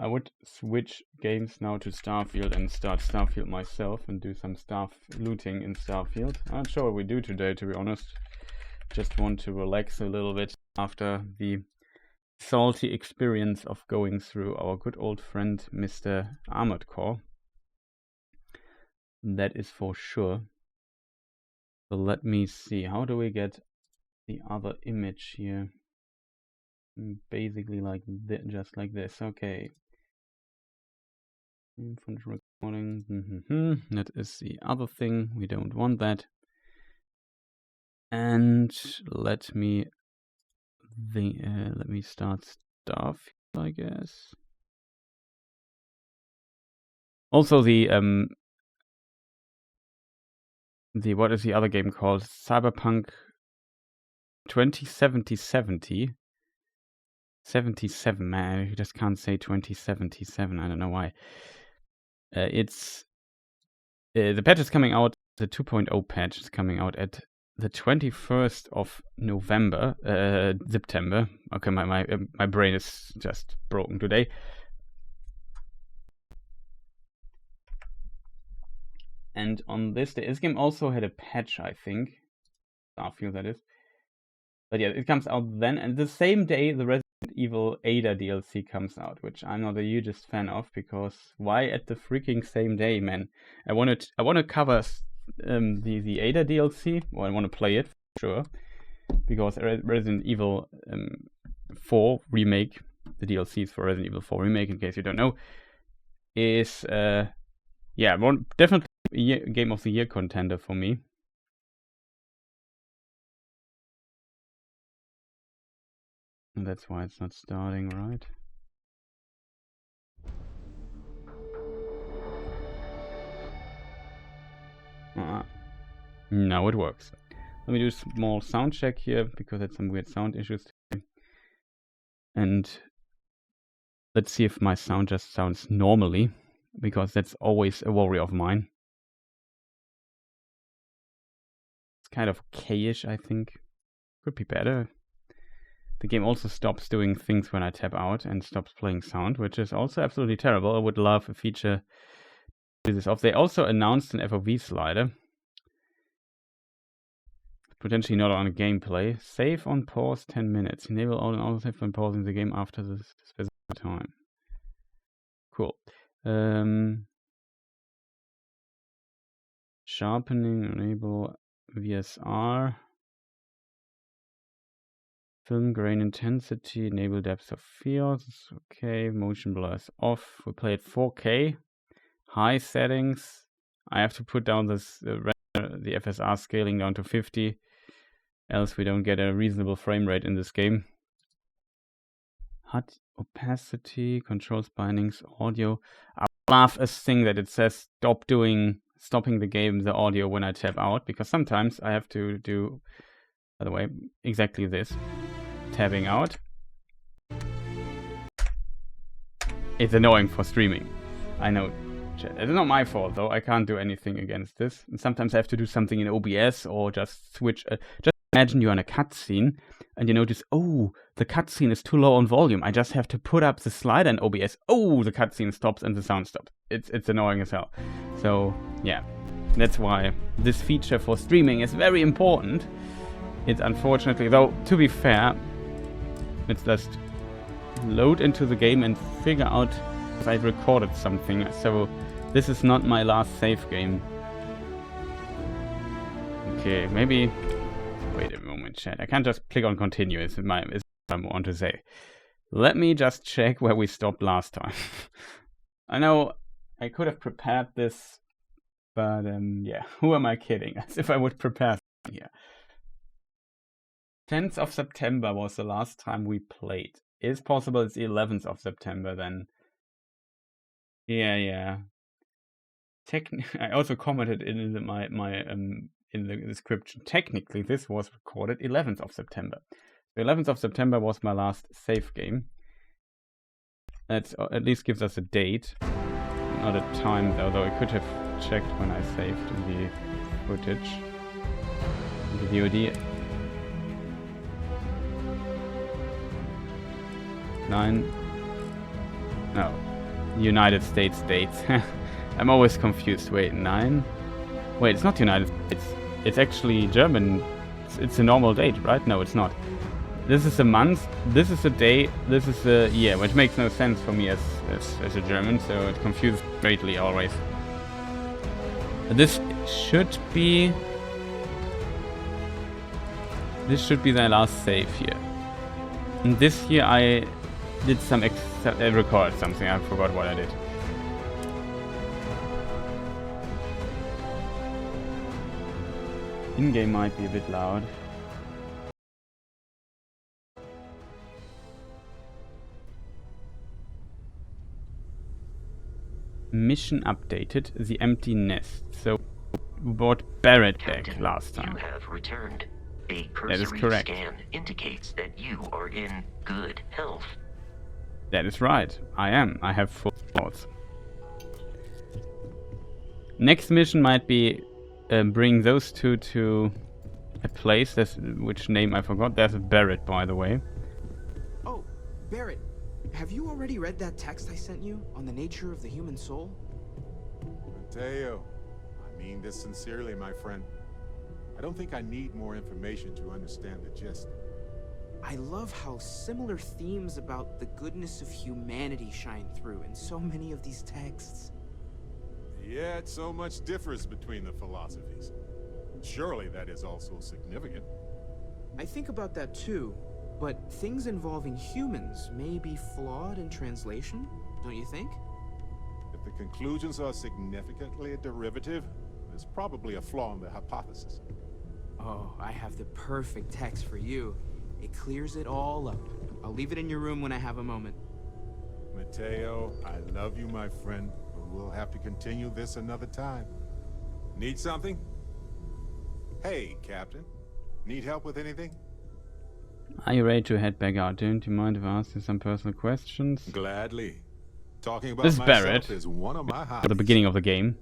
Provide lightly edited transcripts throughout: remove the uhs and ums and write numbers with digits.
I would switch games now to Starfield and start Starfield myself and do some stuff looting in Starfield. I'm not sure what we do today, to be honest. Just want to relax a little bit after the salty experience of going through our good old friend Mr. Armored Core. That is for sure. So let me see, how do we get the other image here? Basically like this, just like this. Okay. Recording. That is the other thing. We don't want that. And let me start stuff, I guess. Also the what is the other game called? Cyberpunk 2077. 77, man, you just can't say 2077. I don't know why. It's the patch is coming out. The 2.0 patch is coming out at the 21st of November, September. Okay, my brain is just broken today. And on this day, this game also had a patch, I think. Starfield, that is. But yeah, it comes out then, and the same day the Resident Evil Ada DLC comes out, which I'm not the hugest fan of, because why at the freaking same day, man? I want to cover the Ada DLC, or I want to play it for sure, because Resident Evil 4 remake, the DLCs for Resident Evil 4 remake, in case you don't know, is definitely a Game of the Year contender for me. And that's why it's not starting, right? Now it works. Let me do a small sound check here, because it's some weird sound issues today. And let's see if my sound just sounds normally, because that's always a worry of mine. It's kind of okayish, I think. Could be better. The game also stops doing things when I tap out and stops playing sound, which is also absolutely terrible. I would love a feature to do this off. They also announced an FOV slider. Potentially not on gameplay. Save on pause 10 minutes. Enable all and auto save when pausing the game after the specified time. Cool. Sharpening, enable VSR. Film grain intensity, enable depth of field. Okay, motion blur is off. We play at 4K. High settings. I have to put down this the FSR scaling down to 50. Else we don't get a reasonable frame rate in this game. HUD opacity, controls bindings, audio. I love a thing that it says stopping the game, the audio when I tap out, because sometimes I have to do, by the way, exactly this. Tabbing out. It's annoying for streaming. I know. It's not my fault though. I can't do anything against this. And sometimes I have to do something in OBS or just switch. Just imagine you're in a cutscene and you notice, oh, the cutscene is too low on volume. I just have to put up the slider in OBS. Oh, the cutscene stops and the sound stops. It's annoying as hell. So yeah, that's why this feature for streaming is very important. It's unfortunately, though, to be fair, let's just load into the game and figure out if I've recorded something. So this is not my last save game. Okay, maybe. Wait a moment, chat. I can't just click on continue. It's what I want to say. Let me just check where we stopped last time. I know I could have prepared this, but yeah, who am I kidding? As if I would prepare something here. 10th of September was the last time we played. It's possible it's 11th of September then. Yeah. I also commented in the description. Technically, this was recorded 11th of September. The 11th of September was my last save game. That at least gives us a date, not a time though I could have checked when I saved in the footage, in the VOD. 9. No. United States dates. I'm always confused. Wait, 9? Wait, it's not United States. It's actually German. It's a normal date, right? No, it's not. This is a month, this is a day, this is a year, which makes no sense for me as a German, so it confuses greatly always. This should be the last save here. And this year I did some record something, I forgot what I did. In-game might be a bit loud. Mission updated, the empty nest. So we brought Barrett back last time. You have returned. A That is cursory correct. scan indicates that you are in good health. That is right. I am. I have full thoughts. Next mission might be bring those two to a place. Which name I forgot. There's a Barrett, by the way. Oh, Barrett. Have you already read that text I sent you on the nature of the human soul? Mateo, I mean this sincerely, my friend. I don't think I need more information to understand the gist. I love how similar themes about the goodness of humanity shine through in so many of these texts. Yet so much differs between the philosophies. Surely that is also significant. I think about that too, but things involving humans may be flawed in translation, don't you think? If the conclusions are significantly derivative, there's probably a flaw in the hypothesis. Oh, I have the perfect text for you. It clears it all up. I'll leave it in your room when I have a moment. Mateo, I love you, my friend, but we'll have to continue this another time. Need something? Hey, Captain. Need help with anything? Are you ready to head back out? Don't you mind if I ask you some personal questions? Gladly. Talking about This is myself Barrett. is one of my hobbies. At the beginning of the game.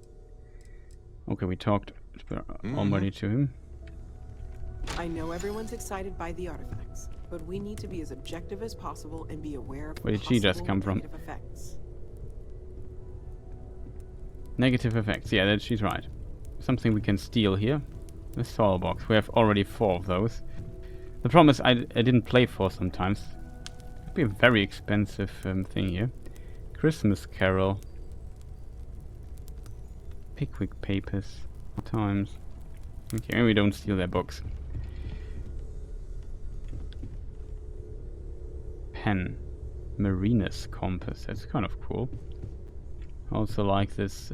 Okay, we talked already to him. I know everyone's excited by the artifacts, but we need to be as objective as possible and be aware of Where did she just come from? negative effects. Negative effects. Yeah, she's right. Something we can steal here. The soul box. We have already 4 of those. The problem is I didn't play for sometimes. Could be a very expensive thing here. Christmas Carol. Pickwick Papers. Times. Okay, maybe we don't steal their books. Pen. Marinus compass. That's kind of cool. Also like this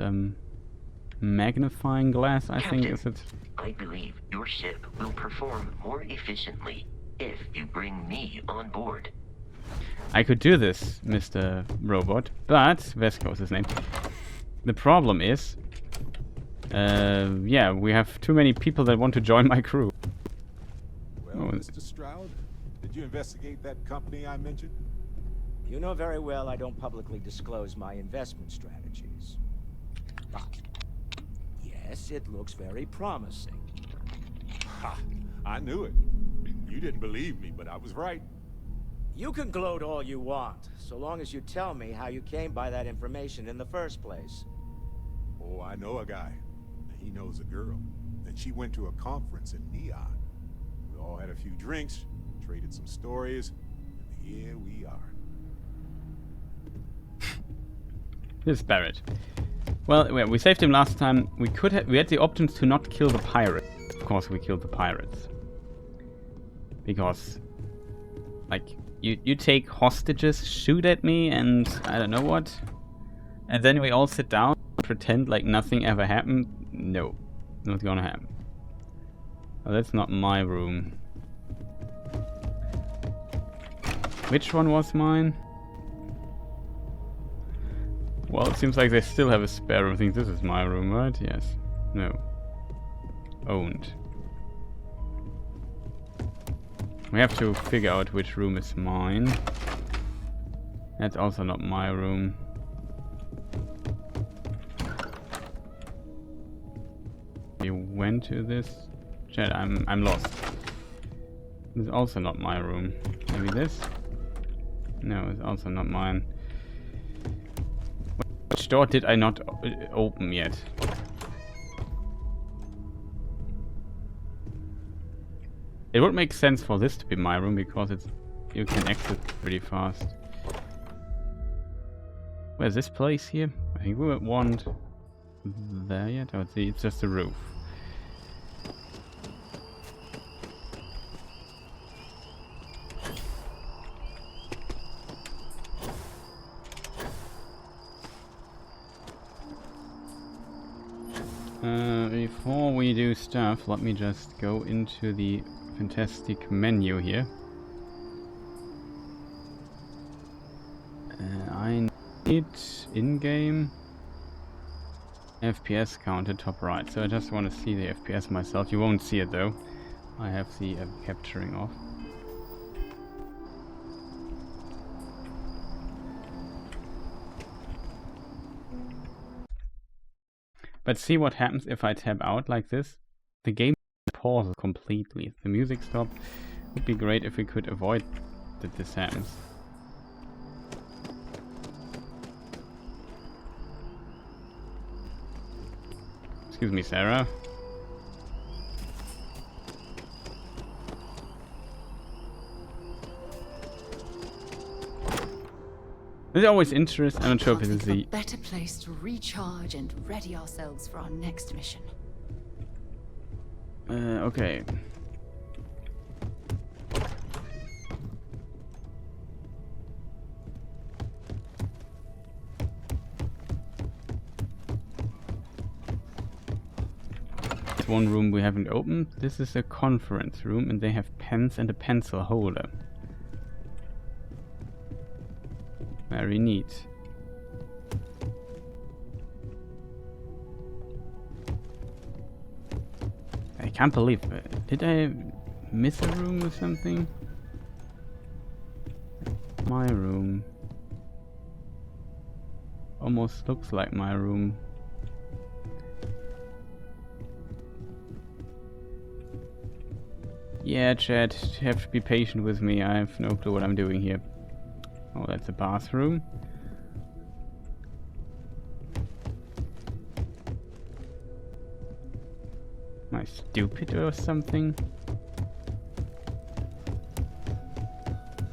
magnifying glass, I think, is it? I believe your ship will perform more efficiently if you bring me on board. I could do this, Mr. Robot, but Vesco is his name. The problem is, yeah, we have too many people that want to join my crew. Well, Mr. Stroud, did you investigate that company I mentioned? You know very well I don't publicly disclose my investment strategies. But yes, it looks very promising. Ha! I knew it. You didn't believe me, but I was right. You can gloat all you want, so long as you tell me how you came by that information in the first place. Oh, I know a guy. He knows a girl. And she went to a conference in Neon. We all had a few drinks, traded some stories, and here we are. This is Barrett. Well, we saved him last time. We had the options to not kill the pirate. Of course, we killed the pirates. Because, like, you take hostages, shoot at me, and I don't know what. And then we all sit down, pretend like nothing ever happened. No, not gonna happen. Oh, that's not my room. Which one was mine? Well, it seems like they still have a spare room. I think this is my room, right? Yes. No. Owned. We have to figure out which room is mine. That's also not my room. We went to this. Chat, I'm lost. This is also not my room. Maybe this? No, it's also not mine. Which door did I not open yet? It would make sense for this to be my room because you can exit pretty fast. Where's this place here? I think we want there yet. Oh, it's just a roof. Before we do stuff, let me just go into the fantastic menu here. I need in-game FPS counter top right, so I just want to see the FPS myself. You won't see it though. I have the capturing off. But see what happens if I tab out like this? The game pauses completely. The music stops. Would be great if we could avoid that this happens. Excuse me, Sarah. It's always interesting. I'm not sure if this is the better place to recharge and ready ourselves for our next mission. Okay. One room we haven't opened. This is a conference room and they have pens and a pencil holder. Very neat. I can't believe it. Did I miss a room or something? My room. Almost looks like my room. Yeah, chat, you have to be patient with me. I have no clue what I'm doing here. Oh, that's a bathroom. Am I stupid or something?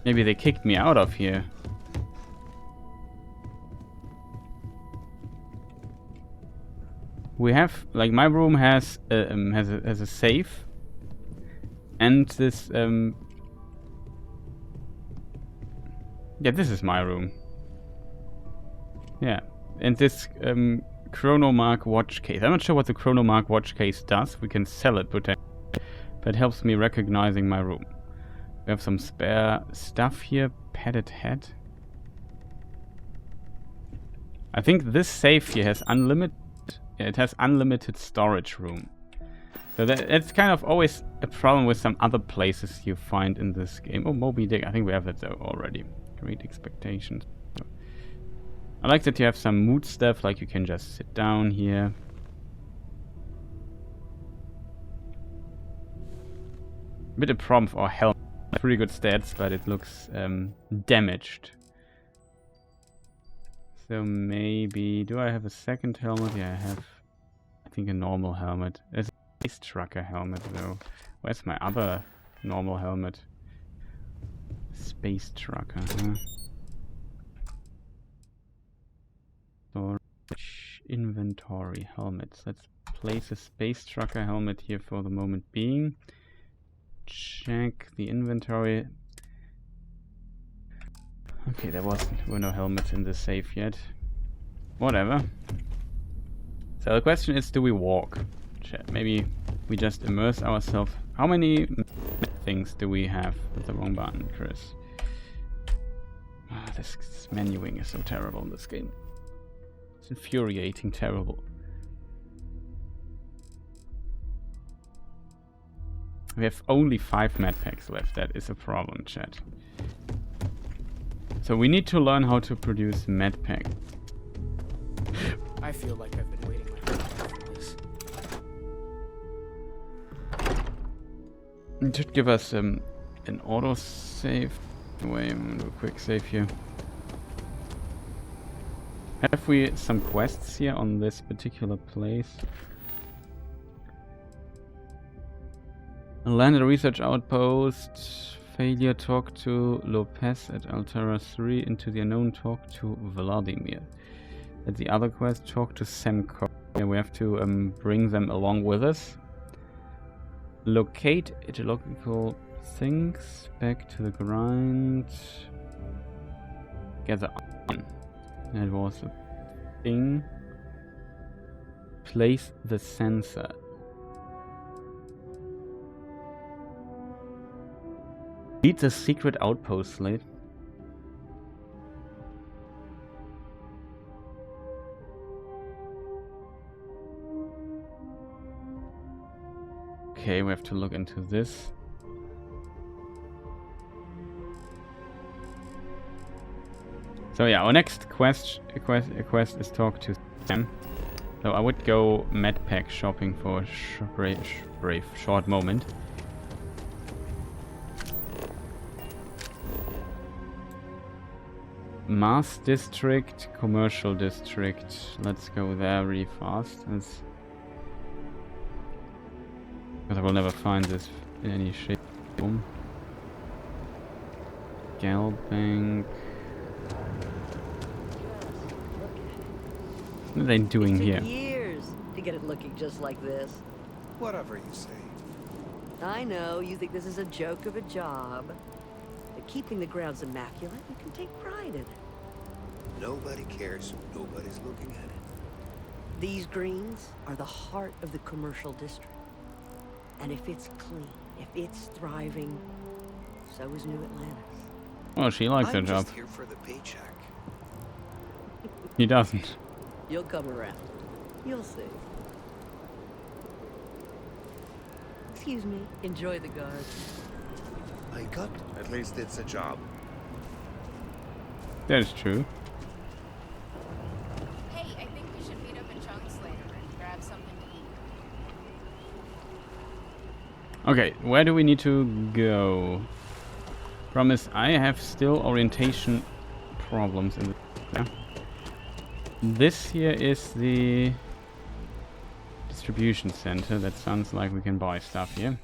Maybe they kicked me out of here. We have, like, my room has a safe, and this yeah, this is my room. Yeah, and this Chronomark watch case. I'm not sure what the Chronomark watch case does. We can sell it potentially, but it helps me recognizing my room. We have some spare stuff here. Padded head. I think this safe here has unlimited. Yeah, it has unlimited storage room. So that's kind of always a problem with some other places you find in this game. Oh, Moby Dick. I think we have that though already. Great expectations. I like that you have some mood stuff, like you can just sit down here. A bit of problem for our helmet. Pretty good stats, but it looks damaged. So maybe... Do I have a second helmet? Yeah, I have, I think, a normal helmet. There's a space trucker helmet though. Where's my other normal helmet? Space trucker, huh? Storage, inventory, helmets. Let's place a space trucker helmet here for the moment being. Check the inventory. Okay, there were no helmets in the safe yet. Whatever. So the question is, do we walk? Chat. Maybe we just immerse ourselves. How many things do we have? That's the wrong button, Chris. Ah, this menuing is so terrible in this game. It's infuriating terrible. We have only 5 med packs left. That is a problem, chat. So we need to learn how to produce med pack. I feel like I've been waiting my whole life for this. It should give us an auto save. Wait, I'm gonna do a quick save here. Have we some quests here on this particular place? Land at a research outpost. Failure, talk to Lopez at Altera 3. Into the unknown, talk to Vladimir. At the other quest, talk to Semco. Yeah, we have to bring them along with us. Locate ecological things. Back to the grind. Gather iron. That was a thing. Place the sensor. Beat the secret outpost slate. Okay, we have to look into this. So yeah, our next quest is talk to Sam. So I would go medpack shopping for a brief short moment. Mass district, commercial district. Let's go there really fast. Because I will never find this in any shape. Boom. Gal Bank. What are they doing It here? took years to get it looking just like this. Whatever you say. I know you think this is a joke of a job, but keeping the grounds immaculate, you can take pride in it. Nobody cares. Nobody's looking at it. These greens are the heart of the commercial district. And if it's clean, if it's thriving, so is New Atlantis. Well, she likes her I'm job. just here for the paycheck. He doesn't. You'll come around. You'll see. Excuse me. Enjoy the guard. I got. At least it's a job. That's true. Hey, I think we should meet up in Chunks later and grab something to eat. Okay, where do we need to go? Promise, I have still orientation problems in the... Yeah. This here is the distribution center. That sounds like we can buy stuff here.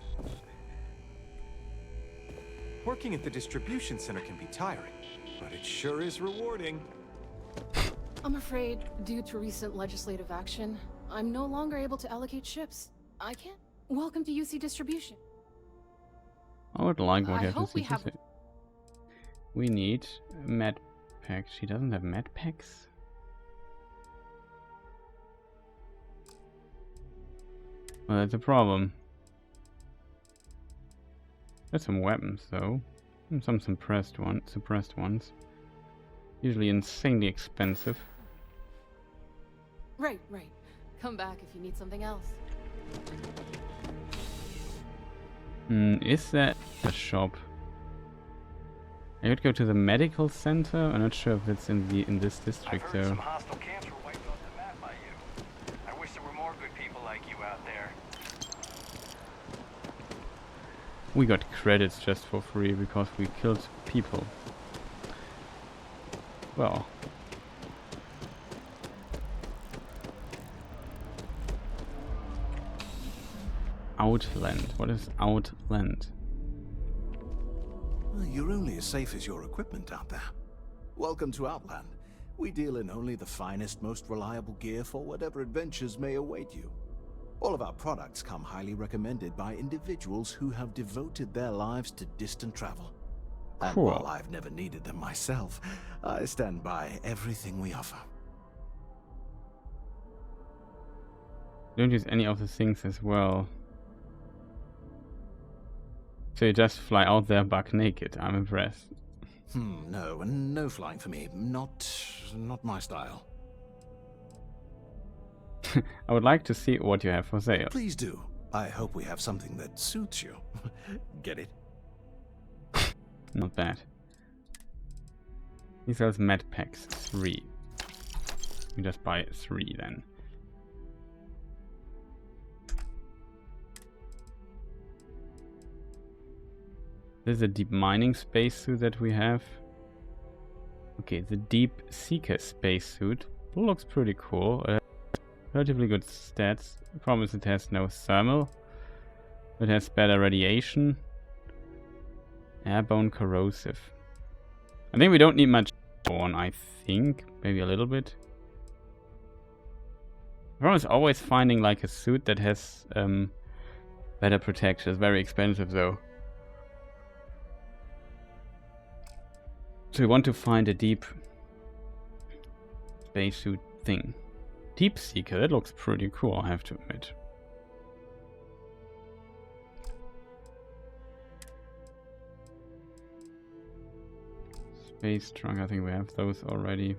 Working at the distribution center can be tiring, but it sure is rewarding. I'm afraid, due to recent legislative action, I'm no longer able to allocate ships. I can't. Welcome to UC Distribution. I would like what I you have hope to we say. have. We need med packs. She doesn't have med packs. Well, that's a problem. There's some weapons though, and some suppressed ones. Usually insanely expensive. Right. Come back if you need something else. Is that a shop? I could go to the medical center. I'm not sure if it's in this district though. Some hostile camps were wiped off the map by you. I wish there were more good people like you out there. We got credits just for free because we killed people. Well. Outland. What is Outland? Well, you're only as safe as your equipment out there. Welcome to Outland. We deal in only the finest, most reliable gear for whatever adventures may await you. All of our products come highly recommended by individuals who have devoted their lives to distant travel. And Cool. while I've never needed them myself, I stand by everything we offer. Don't use any of the things as well. So you just fly out there buck naked. I'm impressed. No flying for me. Not my style. I would like to see what you have for sale. Please do. I hope we have something that suits you. Get it? Not bad. He sells med packs 3. We just buy 3 then. This is a deep mining spacesuit that we have. Okay, the deep seeker spacesuit. looks pretty cool. Relatively good stats. The problem is it has no thermal. It has better radiation. Airborne corrosive. I think we don't need much airborne, I think. Maybe a little bit. The problem is always finding like a suit that has better protection. It's very expensive though. So we want to find a deep spacesuit thing. Deep Seeker, that looks pretty cool, I have to admit. Space trunk, I think we have those already.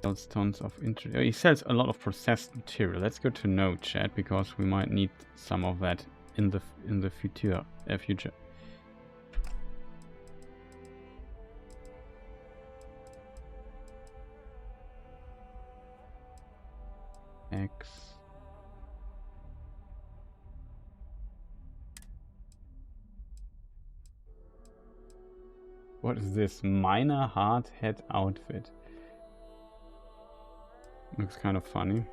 Sells tons of interest. He sells a lot of processed material. That's good to know, chat, because we might need some of that in the future. X. What is this? Minor hard hat outfit. Looks kind of funny.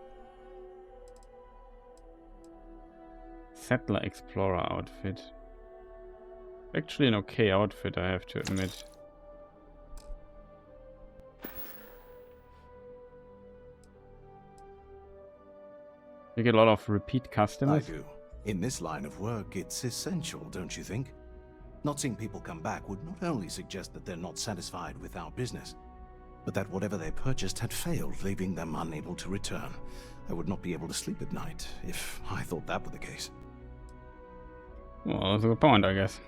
Settler Explorer outfit. Actually an okay outfit, I have to admit. You get a lot of repeat customers. I do. In this line of work, it's essential, don't you think? Not seeing people come back would not only suggest that they're not satisfied with our business, but that whatever they purchased had failed, leaving them unable to return. I would not be able to sleep at night if I thought that were the case. Well, that's a good point, I guess.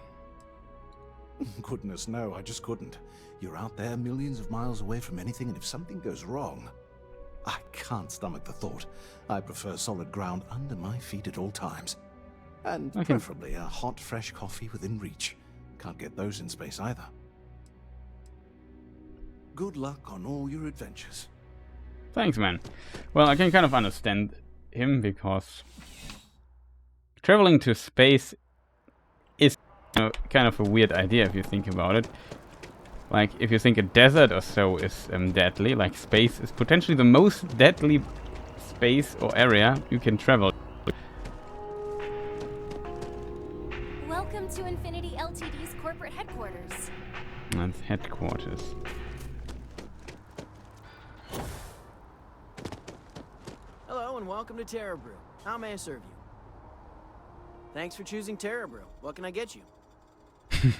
Goodness, no, I just couldn't. You're out there millions of miles away from anything, and if something goes wrong, I can't stomach the thought. I prefer solid ground under my feet at all times. And preferably a hot, fresh coffee within reach. Can't get those in space either. Good luck on all your adventures. Thanks, man. Well, I can kind of understand him because traveling to space is kind of a weird idea if you think about it. Like, if you think a desert or so is deadly, like space is potentially the most deadly space or area you can travel. Welcome to Infinity Ltd's corporate headquarters. That's headquarters. Hello and welcome to Terra Brew. How may I serve you? Thanks for choosing Terra Brew. What can I get you?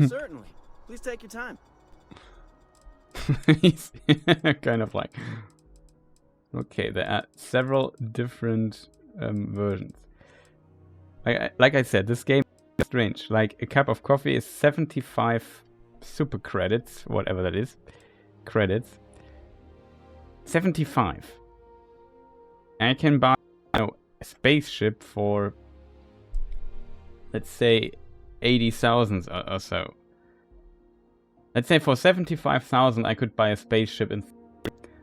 Certainly. Please take your time. He's kind of like... Okay, there are several different versions. Like I said, this game is strange. Like, a cup of coffee is 75 super credits, whatever that is. Credits. 75. And I can buy, a spaceship for, let's say, 80,000 or so. Let's say for 75,000 I could buy a spaceship, and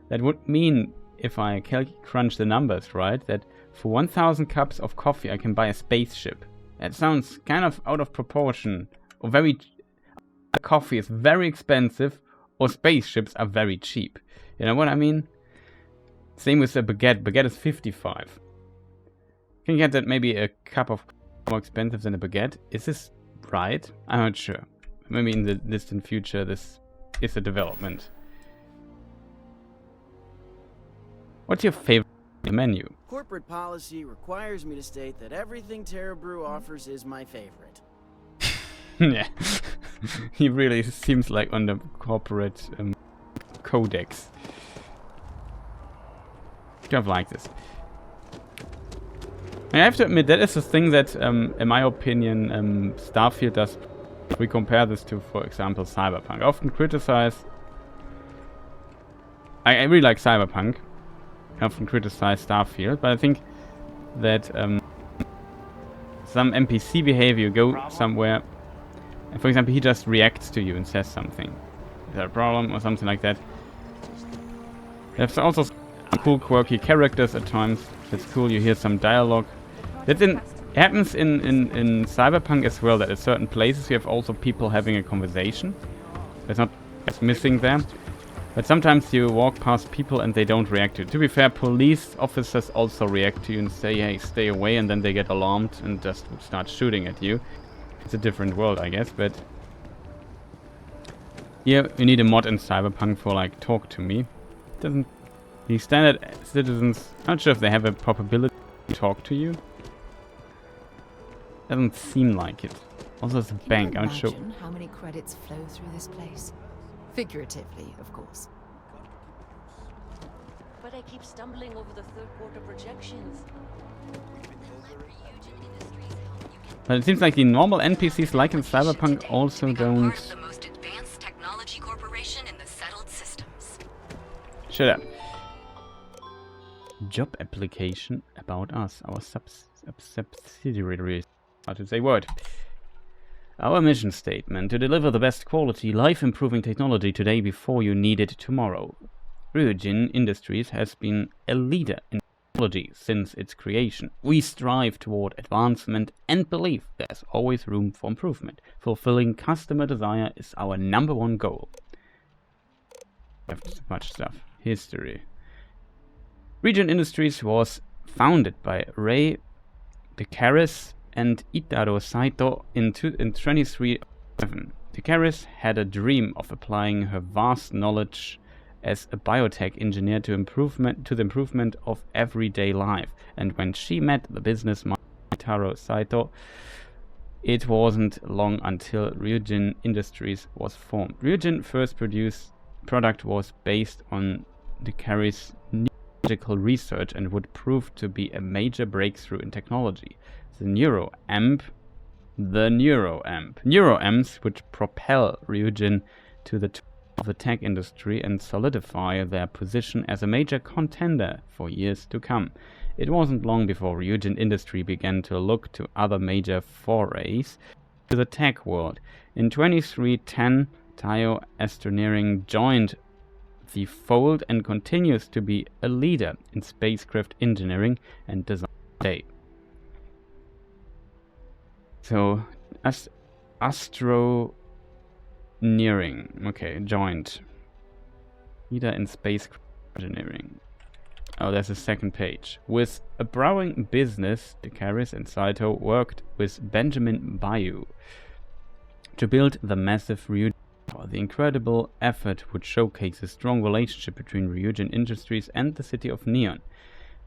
that would mean, if I crunch the numbers right, that for 1,000 cups of coffee I can buy a spaceship. That sounds kind of out of proportion. Or very... Coffee is very expensive, or spaceships are very cheap. You know what I mean? Same with the baguette. Baguette is 55. You can get that maybe a cup of more expensive than a baguette. Is this right? I'm not sure. Maybe in the distant future this is a development. What's your favorite menu? Corporate policy requires me to state that everything Terra Brew offers is my favorite. Yeah. He really seems like on the corporate codex. Kind of like this. I have to admit, that is the thing that, in my opinion, Starfield does. If we compare this to, for example, Cyberpunk. I often criticize... I really like Cyberpunk. I often criticize Starfield, but I think that some NPC behavior, you go somewhere, and for example, he just reacts to you and says something. Is there a problem or something like that? There's also cool, quirky characters at times. That's cool, you hear some dialogue. That's happens in Cyberpunk as well, that at certain places you have also people having a conversation. There's not just missing there. But sometimes you walk past people and they don't react to it. To be fair, police officers also react to you and say, hey, stay away, and then they get alarmed and just start shooting at you. It's a different world, I guess, but... Here, you need a mod in Cyberpunk for, like, talk to me. Doesn't... The standard citizens... I'm not sure if they have a probability to talk to you. Doesn't seem like it. Also, it's a bank, I'm sure. Imagine how many credits flow through this place? Figuratively, of course. But I keep stumbling over the third quarter projections. But it seems like the normal NPCs, like in Cyberpunk, also don't... The most advanced technology corporation in the settled systems. Shut up. Job application about us, our subsidiaries. How to say word. Our mission statement: to deliver the best quality, life-improving technology today before you need it tomorrow. Rubicon Industries has been a leader in technology since its creation. We strive toward advancement and believe there's always room for improvement. Fulfilling customer desire is our #1 goal. We have much stuff. History. Rubicon Industries was founded by Ray DeCaris and Itaro Saito in 2307. DeCaris had a dream of applying her vast knowledge as a biotech engineer to the improvement of everyday life. And when she met the businessman Itaro Saito, it wasn't long until Rubicon Industries was formed. Rubicon's first produced product was based on DeCaris' neurological research and would prove to be a major breakthrough in technology. The NeuroAmp. NeuroAmps would propel Rubicon to the top of the tech industry and solidify their position as a major contender for years to come. It wasn't long before Rubicon Industry began to look to other major forays to the tech world. In 2310, Taiyo Astroneering joined the fold and continues to be a leader in spacecraft engineering and design today. So, Astroneering, okay, joined. Leader in spacecraft engineering. Oh, there's a second page. With a brewing business, DeCaris and Saito worked with Benjamin Bayou to build the massive Ryujin. The incredible effort would showcase a strong relationship between Rubicon Industries and the city of Neon.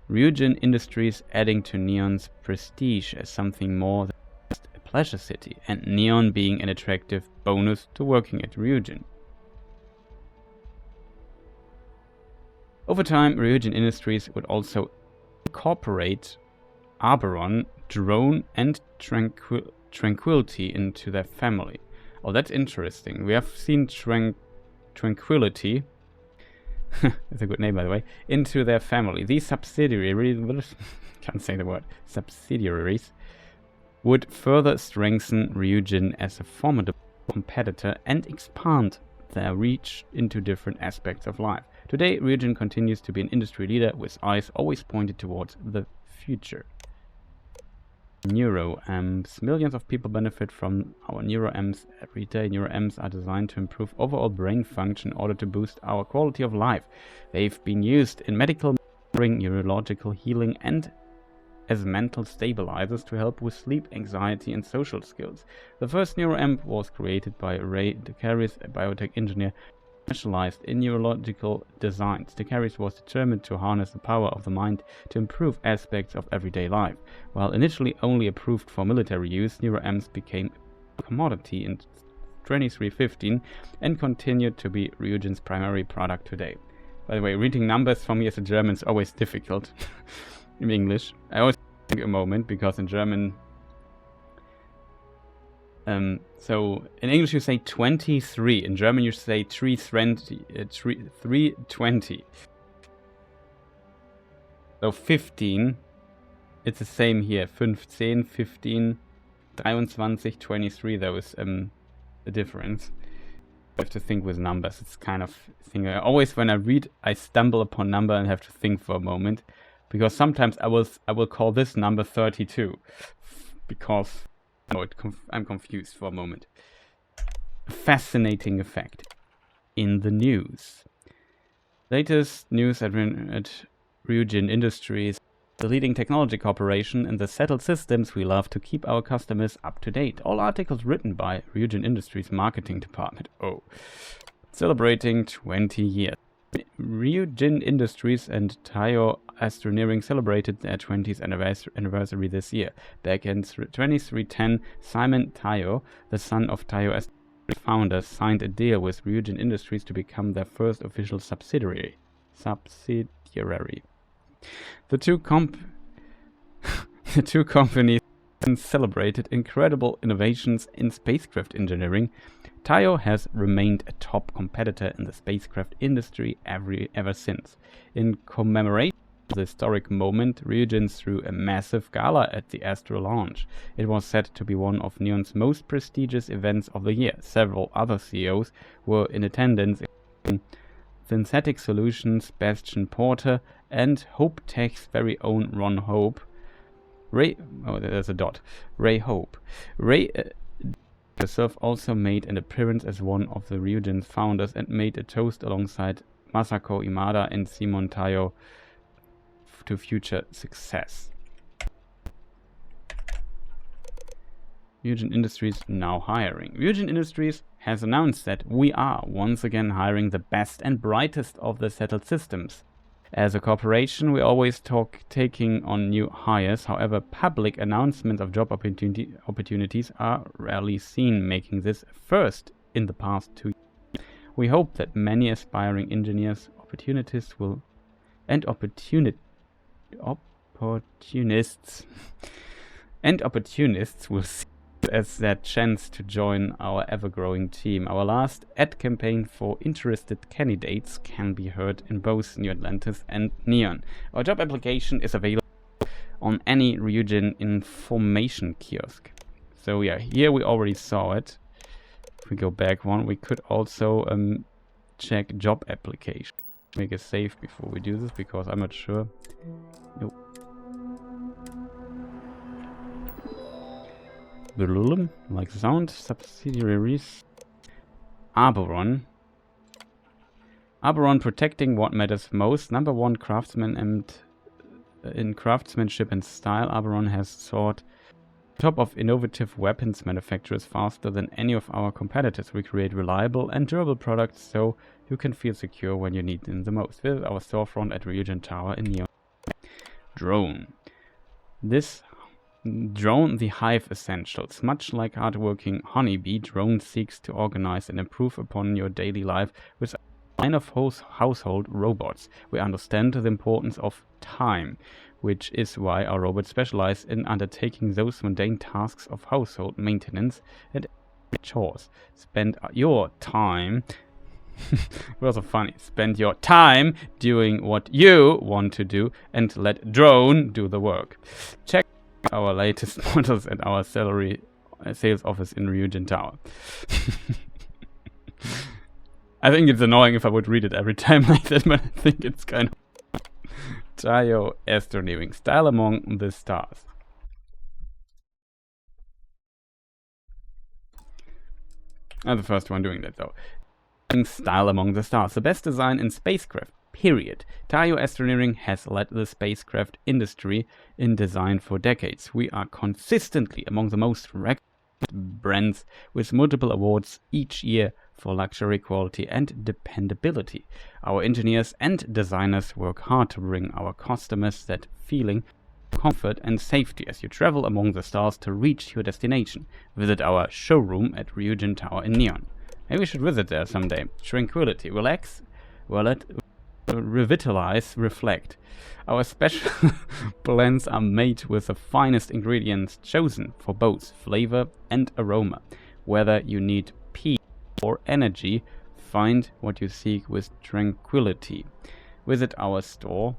Rubicon Industries adding to Neon's prestige as something more than just a pleasure city, and Neon being an attractive bonus to working at Rubicon. Over time, Rubicon Industries would also incorporate Arboron, Drone, and Tranquility into their family. Oh, that's interesting. We have seen Tranquility, that's a good name by the way, into their family. These subsidiaries, can't say the word, subsidiaries, would further strengthen Rubicon as a formidable competitor and expand their reach into different aspects of life. Today, Rubicon continues to be an industry leader with eyes always pointed towards the future. NeuroAmps. Millions of people benefit from our NeuroAmps every day. NeuroAmps are designed to improve overall brain function in order to boost our quality of life. They've been used in medical monitoring, neurological healing, and as mental stabilizers to help with sleep, anxiety, and social skills. The first NeuroAmp was created by Ray DeCaris, a biotech engineer specialized in neurological designs. DeCaris was determined to harness the power of the mind to improve aspects of everyday life. While initially only approved for military use, NeuroAmps became a commodity in 2315 and continued to be Rubicon's primary product today. By the way, reading numbers for me as a German is always difficult. In English, I always take a moment because in German, so in English you say 23, in German you say 320. So 15, it's the same here. 15, 15, 23, 23. There was the difference. I have to think with numbers. It's kind of thing. Always when I read, I stumble upon number and have to think for a moment. Because sometimes I will call this number 32, because I'm confused for a moment. A fascinating effect in the news. Latest news at Ryujin Industries, the leading technology corporation in the settled systems. We love to keep our customers up to date. All articles written by Ryujin Industries marketing department. Oh, celebrating 20 years. Ryujin Industries and Taiyo Astroneering celebrated their 20th anniversary this year. Back in 2310, Simon Taiyo, the son of Taiyo Astroneering founders, signed a deal with Ryujin Industries to become their first official subsidiary. The two companies celebrated incredible innovations in spacecraft engineering. Taiyo has remained a top competitor in the spacecraft industry ever since. In commemoration of the historic moment, Ryujin threw a massive gala at the Astro launch. It was said to be one of Neon's most prestigious events of the year. Several other CEOs were in attendance, including Synthetic Solutions' Bastian Porter and Hope Tech's very own Ron Hope. Ray Hope. Ray herself also made an appearance as one of the Ryujin's founders and made a toast alongside Masako Imada and Simon Taiyo to future success. Ryujin Industries now hiring. Ryujin Industries has announced that we are once again hiring the best and brightest of the settled systems. As a corporation, we always taking on new hires. However, public announcements of job opportunities are rarely seen, making this a first in the past 2 years. We hope that many aspiring engineers, opportunists will see it as their chance to join our ever-growing team. Our last ad campaign for interested candidates can be heard in both New Atlantis and Neon. Our job application is available on any Ryujin information kiosk. So yeah, here we already saw it. If we go back one, we could also check job application. Make a save before we do this, because I'm not sure. Nope. Like the sound. Subsidiaries. Arboron. Arboron, protecting what matters most. Number one craftsman, and in craftsmanship and style, Arboron has soared top of innovative weapons manufacturers faster than any of our competitors. We create reliable and durable products so you can feel secure when you need them the most. Visit our storefront at Ryujin Tower in Neon. Drone. This drone, the Hive Essentials. Much like hardworking Honeybee, Drone seeks to organize and improve upon your daily life with a line of household robots. We understand the importance of time, which is why our robots specialize in undertaking those mundane tasks of household maintenance and chores. Spend your time also funny. Spend your time doing what you want to do and let Drone do the work. Check our latest models at our sales office in Ryujin Tower. I think it's annoying if I would read it every time like that, but I think it's kind of Taiyo Astroneering. Style among the stars. I'm the first one doing that though. Style among the stars. The best design in spacecraft. Period. Taiyo Astroneering has led the spacecraft industry in design for decades. We are consistently among the most recognized brands with multiple awards each year for luxury, quality and dependability. Our engineers and designers work hard to bring our customers that feeling of comfort and safety as you travel among the stars to reach your destination. Visit our showroom at Ryujin Tower in Neon. Maybe we should visit there someday. Tranquility, relax, revitalize, reflect. Our special blends are made with the finest ingredients chosen for both flavor and aroma. Whether you need peace or energy, find what you seek with Tranquility. Visit our store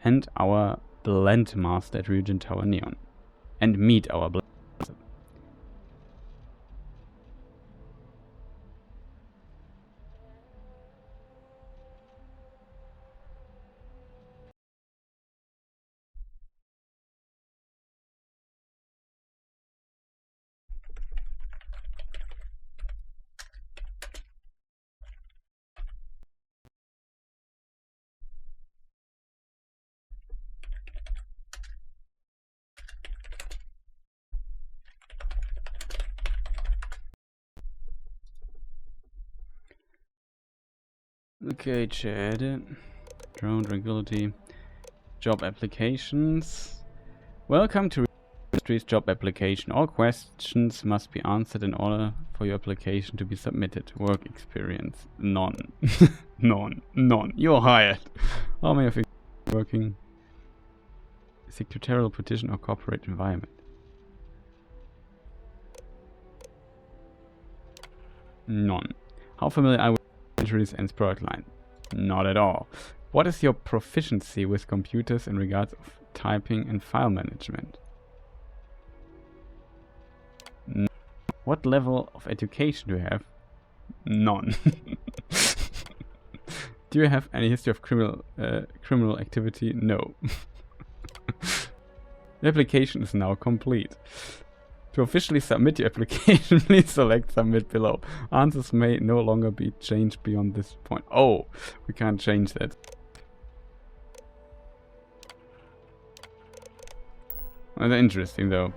and our blend master at Ryujin Tower Neon and meet our blend Okay, chat. Drone tranquility. Job applications. Welcome to Industries job application. All questions must be answered in order for your application to be submitted. Work experience. None. None. You're hired. How many of you working? Secretarial position or corporate environment? None. How familiar are you with inventories and product line? Not at all. What is your proficiency with computers in regards of typing and file management? What level of education do you have? None. Do you have any history of criminal activity? No. The application is now complete. To officially submit your application, please select Submit below. Answers may no longer be changed beyond this point. Oh, we can't change that. Well, that's interesting though.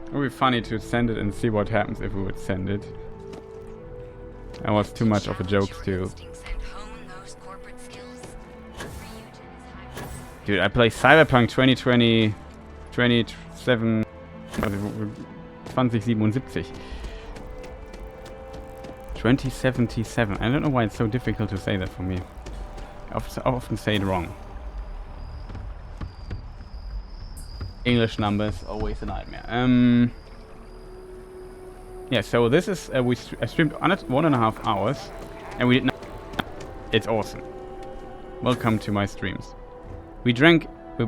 It would be funny to send it and see what happens if we would send it. That was too much of a joke too. Dude, I play Cyberpunk 2077. 2077. 2077. I don't know why it's so difficult to say that for me. I often say it wrong. English numbers, always a nightmare. Yeah, so this is, I streamed 1.5 hours, and we did not. It's awesome. Welcome to my streams. We drank, I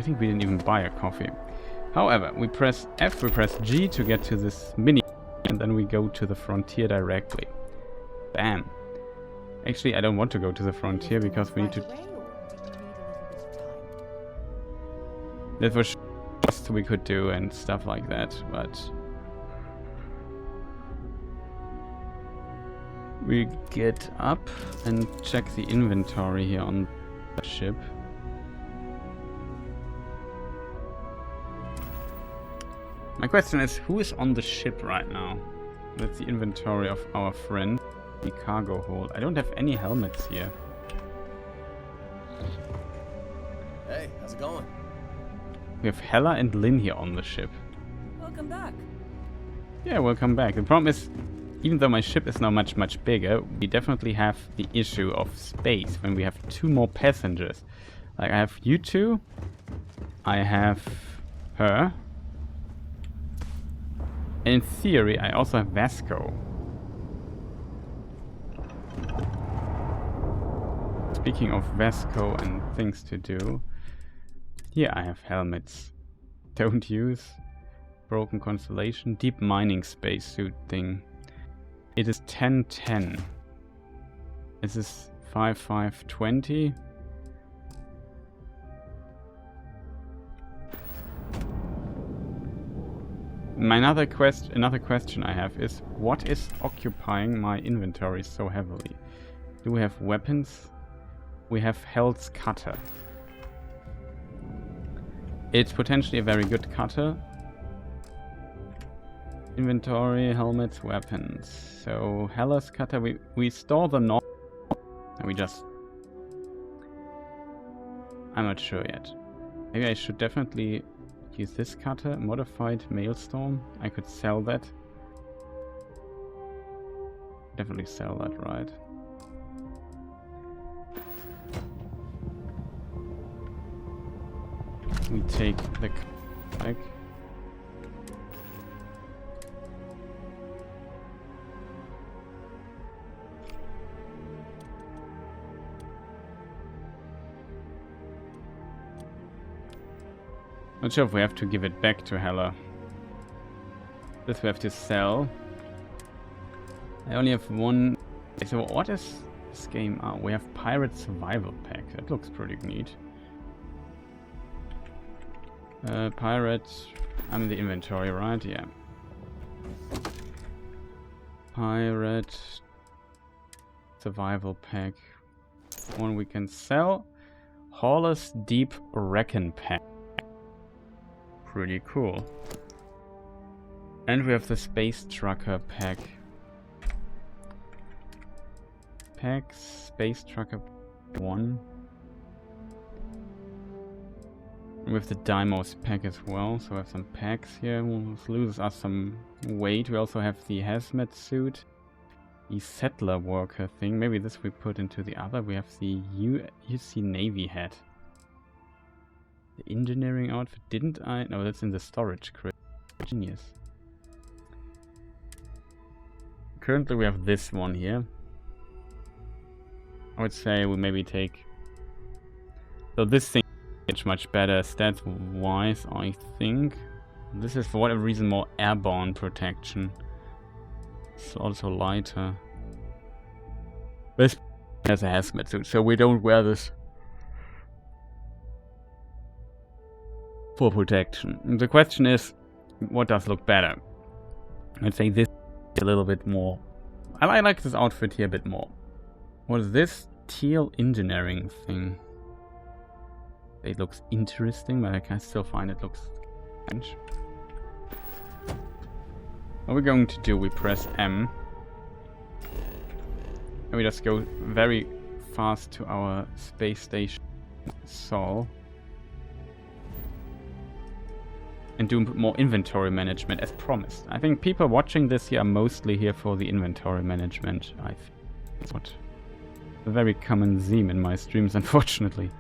think we didn't even buy a coffee. However, we press F, we press G to get to this mini, and then we go to the frontier directly. Bam. Actually, I don't want to go to the frontier because we need to... That was just we could do and stuff like that, but... We get up and check the inventory here on the ship. My question is, who is on the ship right now? That's the inventory of our friend. The cargo hold. I don't have any helmets here. Hey, how's it going? We have Hella and Lynn here on the ship. Welcome back. Yeah, welcome back. The problem is, even though my ship is now much bigger, we definitely have the issue of space when we have 2 more passengers. Like, I have you two, I have her, and in theory I also have Vasco. Speaking of Vasco and things to do, here I have helmets. Don't use. Broken constellation, deep mining spacesuit thing. It is 1010. This is 5520. Another question I have is, what is occupying my inventory so heavily? Do we have weapons? We have Hell's Cutter. It's potentially a very good cutter. Inventory, helmets, weapons. So Hell's Cutter, we store the north, and we just... I'm not sure yet. Maybe I should definitely use this cutter, modified Maelstrom. I could sell that. Definitely sell that, right? We take the back. Not sure if we have to give it back to Hella. This we have to sell. I only have one. So what is this game? Oh, we have Pirate Survival Pack. That looks pretty neat. Pirate. I'm in the inventory, right? Yeah. Pirate Survival Pack. One we can sell. Hauler's Deep Reckon Pack. Pretty cool. And we have the Space Trucker Pack. packs. Space Trucker 1. With the Deimos pack as well, so we have some packs here. This loses us some weight. We also have the hazmat suit. The settler worker thing. Maybe this we put into the other. We have the UC Navy hat. The engineering outfit, didn't I? No, that's in the storage crate. Genius. Currently we have this one here. I would say we maybe take... So this thing is much better stats wise, I think. This is for whatever reason more airborne protection. It's also lighter. This has a hazmat suit, so we don't wear this for protection. And the question is, what does look better? I'd say this is a little bit more. I like this outfit here a bit more. What is this? Teal engineering thing. It looks interesting, but I can still find it looks strange. What we're going to do, we press M. And we just go very fast to our space station Sol. And do more inventory management as promised. I think people watching this here are mostly here for the inventory management. I think that's what a very common theme in my streams, unfortunately.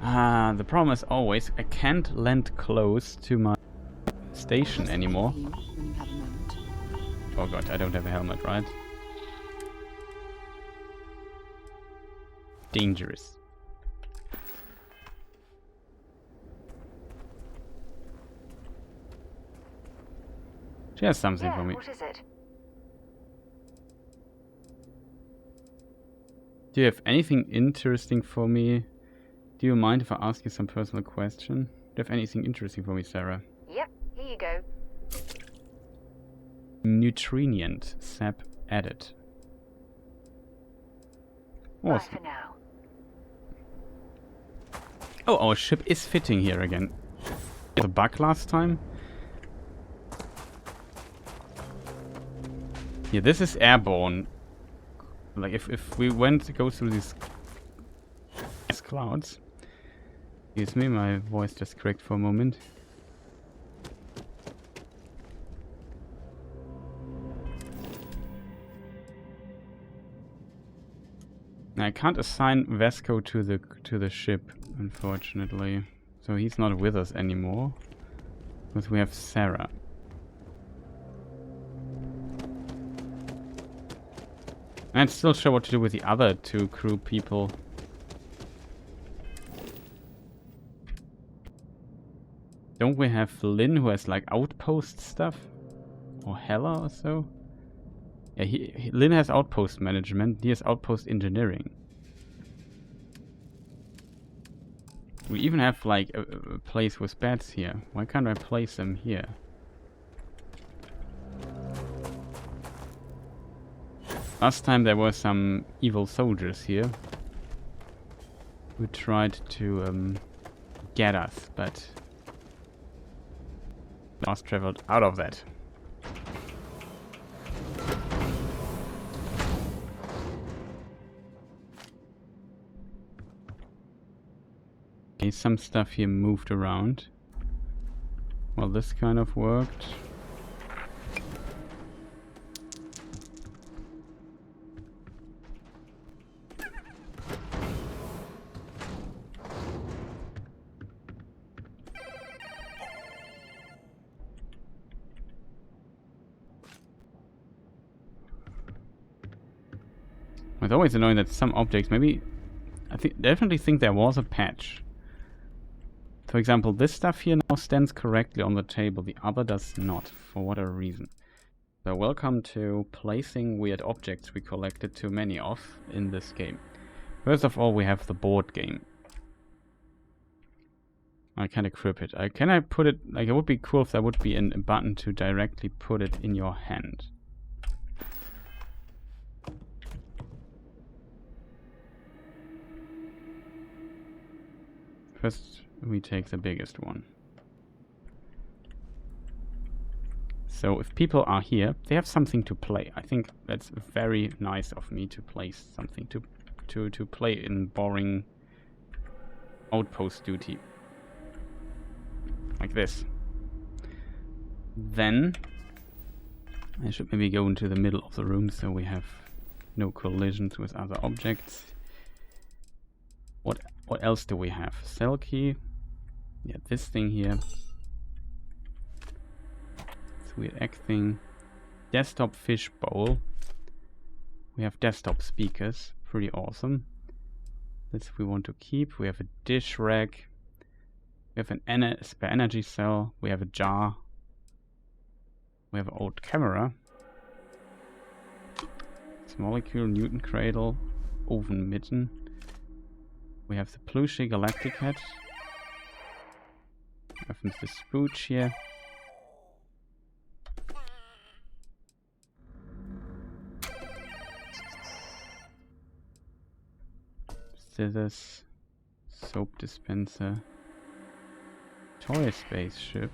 The problem is always I can't land close to my station anymore. Oh god, I don't have a helmet, right? Dangerous. She has something for me. What is it? Do you have anything interesting for me? Do you mind if I ask you some personal question? Do you have anything interesting for me, Sarah? Yep, here you go. Nutrient sap added. Bye Awesome. for now. Oh, our ship is fitting here again. The bug last time. Yeah, this is airborne. Like if we went to go through these clouds. Excuse me, my voice just cracked for a moment. I can't assign Vasco to the ship, unfortunately. So he's not with us anymore. Because we have Sarah. I'm still sure what to do with the other two crew people. Don't we have Lynn who has like outpost stuff? Or Hella or so? Yeah, Lynn has outpost management, he has outpost engineering. We even have like a place with bats here. Why can't I place them here? Last time there were some evil soldiers here who tried to get us, but last traveled out of that. Okay, some stuff here moved around. Well, this kind of worked. It's always annoying that some objects, maybe, definitely think there was a patch. For example, this stuff here now stands correctly on the table, the other does not, for whatever reason. So welcome to placing weird objects we collected too many of in this game. First of all, we have the board game. I can't equip it. Can I put it, like, it would be cool if there would be a button to directly put it in your hand. First, we take the biggest one. So if people are here, they have something to play. I think that's very nice of me to place something to play in boring outpost duty. Like this. Then I should maybe go into the middle of the room so we have no collisions with other objects. What else do we have? Cell key. Yeah, this thing here. This weird egg thing. Desktop fish bowl. We have desktop speakers. Pretty awesome. This we want to keep. We have a dish rack. We have an spare energy cell. We have a jar. We have an old camera. Molecule, Newton cradle, oven mitten. We have the Plushy Galactic Hat. We have Mr. Spooch here. Scissors, soap dispenser, toy spaceship.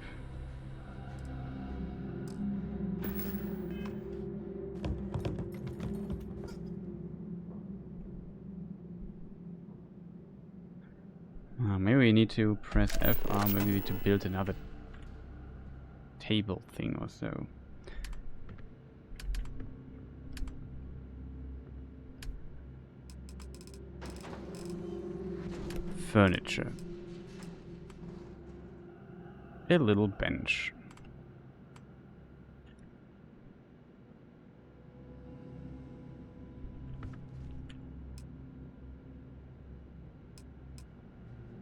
Maybe we need to press FR, maybe we need to build another table thing or so. Furniture. A little bench.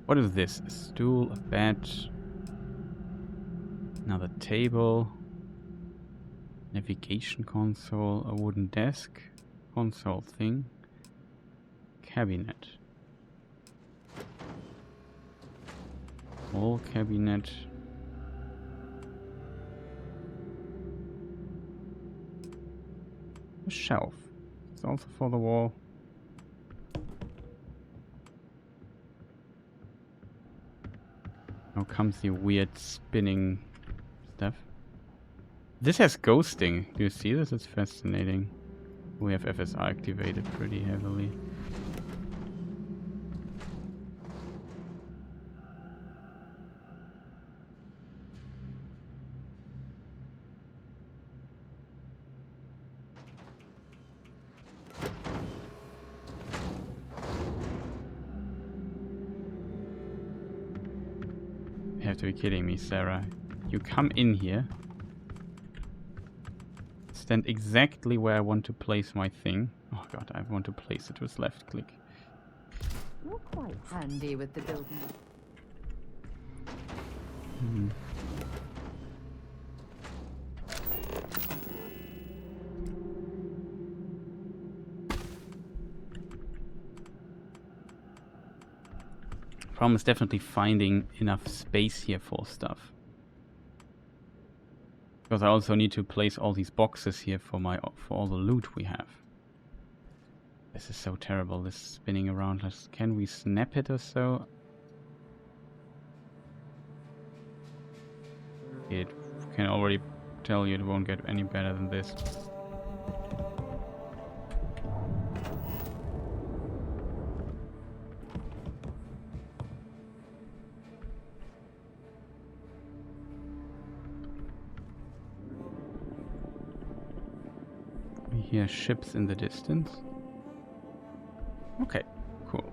What is this? A stool, a bed, another table, navigation console, a wooden desk, console thing, cabinet, wall cabinet, a shelf. It's also for the wall. Now comes the weird spinning stuff. This has ghosting. Do you see this? It's fascinating. We have FSR activated pretty heavily. You have to be kidding me, Sarah. You come in here, stand exactly where I want to place my thing. Oh god, I want to place it with left click. You're quite handy with the building. Problem is definitely finding enough space here for stuff. Because I also need to place all these boxes here for all the loot we have. This is so terrible, this spinning around. Can we snap it or so? It can already tell you it won't get any better than this. We hear ships in the distance. Okay, cool.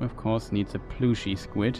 Of course, needs a plushy squid.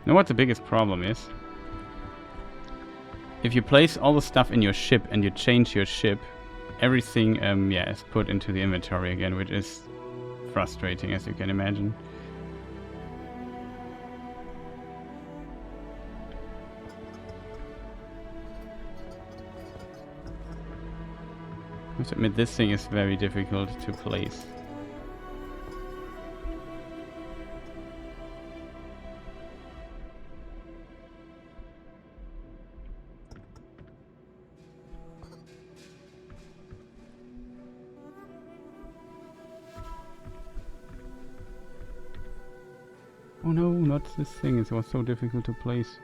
You know what the biggest problem is? If you place all the stuff in your ship and you change your ship, everything yeah, is put into the inventory again, which is frustrating, as you can imagine. I must admit, this thing is very difficult to place. Oh no, not this thing, it was so difficult to place.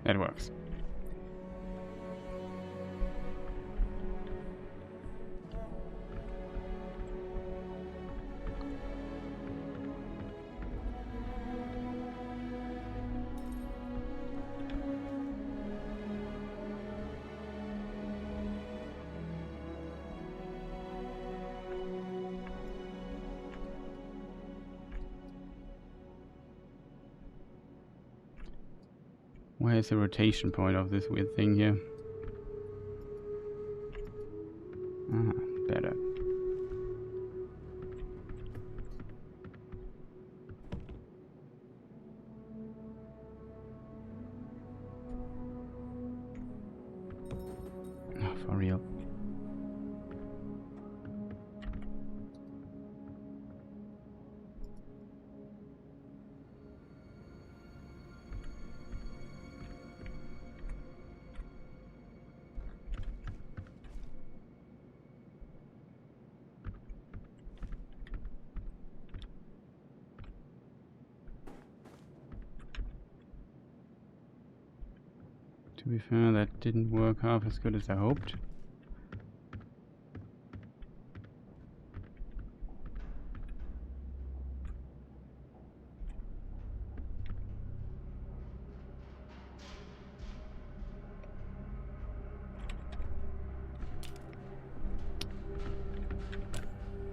That works. Where is the rotation point of this weird thing here? Ah, better. Oh, for real. To be fair, that didn't work half as good as I hoped.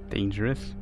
Dangerous.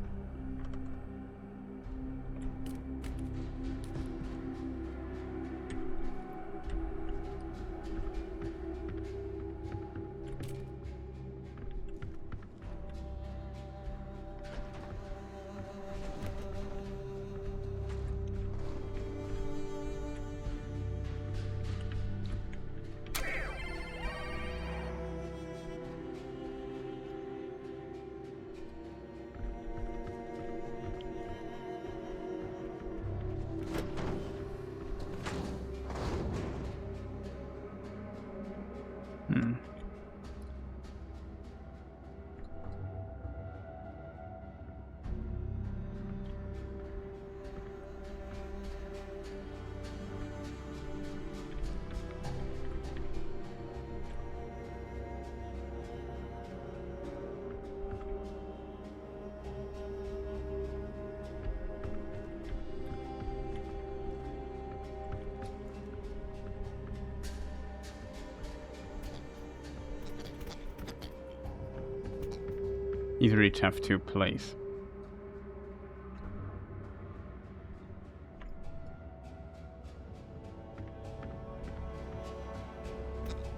He's really tough to place.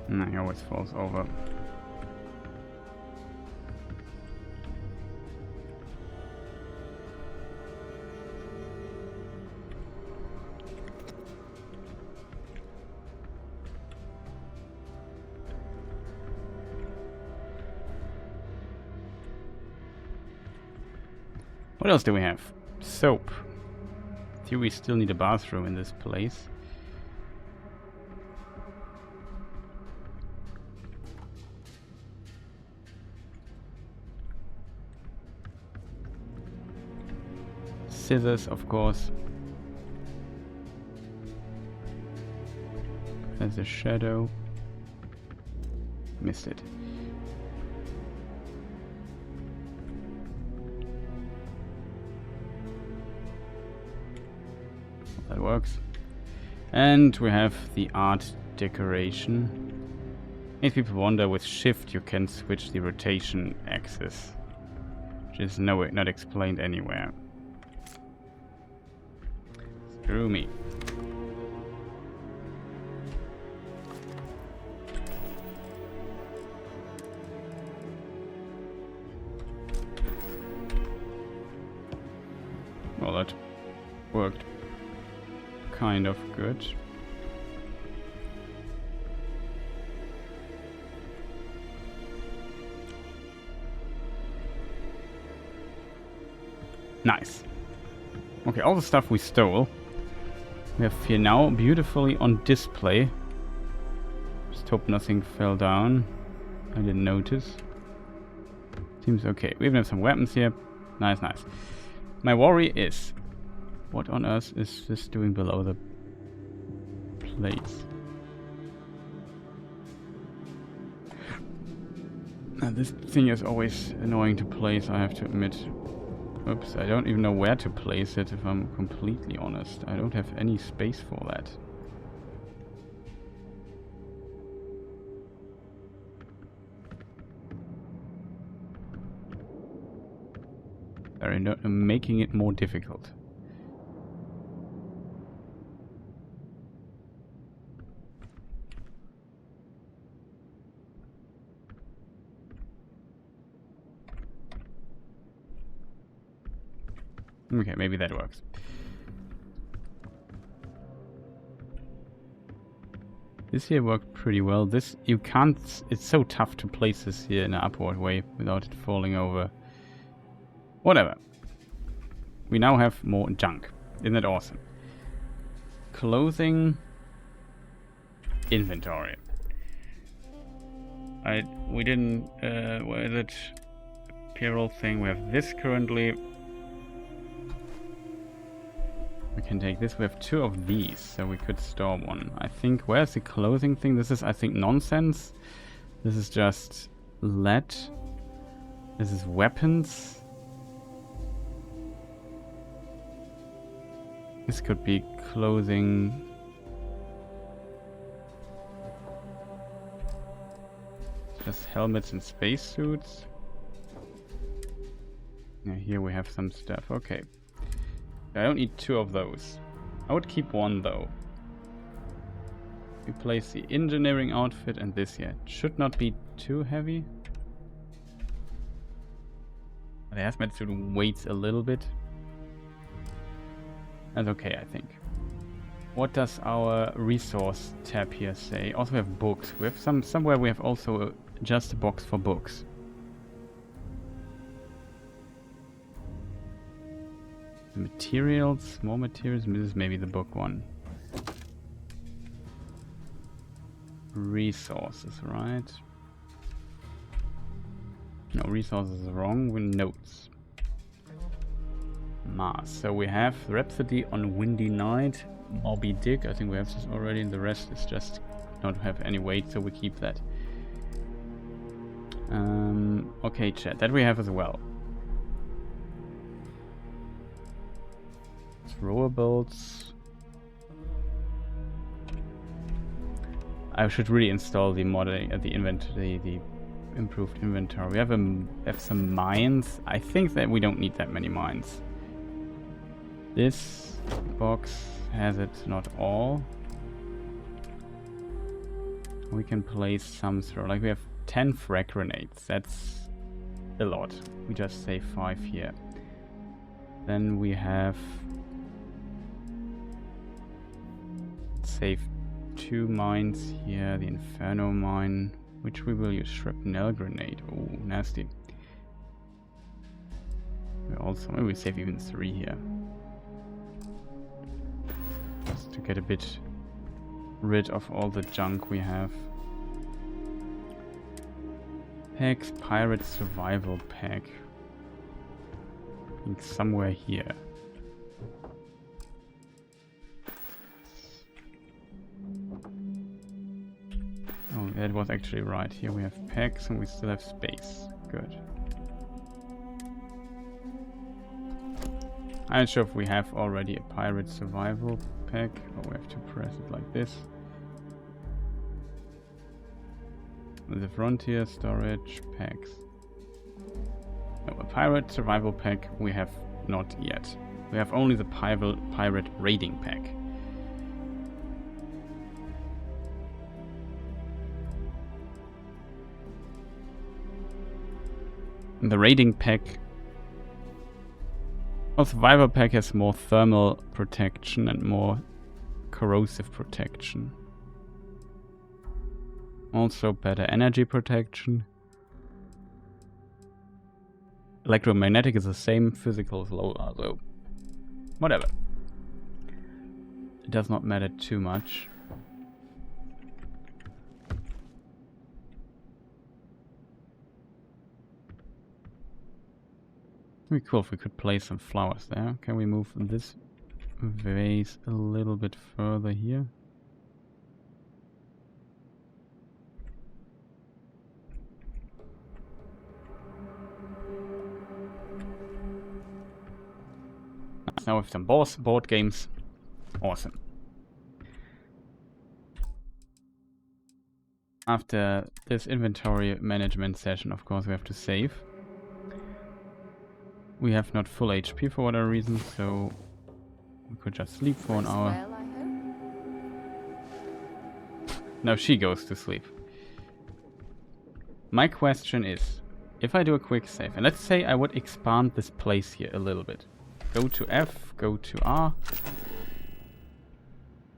No, he always falls over. What else do we have? Soap. I think we still need a bathroom in this place. Scissors, of course. There's a shadow. Missed it. That works. And we have the art decoration. If people wonder, with shift you can switch the rotation axis, which is not explained anywhere. Screw me. Well, that worked kind of good. Nice. Okay, all the stuff we stole we have here now beautifully on display. Just hope nothing fell down. I didn't notice. Seems okay. We even have some weapons here. Nice, nice. My worry is, what on earth is this doing below the plates? Now this thing is always annoying to place, I have to admit. Oops, I don't even know where to place it, if I'm completely honest. I don't have any space for that. They're making it more difficult. Okay, maybe that works. This here worked pretty well. This, you can't, it's so tough to place this here in an upward way without it falling over. Whatever. We now have more junk. Isn't that awesome? Clothing. Inventory. We didn't, what is it? Payroll thing. We have this currently. We can take this. We have 2 of these, so we could store one. I think, where's the clothing thing? This is, I think, nonsense. This is just lead. This is weapons. This could be clothing. Just helmets and spacesuits. Yeah, here we have some stuff. Okay. I don't need 2 of those. I would keep 1 though. We place the engineering outfit and this here. It should not be too heavy. The hazmat suit weights a little bit. That's okay, I think. What does our resource tab here say? Also we have books. We have somewhere we have also just a box for books. Materials, more materials. This is maybe the book one. Resources, right? No, resources is wrong. With notes. Mars. So we have Rhapsody on Windy Night. Moby Dick. I think we have this already, and the rest is just not have any weight, so we keep that. Okay, chat. That we have as well. Throwables. I should really install the modding at the inventory, the improved inventory. We have some mines. I think that we don't need that many mines. This box has it, not all. We can place some throw. Like we have 10 frag grenades. That's a lot. We just save 5 here. Then we have save 2 mines here. The Inferno mine, which we will use shrapnel grenade. Oh, nasty. We also maybe we save even 3 here. Just to get a bit rid of all the junk we have. Packs, Pirate Survival Pack. I think somewhere here. that was actually right. Here we have packs and we still have space. Good. I'm not sure if we have already a pirate survival pack, or we have to press it like this. The frontier storage packs. No, a pirate survival pack we have not yet. We have only the pirate raiding pack. And the raiding pack, well, survival pack has more thermal protection and more corrosive protection. Also better energy protection. Electromagnetic is the same, physical is low, although whatever. It does not matter too much. It'd be cool if we could place some flowers there. Can we move this vase a little bit further here? Now with some board games. Awesome. After this inventory management session, of course, we have to save. We have not full HP for whatever reason, so we could just sleep for an hour. Now she goes to sleep. My question is, if I do a quick save, and let's say I would expand this place here a little bit. Go to F, go to R.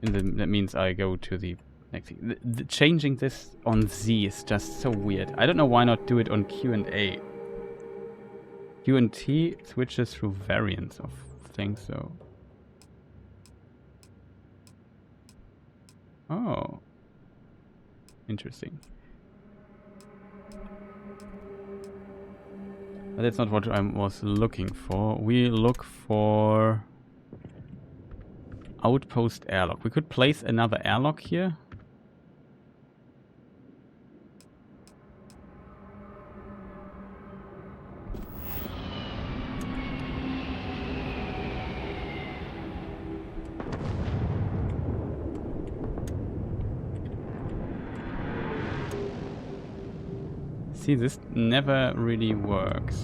That means I go to the next thing. Changing this on Z is just so weird. I don't know why not do it on Q and A. Q and T switches through variants of things, so... Oh. Interesting. But that's not what I was looking for. We look for outpost airlock. We could place another airlock here. See, this never really works.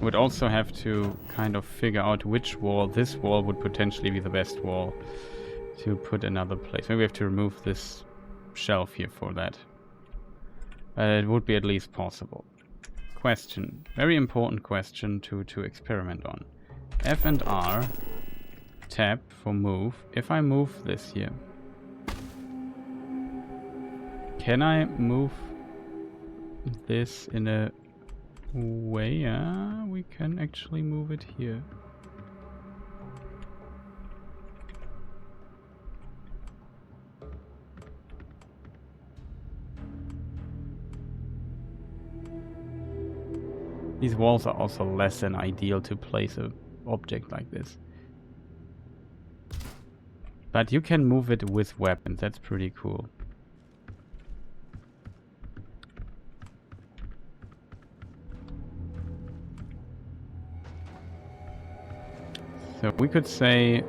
Would also have to kind of figure out which wall, this wall would potentially be the best wall to put another place. Maybe we have to remove this shelf here for that. It would be at least possible. Question, very important question to experiment on. F and R, tab for move. If I move this here, can I move this in a way? Yeah, we can actually move it here. These walls are also less than ideal to place an object like this. But you can move it with weapons, that's pretty cool. So we could say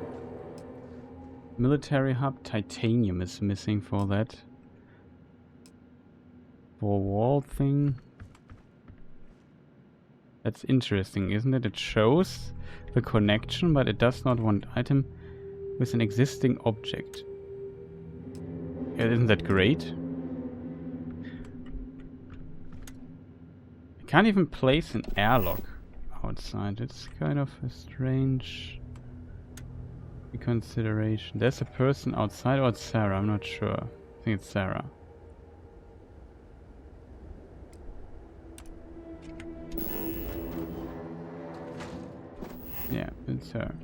military hub, titanium is missing for that. For wall thing. That's interesting, isn't it? It shows the connection, but it does not want item with an existing object. Yeah, isn't that great? I can't even place an airlock outside. It's kind of a strange consideration. There's a person outside, or it's Sarah, I'm not sure. I think it's Sarah. Yeah, it's her.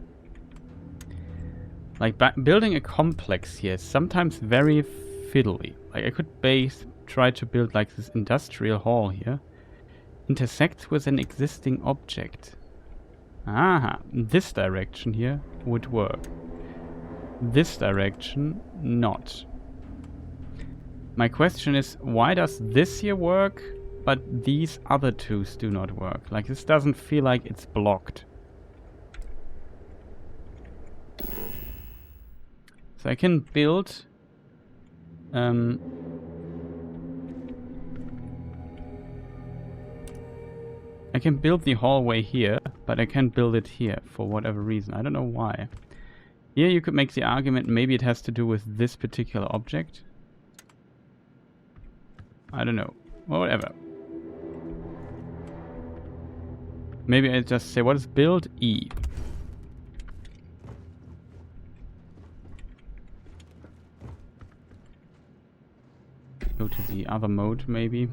Like, building a complex here is sometimes very fiddly. Like, I could try to build like this industrial hall here. Intersects with an existing object. Aha, this direction here would work. this direction, not. My question is, why does this here work, but these other twos do not work? Like, this doesn't feel like it's blocked. So I can build... I can build the hallway here, but I can't build it here for whatever reason. I don't know why. Here you could make the argument maybe it has to do with this particular object. I don't know. Well, whatever. Maybe I just say, what is build? E. Go to the other mode, maybe.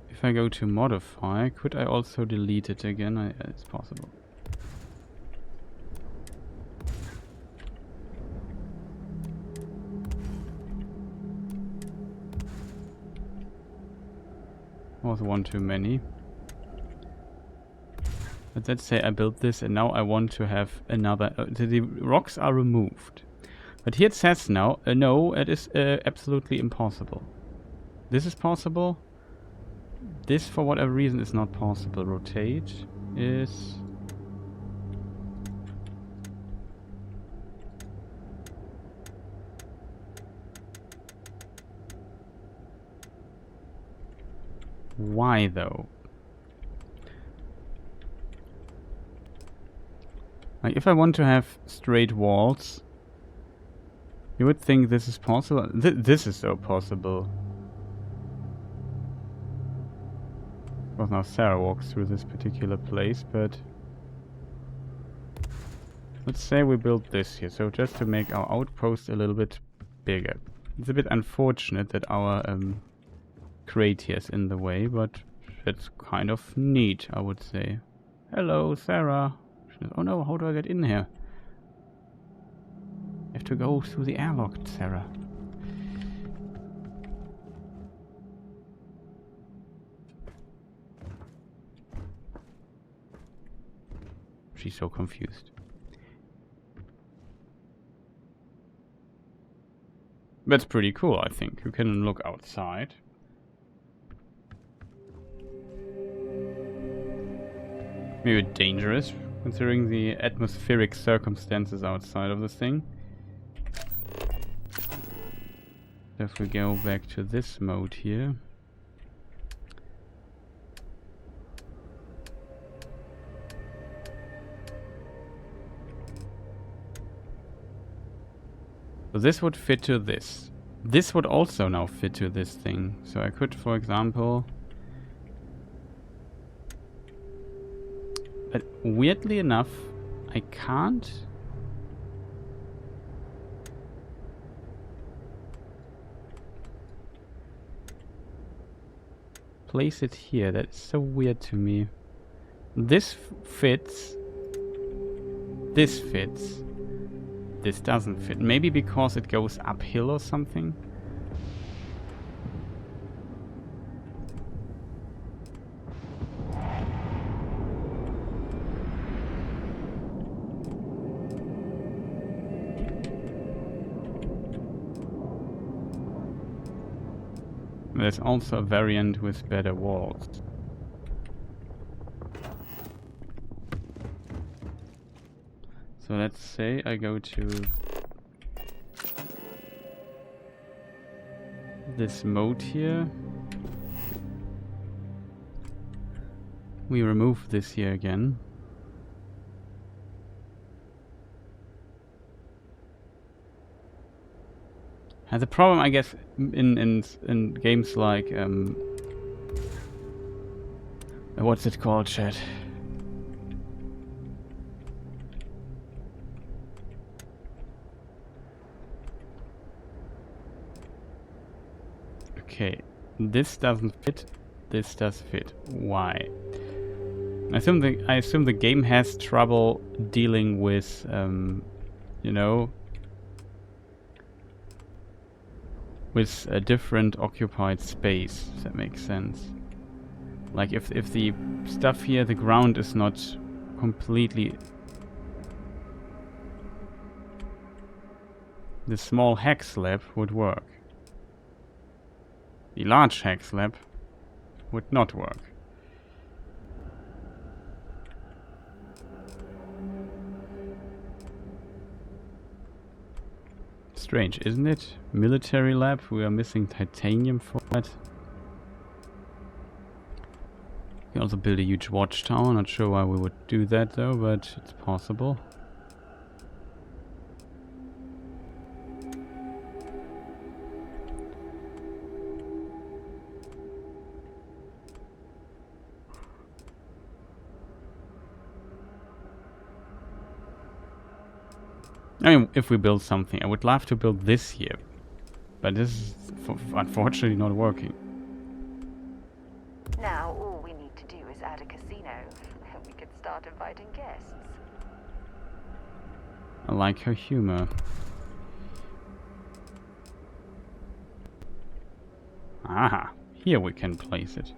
If I go to modify, could I also delete it again? It's possible. Was one too many. But let's say I built this and now I want to have another... the rocks are removed. But here it says now, no, it is absolutely impossible. This is possible. This, for whatever reason, is not possible. Rotate is... Why, though? Like, if I want to have straight walls, you would think this is possible. This is so possible. Well, now Sarah walks through this particular place, but let's say we build this here, so just to make our outpost a little bit bigger. It's a bit unfortunate that our crate here is in the way, but it's kind of neat, I would say. Hello, Sarah. Oh no, how do I get in here? I have to go through the airlock, Sarah. She's so confused. That's pretty cool, I think. You can look outside. Maybe dangerous, considering the atmospheric circumstances outside of this thing. If we go back to this mode here. So this would fit to this. This would also now fit to this thing. So I could, for example... But weirdly enough, I can't... place it here. That's so weird to me. This fits. This fits. This doesn't fit. Maybe because it goes uphill or something? There's also a variant with better walls. So let's say I go to this mode here. We remove this here again. And the problem, I guess, in games like what's it called, chat? Okay, this doesn't fit. This does fit. Why? I assume the game has trouble dealing with, you know, with a different occupied space. If that makes sense. Like if the stuff here, the ground is not completely. The small hack slab would work. The large hack slab would not work. Strange, isn't it? Military lab, we are missing titanium for that. We can also build a huge watchtower, not sure why we would do that though, but it's possible. I mean, if we build something, I would love to build this here, but this is unfortunately not working. Now all we need to do is add a casino, and we could start inviting guests. I like her humor. Aha, here we can place it.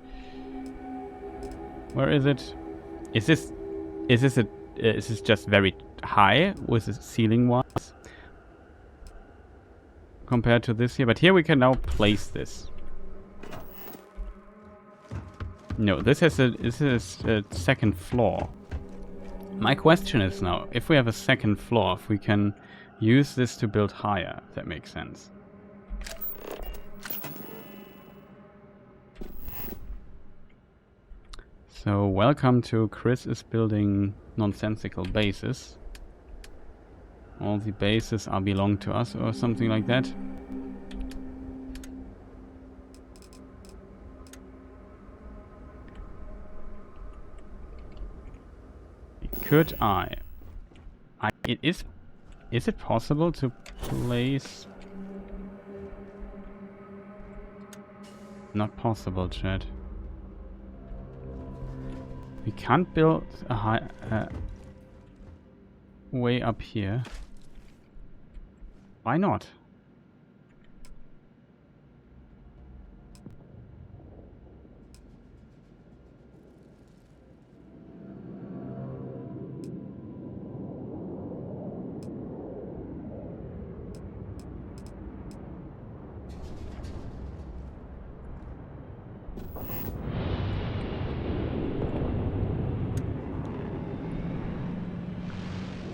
Where is it? Is this just very high with the ceiling wise compared to this here? But here we can now place this. No, this is a second floor. My question is now, if we have a second floor, if we can use this to build higher, if that makes sense. So, welcome to Chris is building nonsensical bases. All the bases are belong to us or something like that. Could is it possible to place? Not possible, chat. We can't build a high way up here. Why not?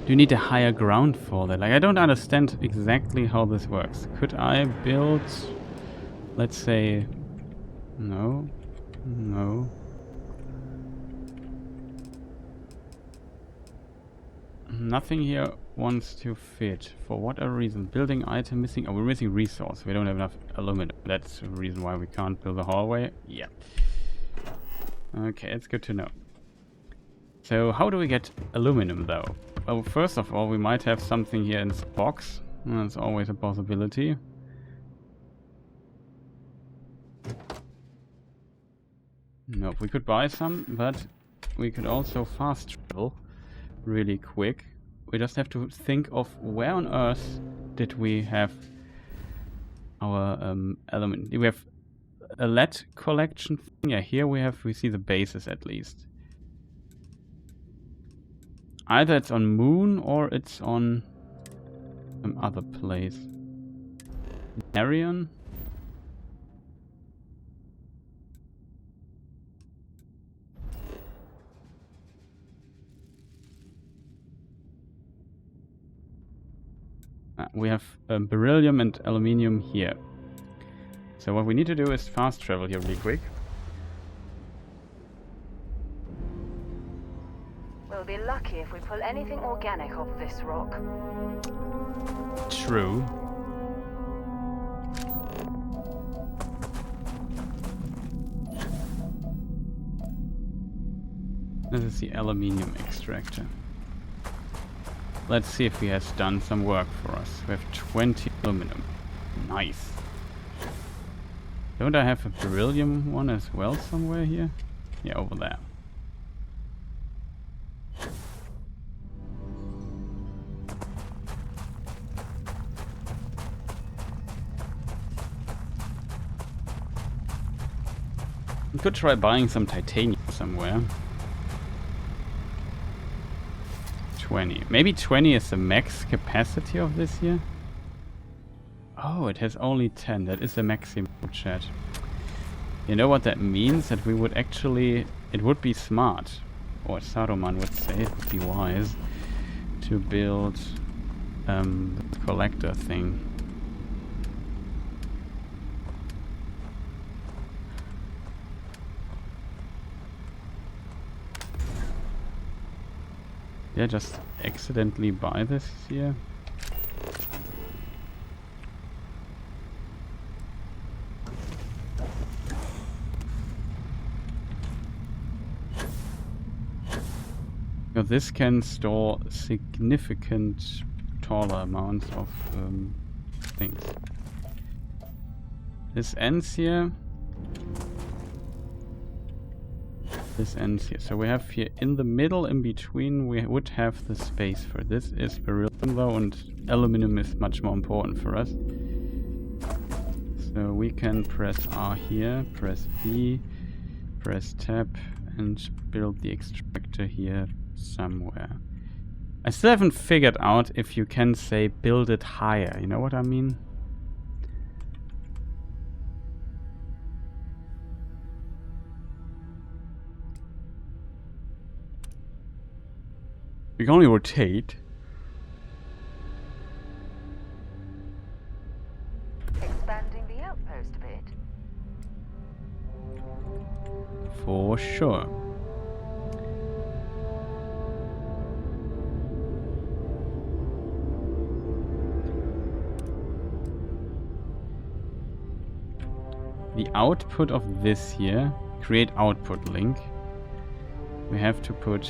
You need a higher ground for that. Like, I don't understand exactly how this works. Could I build, let's say, no. Nothing here wants to fit. For what reason? Building item missing. Oh, we're missing resource. We don't have enough aluminum. That's the reason why we can't build a hallway. Yeah. Okay, it's good to know. So how do we get aluminum though? Well, first of all, we might have something here in this box. That's always a possibility. No, we could buy some, but we could also fast travel really quick. We just have to think of where on earth did we have our element. We have a lead collection thing. Yeah, here we see the bases at least. Either it's on Moon or it's on some other place. Arion? We have beryllium and aluminium here. So what we need to do is fast travel here really quick. We'll be lucky if we pull anything organic off this rock. True. This is the aluminium extractor. Let's see if he has done some work for us. We have 20 aluminum. Nice. Don't I have a beryllium one as well somewhere here? Yeah, over there. We could try buying some titanium somewhere. 20. Maybe 20 is the max capacity of this here? Oh, it has only 10. That is the maximum, chat. You know what that means? That we would actually... It would be smart, or Saruman would say, it would be wise, to build the collector thing. Yeah, just accidentally buy this here. Now this can store significant taller amounts of things. This ends here. This ends here. So we have here in the middle, in between, we would have the space for this. Is beryllium though, and aluminum is much more important for us. So we can press R here, press B, press tab, and build the extractor here somewhere. I still haven't figured out if you can say build it higher, you know what I mean? We can only rotate. Expanding the outpost a bit. For sure. The output of this here, create output link. We have to put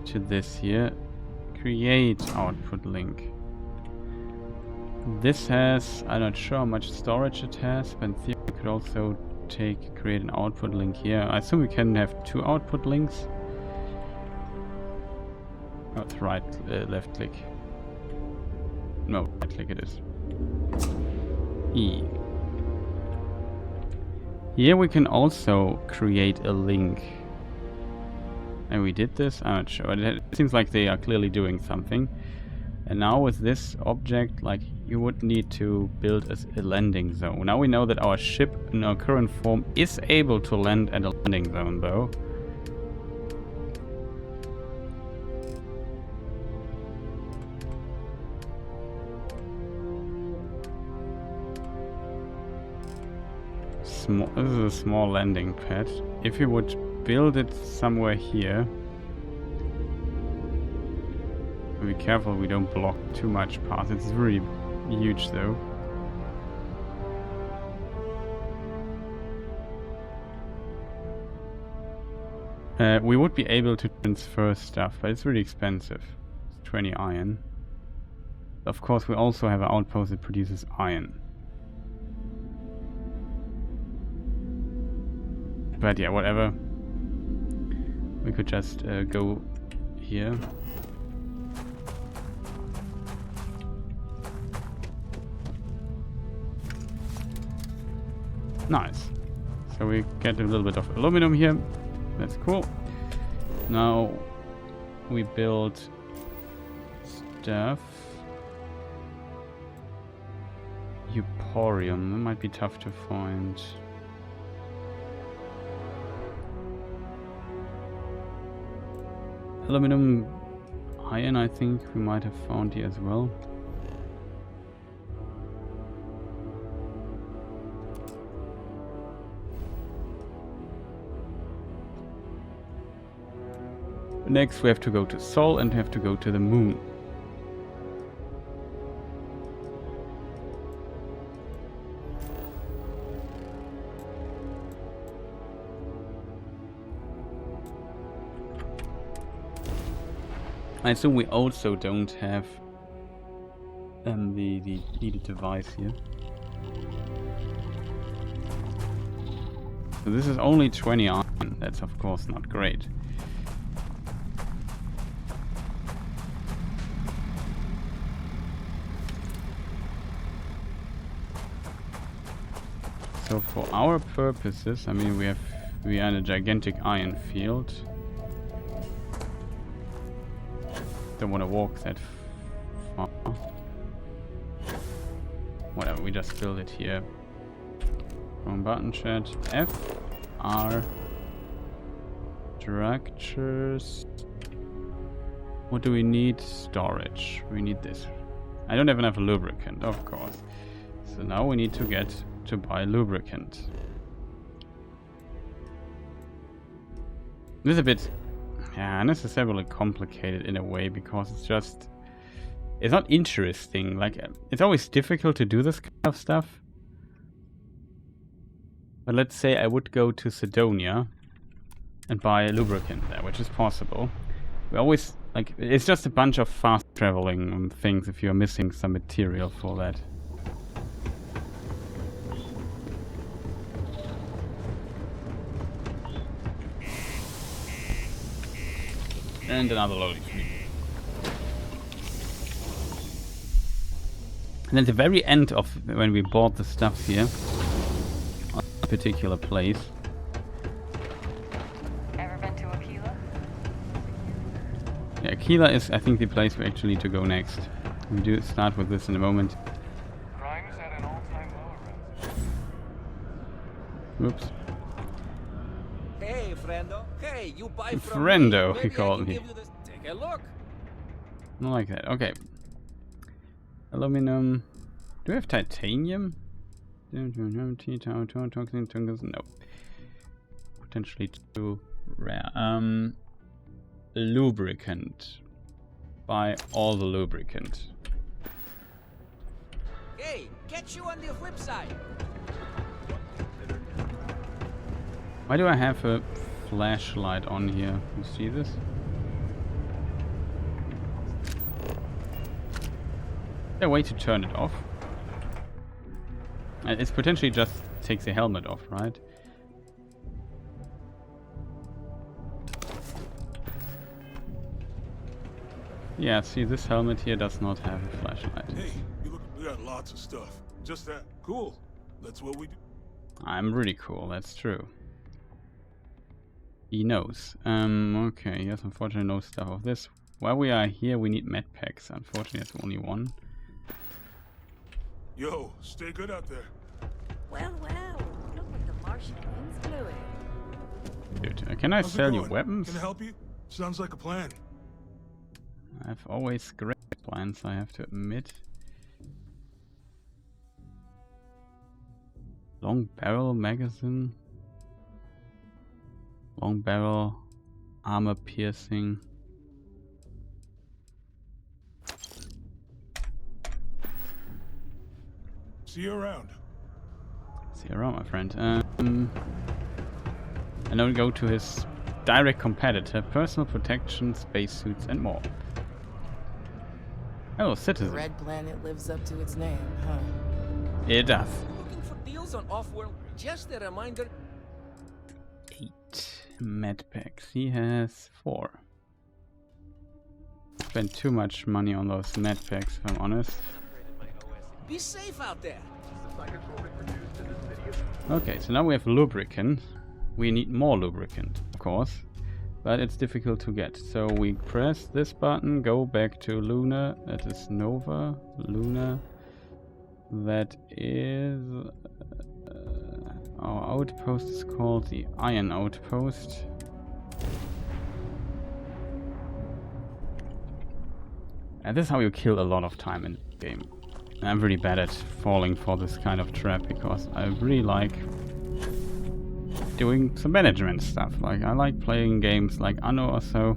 to this here, create output link. This has, I'm not sure how much storage it has, but in theory we could also create an output link here. I assume we can have two output links. Oh, it's right, left click. No, right click it is. E. Here we can also create a link. And we did this? I'm not sure. It seems like they are clearly doing something. And now with this object, like, you would need to build a landing zone. Now we know that our ship in our current form is able to land at a landing zone though. This is a small landing pad. If you would build it somewhere here, be careful we don't block too much path. It's really huge though. We would be able to transfer stuff, but it's really expensive. It's 20 iron. Of course we also have an outpost that produces iron. But yeah, whatever. We could just go here. Nice. So we get a little bit of aluminum here. That's cool. Now we build stuff. Euporium. That might be tough to find. Aluminum iron, I think we might have found here as well. Next we have to go to Sol and have to go to the moon. I assume we also don't have the needed device here. So this is only 20 iron. That's of course not great. So for our purposes, I mean, we are in a gigantic iron field. Don't want to walk that far. Whatever, we just build it here. Wrong button, chat. F, R, structures. What do we need? Storage. We need this. I don't have enough lubricant, of course. So now we need to get to buy lubricant. This is a bit unnecessarily complicated in a way, because it's not interesting. Like, it's always difficult to do this kind of stuff. But let's say I would go to Sidonia and buy a lubricant there, which is possible. We always, like, it's just a bunch of fast traveling things if you're missing some material for that. And another loading screen. And at the very end of when we bought the stuff here, on a particular place. Ever been to Akila? Yeah, Akila is, I think, the place we actually need to go next. We do start with this in a moment. Crime's at an all-time low. Oops. Hey, friendo. Hey, you buy from Friendo, me. he called me. Take a look. Not like that. Okay. Aluminum. Do we have titanium? No. Potentially too rare. Lubricant. Buy all the lubricant. Hey, catch you on the flip side. Why do I have a flashlight on here? You see this? Is there a way to turn it off? It's potentially just takes the helmet off, right? Yeah, see, this helmet here does not have a flashlight. Hey, we got lots of stuff. Just that. Cool. That's what we do. I'm really cool, that's true. He knows. Okay, yes, unfortunately no stuff of this. While we are here, we need med packs. Unfortunately, that's only one. Yo, stay good out there. Well, look what the Martian wind's blowing. Dude, can I How's it sell you going? weapons? Can I help you? Sounds like a plan. I've always great plans, I have to admit. Long barrel magazine. Long barrel, armor piercing. See you around. See you around, my friend. And then go to his direct competitor: personal protection, spacesuits, and more. Hello, citizen. The red planet lives up to its name, huh? It does. Looking for deals on off-world? Just a reminder. 8 med packs. He has 4. Spent too much money on those med packs, if I'm honest. Be safe out there. Okay, so now we have lubricant. We need more lubricant, of course, but it's difficult to get. So we press this button, go back to Luna. That is Nova. Luna. That is... our outpost is called the Iron Outpost. And this is how you kill a lot of time in the game. I'm really bad at falling for this kind of trap because I really like doing some management stuff. Like, I like playing games like Anno or so.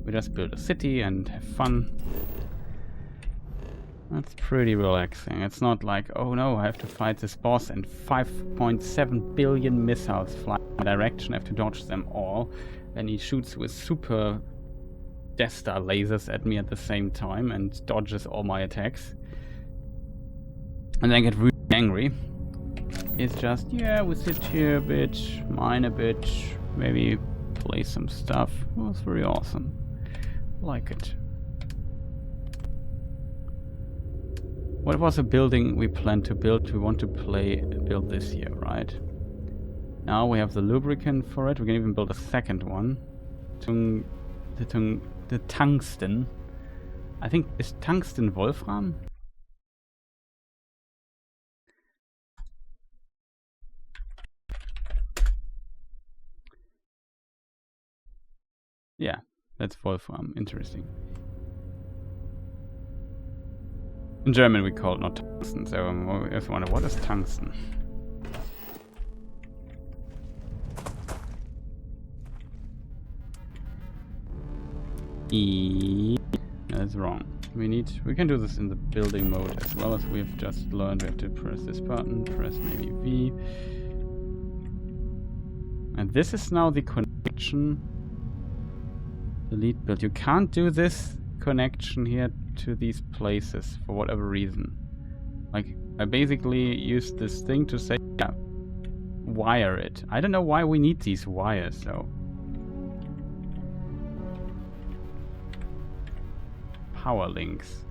We just build a city and have fun. That's pretty relaxing. It's not like, oh no, I have to fight this boss and 5.7 billion missiles fly in my direction. I have to dodge them all. Then he shoots with super Death Star lasers at me at the same time and dodges all my attacks. And then I get really angry is just, yeah, we sit here a bit, mine a bit, maybe play some stuff. It was very awesome. Like it. What was a building we planned to build? We want to build this here, right? Now we have the lubricant for it. We can even build a second one. The tungsten. I think, is tungsten Wolfram? Yeah, that's Wolfram. Interesting. In German we call it not tungsten, so I just wonder, what is tungsten? That's wrong. We can do this in the building mode as well, as we've just learned. We have to press this button, press maybe V. And this is now the connection. Delete build. You can't do this connection here to these places for whatever reason. Like, I basically used this thing to say, yeah, wire it. I don't know why we need these wires, though. Power links.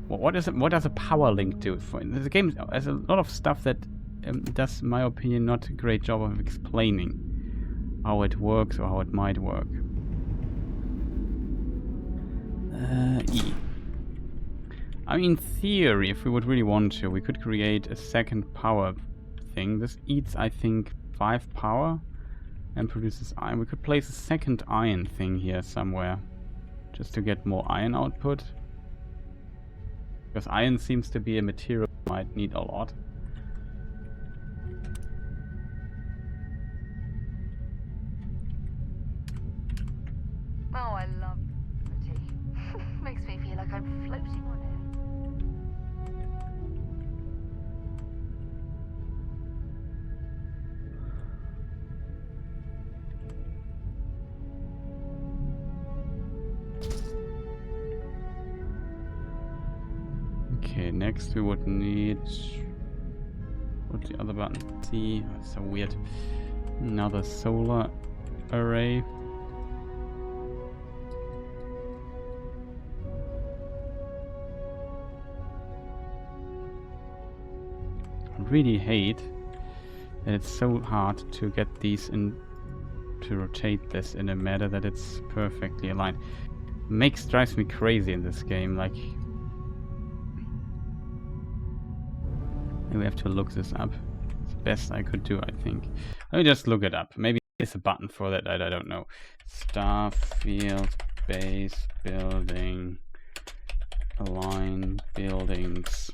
Well, what does a power link do? The game has a lot of stuff that does, in my opinion, not a great job of explaining how it works or how it might work. E. I mean, in theory, if we would really want to, we could create a second power thing. This eats, I think, 5 power and produces iron. We could place a second iron thing here somewhere, just to get more iron output. Because iron seems to be a material we might need a lot. Oh, I love the tea. Makes me feel like I'm floating on air. Okay, next we would need... what's the other button? C. Oh, it's so weird. Another solar array. I really hate that it's so hard to get these in, to rotate this in a manner that it's perfectly aligned. Drives me crazy in this game. Like, maybe we have to look this up. It's the best I could do, I think. Let me just look it up. Maybe there's a button for that. I don't know. Starfield base building, align buildings.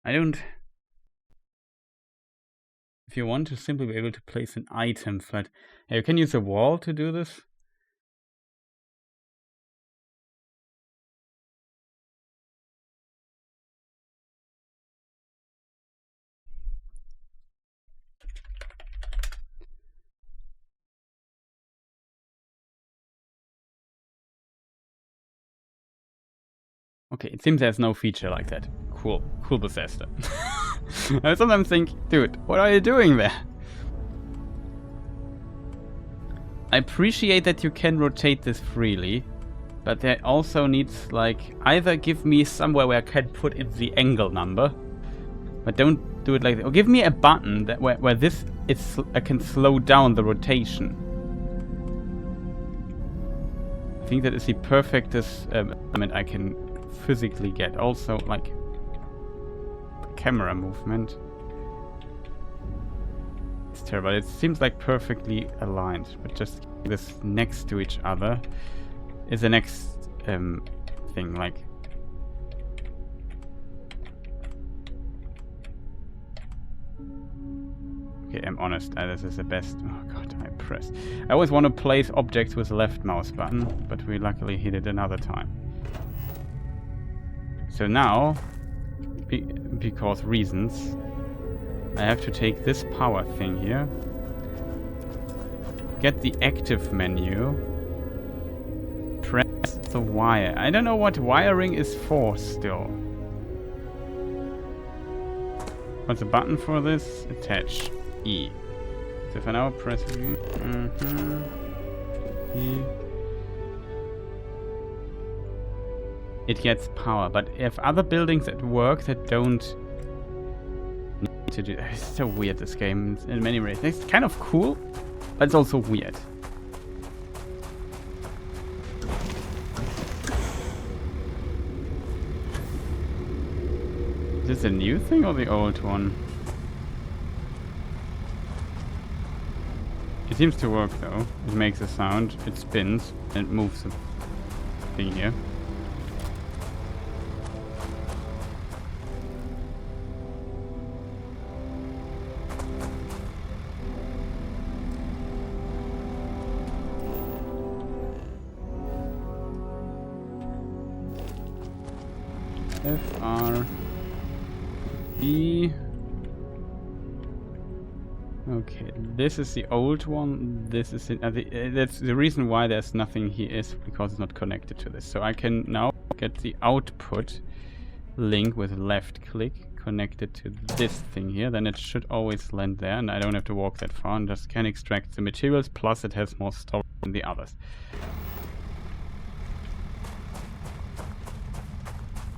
I don't... If you want to simply be able to place an item flat... Hey, you can use a wall to do this? Okay, it seems there's no feature like that. Cool. Cool, Bethesda. I sometimes think, dude, what are you doing there? I appreciate that you can rotate this freely, but there also needs, like, either give me somewhere where I can put in the angle number, but don't do it like that. Or give me a button that where this is, I can slow down the rotation. I think that is the perfectest element I can physically get. Also, like, the camera movement. It's terrible. It seems like perfectly aligned, but just this next to each other is the next thing. Like, Okay, I'm honest, this is the best. Oh god, I press. I always want to place objects with the left mouse button, but we luckily hit it another time. So now, because reasons, I have to take this power thing here, get the active menu, press the wire. I don't know what wiring is for still. What's the button for this? Attach. E. So if I now press E. It gets power, but if other buildings at work that don't need to do... It's so weird, this game, in many ways. It's kind of cool, but it's also weird. Is this a new thing or the old one? It seems to work though. It makes a sound, it spins, and it moves the thing here. F-R-E. Okay, this is the old one. This is it. That's the reason why there's nothing here is because it's not connected to this. So I can now get the output link with left click connected to this thing here. Then it should always land there, and I don't have to walk that far, and just can extract the materials. Plus, it has more storage than the others.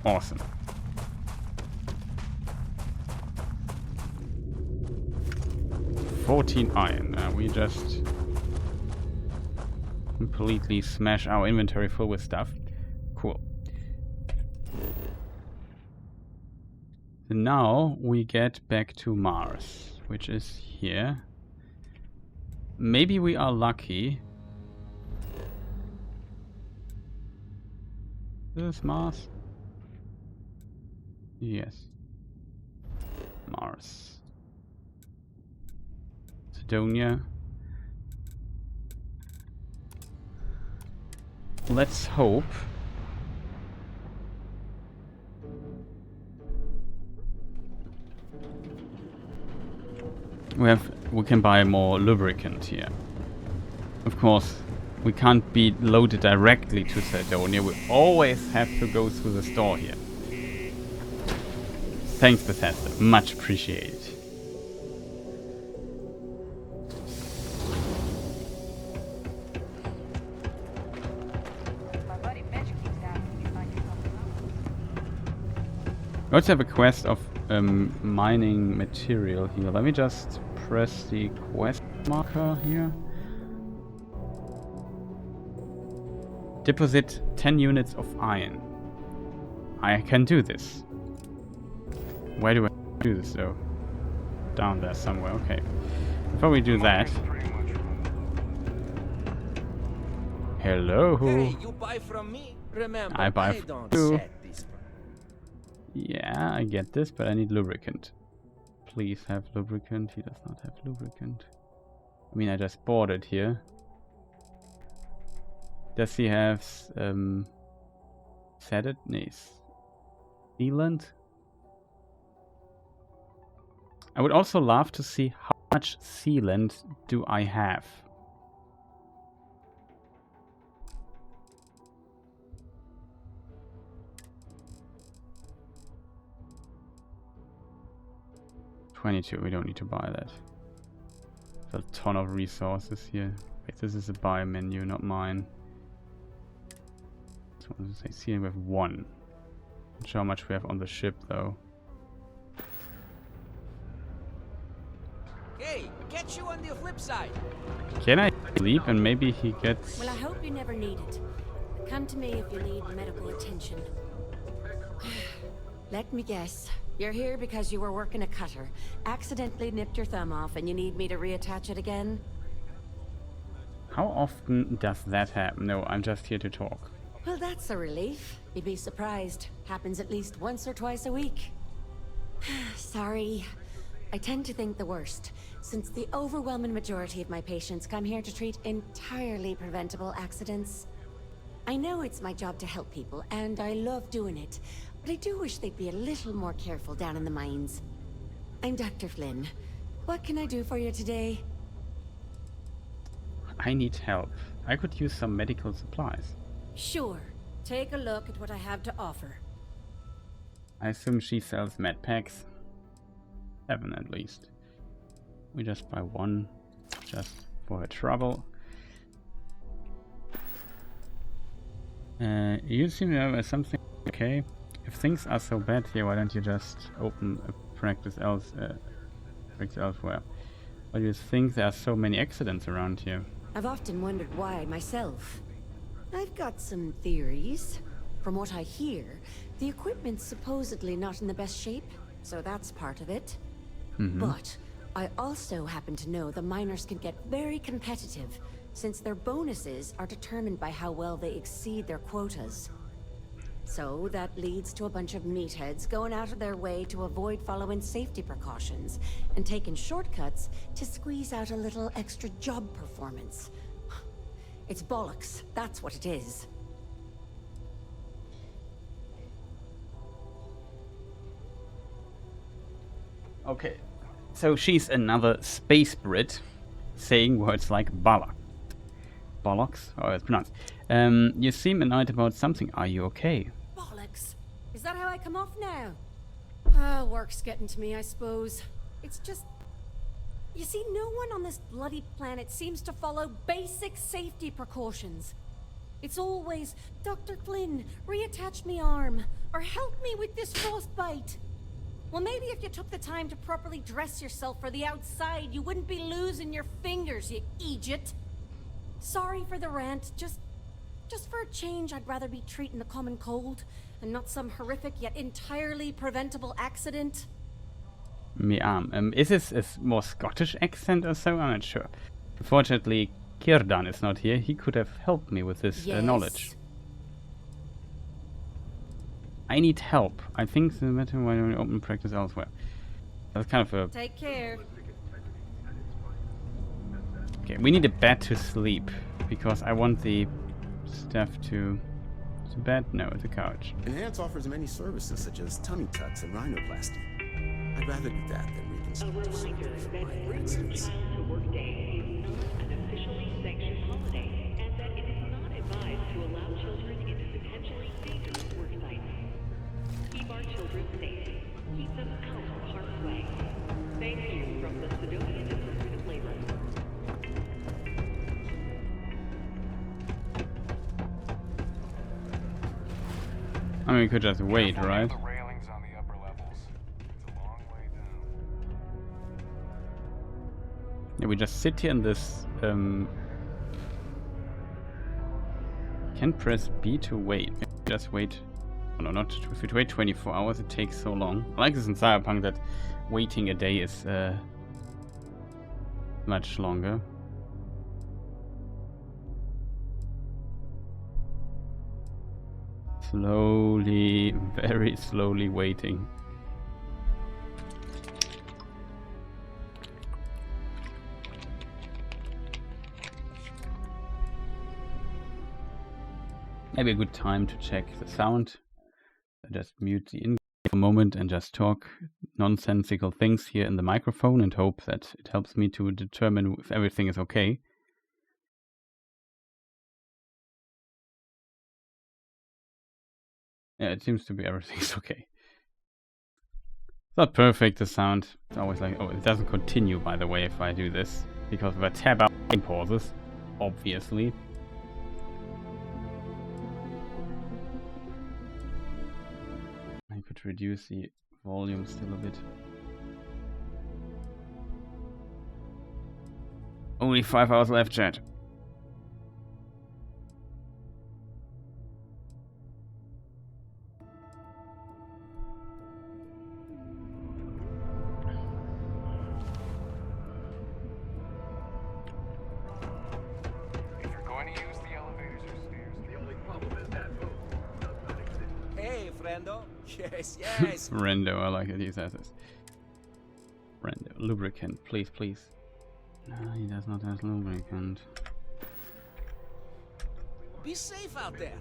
Awesome. Iron. We just completely smash our inventory full with stuff. Cool. So now we get back to Mars, which is here. Maybe we are lucky. Is this Mars? Yes. Mars. Sidonia. Let's hope. We can buy more lubricant here. Of course, we can't be loaded directly to Sidonia. We always have to go through the store here. Thanks, Bethesda. Much appreciated. We also have a quest of mining material here. Let me just press the quest marker here. Deposit 10 units of iron. I can do this. Where do I do this though? Down there somewhere, okay. Before we do that... Hello? Hey, you buy from me? Remember, I buy don't from you. set this. Yeah, I get this, but I need lubricant. Please have lubricant. He does not have lubricant. I mean, I just bought it here. Does he have set it? Nice. Sealant? I would also love to see how much sealant do I have. $22, we don't need to buy that. There's a ton of resources here. Wait, this is a buy menu, not mine. So I see we have 1. Not sure how much we have on the ship though. Hey, get you on the flip side. Can I sleep and maybe he gets... Well, I hope you never need it. Come to me if you need medical attention. Let me guess. You're here because you were working a cutter, accidentally nipped your thumb off, and you need me to reattach it again? How often does that happen? No, I'm just here to talk. Well, that's a relief. You'd be surprised. Happens at least once or twice a week. Sorry. I tend to think the worst, since the overwhelming majority of my patients come here to treat entirely preventable accidents. I know it's my job to help people, and I love doing it, but I do wish they'd be a little more careful down in the mines. I'm Dr. Flynn. What can I do for you today? I need help. I could use some medical supplies. Sure. Take a look at what I have to offer. I assume she sells med packs. 7 at least. We just buy one, just for her trouble. You seem to have something okay. If things are so bad here, why don't you just open a practice elsewhere? Why do you think there are so many accidents around here? I've often wondered why myself. I've got some theories. From what I hear, the equipment's supposedly not in the best shape, so that's part of it. But I also happen to know the miners can get very competitive, since their bonuses are determined by how well they exceed their quotas. So that leads to a bunch of meatheads going out of their way to avoid following safety precautions and taking shortcuts to squeeze out a little extra job performance. It's bollocks, that's what it is. Okay, so she's another space Brit saying words like bollocks. Bollocks? Oh, it's pronounced. You seem annoyed about something. Are you okay? Bollocks. Is that how I come off now? Work's getting to me, I suppose. It's just... You see, no one on this bloody planet seems to follow basic safety precautions. It's always, Dr. Flynn, reattach me arm, or help me with this frostbite. Well, maybe if you took the time to properly dress yourself for the outside, you wouldn't be losing your fingers, you idiot. Sorry for the rant, just for a change, I'd rather be treating the common cold, and not some horrific yet entirely preventable accident. Me arm. Is this a more Scottish accent or so? I'm not sure. Unfortunately, Kirdan is not here. He could have helped me with this knowledge. I need help. I think the matter why don't we open practice elsewhere. That's kind of a... Take care. Okay, we need a bed to sleep, because I want the stuff to... It's a bed? No, it's a couch. Enhance offers many services such as tummy tucks and rhinoplasty. I'd rather do that than reconstruct surgery for minor accidents. I mean, we could just wait, right? Yeah, we just sit here in this, can press B to wait. Maybe just wait. Oh, no, not if you wait 24 hours, it takes so long. I like this in Cyberpunk that waiting a day is much longer. Slowly, very slowly waiting. Maybe a good time to check the sound. I just mute the in for a moment and just talk nonsensical things here in the microphone and hope that it helps me to determine if everything is okay. Yeah, it seems to be everything's okay. It's not perfect, the sound. It's always like, oh, it doesn't continue, by the way, if I do this. Because if I tab out, it pauses, obviously. I could reduce the volume still a bit. Only 5 hours left, chat. Yes, yes. Rendo, I like that he says this. Lubricant, please, please. No, he does not have lubricant. Be safe out there.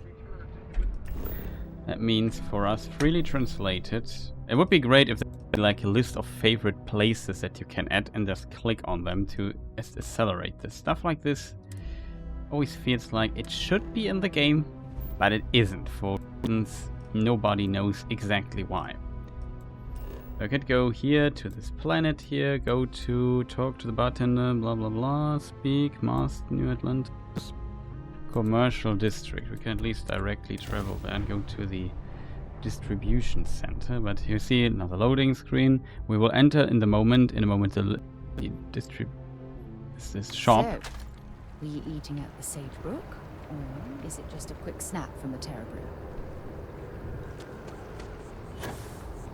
That means for us, freely translated, it would be great if there were like a list of favorite places that you can add and just click on them to accelerate this. Stuff like this always feels like it should be in the game, but it isn't, for reasons nobody knows exactly why. I could go here to this planet here, go to talk to the bartender, blah blah blah, speak, Mast, New Atlantis, commercial district. We can at least directly travel there and go to the distribution center. But you see another loading screen. We will enter in a moment the this shop. So, were you eating at the Sagebrook, or is it just a quick snap from the Terror Brew?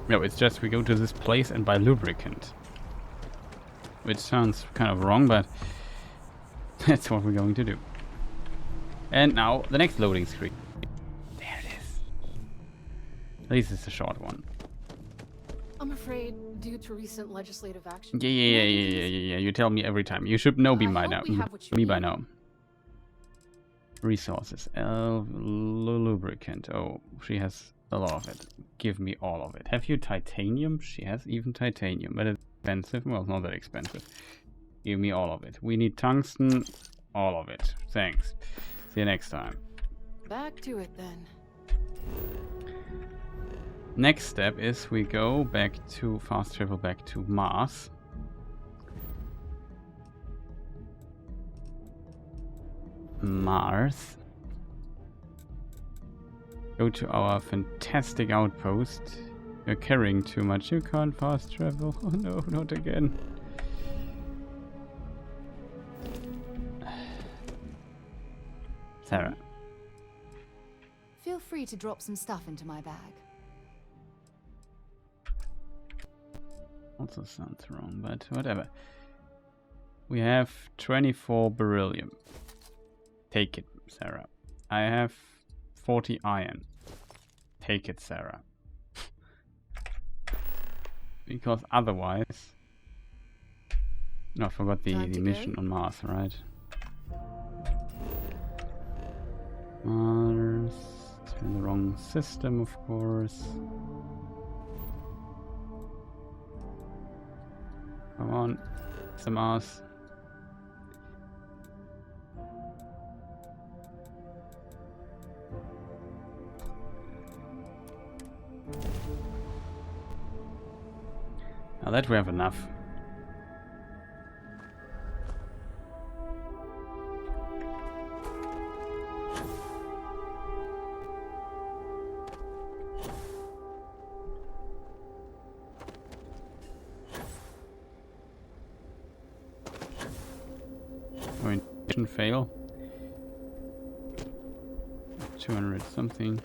No, it's just we go to this place and buy lubricant. Which sounds kind of wrong, but that's what we're going to do. And now the next loading screen. There it is. At least it's a short one. I'm afraid, due to recent legislative action. Yeah. You tell me every time. You should know me by now. By now. Resources. Lubricant. Oh, she has a lot of it. Give me all of it. Have you titanium? She has even titanium, but it's expensive. Well, not that expensive. Give me all of it. We need tungsten. All of it. Thanks. See you next time. Back to it then. Next step is we go back to fast travel back to Mars. Go to our fantastic outpost. You're carrying too much. You can't fast travel. Oh no, not again. Sarah. Feel free to drop some stuff into my bag. Also sounds wrong, but whatever. We have 24 beryllium. Take it, Sarah. I have 40 iron. Take it, Sarah. Because otherwise... No, I forgot the mission on Mars, right? Mars... in the wrong system, of course. Come on, it's a Mars. Now that we have enough. Orientation fail. 200 something.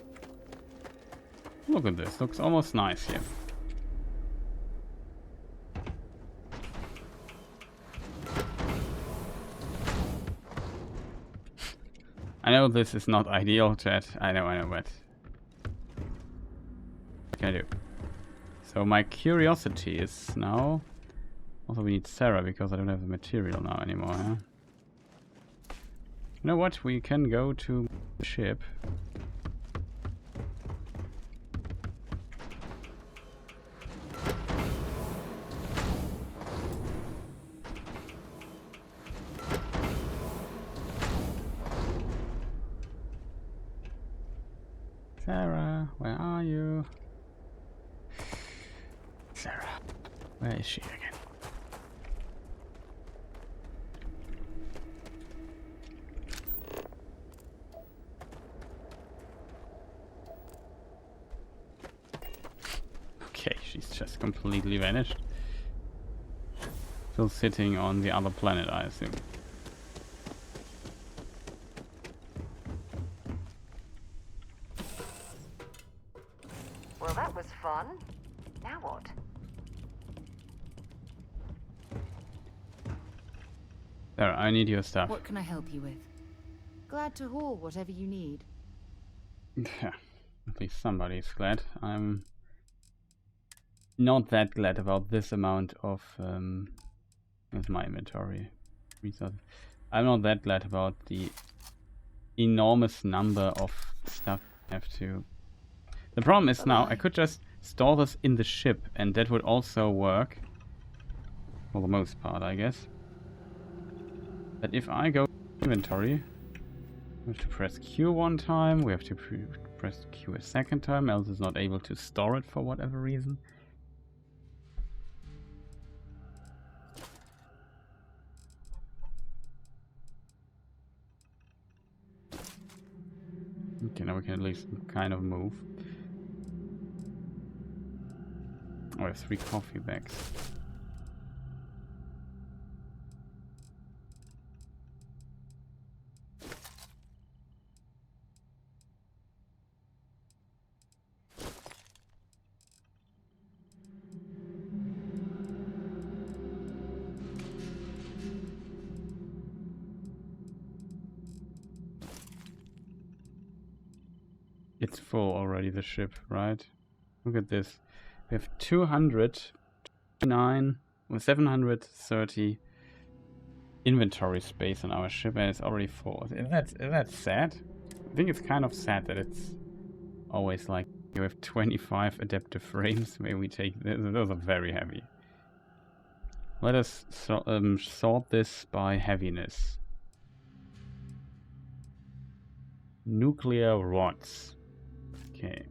Look at this, looks almost nice here. I know this is not ideal, chat. I know, but what can I do? So my curiosity is now... Also we need Sarah because I don't have the material now anymore, huh? You know what? We can go to the ship. Sarah, where are you? Sarah, where is she again? Okay, she's just completely vanished. Still sitting on the other planet, I assume. Well, that was fun. Now what? There, I need your stuff. What can I help you with? Glad to haul whatever you need. Yeah, at least somebody's glad. I'm not that glad about this amount of with my inventory resources. I'm not that glad about the enormous number of stuff I have to. The problem is now I could just store this in the ship, and that would also work for the most part, I guess. But if I go to inventory, we have to press Q one time, we have to press Q a second time, else it's not able to store it for whatever reason. Okay, now we can at least kind of move. Oh, I have 3 coffee bags. It's full already, the ship, right? Look at this. We have 209 or 730 inventory space on our ship, and it's already full. That's sad. I think it's kind of sad that it's always like you have 25 adaptive frames. Maybe we take those are very heavy. Let us sort this by heaviness. Nuclear rods. Okay.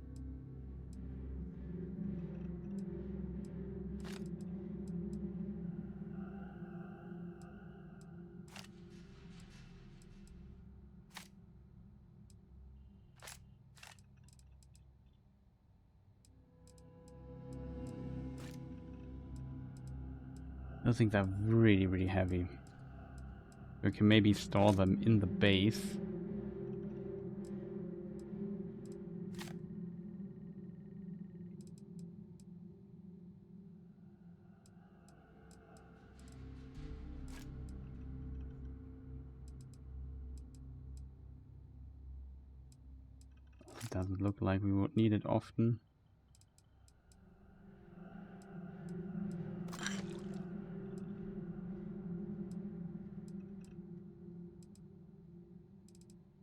Those things are really, really heavy. We can maybe store them in the base. It doesn't look like we would need it often.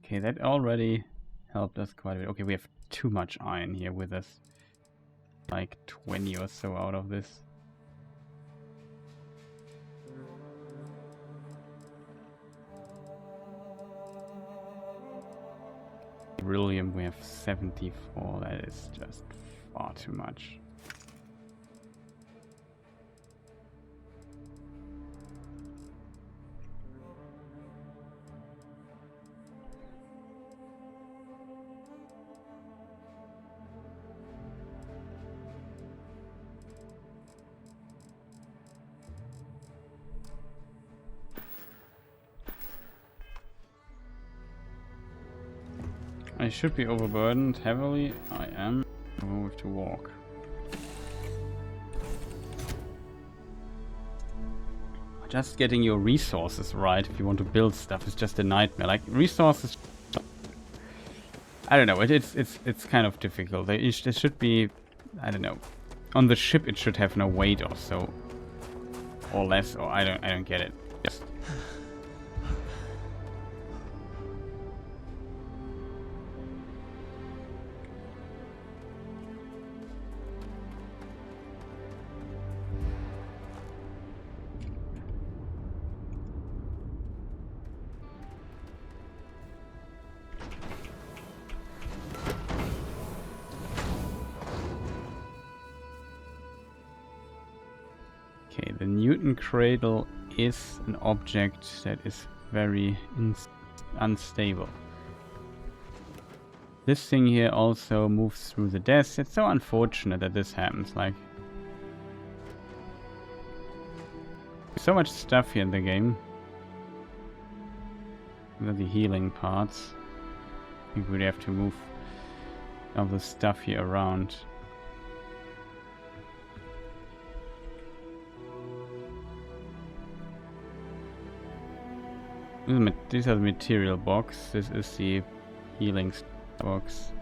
Okay, that already helped us quite a bit. Okay, we have too much iron here with us. Like 20 or so out of this. Beryllium, we have 74. That is just far too much. I should be overburdened heavily. I am. I will have to walk. Just getting your resources right if you want to build stuff is just a nightmare. Like resources, I don't know. It's kind of difficult. It should be, I don't know. On the ship, it should have no weight or so, or less. Or I don't get it. Just. Okay, the Newton cradle is an object that is very unstable. This thing here also moves through the desk. It's so unfortunate that this happens. Like, so much stuff here in the game. The healing parts. I think we'd have to move all the stuff here around. These are the material box. This is the healing box.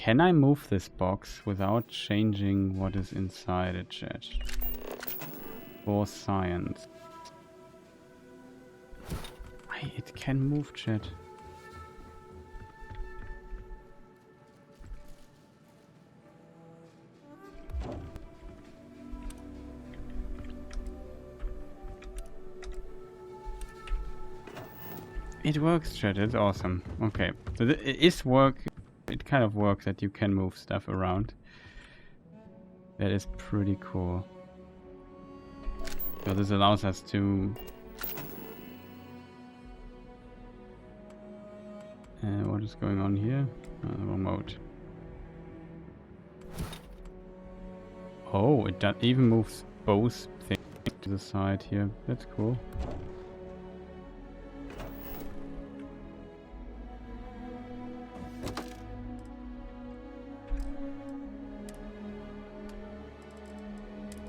Can I move this box without changing what is inside it, chat? For science. It can move, chat. It works, chat. It's awesome. Okay, so it is work. It kind of works that you can move stuff around. That is pretty cool. So this allows us to... what is going on here? Remote. Oh, it even moves both things to the side here. That's cool.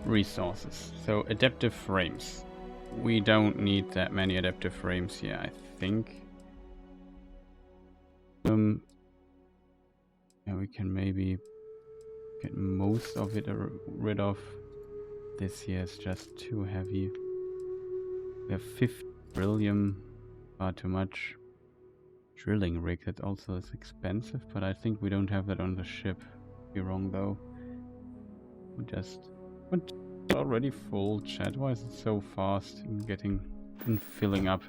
Resources. So adaptive frames. We don't need that many adaptive frames here, I think. Yeah, we can maybe get most of it rid of. This here is just too heavy. We have 50 beryllium, far too much. Drilling rig, that also is expensive, but I think we don't have that on the ship. Be wrong though. We just... But it's already full, chat. Why is it so fast in filling up?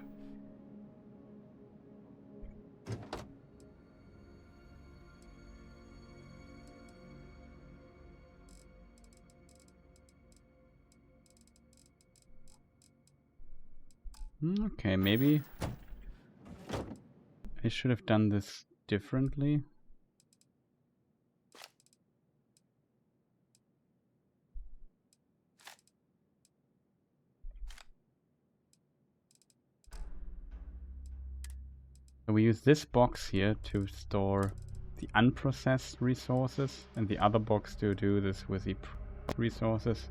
Okay, maybe I should have done this differently. So we use this box here to store the unprocessed resources, and the other box to do this with the resources.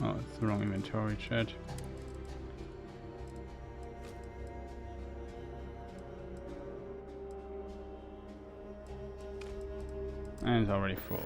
Oh, it's the wrong inventory, chat. And it's already full.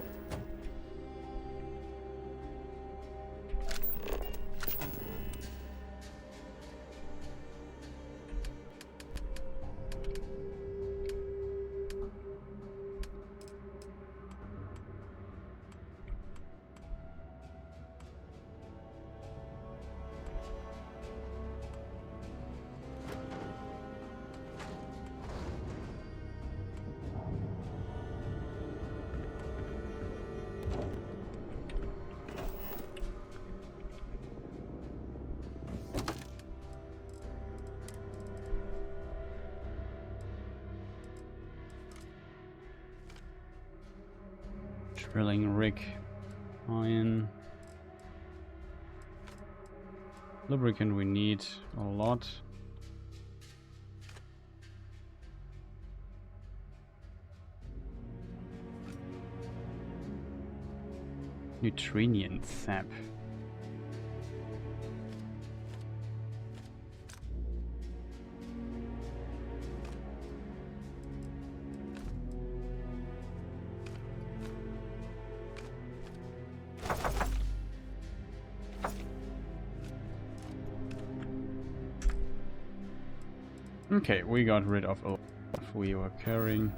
Drilling rig, iron, lubricant we need a lot. Neutrinian sap. Okay, we got rid of all we were carrying.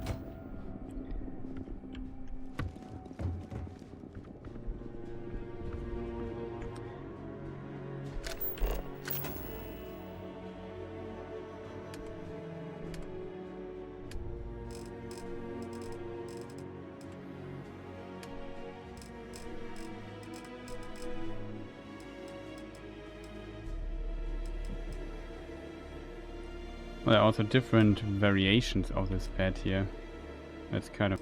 Well, there are also different variations of this bed here. That's kind of...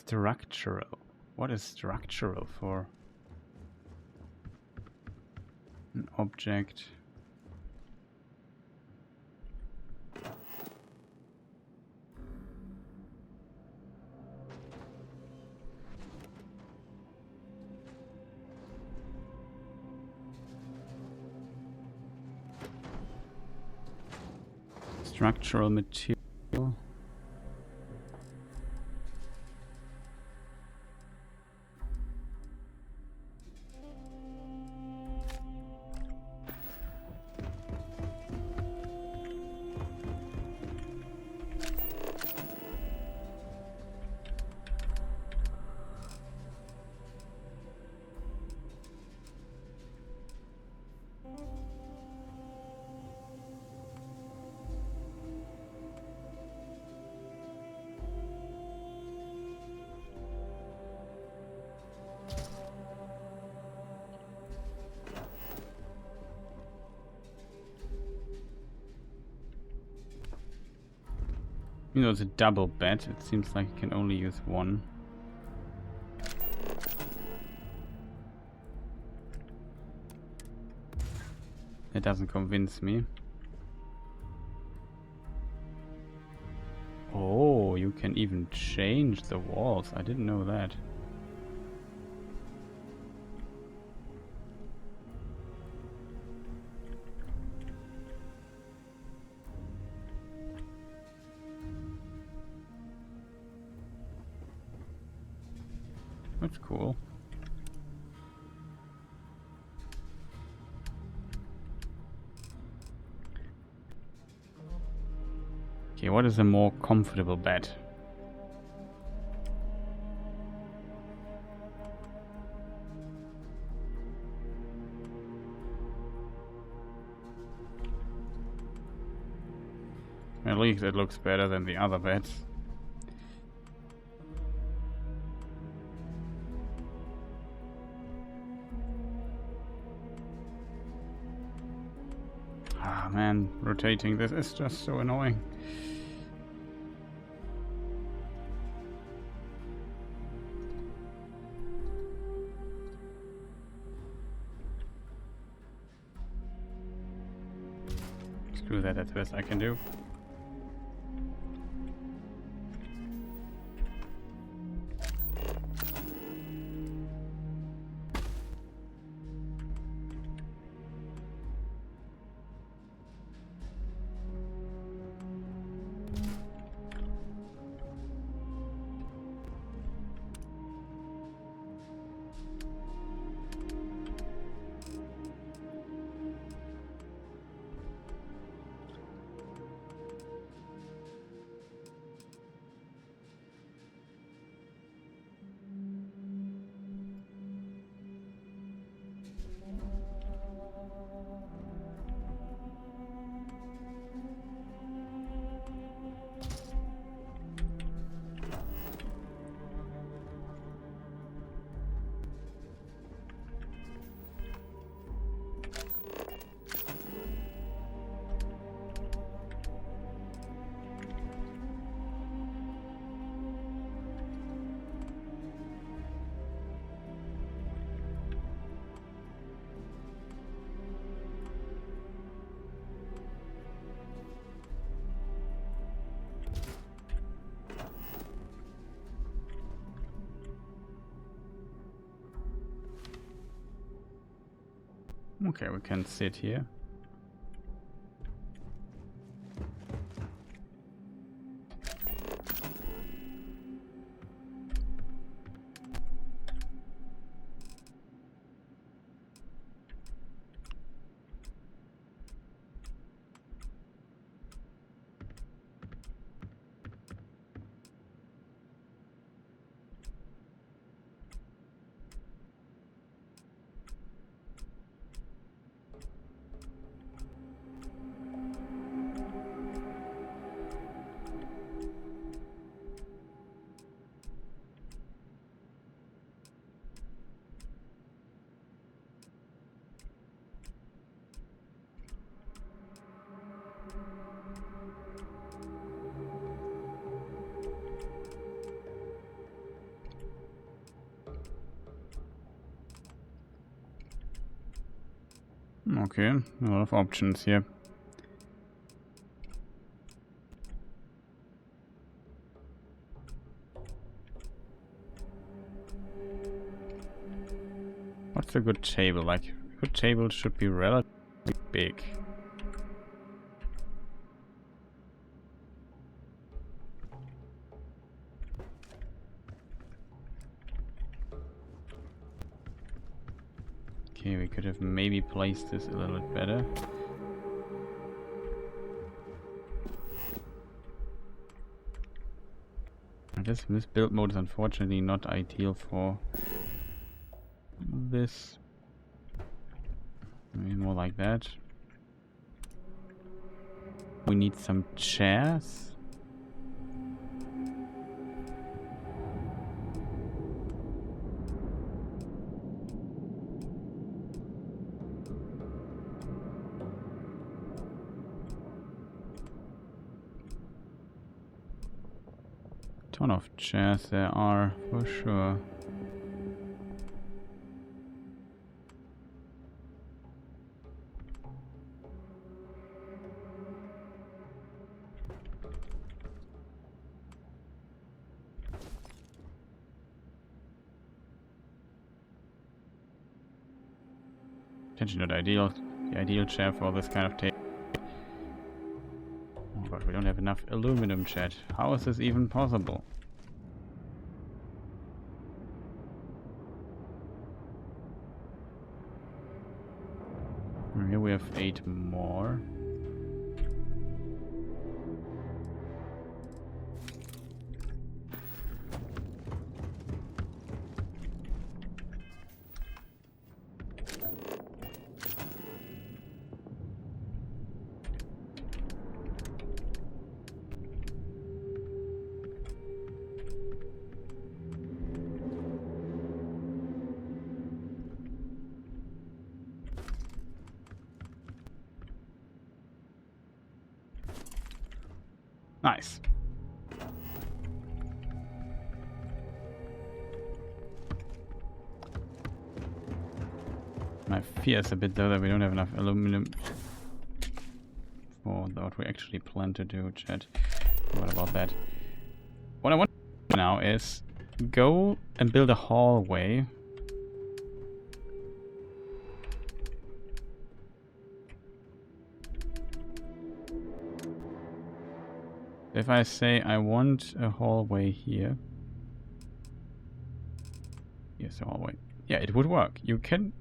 Structural. What is structural for? An object. Structural material. You know, it's a double bed. It seems like you can only use one. It doesn't convince me. Oh, you can even change the walls. I didn't know that. That's cool. Okay, what is a more comfortable bed? At least it looks better than the other beds. Ah man, rotating this is just so annoying. Screw that, that's the best I can do. Okay, we can sit here. Okay, a lot of options here. What's a good table? Like, a good table should be relatively big. Okay, we could have maybe placed this a little bit better. This build mode is unfortunately not ideal for this. Maybe more like that. We need some chairs. Ton of chairs there are, for sure. Potentially not ideal. The ideal chair for this kind of table. Oh god, we don't have enough aluminum, chat. How is this even possible? Here we have 8 more. Nice. My fear is a bit though that we don't have enough aluminum for what we actually plan to do, chat. What about that? What I want now is go and build a hallway. If I say I want a hallway here, here's a hallway. Yeah, it would work. You can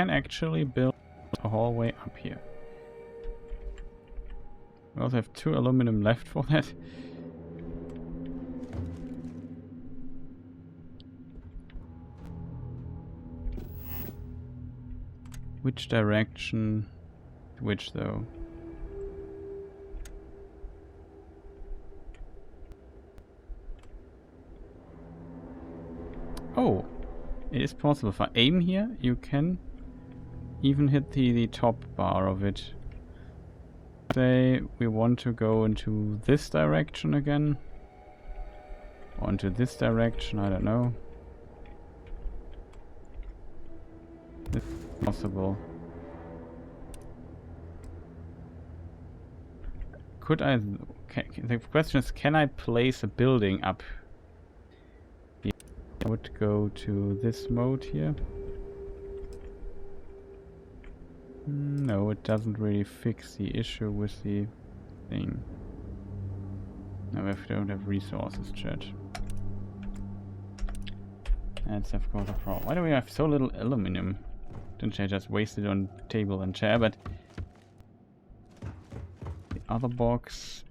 actually build a hallway up here. We also have 2 aluminum left for that. Which direction? Which though? Oh, it is possible. If I aim here, you can even hit the top bar of it. Say we want to go into this direction again. Or into this direction, I don't know. This is possible. Could I... the question is, can I place a building up? I would go to this mode here. No, it doesn't really fix the issue with the thing. No, we don't have resources, chat. That's of course a problem. Why do we have so little aluminum? Didn't I just waste it on table and chair? But the other box,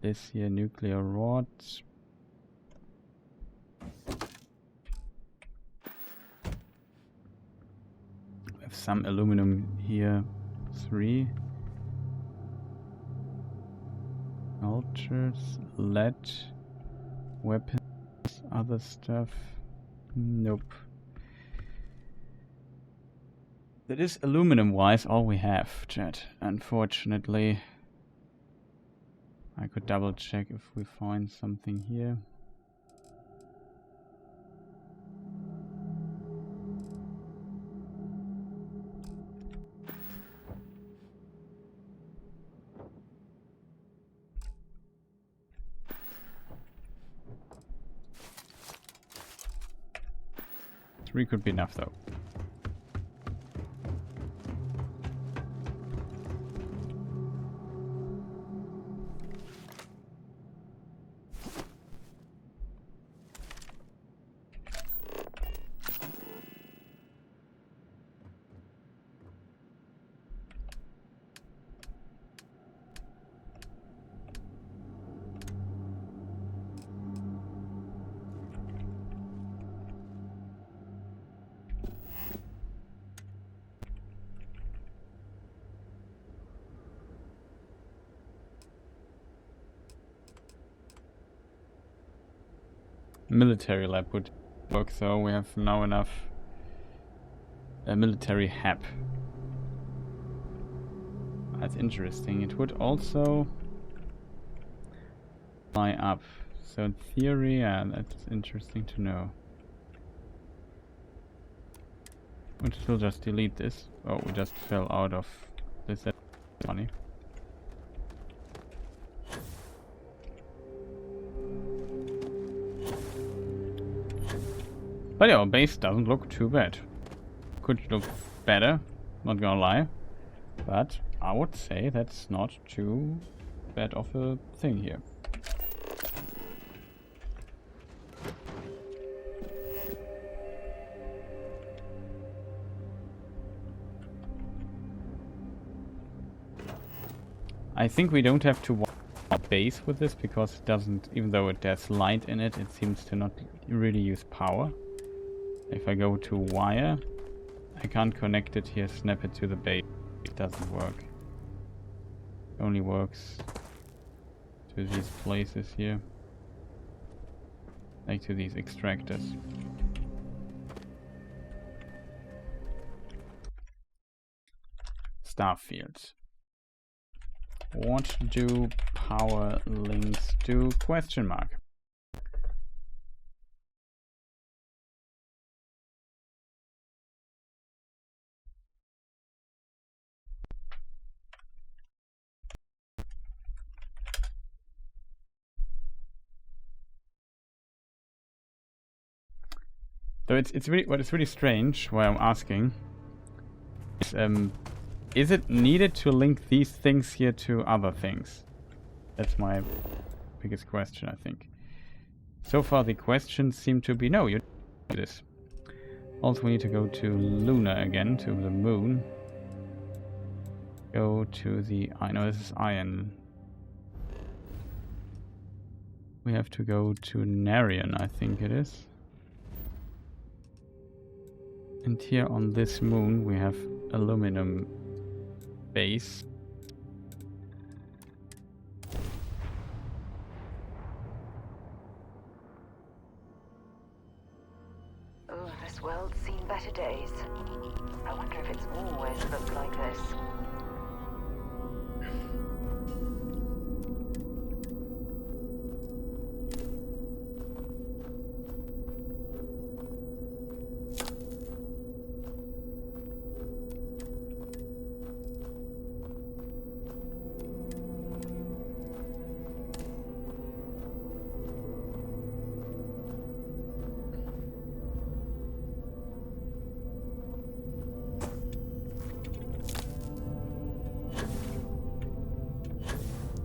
this here, nuclear rods. We have some aluminum here. 3. Cultures, lead, weapons, other stuff. Nope. That is aluminum-wise all we have, chat. Unfortunately. I could double check if we find something here. Three could be enough though. Military lab would work, so we have now enough military hab. That's interesting. It would also fly up. So in theory, yeah, that's interesting to know. We'll still just delete this. Oh, we just fell out of this. That's funny. But yeah, our base doesn't look too bad. Could look better, not gonna lie. But I would say that's not too bad of a thing here. I think we don't have to base with this because it doesn't, even though there's light in it, it seems to not really use power. If I go to wire, I can't connect it here, snap it to the base. It doesn't work. It only works to these places here. Like to these extractors. Starfield. What do power links do? Question mark. So it's really what is really strange. Why I'm asking is it needed to link these things here to other things? That's my biggest question, I think. So far the questions seem to be no, you do this. Also we need to go to Luna again, to the moon. Go to the I know this is iron. We have to go to Narion, I think it is. And here on this moon we have aluminum base. Oh, this world's seen better days. I wonder if it's always looked like this.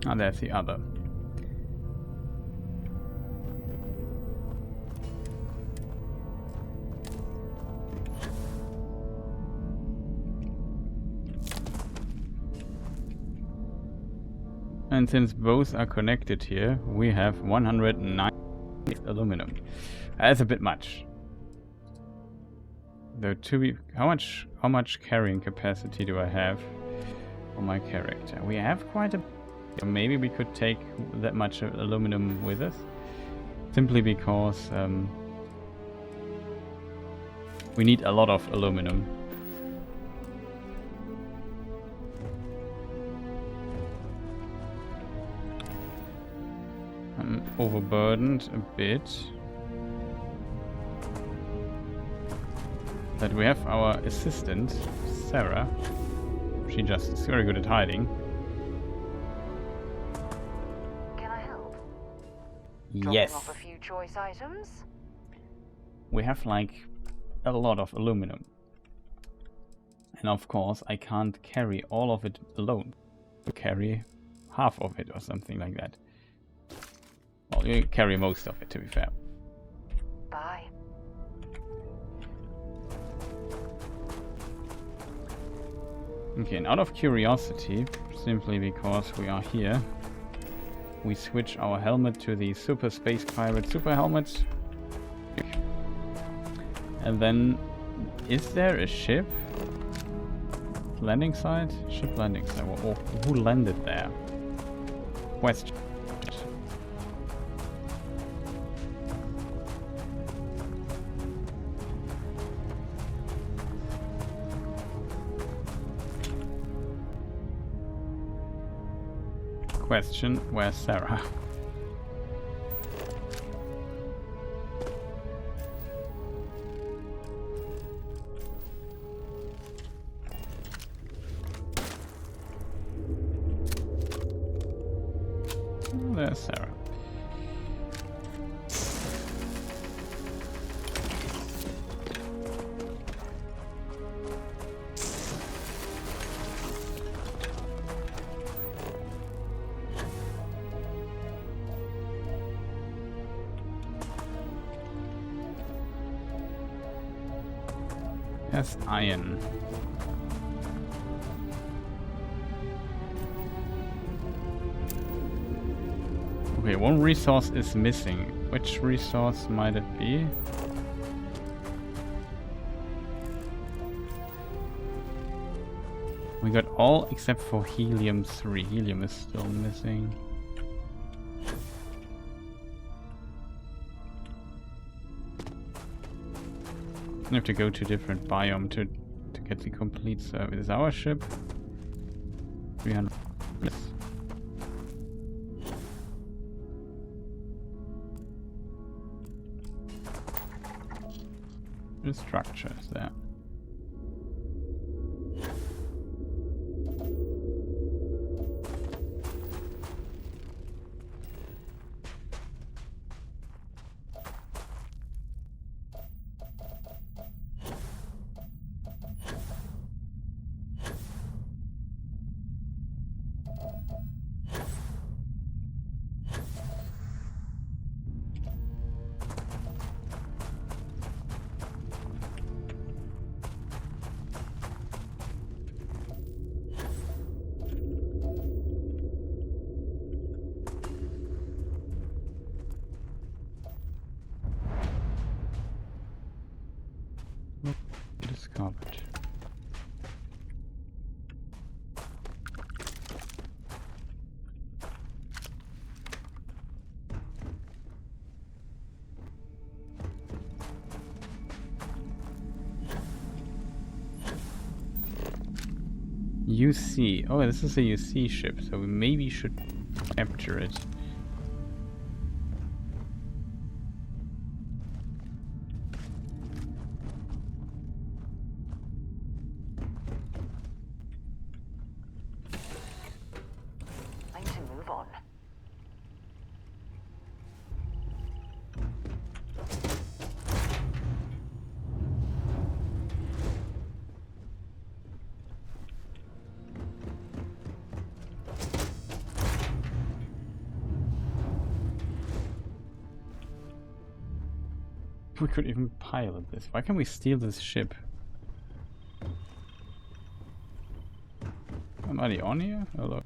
Oh, there's the other. And since both are connected here, we have 109 aluminum. That's a bit much. Though how much carrying capacity do I have for my character? We have quite a. Maybe we could take that much aluminum with us, simply because we need a lot of aluminum. I'm overburdened a bit. But we have our assistant, Sarah. She just is very good at hiding. Can I help? Yes. Dropping off a few choice items? We have like a lot of aluminum. And of course I can't carry all of it alone. To carry half of it or something like that. Well, you carry most of it, to be fair. Bye. Okay, and out of curiosity, simply because we are here, we switch our helmet to the Super Space Pirate Super Helmet. And then, is there a ship? Landing site? Ship landing site. Or who landed there? Question. Question, where's Sarah? Oh, there's Sarah. Yes, iron. Okay, one resource is missing. Which resource might it be? We got all except for helium-3. Helium is still missing. I have to go to a different biome to get the complete service. Is our ship 300? Yes. The structure is there. Discovered. UC. Oh, this is a UC ship, so we maybe should capture it. I need to move on. We could even pilot this. Why can't we steal this ship? Somebody on here? Hello.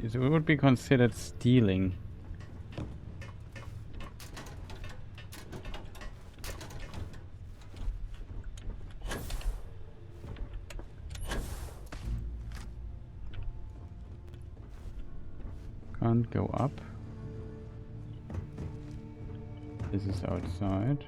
It would be considered stealing. Can't go up. This is outside.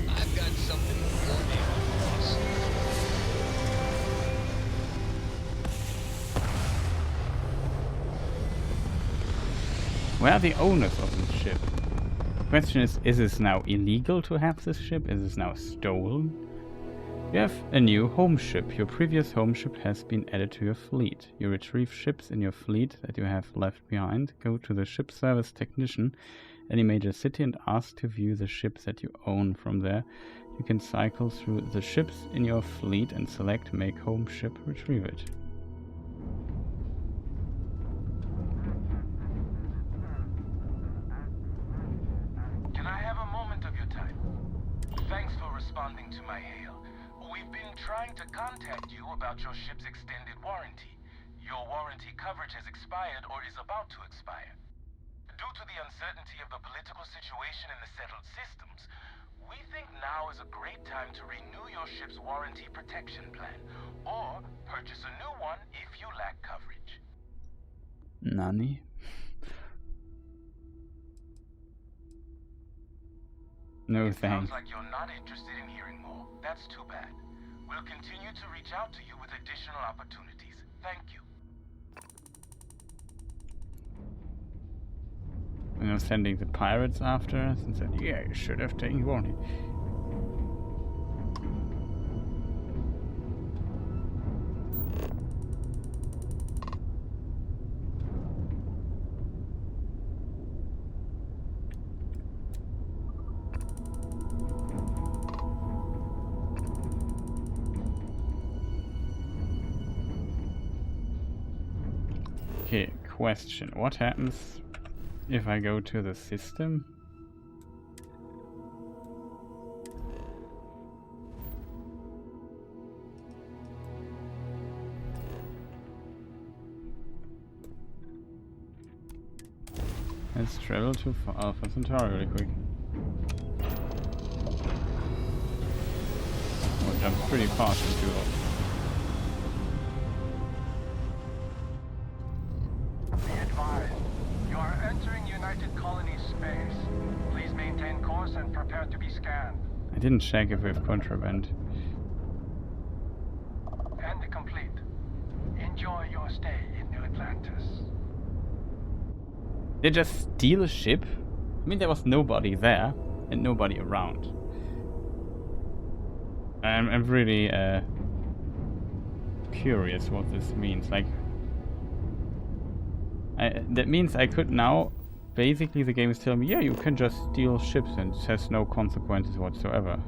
I've got something for you. Where are the owners of this ship? The question is this now illegal to have this ship? Is this now stolen? You have a new home ship. Your previous home ship has been added to your fleet. You retrieve ships in your fleet that you have left behind. Go to the ship service technician, any major city, and ask to view the ships that you own. From there, you can cycle through the ships in your fleet and select Make Home Ship, retrieve it. Can I have a moment of your time? Thanks for responding to my hail. We've been trying to contact you about your ship's extended warranty. Your warranty coverage has expired or is about to expire. Due to the uncertainty of the political situation in the settled systems, we think now is a great time to renew your ship's warranty protection plan, or purchase a new one if you lack coverage. Nani? No thanks. Sounds like you're not interested in hearing more. That's too bad. We'll continue to reach out to you with additional opportunities. Thank you. And I'm sending the pirates after us and said, yeah, you should have taken warning. Okay, question. What happens if I go to the system? Let's travel to Alpha Centauri really quick. Oh, it jumps pretty fast into it. Be advised, you are entering United Colonies space. Please maintain course and prepare to be scanned. I didn't check if we have contraband. And complete. Enjoy your stay in New Atlantis. They just steal a ship? I mean, there was nobody there and nobody around. I'm really curious what this means. Like, that means I could now, basically the game is telling me, yeah, you can just steal ships and it has no consequences whatsoever.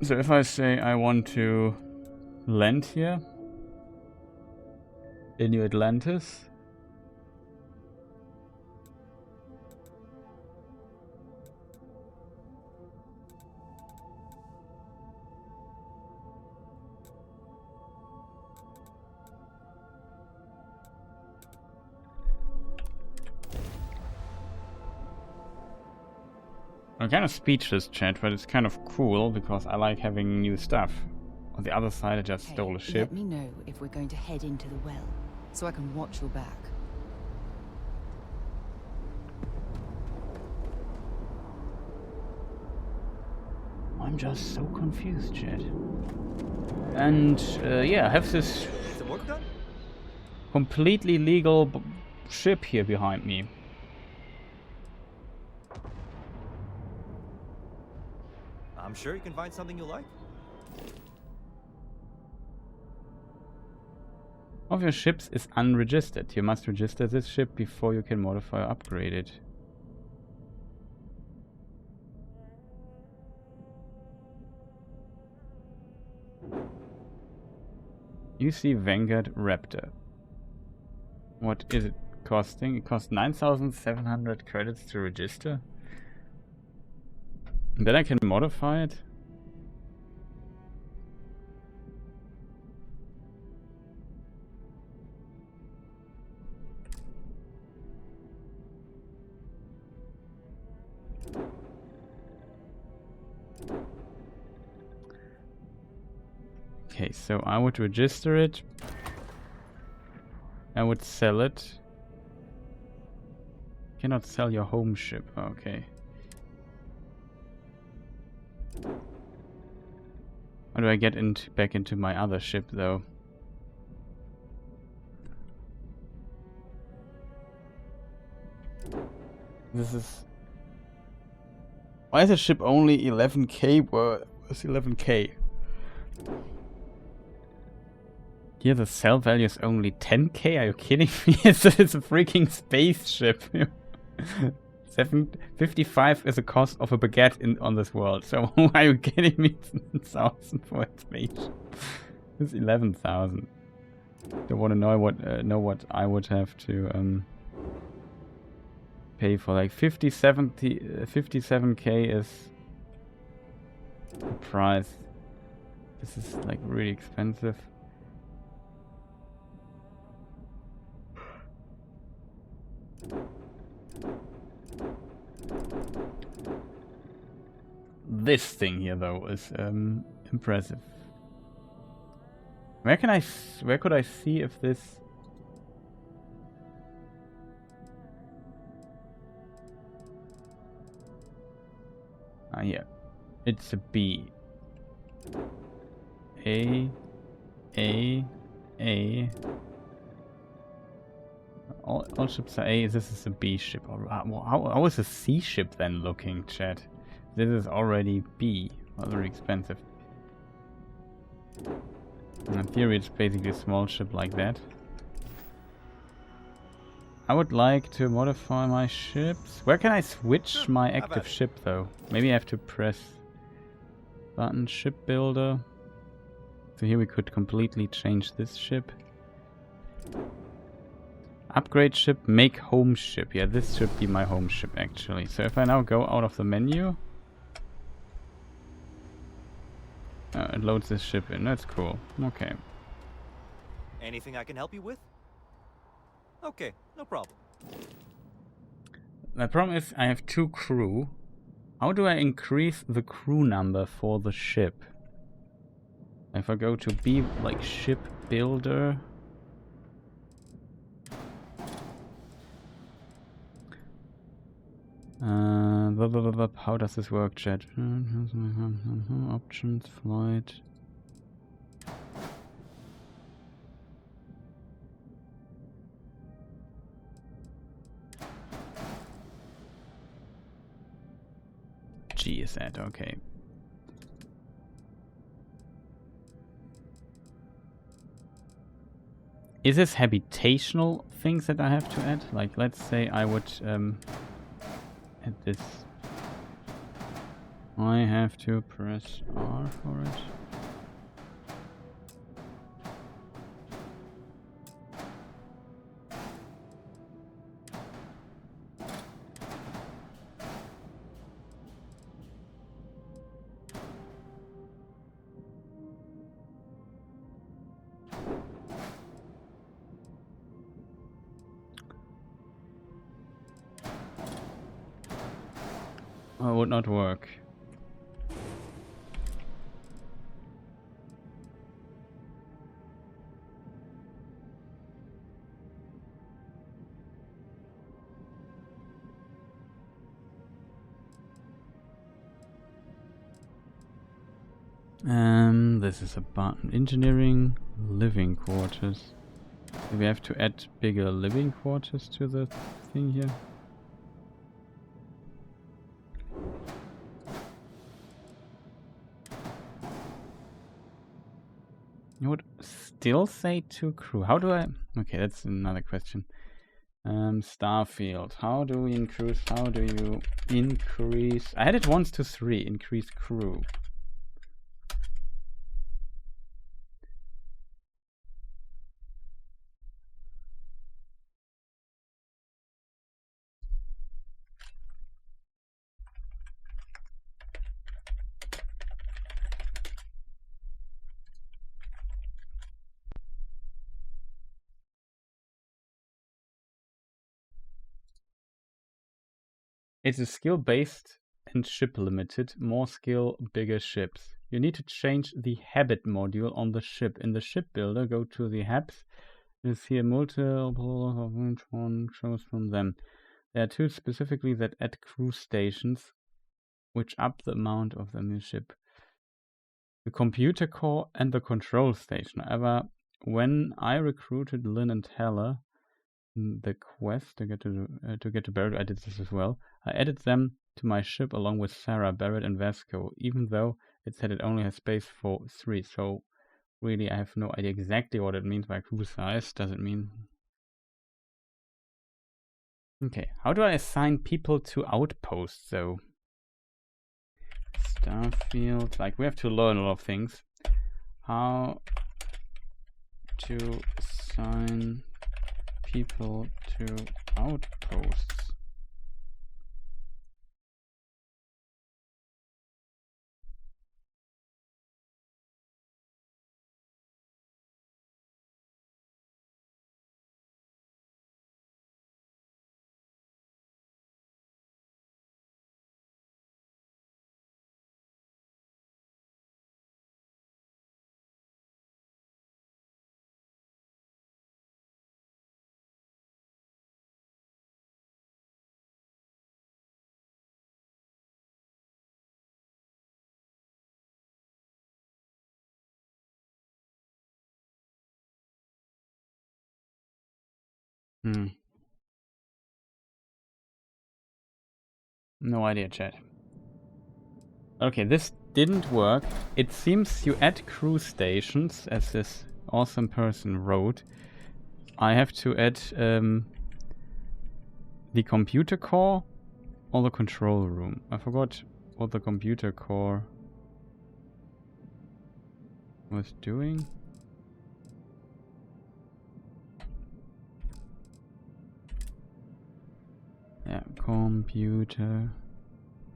So if I say I want to land here in New Atlantis, I'm kind of speechless, chat, but it's kind of cool because I like having new stuff. On the other side, I just stole a ship. Let me know if we're going to head into the well, so I can watch your back. I'm just so confused, chat. And yeah, I have this completely legal ship here behind me. I'm sure you can find something you like. One of your ships is unregistered. You must register this ship before you can modify or upgrade it. You see Vanguard Raptor. What is it costing? It costs 9,700 credits to register. Then I can modify it. Okay, so I would register it. I would sell it. Cannot sell your home ship. Okay. How do I get back into my other ship though? This is... Why is the ship only 11k? Where's 11k? Here the sell value is only 10k? Are you kidding me? It's a freaking spaceship. 755 is the cost of a baguette on this world. So are you kidding me? 10,000 for a spaceship. It's 11,000. Don't want to know what I would have to pay for. Like 57k is the price. This is like really expensive. This thing here though is impressive. Where could I see if this... Ah, yeah. It's a B. A. All ships are A. This is a B ship. How is a C ship then looking, chat? This is already B. Well, very expensive. In theory, it's basically a small ship like that. I would like to modify my ships. Where can I switch my active ship though? Maybe I have to press button ship builder. So here we could completely change this ship. Upgrade ship, make home ship. Yeah, this should be my home ship actually. So if I now go out of the menu, it loads this ship in. That's cool. Okay. Anything I can help you with? Okay, no problem. The problem is I have 2 crew. How do I increase the crew number for the ship? If I go to B, like ship builder. How does this work, chat? Options, flight. G is that, okay. Is this habitational things that I have to add? Like, let's say I would add this. I have to press R for it. Oh, would not work. This is a button. Engineering, living quarters. Do we have to add bigger living quarters to the thing here? You would still say 2 crew. How do I... Okay, that's another question. Starfield. How do we increase... How do you increase... I had it once to 3. Increase crew. It is skill-based and ship-limited. More skill, bigger ships. You need to change the habit module on the ship. In the ship builder, go to the habs. You see a multiple of which one shows from them. There are 2 specifically that add crew stations, which up the amount of the new ship. The computer core and the control station. However, when I recruited Lynn and Heller, the quest to get to Barrett, I did this as well. I added them to my ship along with Sarah, Barrett, and Vasco, even though it said it only has space for 3. So really, I have no idea exactly what it means by crew size. Does it mean? Okay, how do I assign people to outposts though? Starfield, like we have to learn a lot of things. How to assign people to outposts. No idea, chat. Okay, this didn't work. It seems you add crew stations, as this awesome person wrote. I have to add the computer core or the control room. I forgot what the computer core was doing. Yeah, computer.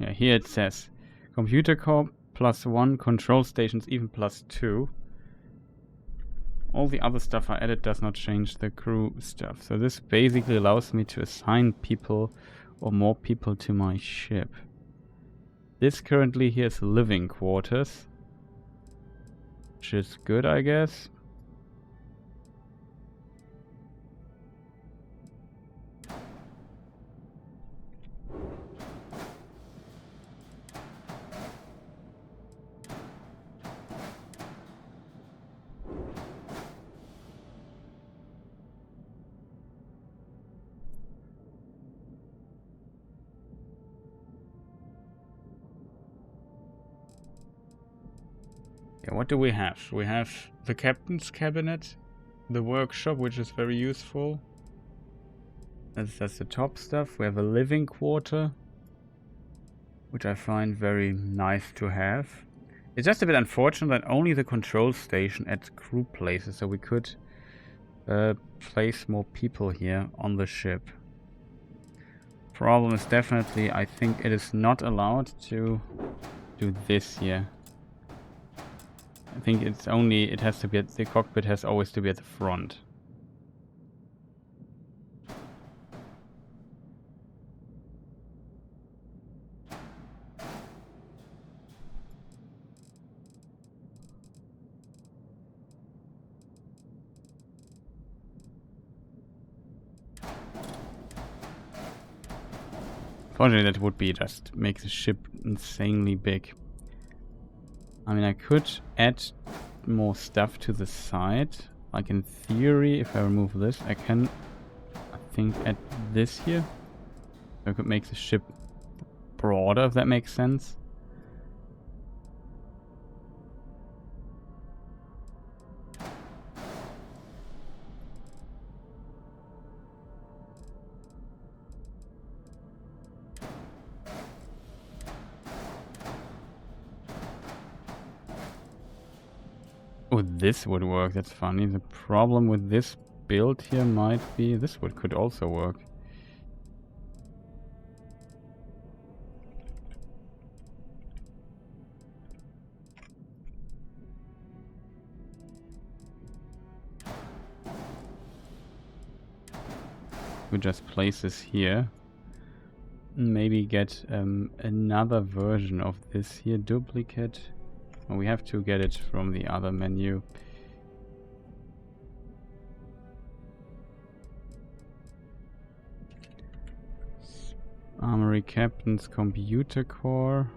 Yeah, here it says computer core +1, control stations even +2. All the other stuff I added does not change the crew stuff. So this basically allows me to assign people or more people to my ship. This currently here is living quarters, which is good, I guess. Yeah, what do we have? We have the captain's cabinet, the workshop, which is very useful. That's the top stuff. We have a living quarter, which I find very nice to have. It's just a bit unfortunate that only the control station adds crew places, so we could place more people here on the ship. Problem is definitely, I think it is not allowed to do this here. I think it's only, it has to be at, the cockpit has always to be at the front. Fortunately, that would be just make the ship insanely big. I mean, I could add more stuff to the side. Like in theory, if I remove this, I can, I think, add this here. I could make the ship broader, if that makes sense. Oh, this would work. That's funny. The problem with this build here might be this could also work. We just place this here. Maybe get another version of this here. Duplicate. Oh, we have to get it from the other menu. Armory Captain's Computer Core.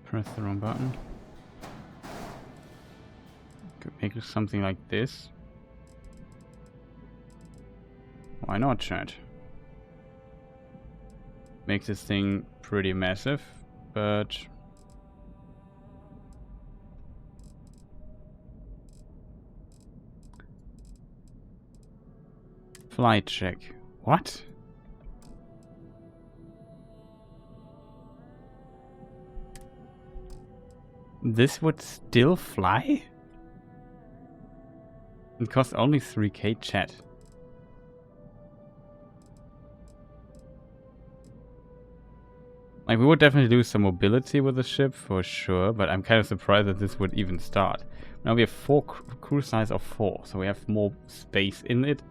Press the wrong button. Could make it something like this. Why not, chat? Makes this thing pretty massive, but flight check. What? This would still fly? It costs only 3k, chat. Like, we would definitely do some mobility with the ship for sure, but I'm kind of surprised that this would even start. Now we have crew size of 4, so we have more space in it.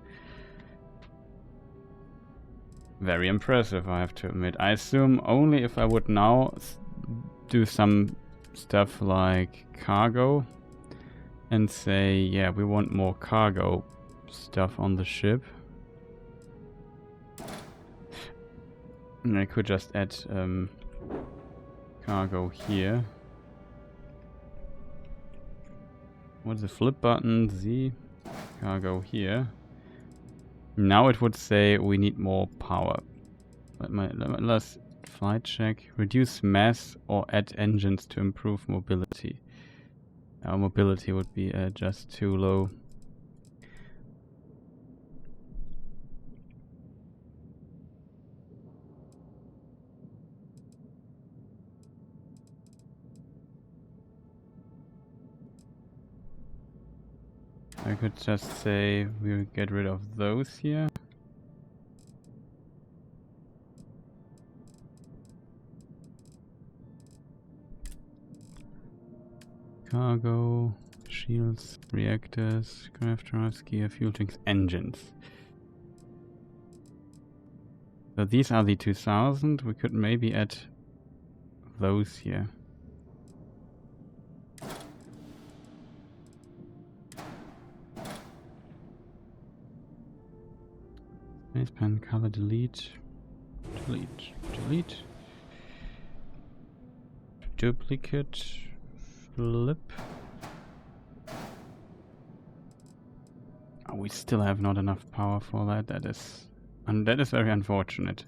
Very impressive, I have to admit. I assume only if I would now do some stuff like cargo and say, yeah, we want more cargo stuff on the ship. And I could just add cargo here. What's the flip button? Z. Cargo here. Now it would say we need more power. Let's flight check. Reduce mass or add engines to improve mobility. Our mobility would be just too low. I could just say we'll get rid of those here. Cargo, shields, reactors, craft drives, gear, fuel tanks, engines. So these are the 2000. We could maybe add those here. Spacepan color delete. Delete. Delete. Duplicate. Flip. Oh, we still have not enough power for that. That is very unfortunate.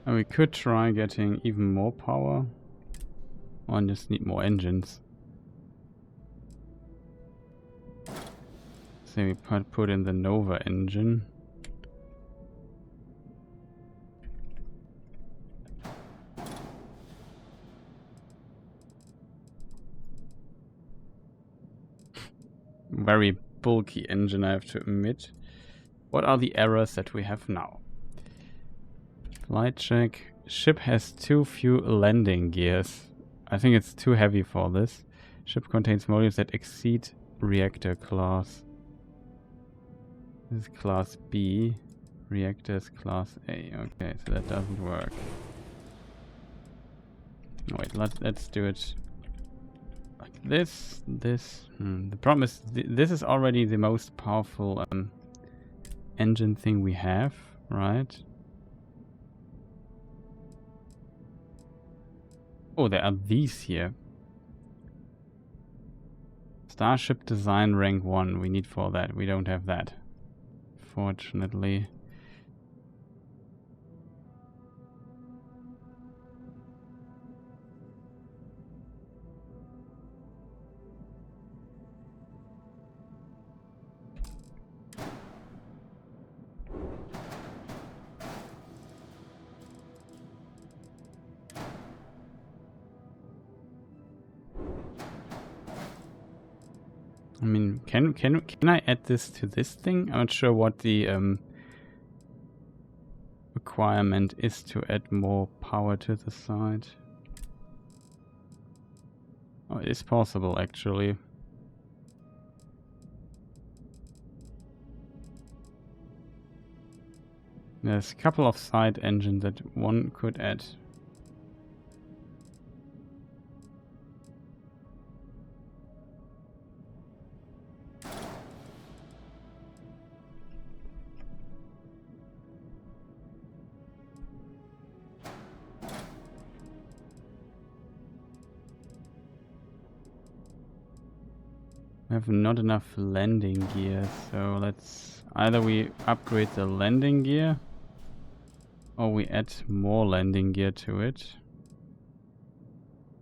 And we could try getting even more power. Or just need more engines. So we put in the Nova engine. Very bulky engine, I have to admit. What are the errors that we have now? Flight check. Ship has too few landing gears. I think it's too heavy for this. Ship contains modules that exceed reactor class. This is class B. Reactors class A. Okay, so that doesn't work. Wait, let's do it like The problem is this is already the most powerful engine thing we have, right? Oh, there are these here. Starship design rank 1. We need for that. We don't have that, fortunately. I mean, can I add this to this thing? I'm not sure what the requirement is to add more power to the side. Oh, it is possible actually. There's a couple of side engines that one could add. We have not enough landing gear, so let's either we upgrade the landing gear or we add more landing gear to it.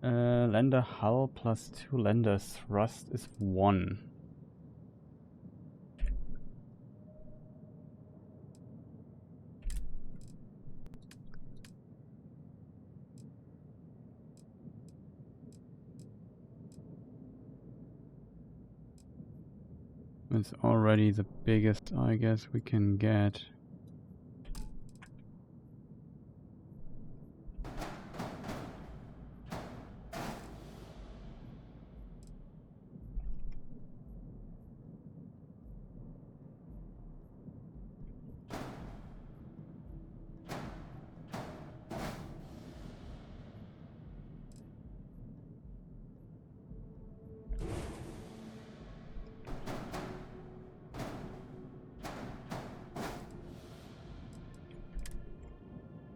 Lander hull plus 2 lander thrust is 1. It's already the biggest, I guess, we can get.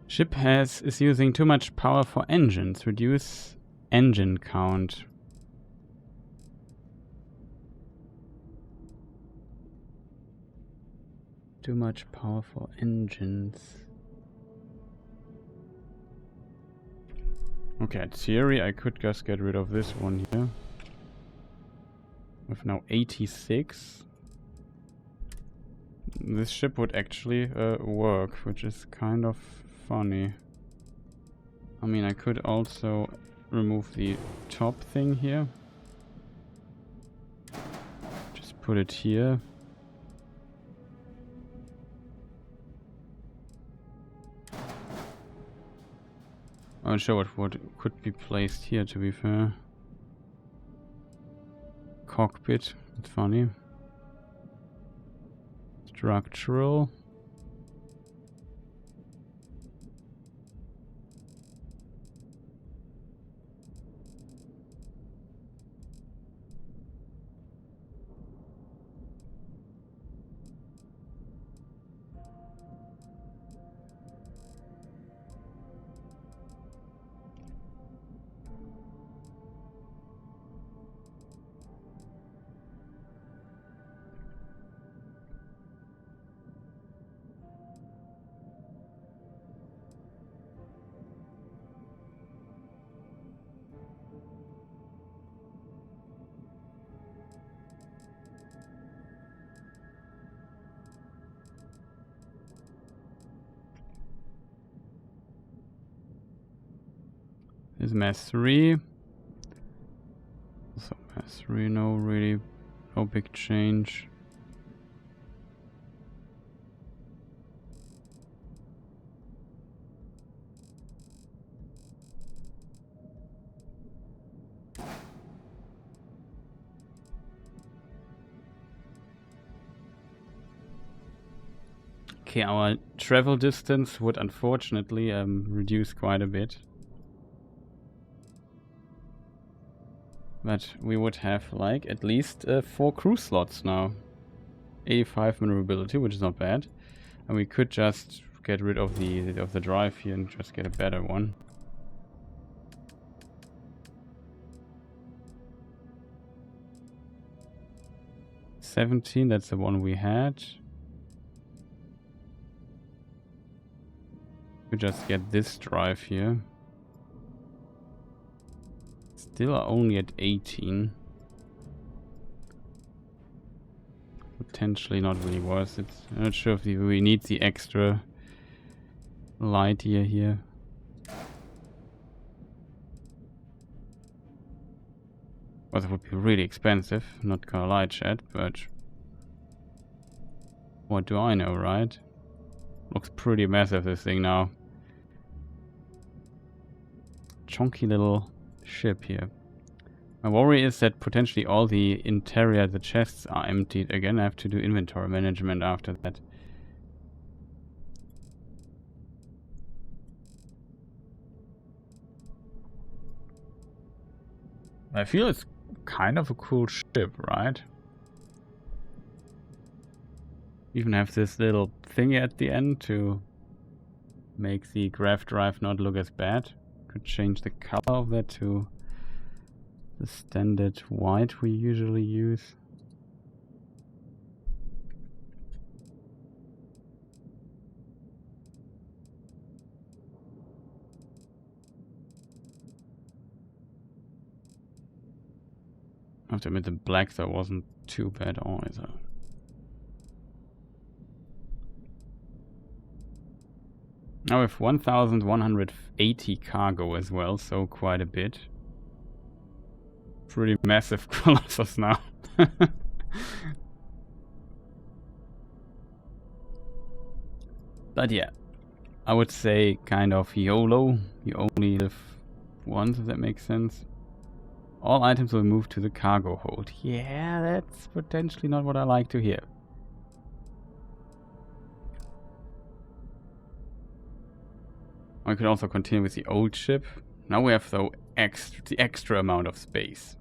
Ship is using too much power for engines. Reduce engine count. Too much power for engines. Okay, in theory I could just get rid of this one here. With now 86. This ship would actually work, which is kind of funny. I mean, I could also remove the top thing here. Just put it here. I'm not sure what could be placed here, to be fair. Cockpit, it's funny. Structural. Is mass 3. So mass 3, no big change. Okay, our travel distance would unfortunately reduce quite a bit. But we would have like at least 4 crew slots now. 85 maneuverability, which is not bad. And we could just get rid of the drive here and just get a better one. $17, that's the one we had. We just get this drive here. Still only at 18. Potentially not really worth it. I'm not sure if we need the extra light here. Well, it would be really expensive. I'm not gonna lie, chat, but what do I know, right? Looks pretty massive, this thing now. Chunky little ship here. My worry is that potentially all the interior, the chests are emptied again. I have to do inventory management after that. I feel it's kind of a cool ship, right? Even have this little thingy at the end to make the grav drive not look as bad. Could change the color of that to the standard white we usually use. I have to admit the black though wasn't too bad either. Now we have 1180 cargo as well, so quite a bit. Pretty massive Colossus now. But yeah, I would say kind of YOLO. You only live once, if that makes sense. All items will move to the cargo hold. Yeah, that's potentially not what I like to hear. I could also continue with the old ship. Now we have though the extra amount of space.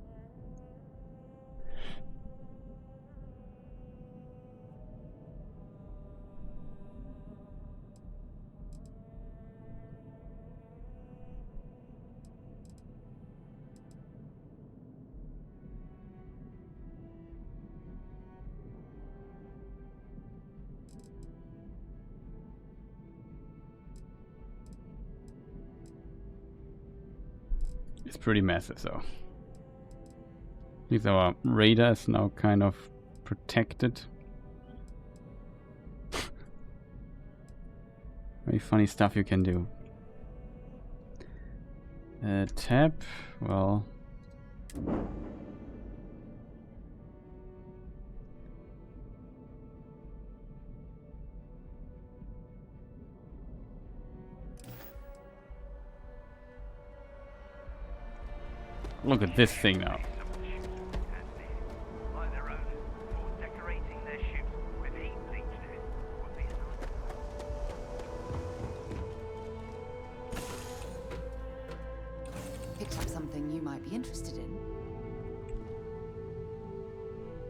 It's pretty massive though. At least our radar is now kind of protected. Very funny stuff you can do. Tab, well... Look at this thing now. Picked up something you might be interested in.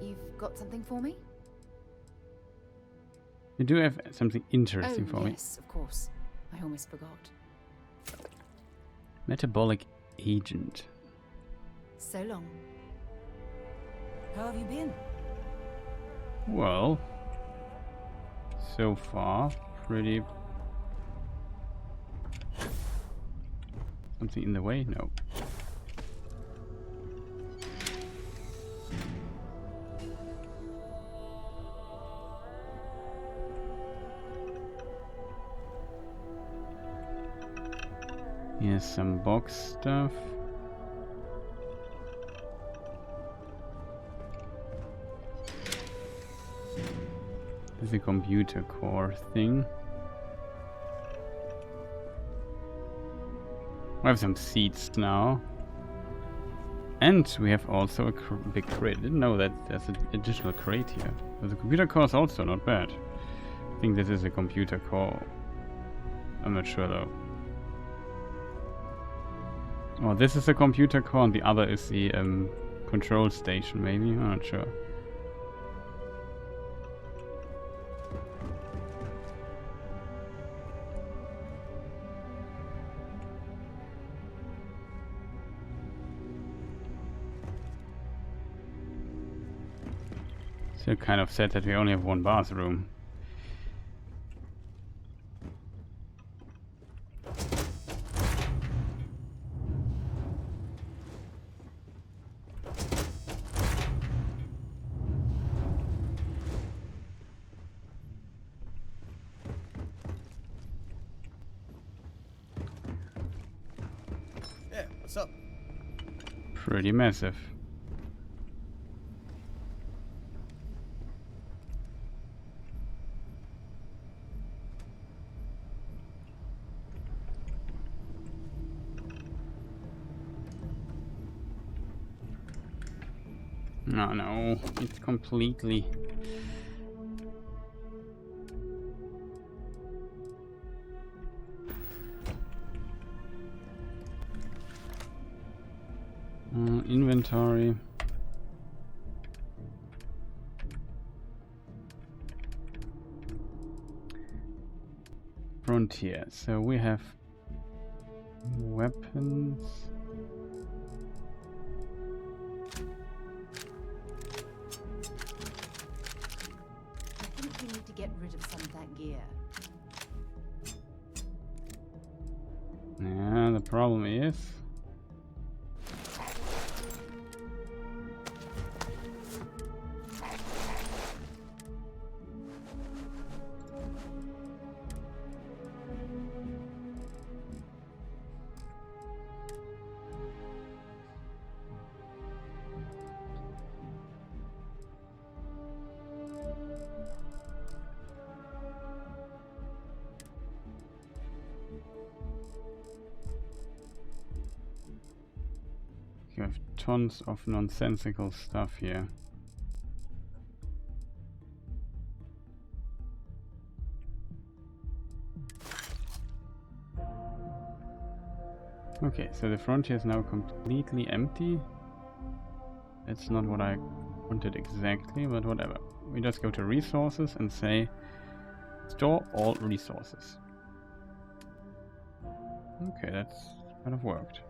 You've got something for me? You do have something interesting for me. Yes, of course. I almost forgot. Metabolic agent. So long. How have you been? Well, so far, pretty... Something in the way? No. Here's some box stuff. This is a computer core thing. We have some seats now. And we have also a big crate. I didn't know that there's an additional crate here. But the computer core is also not bad. I think this is a computer core. I'm not sure though. Oh, this is a computer core and the other is the control station, maybe? I'm not sure. Still kind of sad that we only have one bathroom. Yeah, what's up? Pretty massive. No, it's completely... inventory. Frontier. So we have weapons. I think we need to get rid of some of that gear. Yeah, the problem is... you have tons of nonsensical stuff here. Okay, so the frontier is now completely empty. That's not what I wanted exactly, but whatever. We just go to resources and say store all resources. Okay, that's kind of worked.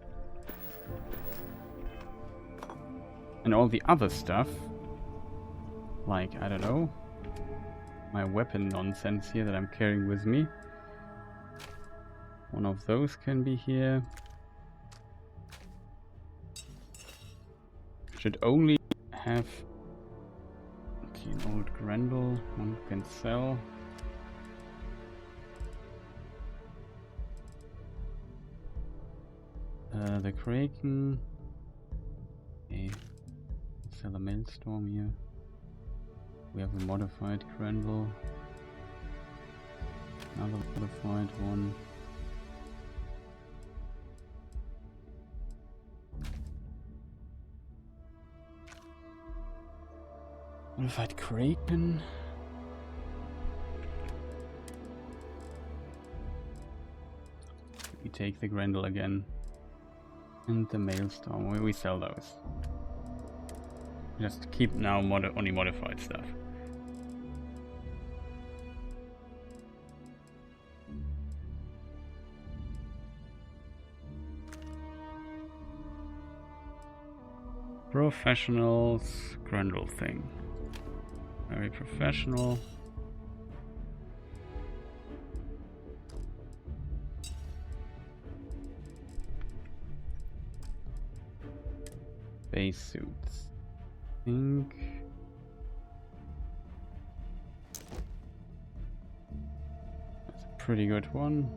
And all the other stuff, like, I don't know, my weapon nonsense here that I'm carrying with me. One of those can be here. Should only have an old Grendel, one can sell. The Kraken. Okay. Sell a Maelstrom here. We have a modified Grendel. Another modified one. Modified Kraken. We take the Grendel again. And the Maelstrom, we sell those. Just keep now only modified stuff. Professionals Grendel thing. Very professional. Base suits. I think that's a pretty good one.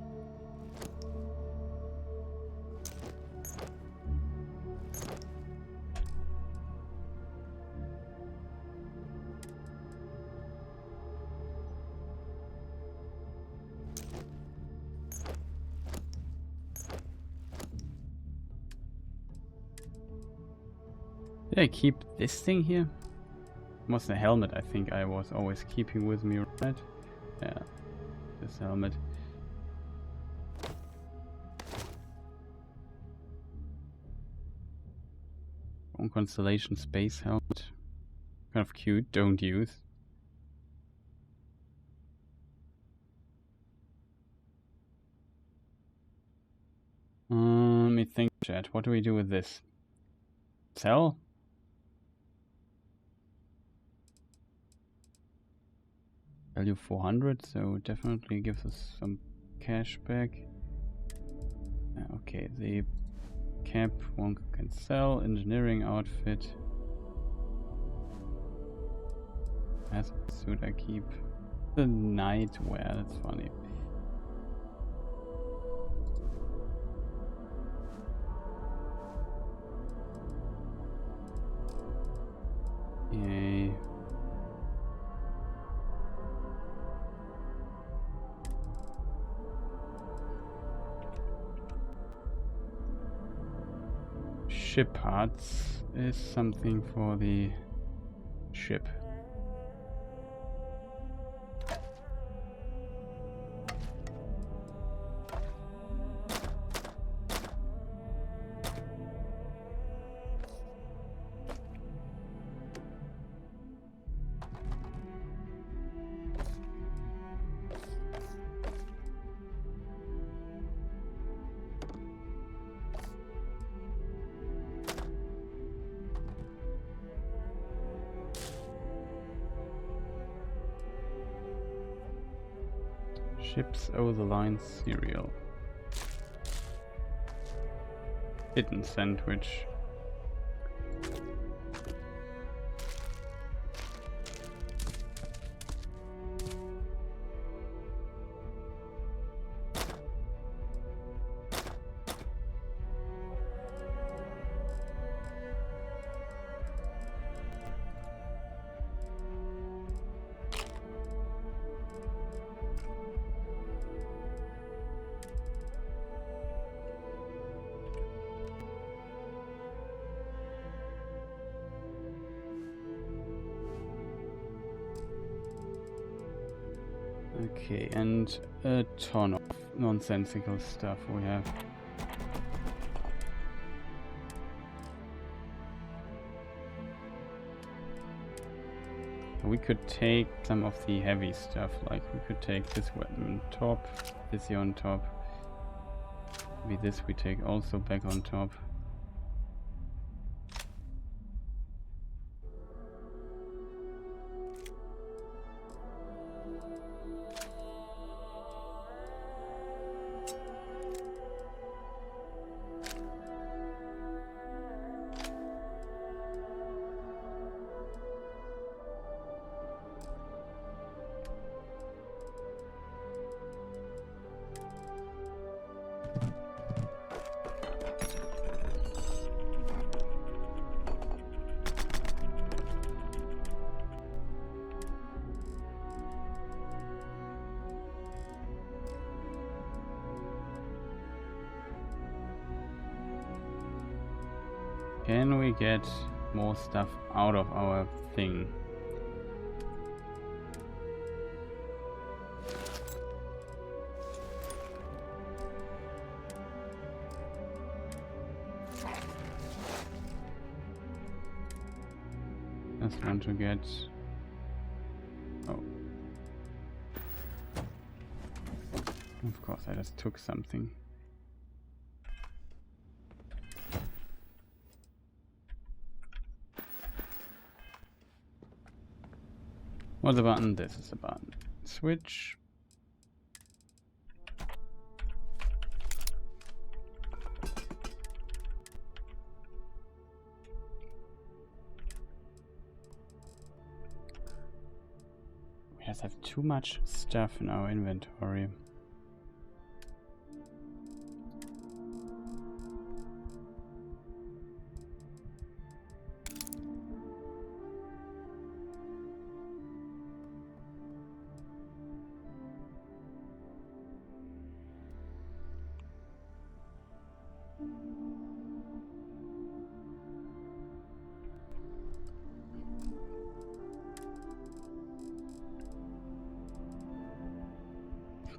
Did I keep this thing here? Was the helmet I think I was always keeping with me, right? Yeah, this helmet. On Constellation Space Helmet. Kind of cute, don't use. Let me think, chat. What do we do with this? Sell? Value 400, so definitely gives us some cash back. Okay, the cap one can sell. Engineering outfit. As suit I keep. The nightwear, that's funny. Yay. Ship parts is something for the ship. Ships over the line cereal. Hidden sandwich. Okay, and a ton of nonsensical stuff we have. We could take some of the heavy stuff, like we could take this weapon on top, this here on top. Maybe this we take also back on top. Can we get more stuff out of our thing? Just want to get... Oh. Of course, I just took something. What's the button? This is the button. Switch. We just have too much stuff in our inventory.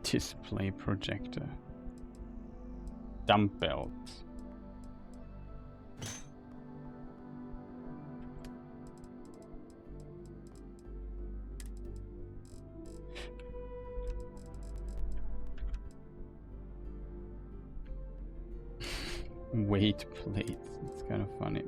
Display projector. Dumbbells. weight plates. It's kind of funny.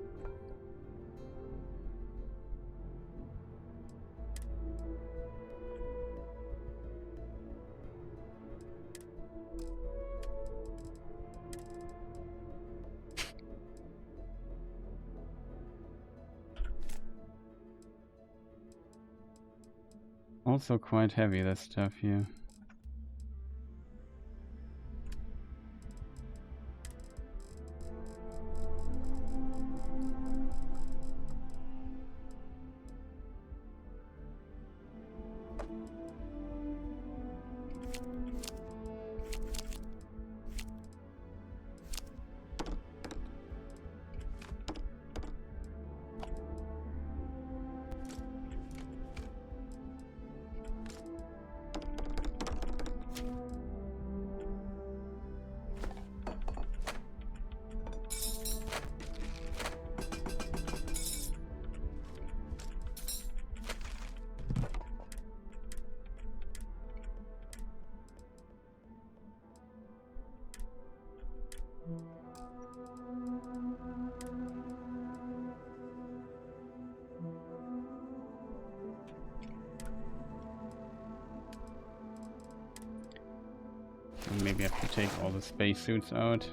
Also quite heavy, that stuff here. Maybe I have to take all the spacesuits out.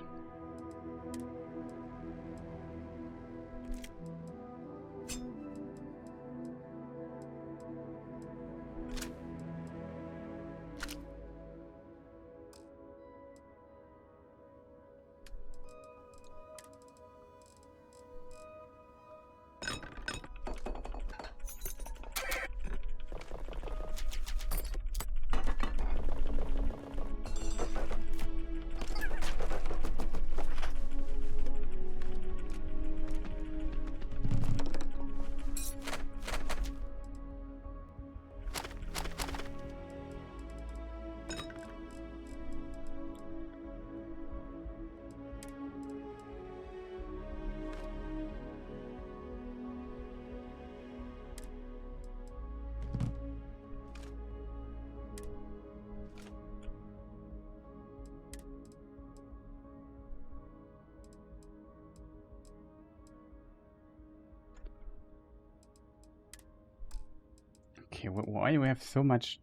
Okay, why do we have so much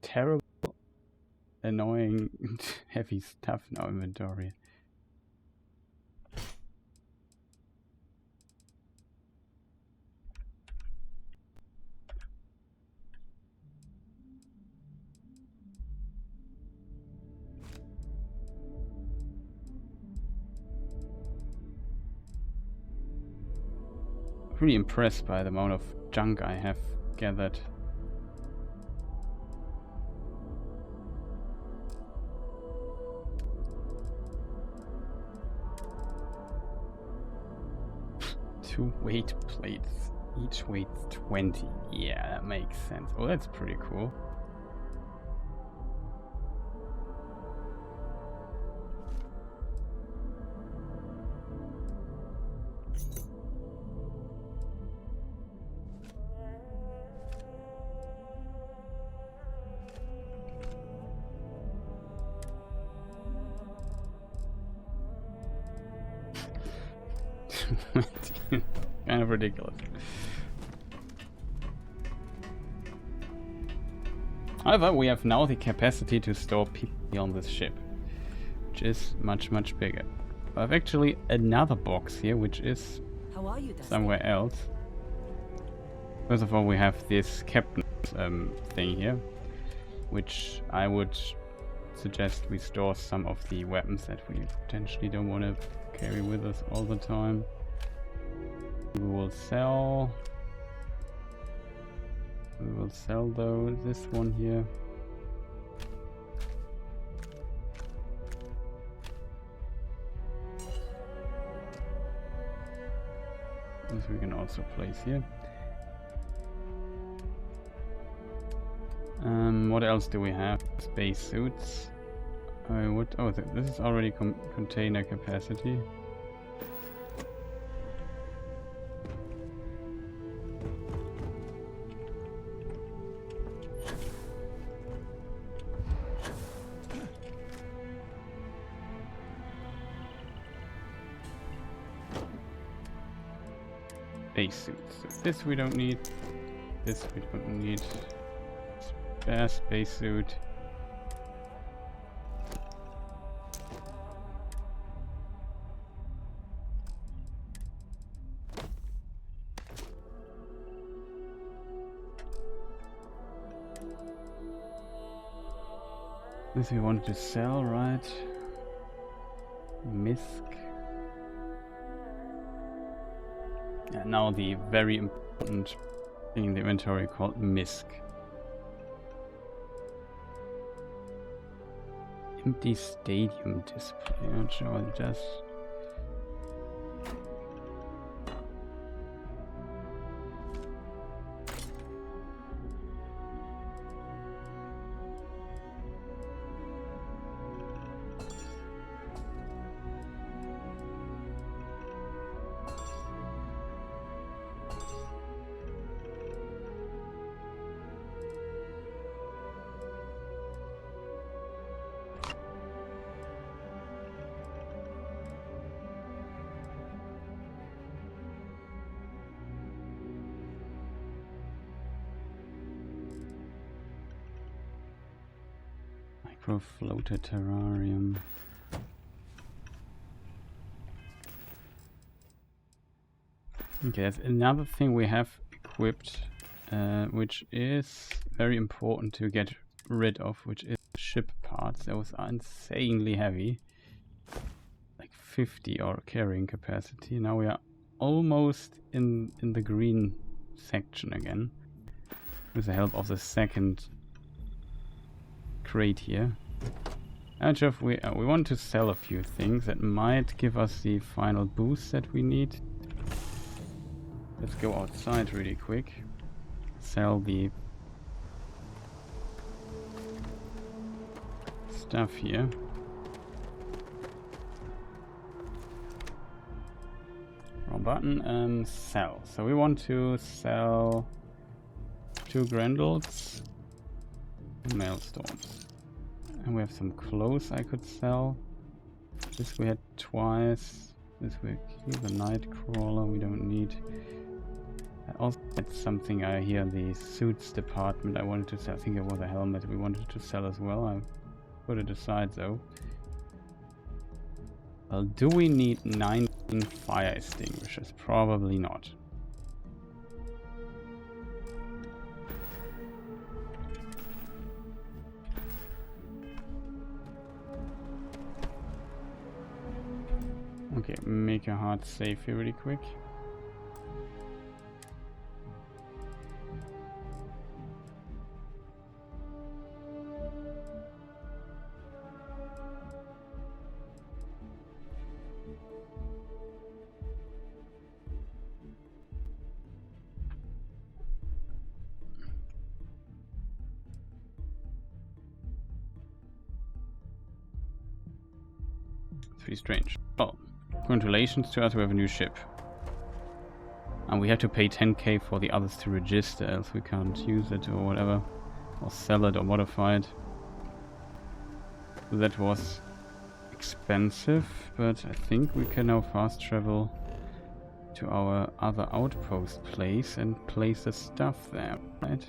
terrible, annoying, heavy stuff in our inventory? Really impressed by the amount of junk I have gathered. Two weight plates, each weighs 20. Yeah, that makes sense. Oh, that's pretty cool. Kind of ridiculous. However, we have now the capacity to store people on this ship, which is much bigger. I have actually another box here, which is somewhere else. First of all, we have this captain's thing here, which I would suggest we store some of the weapons that we potentially don't want to carry with us all the time. We will sell though this one here. This we can also place here. What else do we have? Space suits. This is already container capacity. spacesuits. So this we don't need. This we don't need. Spare spacesuit. This we wanted to sell, right? Misk. Yeah, now the very important thing in the inventory called Misk. Empty stadium display. Not sure what it does. Floater terrarium. Okay, that's another thing we have equipped, which is very important to get rid of, which is ship parts. Those are insanely heavy, like 50 or carrying capacity. Now we are almost in the green section again, with the help of the second crate here. And Jeff, we want to sell a few things that might give us the final boost that we need. Let's go outside really quick. Sell the stuff here. Wrong button and sell. So we want to sell 2 Grendels, Maelstorms. And we have some clothes I could sell. This we had twice. This we keep a Nightcrawler we don't need. I also had something here in the suits department I wanted to sell. I think it was a helmet we wanted to sell as well. I put it aside though. Well, do we need 19 fire extinguishers? Probably not. Okay, make a hard save here really quick. It's pretty strange. Oh. Congratulations to us, we have a new ship. And we have to pay 10k for the others to register, else we can't use it or whatever. Or sell it or modify it. That was expensive, but I think we can now fast travel to our other outpost place and place the stuff there, right?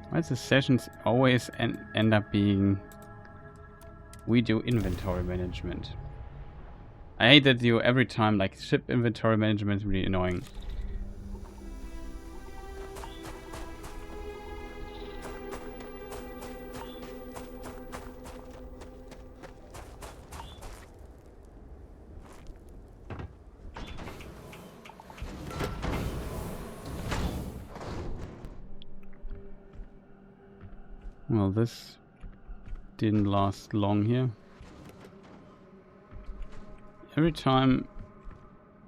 Why does the sessions always end up being... We do inventory management. I hate that you every time, like, ship inventory management is really annoying. Well, this didn't last long here. Every time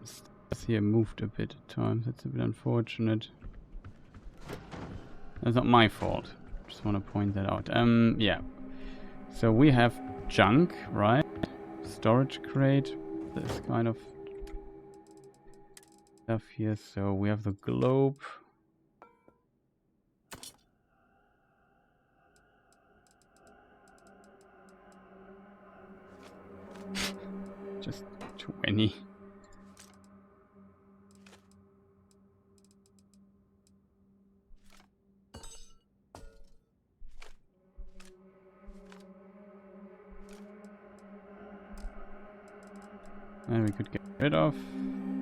stuff here moved a bit at times. That's a bit unfortunate. That's not my fault. Just want to point that out. Yeah. So we have junk, right? Storage crate. This kind of stuff here. So we have the globe. Just 20. And we could get rid of.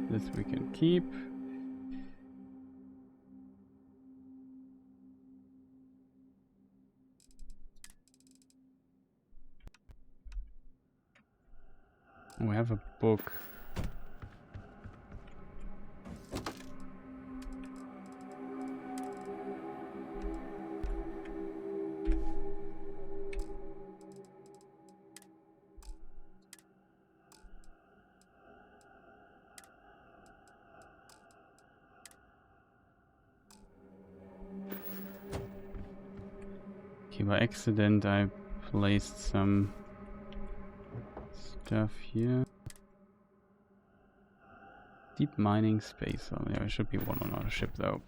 This we can keep. We have a book. Okay, by accident I placed some stuff here. Deep mining space. Oh, yeah, there should be one on our ship though.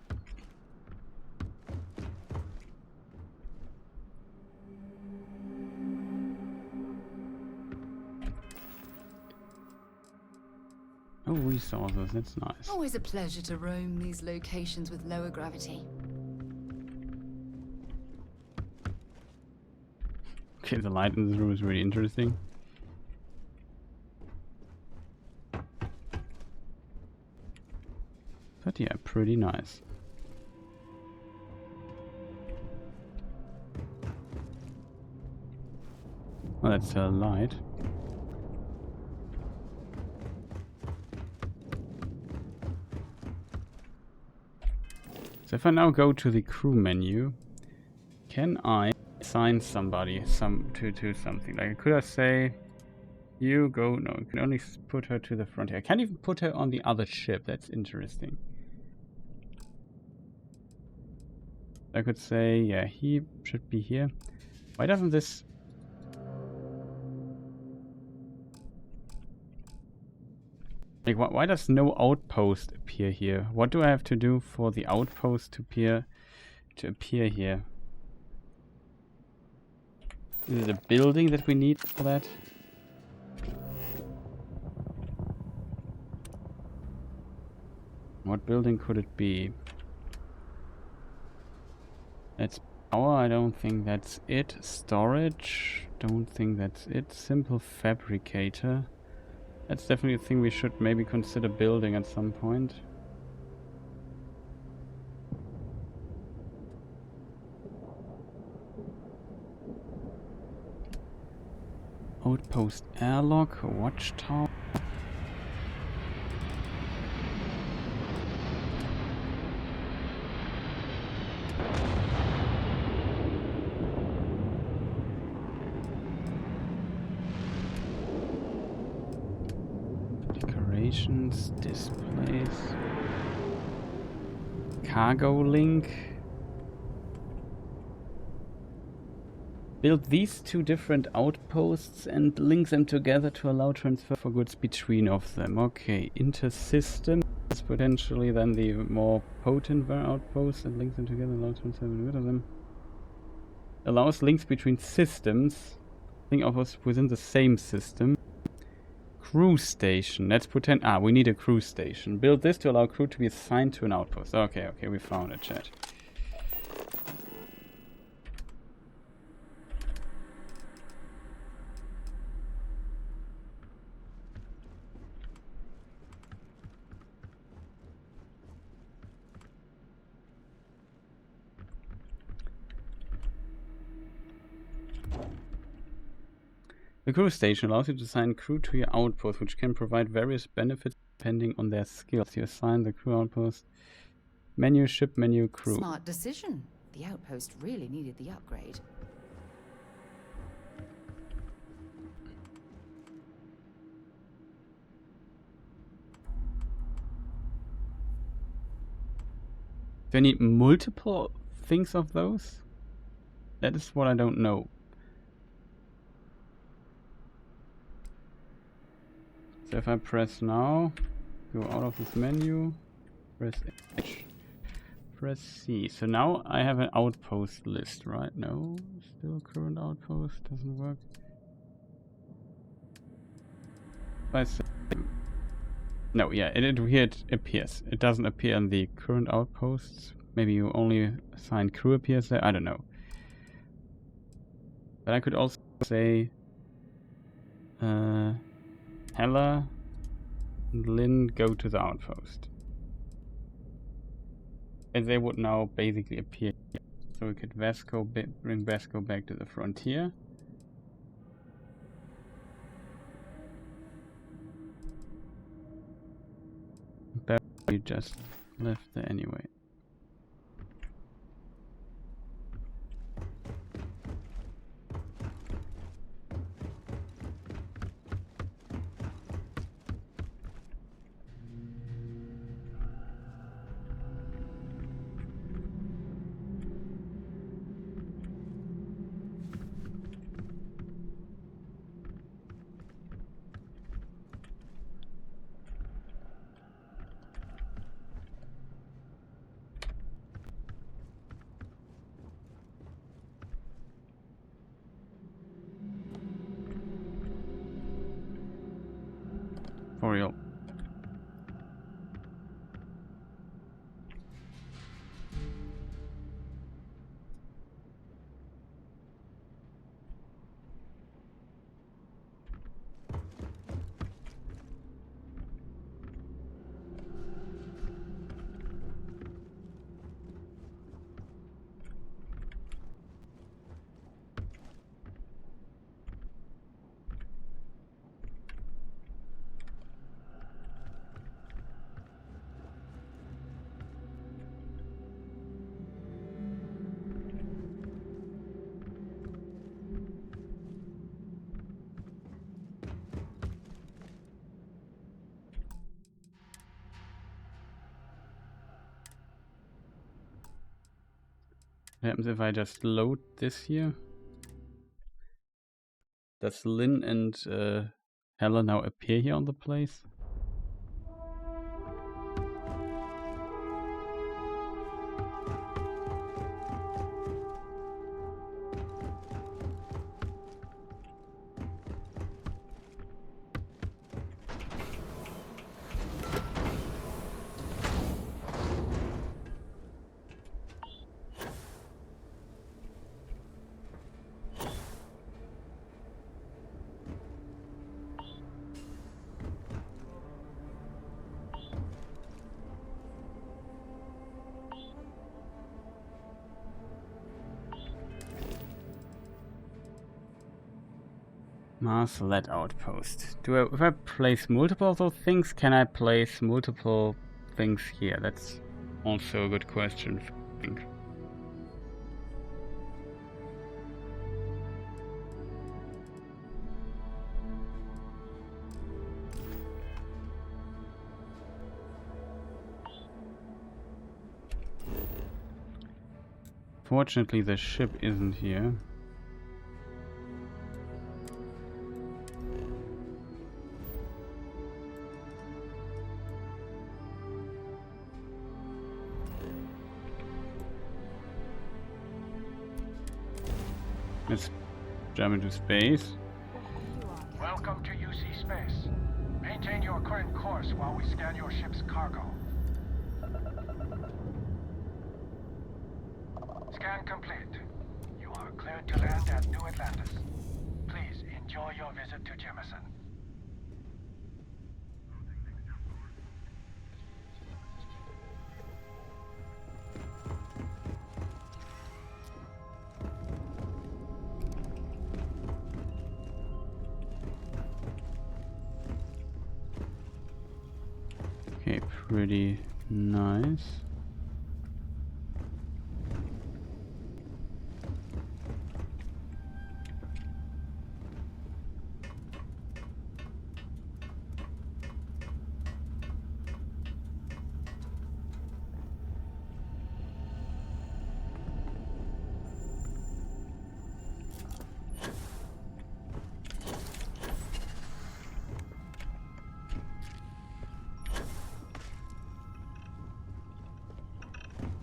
Oh, resources, that's nice. Always a pleasure to roam these locations with lower gravity. Okay, the light in this room is really interesting. But yeah, pretty nice. Well, that's a light. So if I now go to the crew menu, can I assign somebody to something? Like, could I say, you go? No, you can only put her to the front here. I can't even put her on the other ship. That's interesting. I could say, yeah, he should be here. Why doesn't this... Like, why does no outpost appear here? What do I have to do for the outpost to appear here? Is it a building that we need for that? What building could it be? That's power, I don't think that's it. Storage, don't think that's it. Simple fabricator. That's definitely a thing we should maybe consider building at some point. Outpost airlock, watchtower. Decorations, displays. Cargo link. Build these two different outposts and link them together to allow transfer for goods between of them. Okay, inter-system is potentially then the more potent outpost and link them together, allow transfer between of them. Allows links between systems, link outposts within the same system. Crew station, let's pretend, we need a crew station. Build this to allow crew to be assigned to an outpost. Okay, we found it, chat. The crew station allows you to assign crew to your outpost, which can provide various benefits depending on their skills. You assign the crew outpost. Menu, ship, menu, crew. Smart decision. The outpost really needed the upgrade. Do I need multiple things of those? That is what I don't know. So if I press now, go out of this menu, press H, press C. So now I have an outpost list, right? No, still current outpost, doesn't work. by saying... No, yeah, here it appears. It doesn't appear in the current outposts. Maybe you only assign crew appears there, I don't know. But I could also say... Hella and Lynn go to the outpost. And they would now basically appear here. So we could bring Vesco back to the frontier. But we just left there anyway. For real. What happens if I just load this here? Does Lynn and Hella now appear here on the place? Select outpost. If I place multiple of those things, can I place multiple things here? That's also a good question, I think. Fortunately, the ship isn't here. Let's jump into space. Welcome to UC Space. Maintain your current course while we scan your ship's cargo. Scan complete. You are cleared to land at New Atlantis. Please enjoy your visit to Jemison. Okay, pretty nice.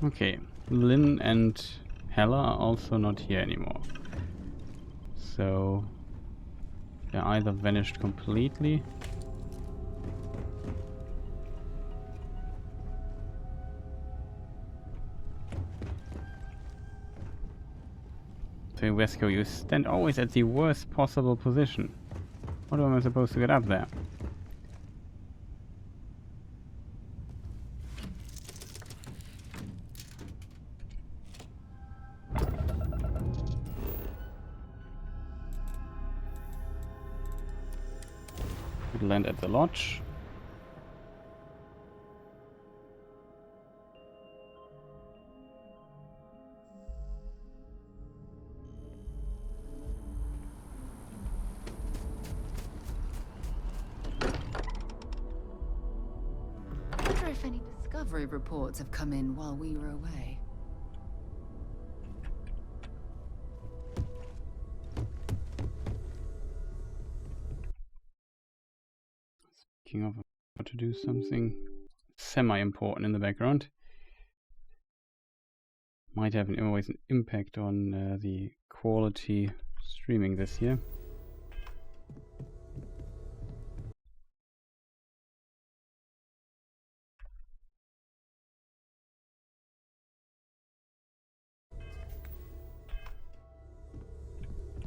Okay, Lynn and Hella are also not here anymore. So they either vanished completely Vesco, you stand always at the worst possible position. What am I supposed to get up there? Land at the lodge. I wonder if any discovery reports have come in while we were away. Speaking of, how to do something semi-important in the background. Might have always an impact on the quality streaming this year.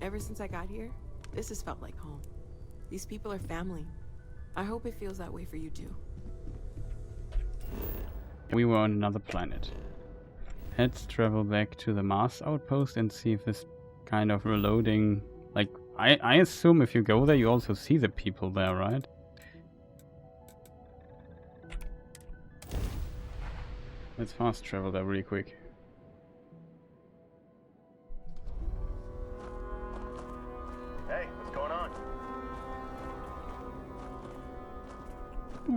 Ever since I got here, this has felt like home. These people are family. I hope it feels that way for you too. We were on another planet. Let's travel back to the Mars outpost and see if this kind of reloading... Like, I assume if you go there you also see the people there, right? Let's fast travel there really quick. Hey, what's going on?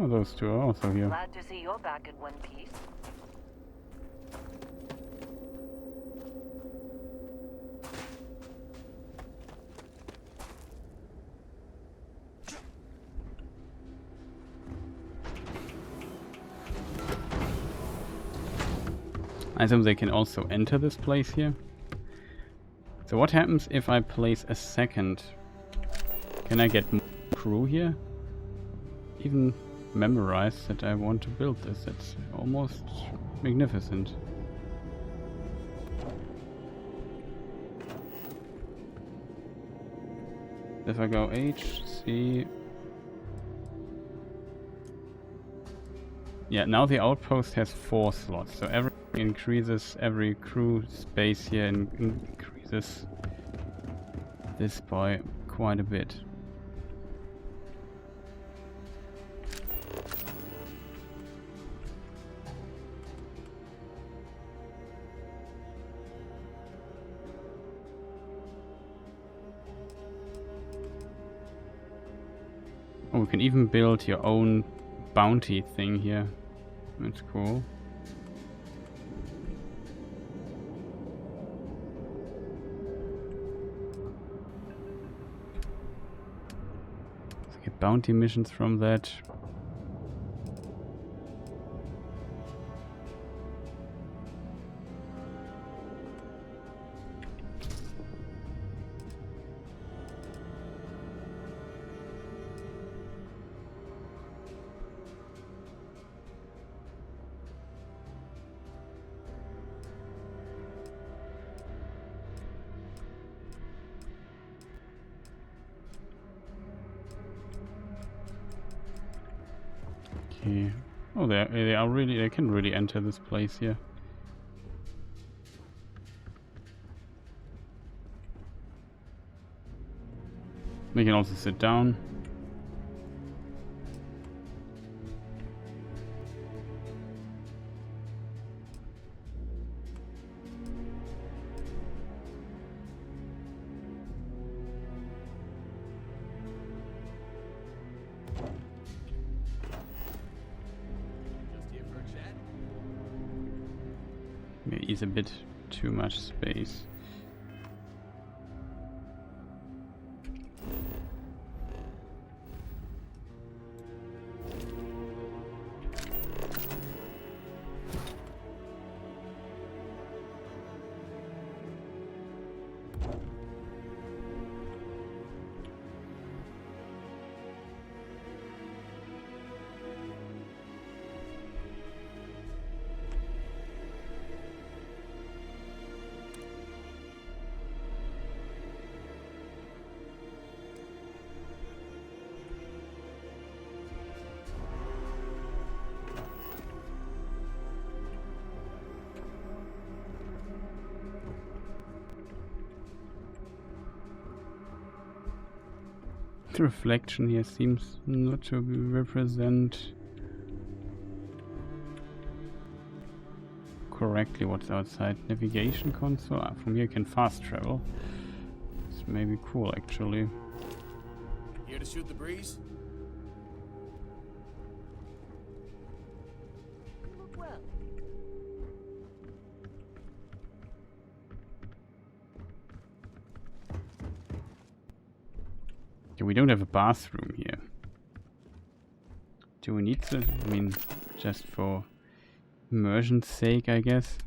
Oh, those two are also here. Glad to see you're back in one piece. I assume they can also enter this place here. So what happens if I place a second? Can I get more crew here? Even memorize that I want to build this. That's almost magnificent. If I go H, C... Yeah, now the outpost has 4 slots, so every increases, every crew space here increases this by quite a bit. Oh, we can even build your own bounty thing here. That's cool. Let's get bounty missions from that. Okay. Oh, they can really enter this place here. They can also sit down. Is a bit too much space. The reflection here seems not to represent correctly what's outside. Navigation console. Ah, from here you can fast travel. It's maybe cool actually. Here to shoot the breeze? Well. Okay, we don't have a bathroom here. Do we need to? I mean, just for immersion's sake, I guess.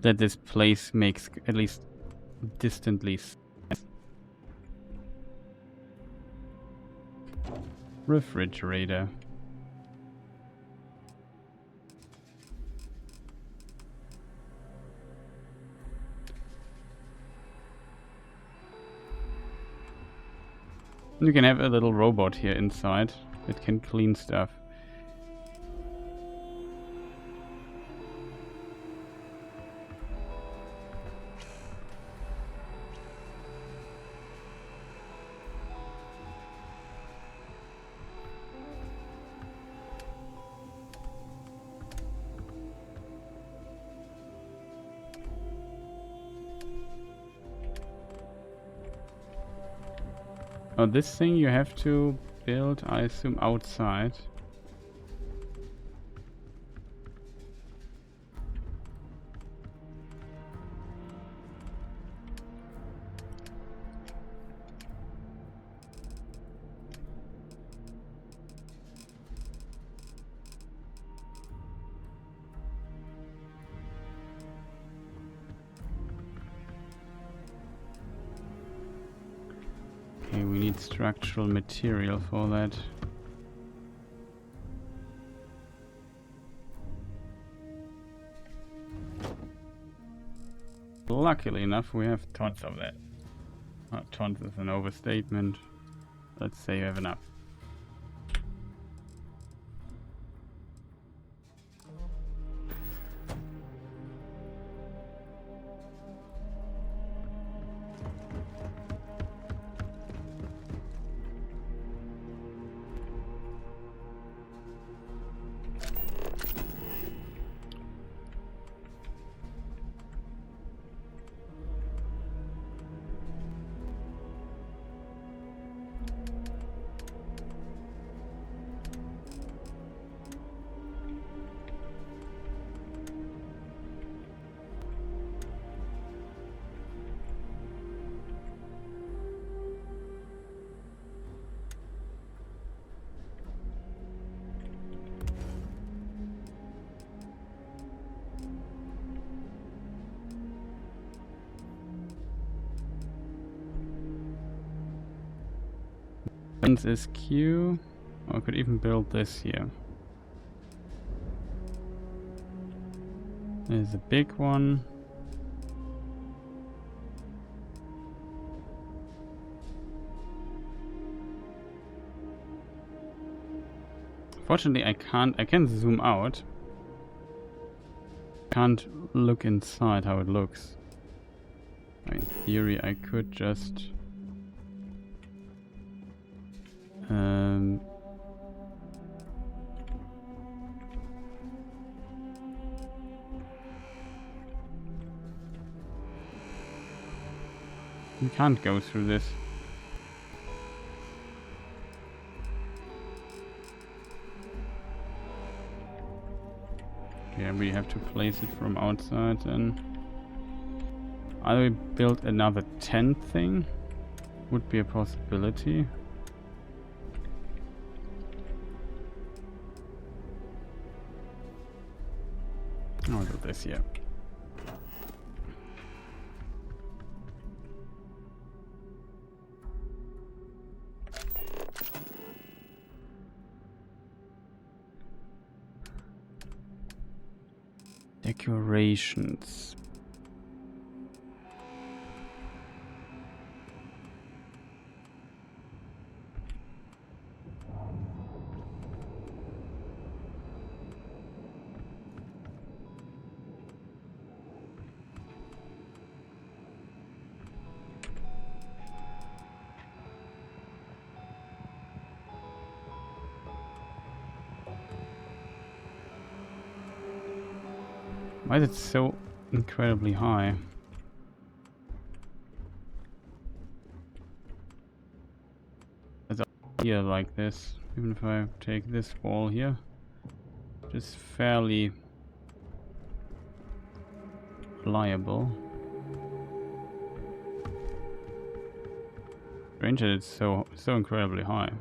That this place makes at least distantly sense. Refrigerator. You can have a little robot here inside that can clean stuff. Oh, this thing you have to build, I assume, outside. Okay, we need structural material for that. Luckily enough, we have tons of that. Tons is an overstatement. Let's say you have enough. Is Q. Or I could even build this here. There's a big one. Fortunately, I can zoom out. Can't look inside how it looks. In theory, I could just we can't go through this. Yeah, we have to place it from outside and either we build another tent thing, would be a possibility. I'll do this here. Decorations. Why is it so incredibly high? It's up here like this. Even if I take this wall here, just fairly reliable. Strange that it's so incredibly high.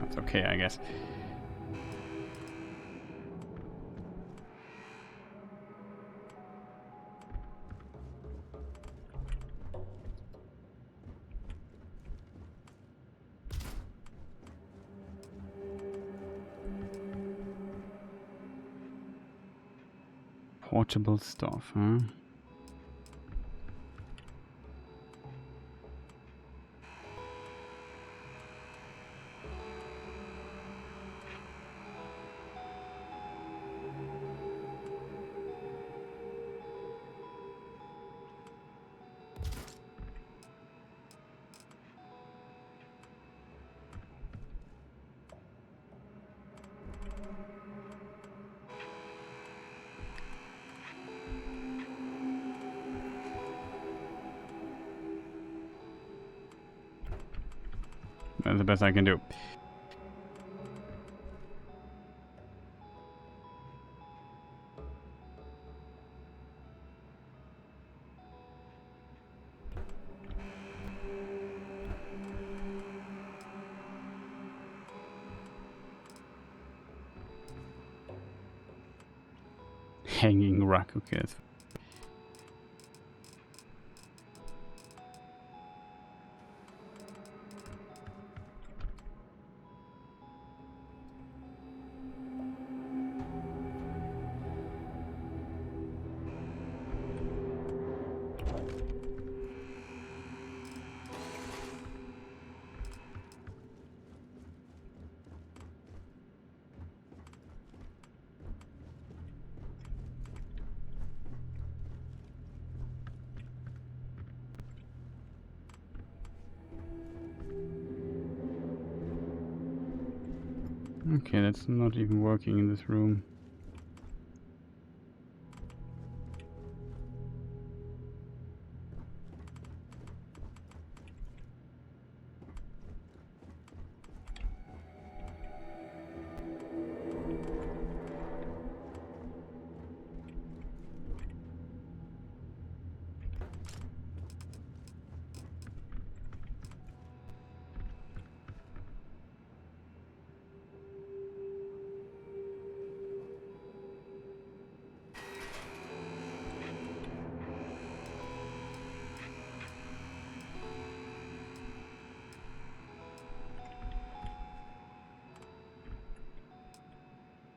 That's okay, I guess. Portable stuff, huh? That's the best I can do. Hanging rock, okay. Okay, that's not even working in this room.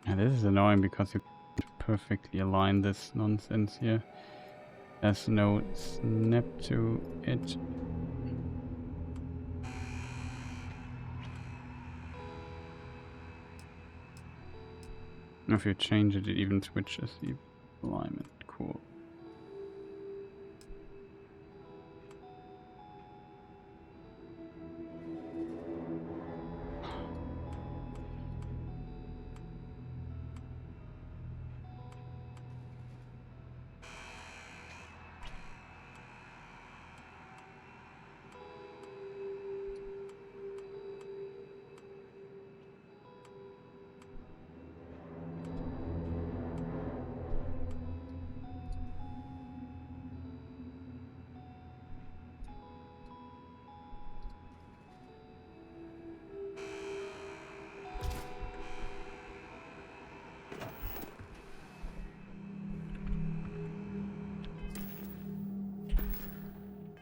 Yeah, this is annoying because you can't perfectly align this nonsense here. There's no snap to it. If you change it, it even switches the alignment. Cool.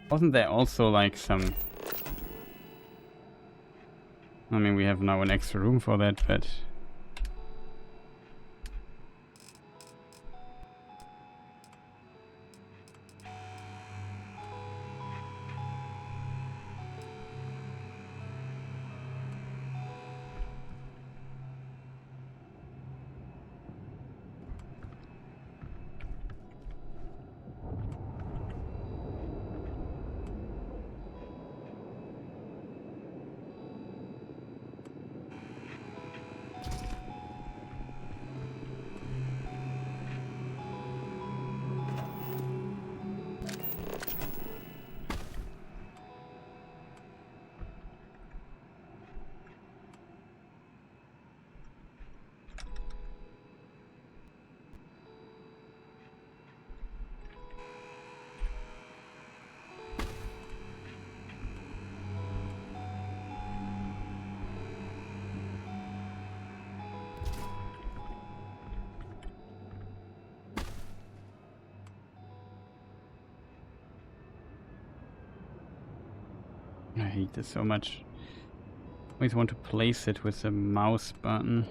Wasn't there also like some... I mean, we have now an extra room for that, but... I hate this so much. I always want to place it with the mouse button.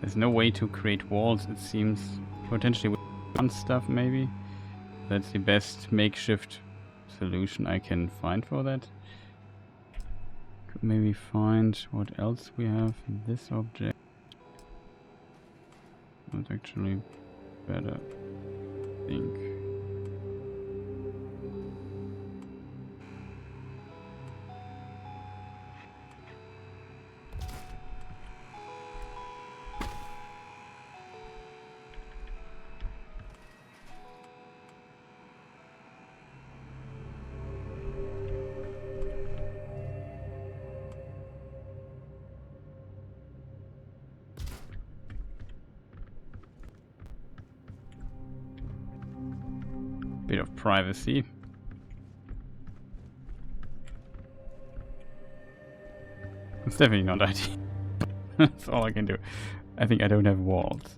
There's no way to create walls, it seems. Potentially with fun stuff, maybe. That's the best makeshift solution I can find for that. Could maybe find what else we have in this object. That's actually better, I think. Bit of privacy. It's definitely not ideal. That's all I can do. I think I don't have walls.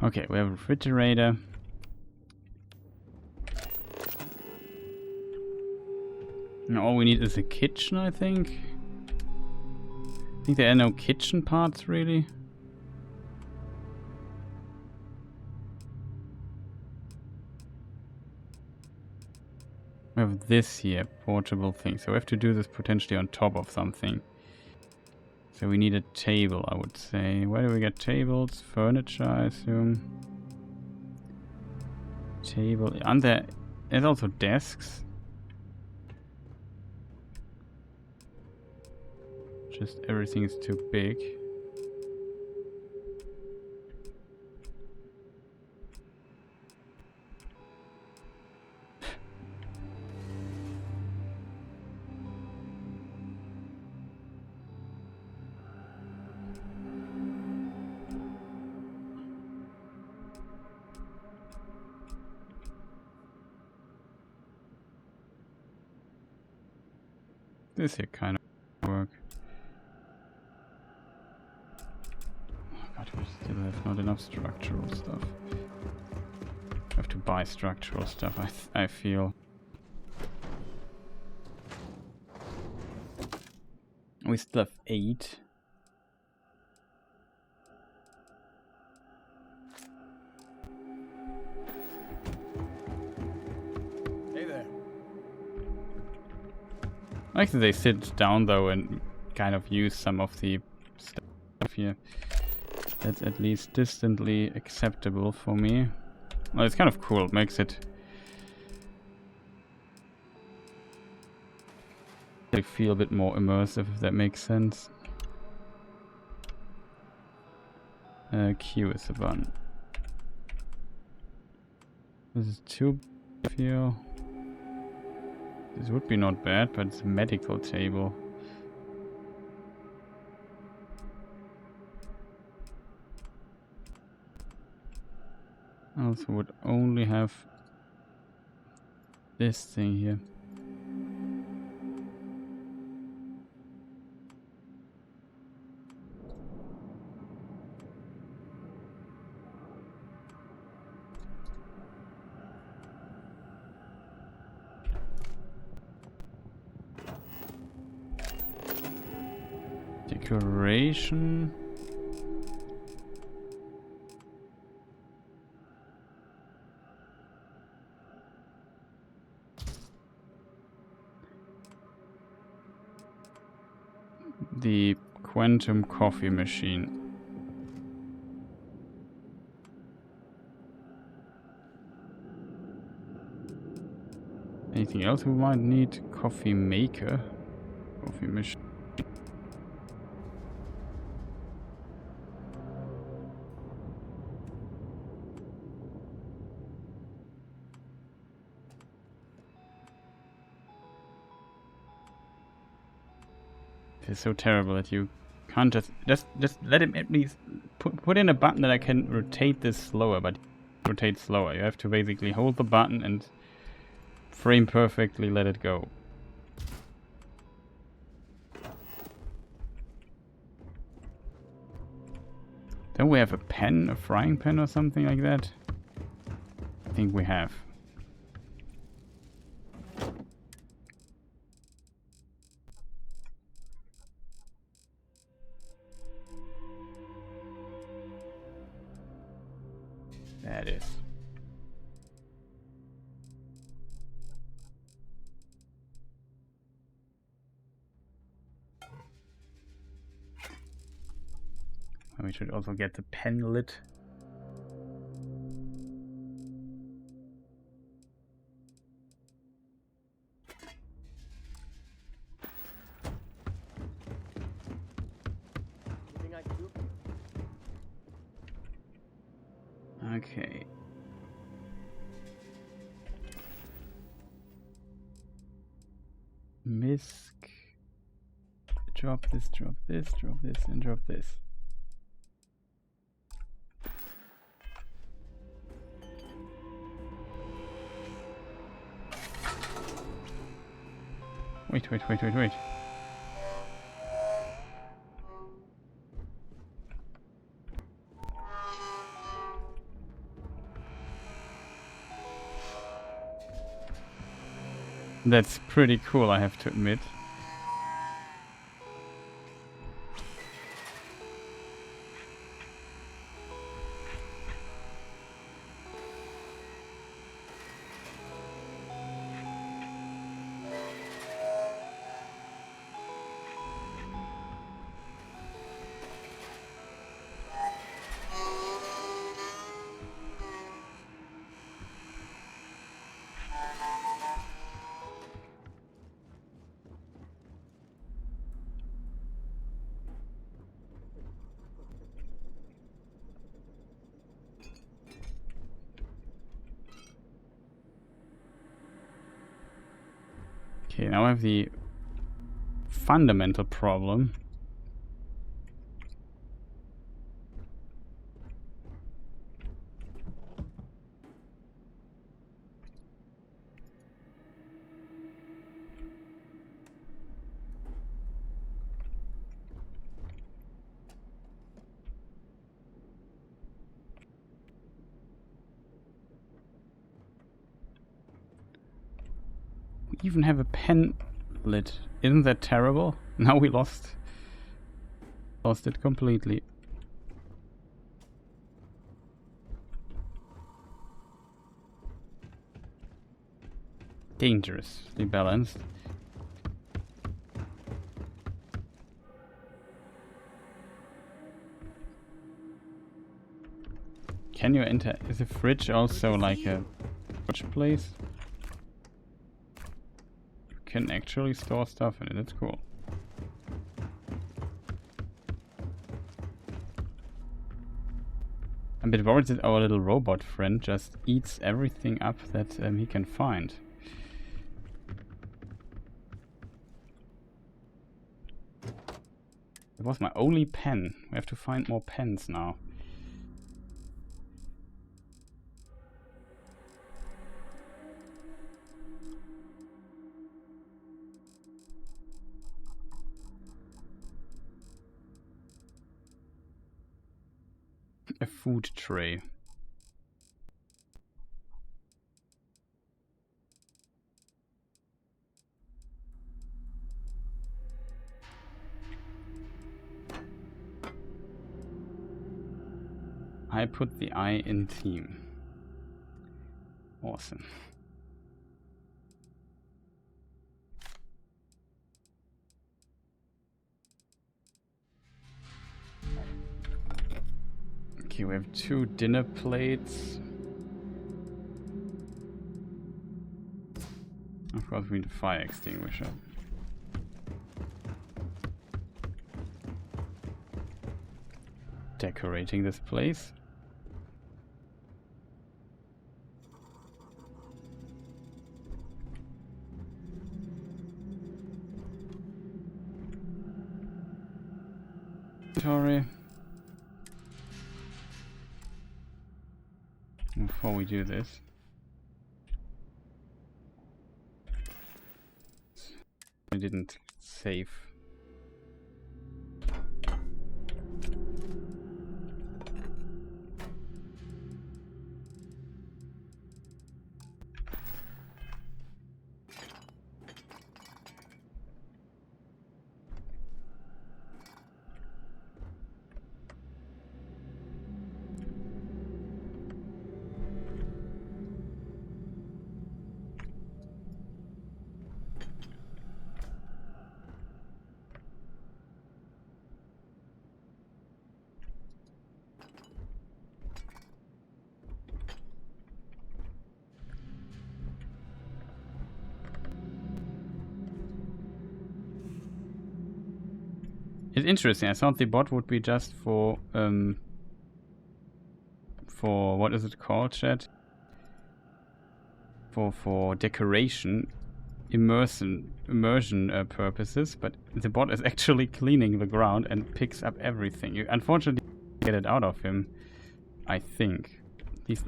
Okay, we have a refrigerator. Now all we need is a kitchen, I think. I think there are no kitchen parts, really. We have this here, portable thing. So we have to do this potentially on top of something. So we need a table, I would say. Where do we get tables? Furniture, I assume. Table. And there's also desks. Just everything is too big. This here kind of work. Oh god, we still have not enough structural stuff. I have to buy structural stuff, I feel. We still have 8. I like that they sit down though and kind of use some of the stuff here. That's at least distantly acceptable for me. Well, it's kind of cool, it makes it feel a bit more immersive, if that makes sense. Q is the button. This is too big, I feel. This would be not bad, but it's a medical table. I also would only have this thing here. Decoration. The quantum coffee machine. Anything else we might need? Coffee maker. Coffee machine. It's so terrible that you can't just let him at least put in a button that I can rotate this slower, but rotate slower. You have to basically hold the button and frame perfectly let it go. Don't we have a pen, a frying pan or something like that? I think we have. That is. And we should also get the pen lit. Anything I can do? Okay. Misk. Drop this, drop this, drop this, and drop this. Wait. That's pretty cool, I have to admit. Okay, now I have the fundamental problem. We even have a pen lit. Isn't that terrible? Now we lost it completely. Dangerously balanced. Can you enter? Is the fridge also like a watch place? You can actually store stuff in it, that's cool. I'm a bit worried that our little robot friend just eats everything up that he can find. It was my only pen. We have to find more pens now. A food tray. I put the I in team. Awesome. Okay, we have 2 dinner plates. Of course, we need a fire extinguisher. Decorating this place. Inventory. Before we do this, I didn't save. It's interesting. I thought the bot would be just for what is it called, chat? For decoration, immersion purposes, but the bot is actually cleaning the ground and picks up everything. You unfortunately get it out of him, I think. At least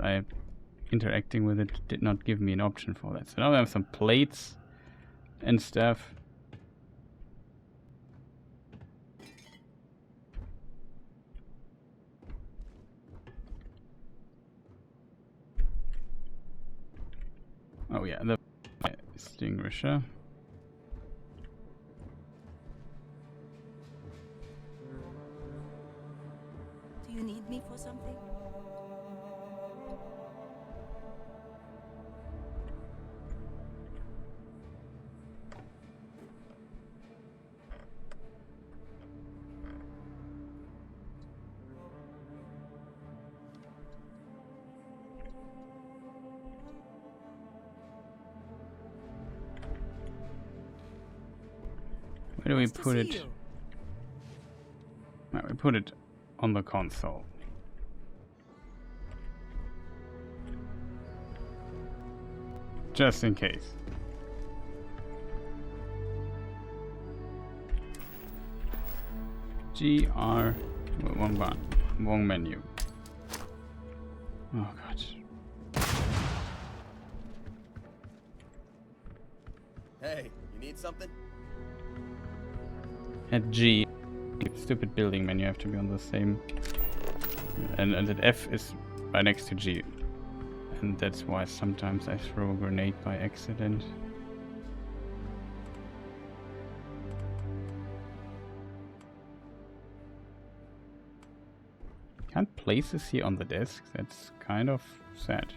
interacting with it did not give me an option for that. So now I have some plates and stuff. Oh yeah, the extinguisher. Do you need me for something? Where do we put it? No, we put it on the console. Just in case. GR, wrong menu. Oh god. Hey, you need something? At G, stupid building menu have to be on the same, and at F is right next to G, and that's why sometimes I throw a grenade by accident. Can't place this here on the desk. That's kind of sad.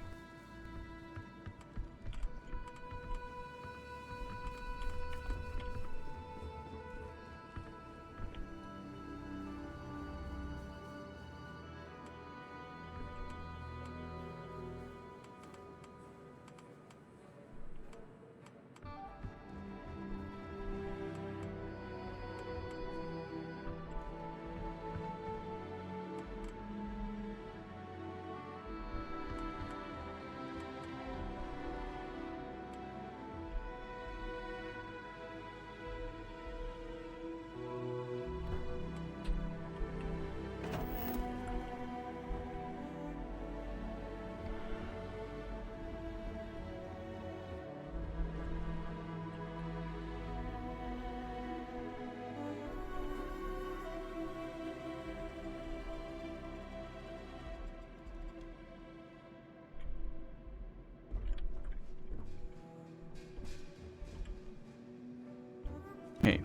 Hey.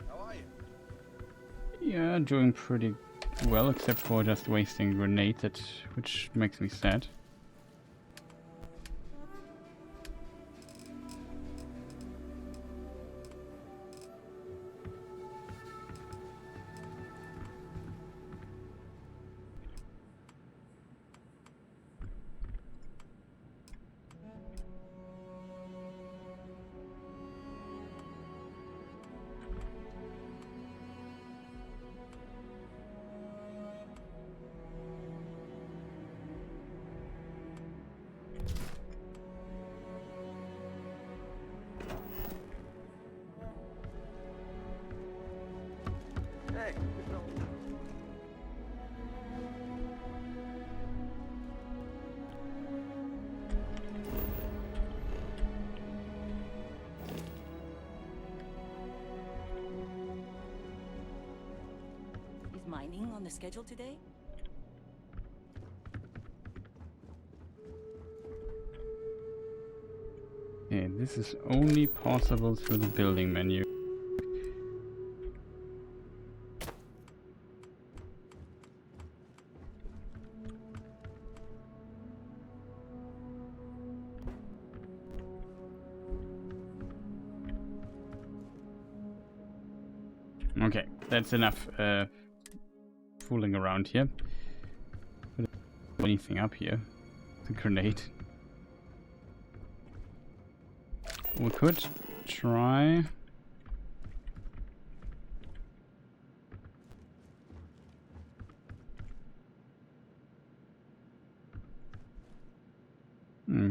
How are you? Yeah, doing pretty well, except for just wasting a grenade, which makes me sad. Is mining on the schedule today? Okay, this is only possible through the building menu. Okay, that's enough fooling around here. Anything up here? The grenade. We could try.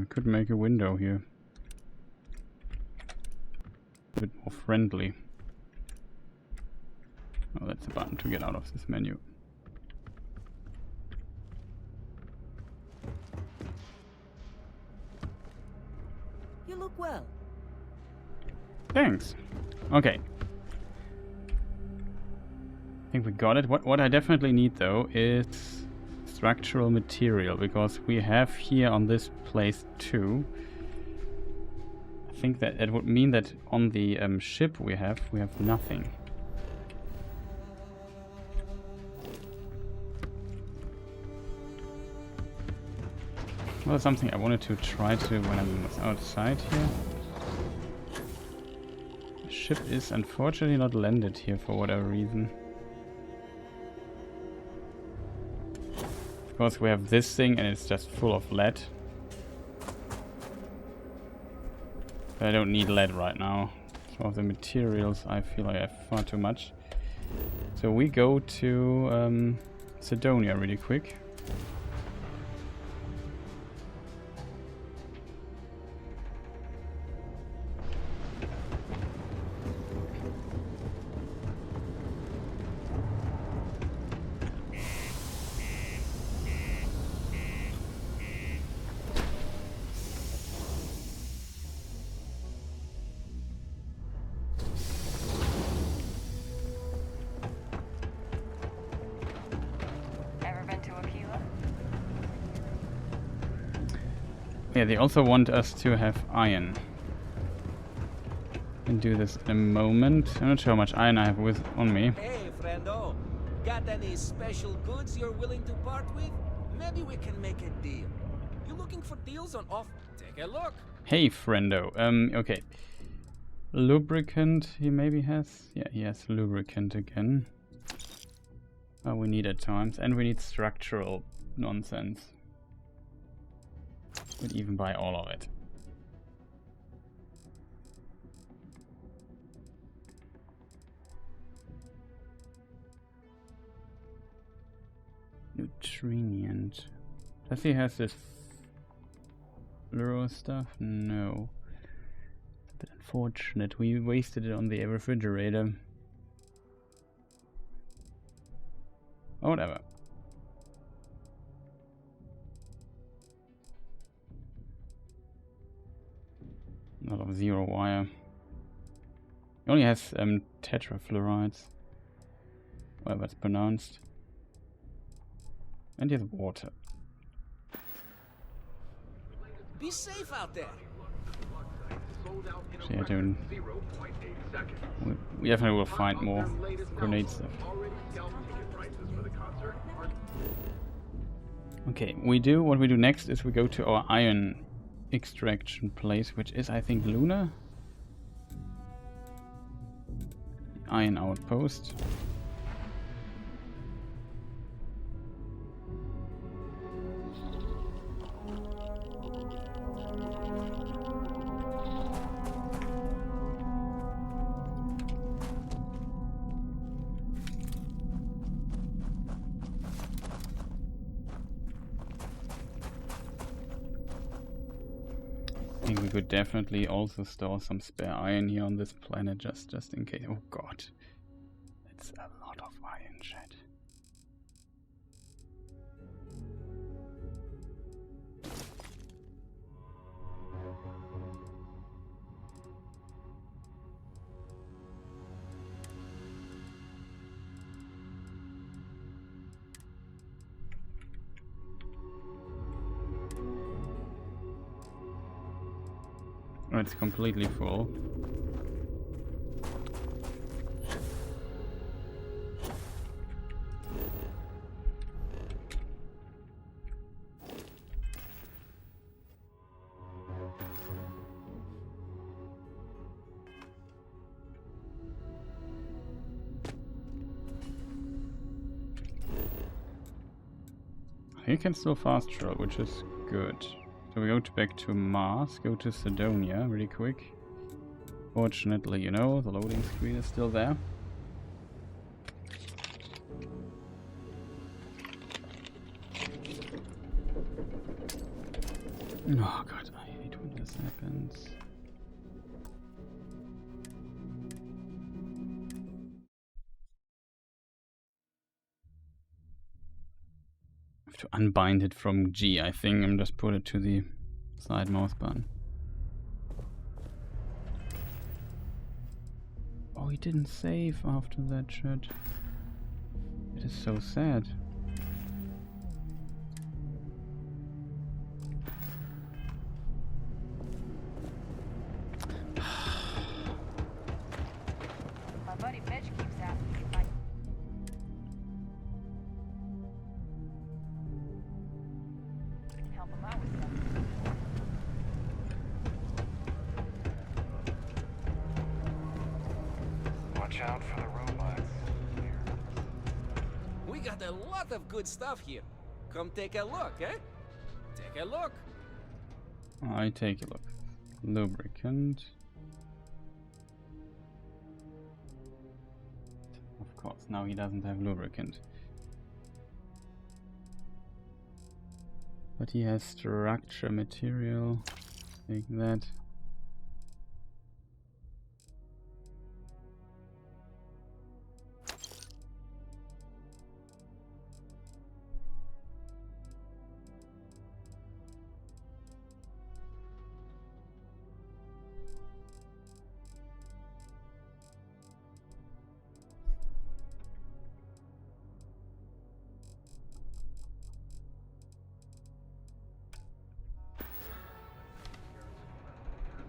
Could make a window here. A bit more friendly. Oh, that's a button to get out of this menu. You look well. Thanks. Okay. I think we got it. What I definitely need though is structural material, because we have here on this place too. I think that it would mean that on the ship we have nothing. Well, something I wanted to try to when I was outside here. The ship is unfortunately not landed here for whatever reason. Of course we have this thing and it's just full of lead. But I don't need lead right now. Some of the materials I feel I have far too much. So we go to Sidonia really quick. Yeah, they also want us to have iron. Can do this in a moment. I'm not sure how much iron I have on me. Hey, friendo. Got any special goods you're willing to part with? Maybe we can make a deal. You looking for deals on off? Take a look. Hey, friendo. Okay. Lubricant he maybe has? Yeah, he has lubricant again. Oh, we need at times. And we need structural nonsense. Would even buy all of it. Nutrient. Does he have this fluoro stuff? No. It's a bit unfortunate. We wasted it on the refrigerator. Oh, whatever. A lot of zero wire. He only has tetrafluorides. Whatever it's pronounced. And he has water. Be safe out there. So yeah, we definitely will find more grenade stuff. Okay, what we do next is we go to our iron extraction place, which is, I think, Luna? Iron outpost. I think we could definitely also store some spare iron here on this planet just in case. Oh god. That's a lot of iron, shit. Oh, it's completely full. You can still fast travel, which is good. So we go back to Mars, go to Sidonia really quick. Fortunately, you know, the loading screen is still there. Oh god, I hate when this happens. I have to unbind it from G, I think, and just put it to the side mouse button. Oh, he didn't save after that shit. It is so sad. My buddy Mitch keeps asking me if I can help him out with something. Watch out for the robots. We got a lot of good stuff here. Come take a look, eh? Take a look. I take a look. Lubricant. Of course, now he doesn't have lubricant. But he has structure material. Take that.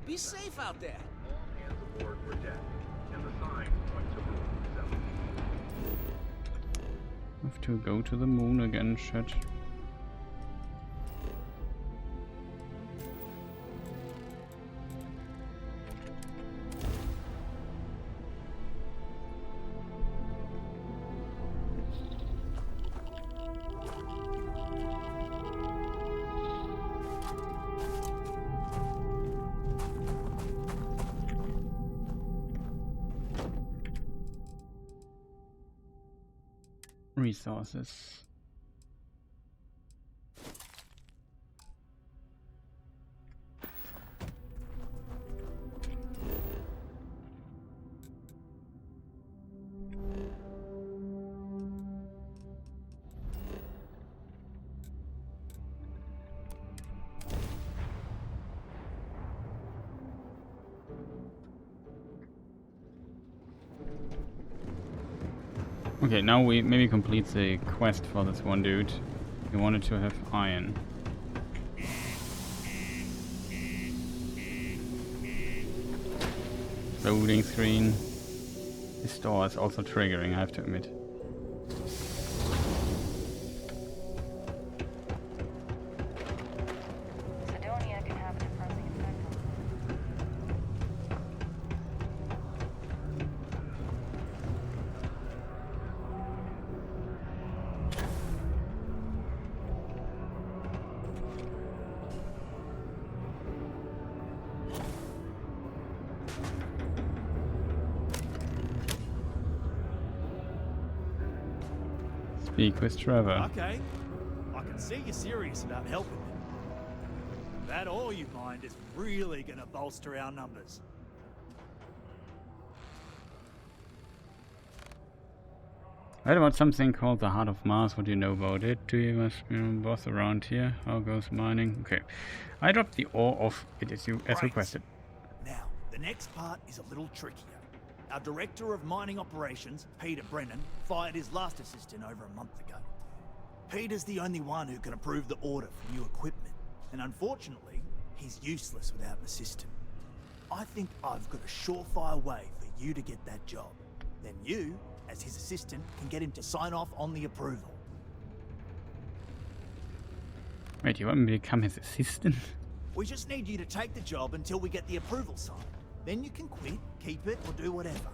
Be safe out there. All hands aboard for death, and the sign points to room 7. Have to go to the moon again, shit. Resources. Okay, now we maybe complete the quest for this one dude. He wanted to have iron. Loading screen. This door is also triggering, I have to admit. Sidonia can have a depressing effect on Speak with Trevor. Okay. I can see you're serious about helping me. That all you mind is really gonna bolster our numbers. I heard about something called the Heart of Mars. What do you know about it? Do you must be a boss around here? How goes mining? Okay. I dropped the ore off it as requested. Now, the next part is a little trickier. Our Director of Mining Operations, Peter Brennan, fired his last assistant over a month ago. Peter's the only one who can approve the order for new equipment, and unfortunately, he's useless without an assistant. I think I've got a surefire way for you to get that job. Then you, as his assistant, can get him to sign off on the approval. Wait, you want me to become his assistant? We just need you to take the job until we get the approval signed. Then you can quit, keep it, or do whatever.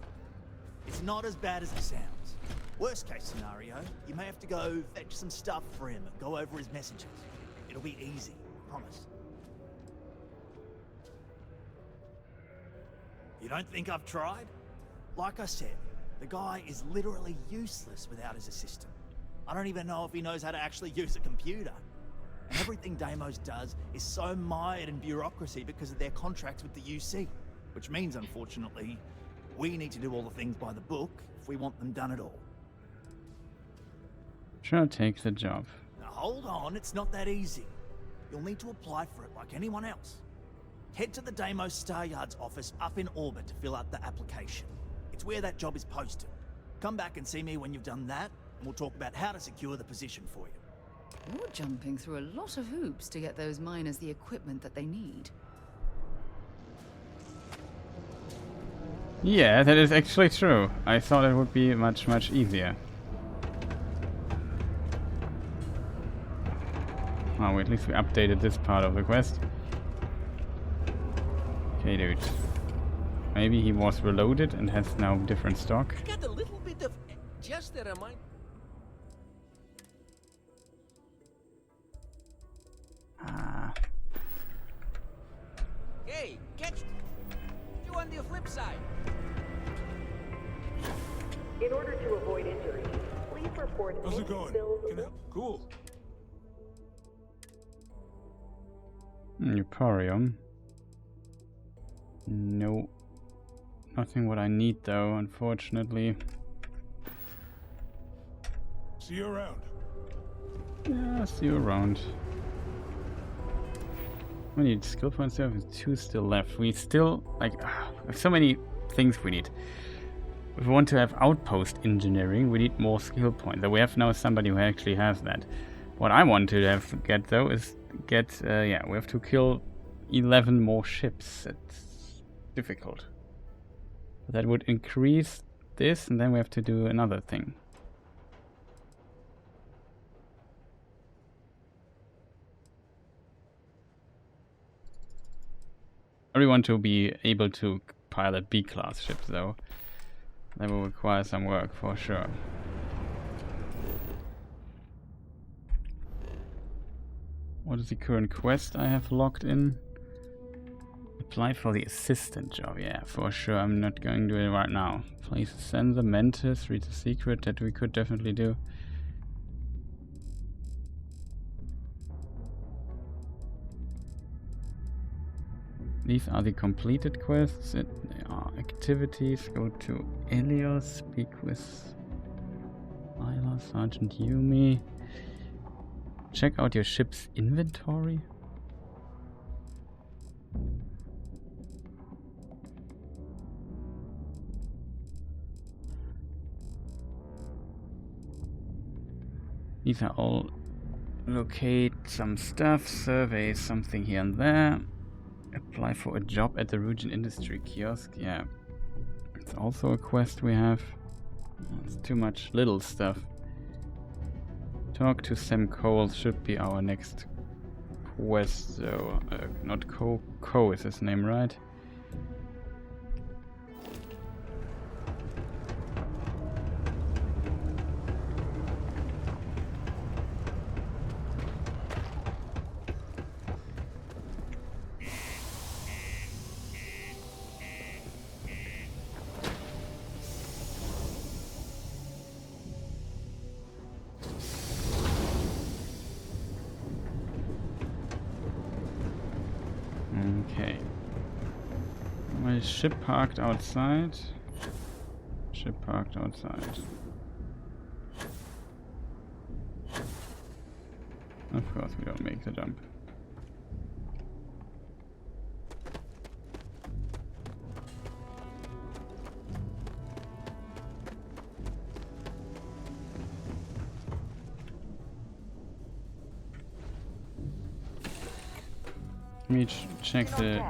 It's not as bad as it sounds. Worst case scenario, you may have to go fetch some stuff for him and go over his messages. It'll be easy, I promise. You don't think I've tried? Like I said, the guy is literally useless without his assistant. I don't even know if he knows how to actually use a computer. And everything Deimos does is so mired in bureaucracy because of their contracts with the UC. Which means, unfortunately, we need to do all the things by the book if we want them done at all. Sure, take the job. Now hold on, it's not that easy. You'll need to apply for it like anyone else. Head to the Deimos Star Yard's office up in orbit to fill out the application. It's where that job is posted. Come back and see me when you've done that, and we'll talk about how to secure the position for you. You're jumping through a lot of hoops to get those miners the equipment that they need. Yeah, that is actually true. I thought it would be much, much easier. Oh, at least we updated this part of the quest. Okay, dude. Maybe he was reloaded and has now different stock. I got a little bit of just that I might. Ah. Hey, catch you on the flip side. In order to avoid injury, please report How's any it going? spills. Cool. Euporium. No. Nothing what I need though, unfortunately. See you around. Yeah, see you around. We need skill points there, with 2 still left. We still, like, have so many things we need. If we want to have outpost engineering, we need more skill points. We have now somebody who actually has that. What I want to get though is get, yeah, we have to kill 11 more ships. It's difficult. But that would increase this, and then we have to do another thing. I want to be able to pilot B-class ships though. That will require some work for sure. What is the current quest I have logged in? Apply for the assistant job. Yeah, for sure. I'm not going to do it right now. Place a sensor, Mantis, read the secret. That we could definitely do. These are the completed quests. They are activities. Go to Elios, speak with Lila, Sergeant Yumi. Check out your ship's inventory. These are all locate some stuff, survey something here and there. Apply for a job at the Rubicon industry kiosk. Yeah, That's also a quest we have. It's too much little stuff. Talk to Sam Cole should be our next quest, though. Not Co is his name, right? Okay. My ship parked outside. Ship parked outside. Of course we don't make the jump. Let me check the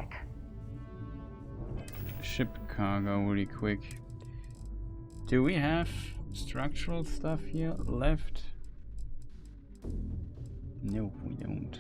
ship cargo really quick. Do we have structural stuff here left? No, we don't.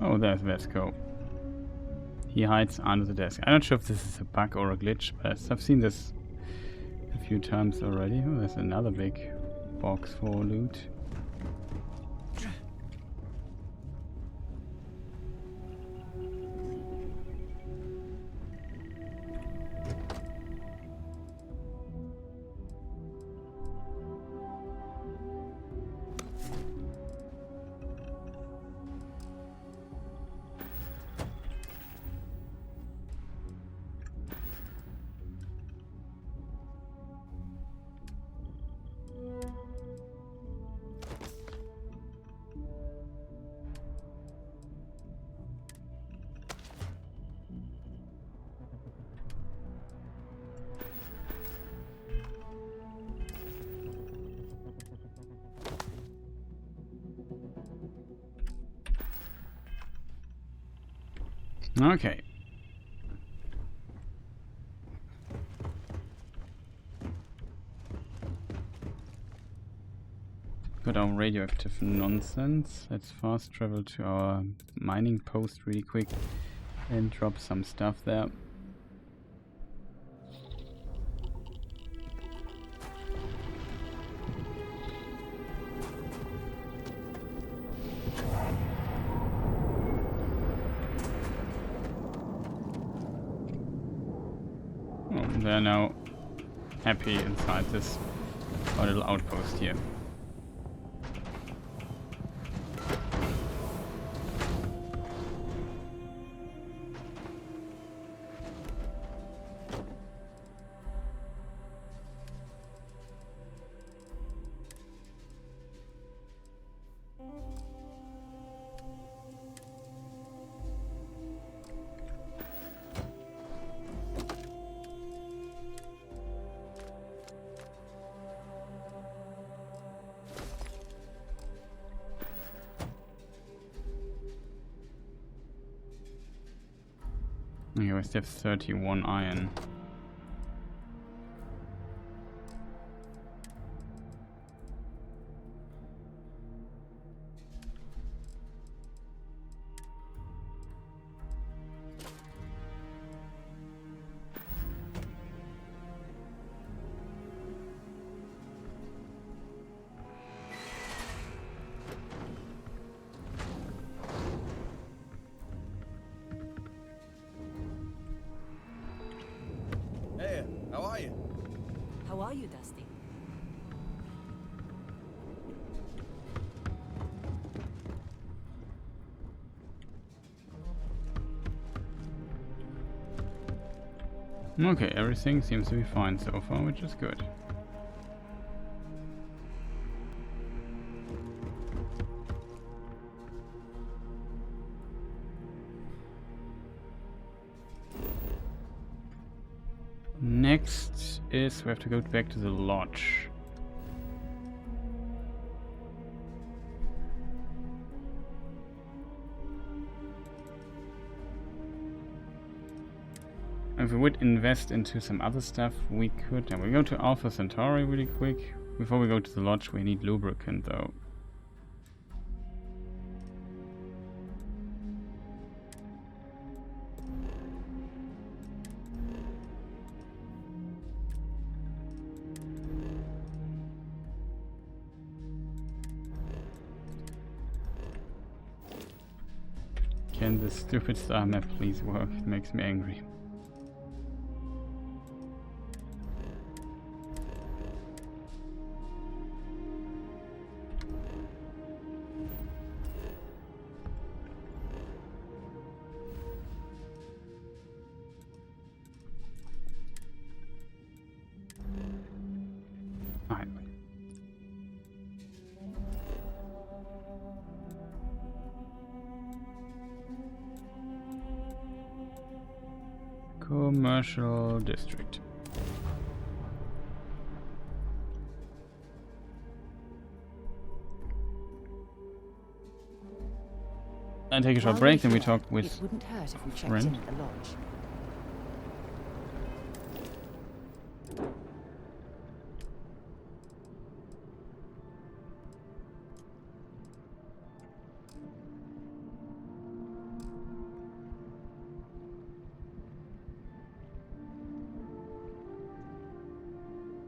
Oh, there's Vesco. He hides under the desk. I'm not sure if this is a bug or a glitch, but I've seen this a few times already. Oh, there's another big box for loot. Okay. Got our radioactive nonsense. Let's fast travel to our mining post really quick and drop some stuff there. They're now happy inside this our little outpost here. Okay, we still have 31 iron. Okay, everything seems to be fine so far, which is good. Next is we have to go back to the lodge. If we would invest into some other stuff, we could. And we go to Alpha Centauri really quick. Before we go to the lodge, we need lubricant though. Can this stupid star map please work? It makes me angry. Commercial district. And take a short break, then we talk with it wouldn't hurt if we checked friend. in at the lodge.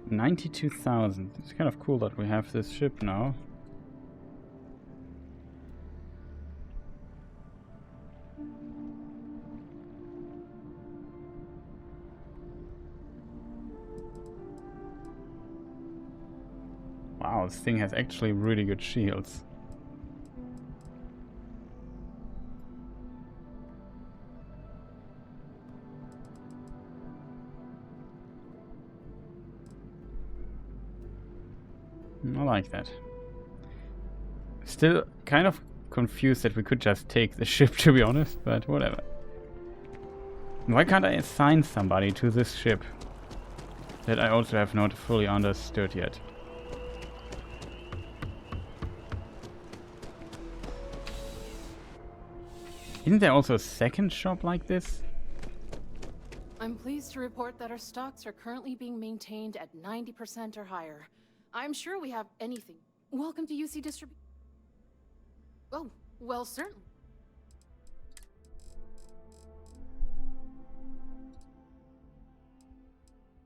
$92,000. It's kind of cool that we have this ship now. Wow, this thing has actually really good shields. I like that. Still kind of confused that we could just take the ship, to be honest, but whatever. Why can't I assign somebody to this ship? That I also have not fully understood yet. Isn't there also a second shop like this? I'm pleased to report that our stocks are currently being maintained at 90% or higher. I'm sure we have anything. Welcome to UC Distribution. Oh, well, certainly.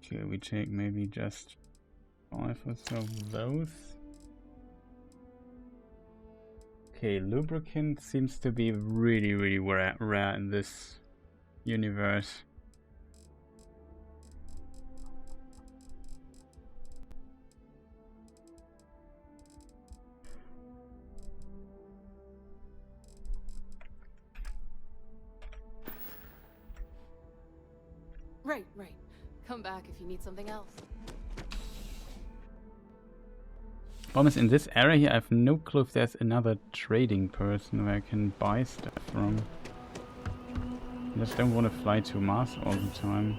Okay, we take maybe just 5 or so of those. Okay, lubricant seems to be really rare in this universe. Right. Come back if you need something else. Problem is, in this area here, I have no clue if there's another trading person where I can buy stuff from. I just don't want to fly to Mars all the time.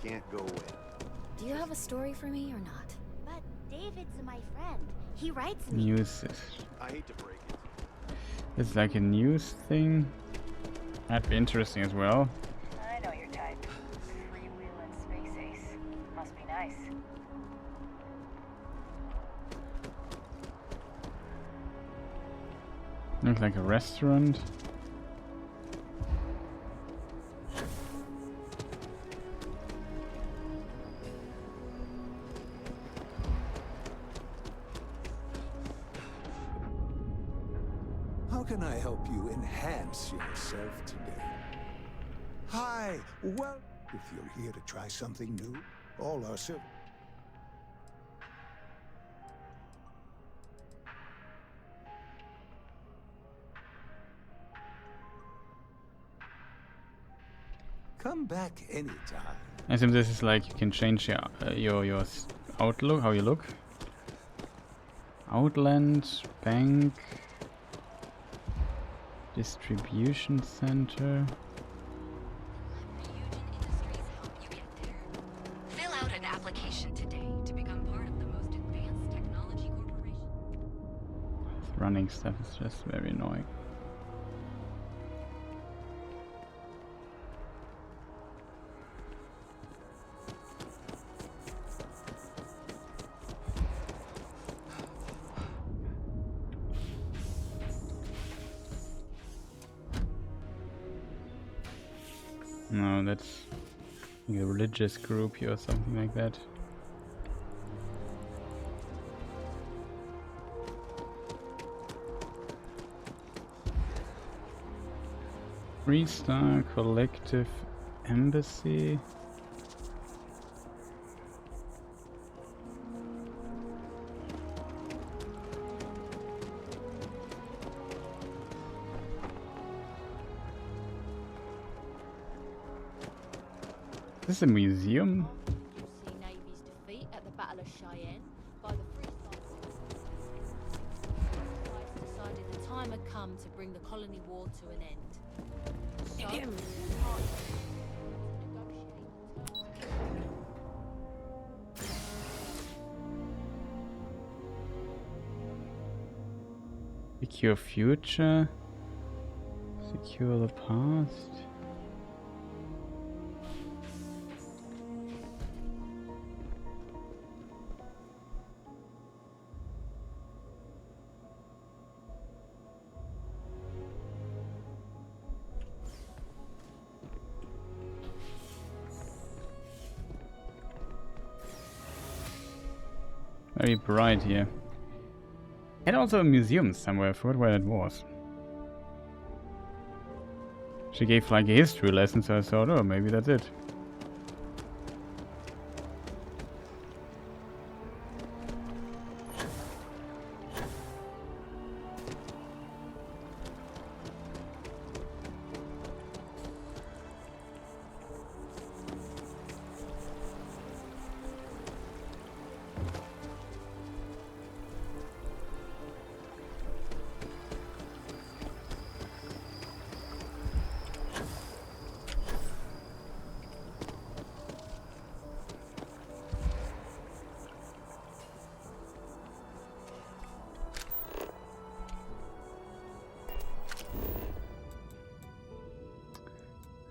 Can't go away. Do you have a story for me or not? But David's my friend. He writes me. News. I hate to break it. This is like a news thing. That'd be interesting as well. I know your type. Freewheeling space ace. Must be nice. Looks like a restaurant. can I help you enhance yourself today? Hi, well, if you're here to try something new, all our services. Come back anytime. I assume this is like you can change your outlook, how you look. Outland, bank, distribution center. Fill out an application today to become part of the most advanced technology corporation. This running stuff is just very annoying. No, that's like a religious group here or something like that. Three-star collective embassy. Is this a museum? See Navy's defeat at the Battle of Cheyenne by the decided the time had come to bring the colony war to an end. So, Secure future. Secure the past. Very bright here. And also a museum somewhere, I forgot where it was. She gave like a history lesson, so I thought, oh, maybe that's it.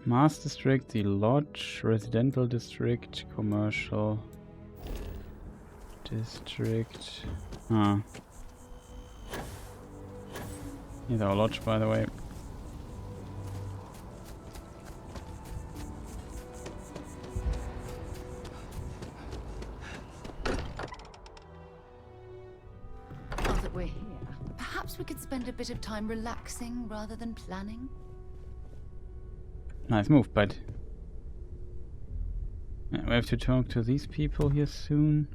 Mass District, the Lodge, Residential District, Commercial District. Ah. Here's our lodge, by the way. Now that we're here, perhaps we could spend a bit of time relaxing rather than planning. Nice move, but yeah, we have to talk to these people here soon.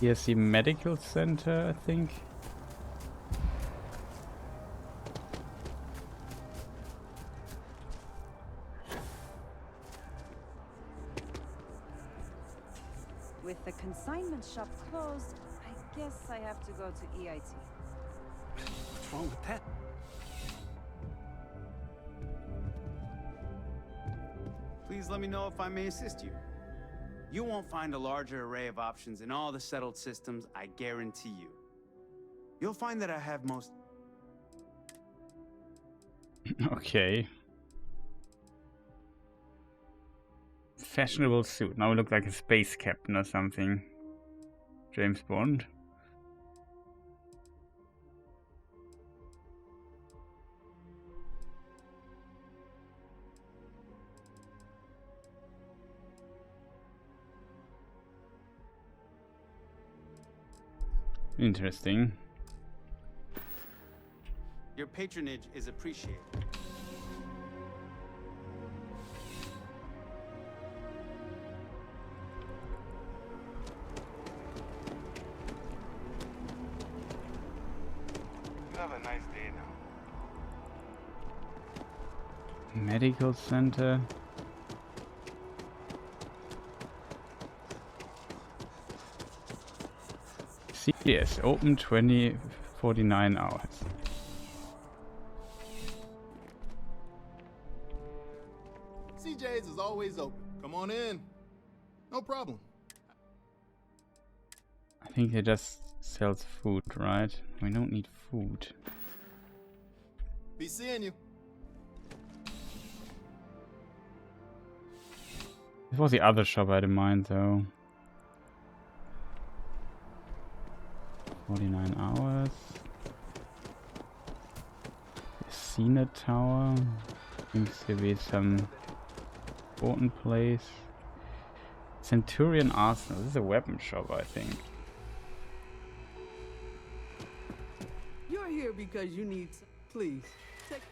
Here's the medical center, I think. With the consignment shop closed, I guess I have to go to EIT. What's wrong with that? Please let me know if I may assist you. You won't find a larger array of options in all the settled systems, I guarantee you. You'll find that I have most... Okay. Fashionable suit. Now we look like a space captain or something. James Bond. Interesting. Your patronage is appreciated. You have a nice day now. Medical center. CDS open 49 hours. CJ's is always open. Come on in. No problem. I think it just sells food, right? We don't need food. Be seeing you. This was the other shop I had in mind, though. 49 hours. Casino Tower. Seems to be some important place. Centurion Arsenal. This is a weapon shop, I think. You're here because you need some. Please, take.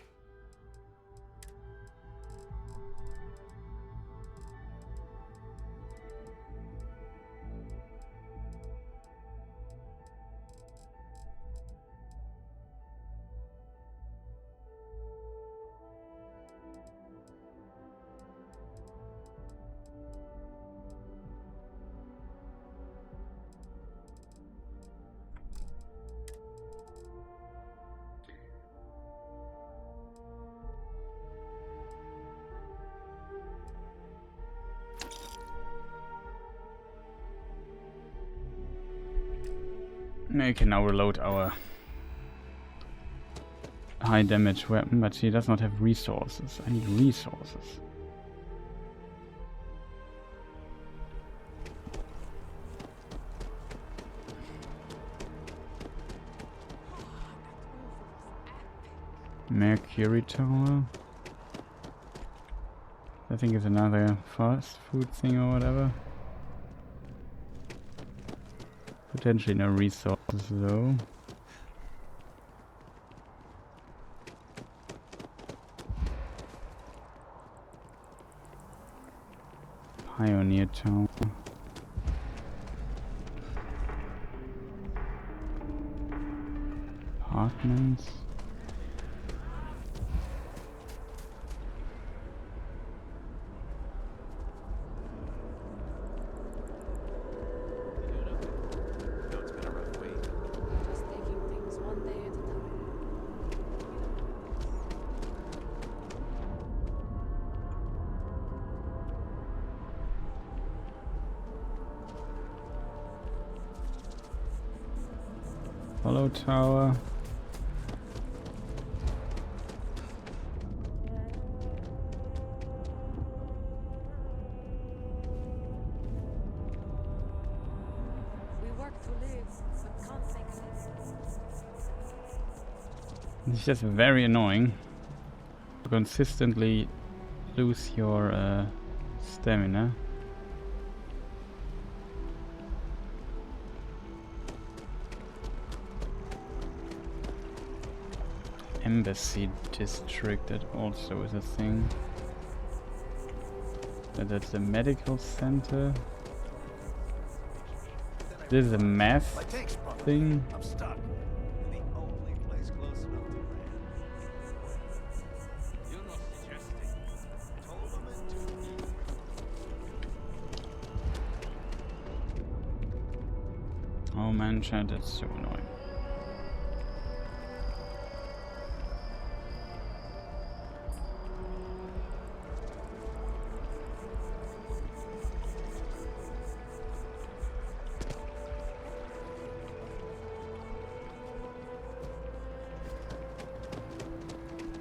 We can now reload our high damage weapon, but she does not have resources. I need resources. Mercury Tower. I think it's another fast food thing or whatever. Potentially no resources though. Pioneer Tower. Apartments. Apollo Tower. We work to live, but can't make sense. It's just very annoying to consistently lose your stamina. Embassy district, that also is a thing. But that's the medical center. This is a math thing. I'm stuck. The only place close enough to land. You're not suggesting. Told them into. Oh man, chat, that's so annoying.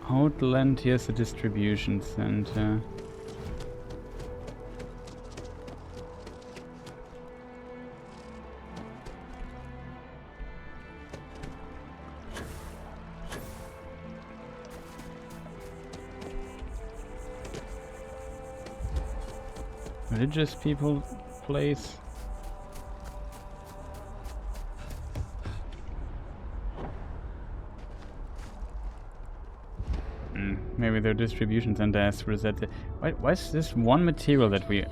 Outland, here's the distribution center. Religious people place. their distribution center has reset the... Why is this one material that we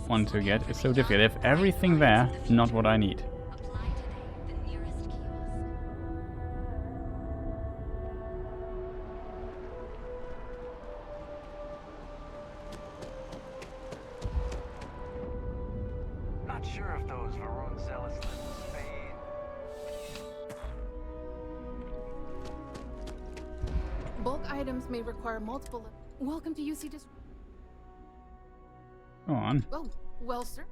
want to get is so difficult? They have everything there, not what I need. Not sure if those Varun zealous levels fade. Bulk items may require multiple. Welcome to UC District. Go on. Oh, well, sir.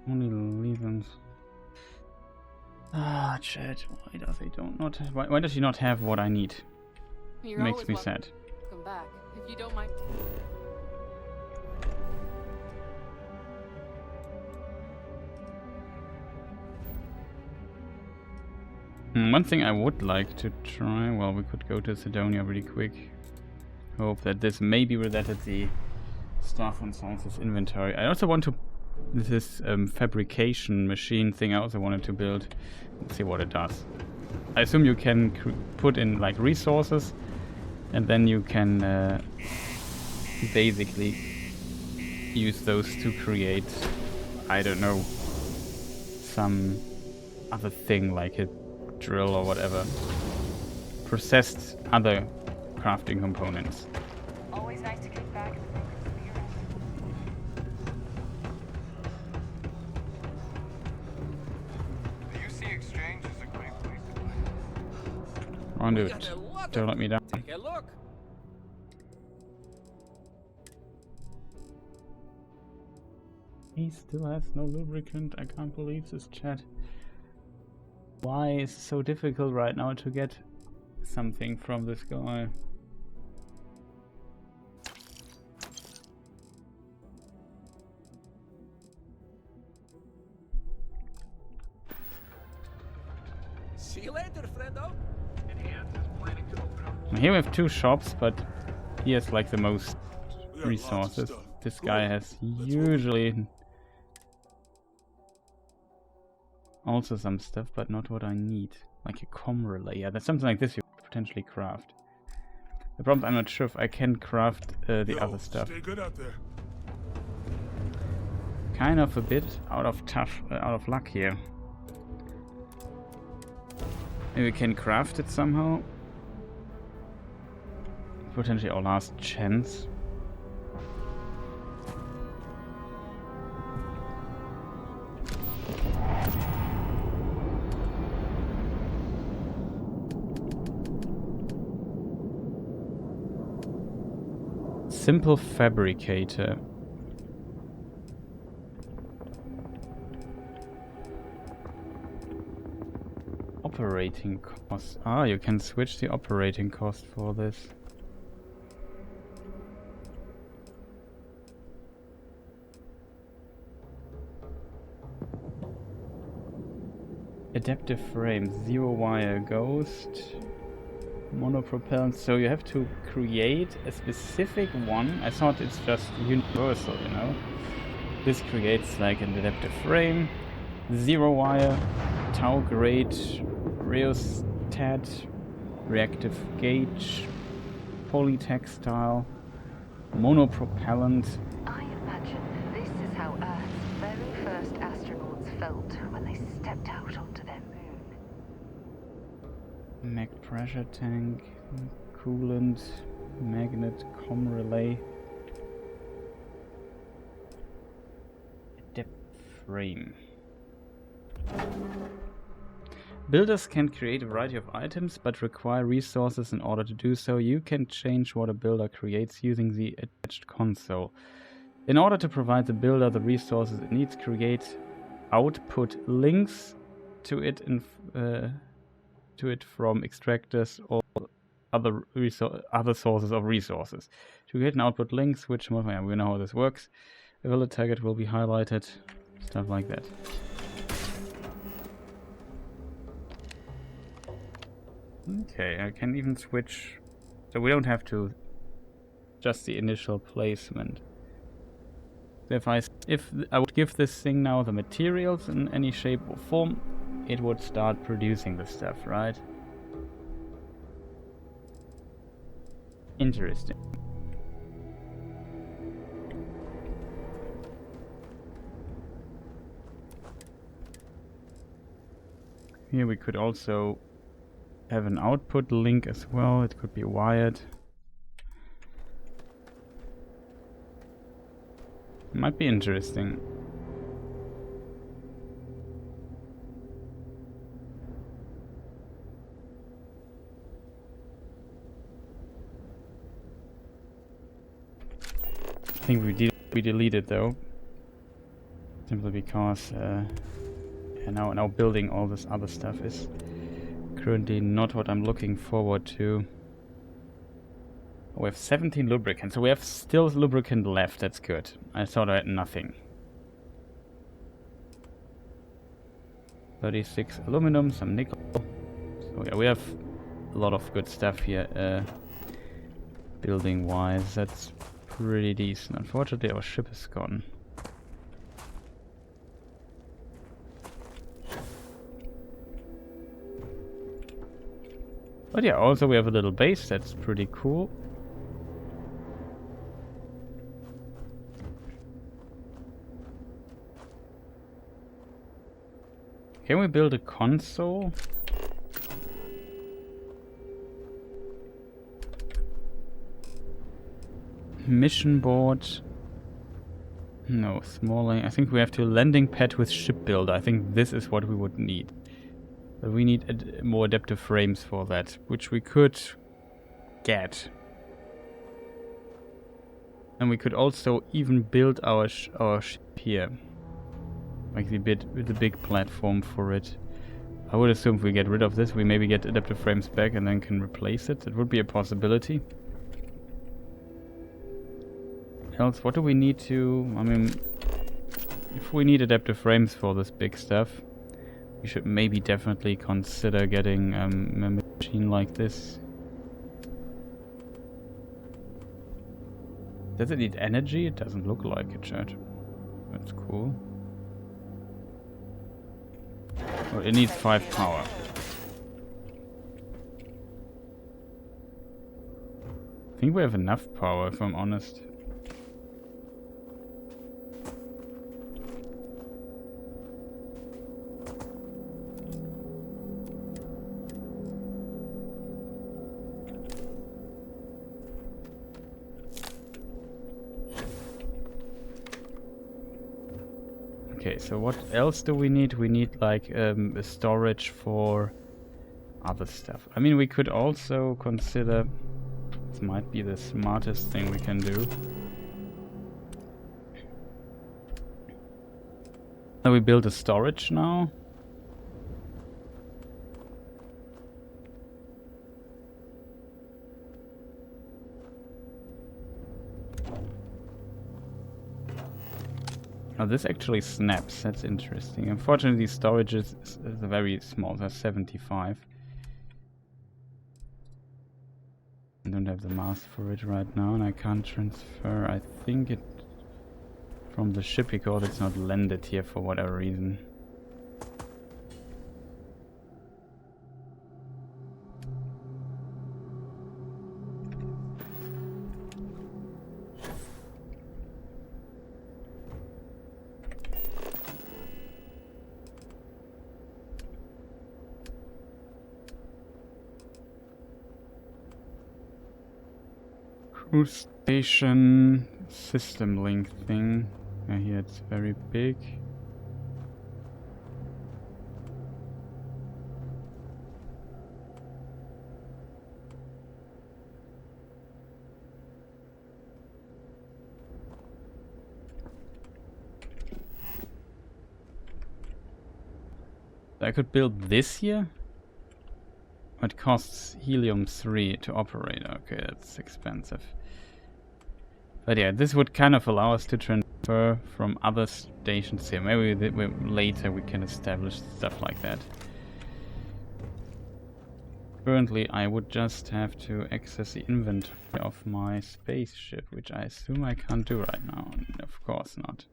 Only leavens. Ah, Chad. Why does he not have, why does he not have what I need? You're Makes always me welcome. sad. Come back if you don't mind. One thing I would like to try, well, we could go to Sidonia really quick. Hope that this maybe related the stuff on Science's inventory. I also want to, this fabrication machine thing I also wanted to build. Let's see what it does. I assume you can put in like resources and then you can basically use those to create, I don't know, some other thing like a drill or whatever. Processed other crafting components. Always nice to kick back and think of the The UC Exchange is a great place to play. Oh, dude, don't let me down. Take a look. He still has no lubricant. I can't believe this, chat. Why is it so difficult right now to get something from this guy? See you later, friendo. Here we have two shops, but he has like the most resources. This guy has usually also some stuff, but not what I need. Like a comm relay. Yeah, that's something like this you could potentially craft. The problem is I'm not sure if I can craft the other stuff. Stay good out there. Kind of a bit out of luck here. Maybe we can craft it somehow. Potentially our last chance. Simple fabricator. Operating cost. Ah, you can switch the operating cost for this. Adaptive frame, zero wire ghost, monopropellant. So you have to create a specific one. I thought it's just universal, you know. This creates like an adaptive frame, zero wire, tau grade, rheostat, reactive gauge, polytextile, monopropellant. I imagine this is how Earth's very first astronauts felt when they stepped out onto their moon. Mag pressure tank, coolant, magnet, comm relay, depth frame. Builders can create a variety of items, but require resources in order to do so. You can change what a builder creates using the attached console. In order to provide the builder the resources it needs, create output links to it from extractors or other sources of resources. To create an output links, which we know how this works. A builder target will be highlighted, stuff like that. Okay, I can even switch, so we don't have to just the initial placement. If I would give this thing now the materials in any shape or form, it would start producing the stuff, right? Interesting. Here we could also have an output link as well. It could be wired. Might be interesting. I think we deleted though, simply because now building all this other stuff is currently not what I'm looking forward to. We have 17 lubricant, so we have still lubricant left. That's good. I thought I had nothing. 36 aluminum, some nickel. So yeah, we have a lot of good stuff here, building wise. That's pretty decent. Unfortunately, our ship is gone. But yeah, also we have a little base. That's pretty cool. Can we build a console? Mission board. No, smaller. I think we have to landing pad with ship builder. I think this is what we would need. But we need more adaptive frames for that, which we could get. And we could also even build our ship here. Like the big platform for it. I would assume if we get rid of this, we maybe get adaptive frames back and then can replace it. It would be a possibility. Else, what do we need to... I mean, if we need adaptive frames for this big stuff, we should maybe definitely consider getting a machine like this. Does it need energy? It doesn't look like it, chat. That's cool. Oh, it needs 5 power. I think we have enough power, if I'm honest. Okay, so what else do we need? We need like a storage for other stuff. I mean, we could also consider, this might be the smartest thing we can do. Now we build a storage now. Oh, this actually snaps. That's interesting. Unfortunately, storage is very small. That's 75. I don't have the mass for it right now, and I can't transfer. I think it from the ship because it's not landed here for whatever reason. Cruise station system link thing. Here it's very big. I could build this here. It costs helium-3 to operate. Okay, that's expensive. But yeah, this would kind of allow us to transfer from other stations here. Maybe later we can establish stuff like that. Currently, I would just have to access the inventory of my spaceship, which I assume I can't do right now. Of course not.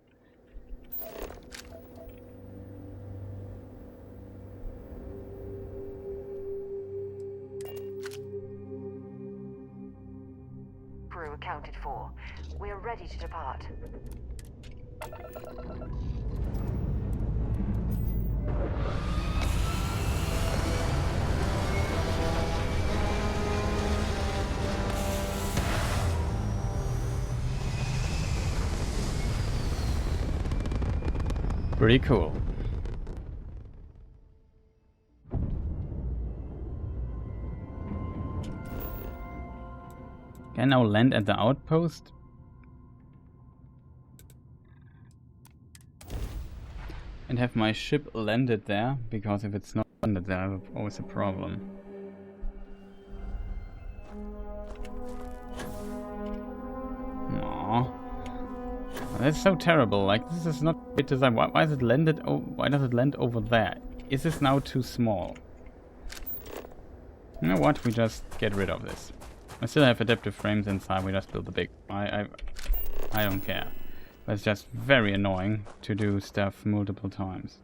crew accounted for. We're ready to depart. Pretty cool. Can I now land at the outpost? And have my ship landed there? Because if it's not landed there, I have always a problem. Aww. That's so terrible. Like, this is not great design. Why is it landed? Why does it land over there? Is this now too small? You know what? We just get rid of this. I still have adaptive frames inside. We just build the big. I don't care. But it's just very annoying to do stuff multiple times.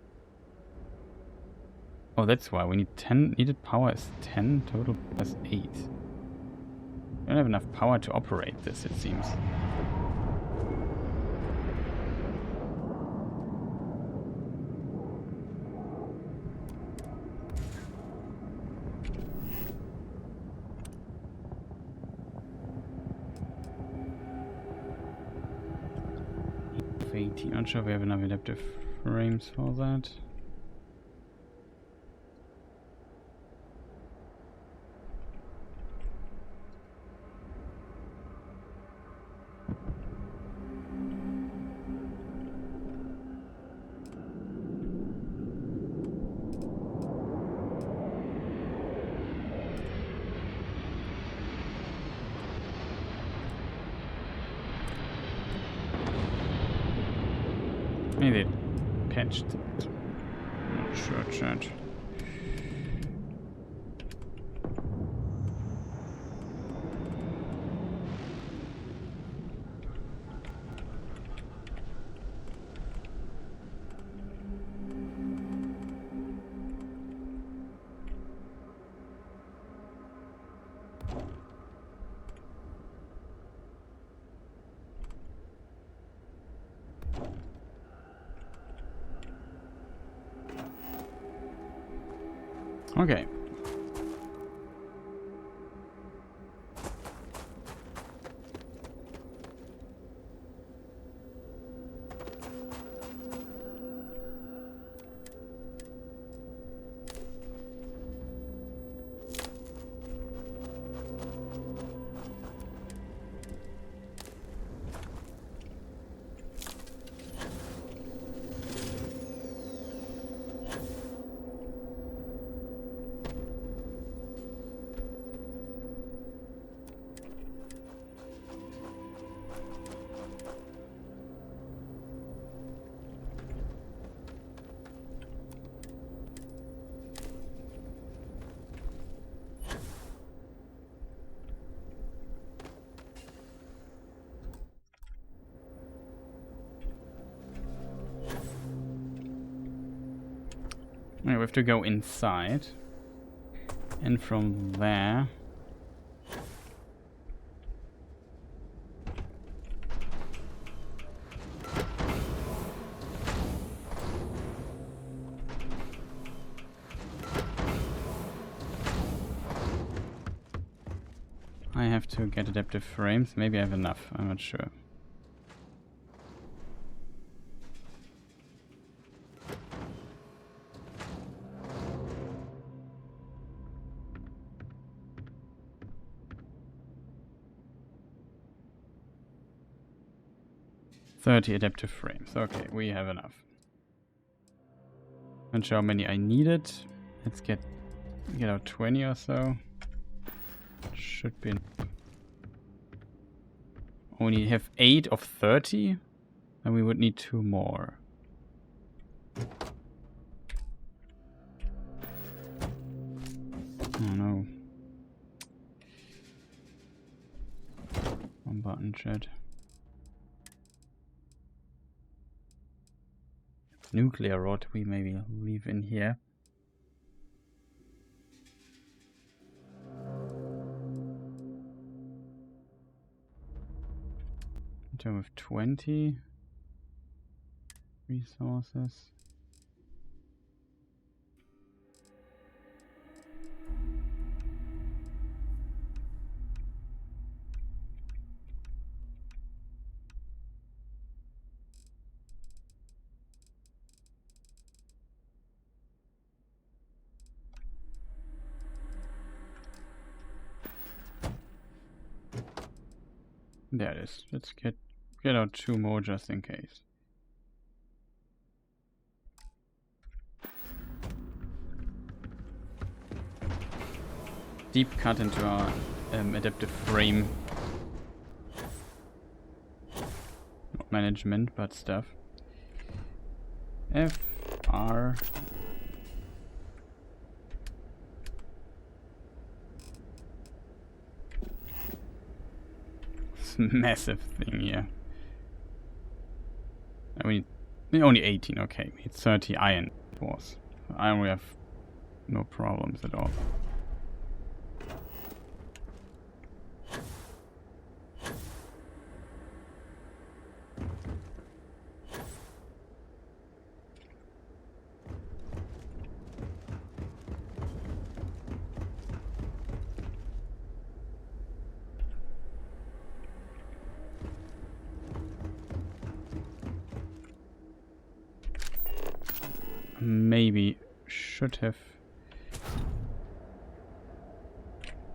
Oh, that's why we need 10. Needed power is 10. Total plus 8. We don't have enough power to operate this, it seems. Not sure if we have enough adaptive frames for that. Maybe they patched it. Not sure, chat. Okay. We have to go inside, and from there I have to get adaptive frames. Maybe I have enough, I'm not sure. Adaptive frames. Okay, we have enough. Not sure how many I needed. Let's get out 20 or so. Should be enough. Only have 8 of 30, and we would need 2 more. Oh no. One button, chat. Nuclear rod we maybe leave in here. In terms of 20 resources. There it is. Let's get out 2 more just in case. Deep cut into our adaptive frame. Not management, but stuff. F, R. This massive thing here. I mean, only 18, okay. It's 30 iron force. Iron we have no problems at all. Maybe should have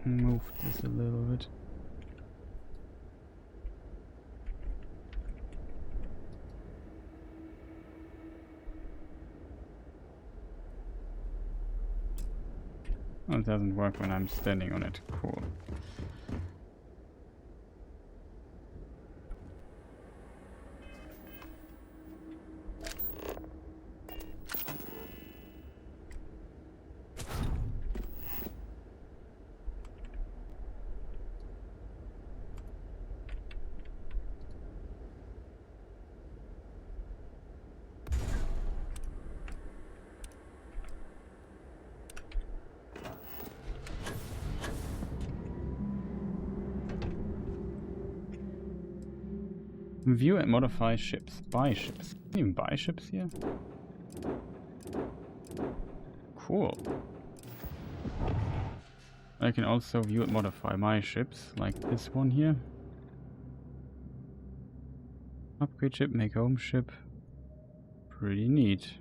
moved this a little bit. Oh, it doesn't work when I'm standing on it. Cool. View and modify ships. Buy ships. Can you even buy ships here? Cool. I can also view and modify my ships, like this one here. Upgrade ship, make home ship. Pretty neat.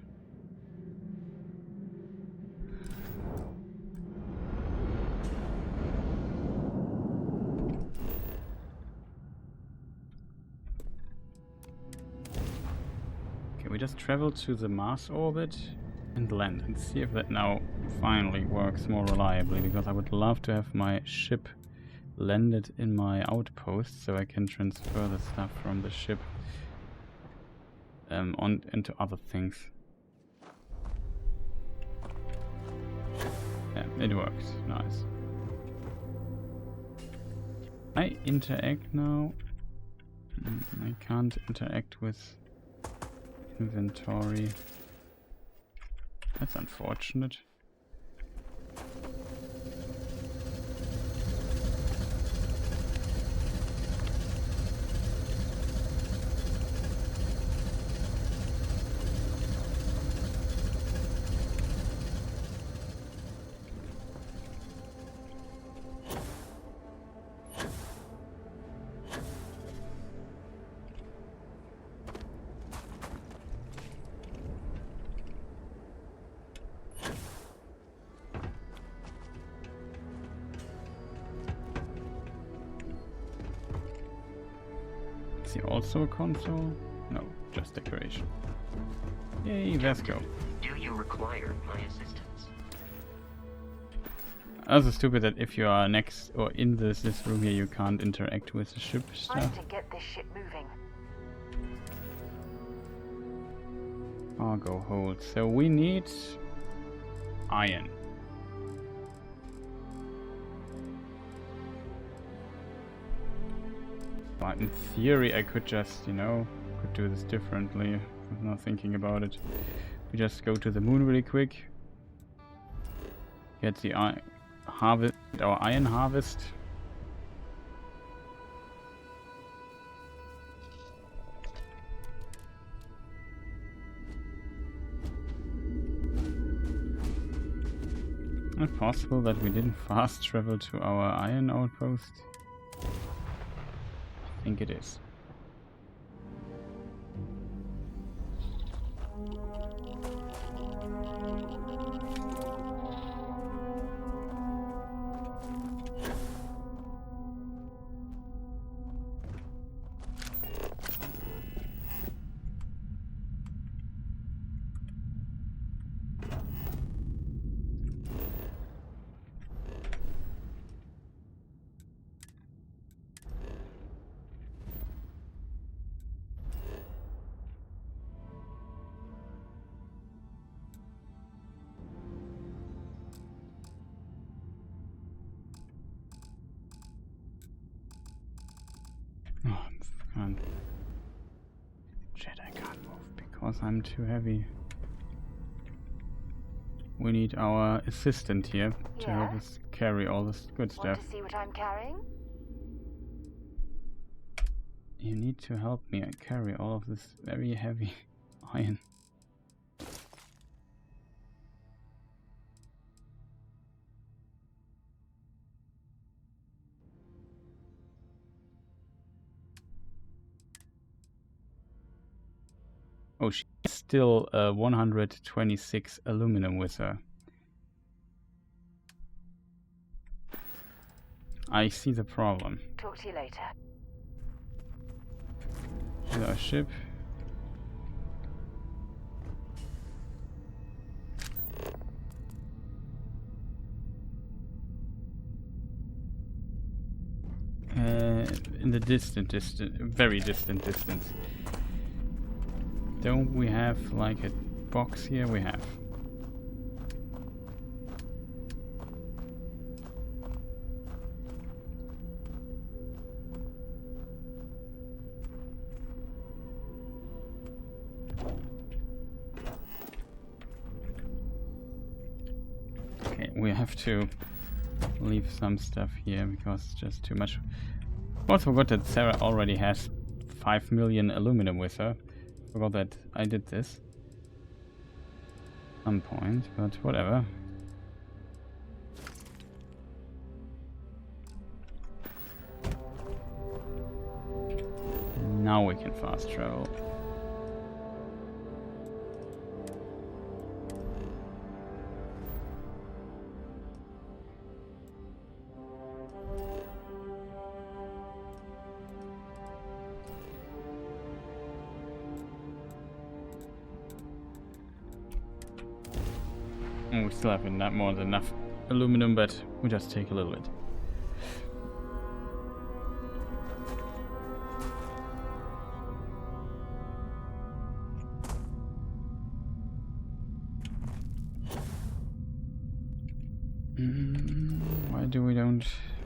We just travel to the Mars orbit and land and see if that now finally works more reliably, because I would love to have my ship landed in my outpost so I can transfer the stuff from the ship on into other things. Yeah, it works. Nice. I interact now. I can't interact with inventory. That's unfortunate. Is he also a console? No, just decoration. Yay, let's go. Do you require my assistance? Also stupid that if you are next or in this room here, you can't interact with the ship Time stuff. to get this ship moving. Cargo hold. So we need iron. But in theory I could just, you know, could do this differently. I'm not thinking about it. We just go to the moon really quick. Get the harvest, our iron harvest. Is it possible that we didn't fast travel to our iron outpost? I think it is. Shit, I can't move because I'm too heavy. We need our assistant here to help us carry all this good stuff. Want to see what I'm carrying? You need to help me carry all of this very heavy iron. Oh, she's still 126 aluminum with her. I see the problem. Talk to you later. Here's our ship. In the very distant distance. Don't we have like a box here? We have. Okay, we have to leave some stuff here because it's just too much. I also forgot that Sarah already has 5 million aluminum with her. Forgot that I did this at some point, but whatever. Now we can fast travel. We still have not more than enough aluminum, but we just take a little bit.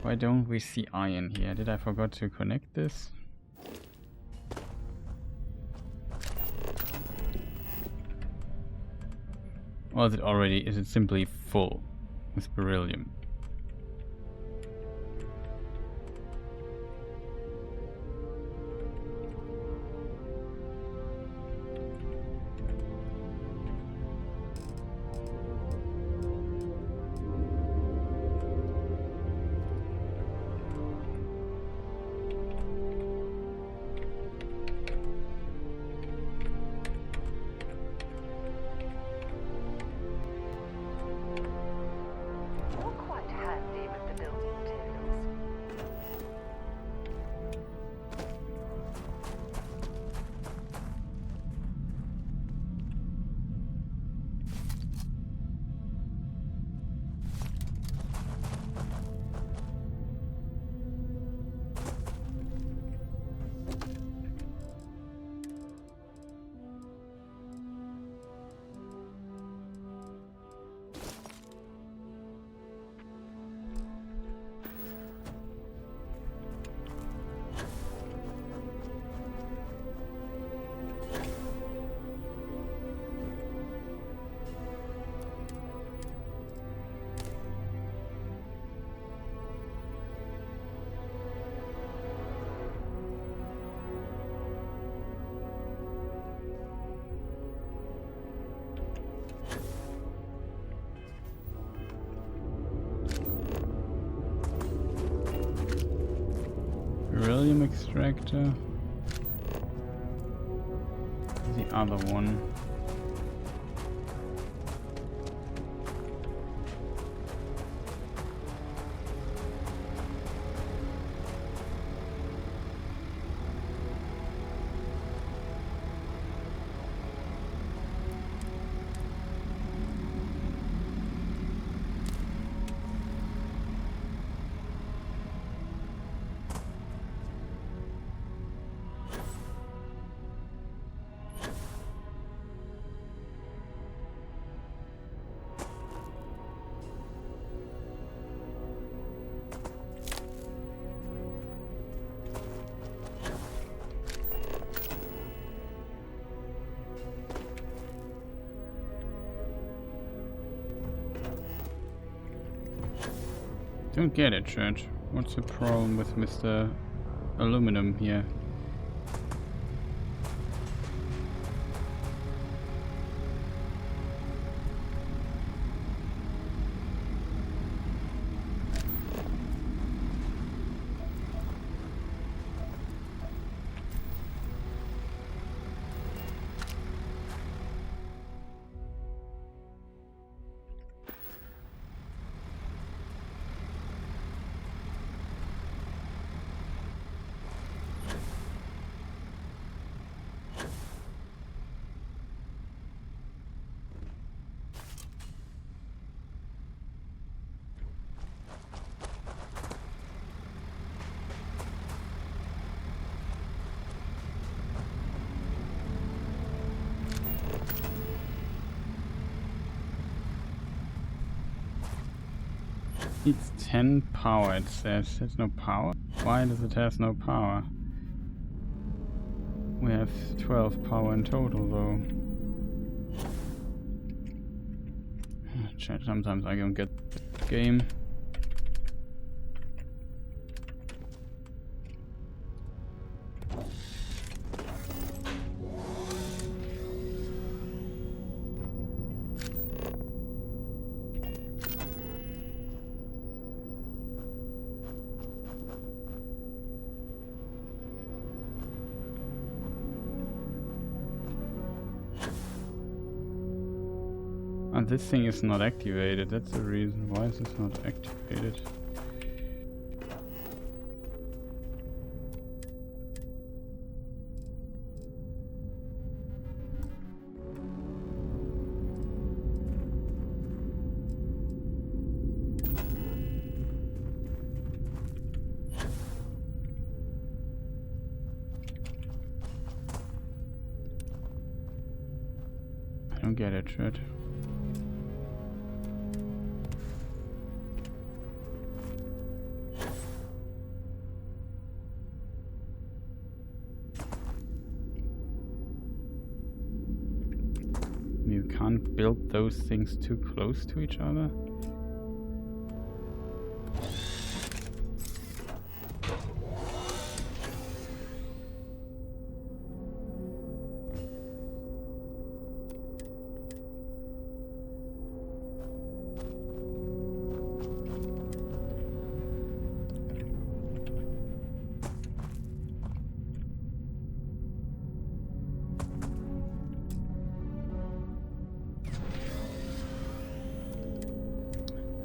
Why don't we see iron here? Did I forget to connect this? Or is it simply full with beryllium? extractor. The other one. Don't get it, Church. What's the problem with Mr. Aluminum here? It's 10 power, it says. There's no power? Why does it have no power? We have 12 power in total, though. Sometimes I don't get the game. And this thing is not activated, that's the reason. Why is this not activated? I don't get it, shit. You can't build those things too close to each other.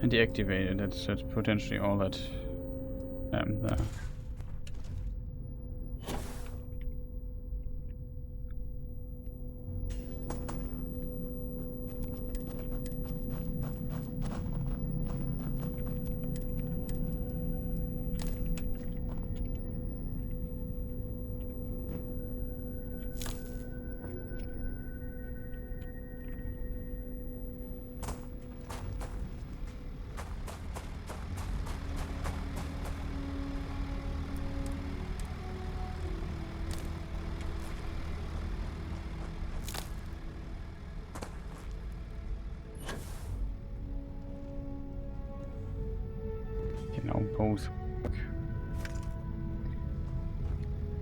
And deactivated, that's potentially all that there. Now both work.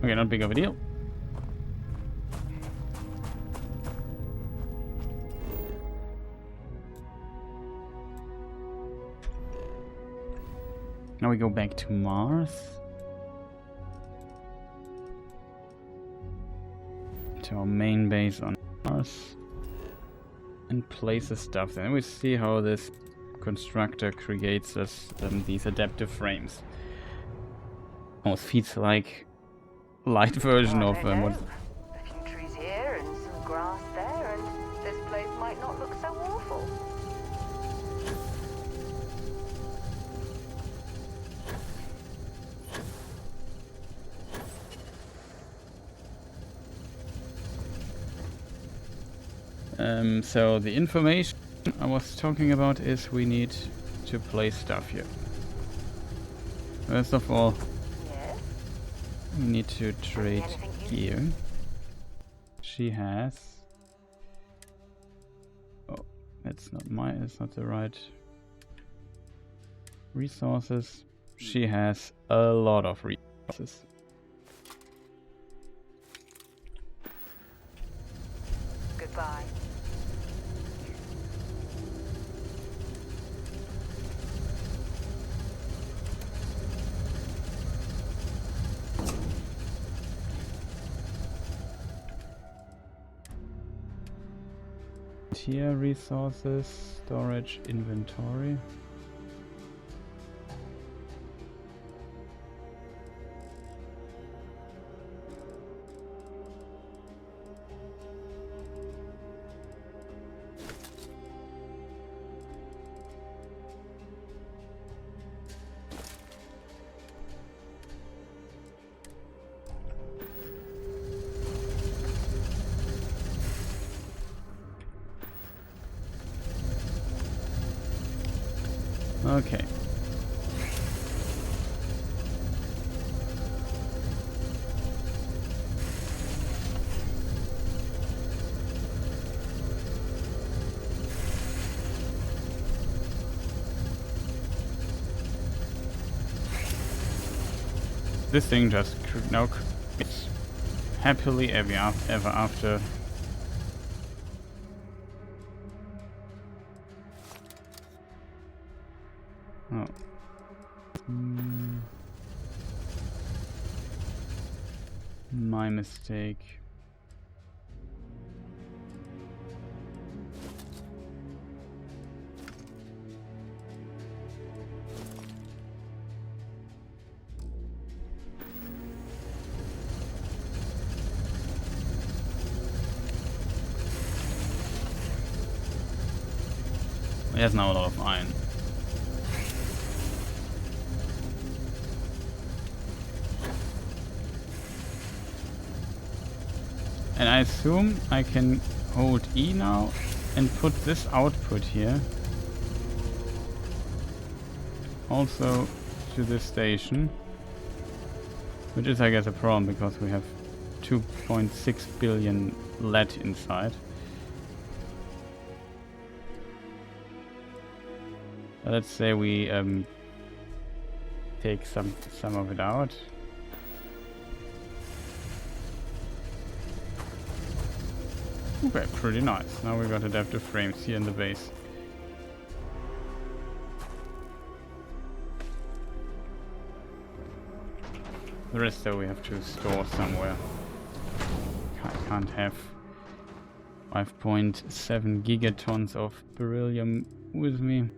Okay, not big of a deal. Now we go back to Mars. to our main base on Mars and place the stuff there. And we see how this constructor creates us these adaptive frames. Almost feels like light version of what. A few trees here and some grass there, and this place might not look so awful. So the information I was talking about is we need to place stuff here. First of all, we need to trade gear. She has... Oh, that's not the right resources. She has a lot of resources. Goodbye. Tier resources, storage, inventory. Okay. This thing just now creates happily ever after. Oh. My mistake. There's now a lot of iron. And I assume I can hold E now and put this output here also to this station, which is I guess a problem because we have 2.6 billion lead inside. Let's say we take some of it out. Okay, pretty nice. Now we got adaptive frames here in the base. The rest though we have to store somewhere. I can't have 5.7 gigatons of beryllium with me.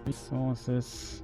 Resources.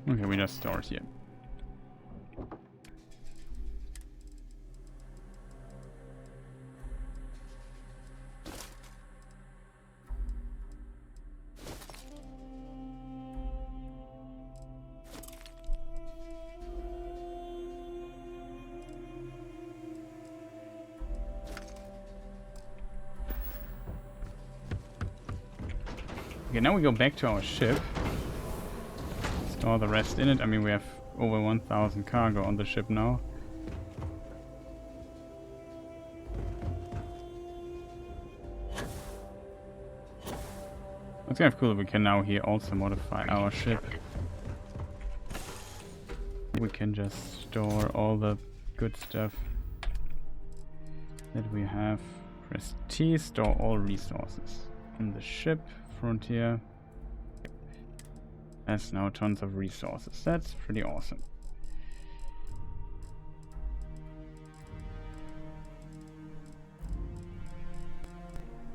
Okay, we just start here. Okay, now we go back to our ship. Store the rest in it. I mean, we have over 1,000 cargo on the ship now. It's kind of cool that we can now here also modify our ship. We can just store all the good stuff that we have. Press T, store all resources. On the ship, frontier. Has now tons of resources. That's pretty awesome.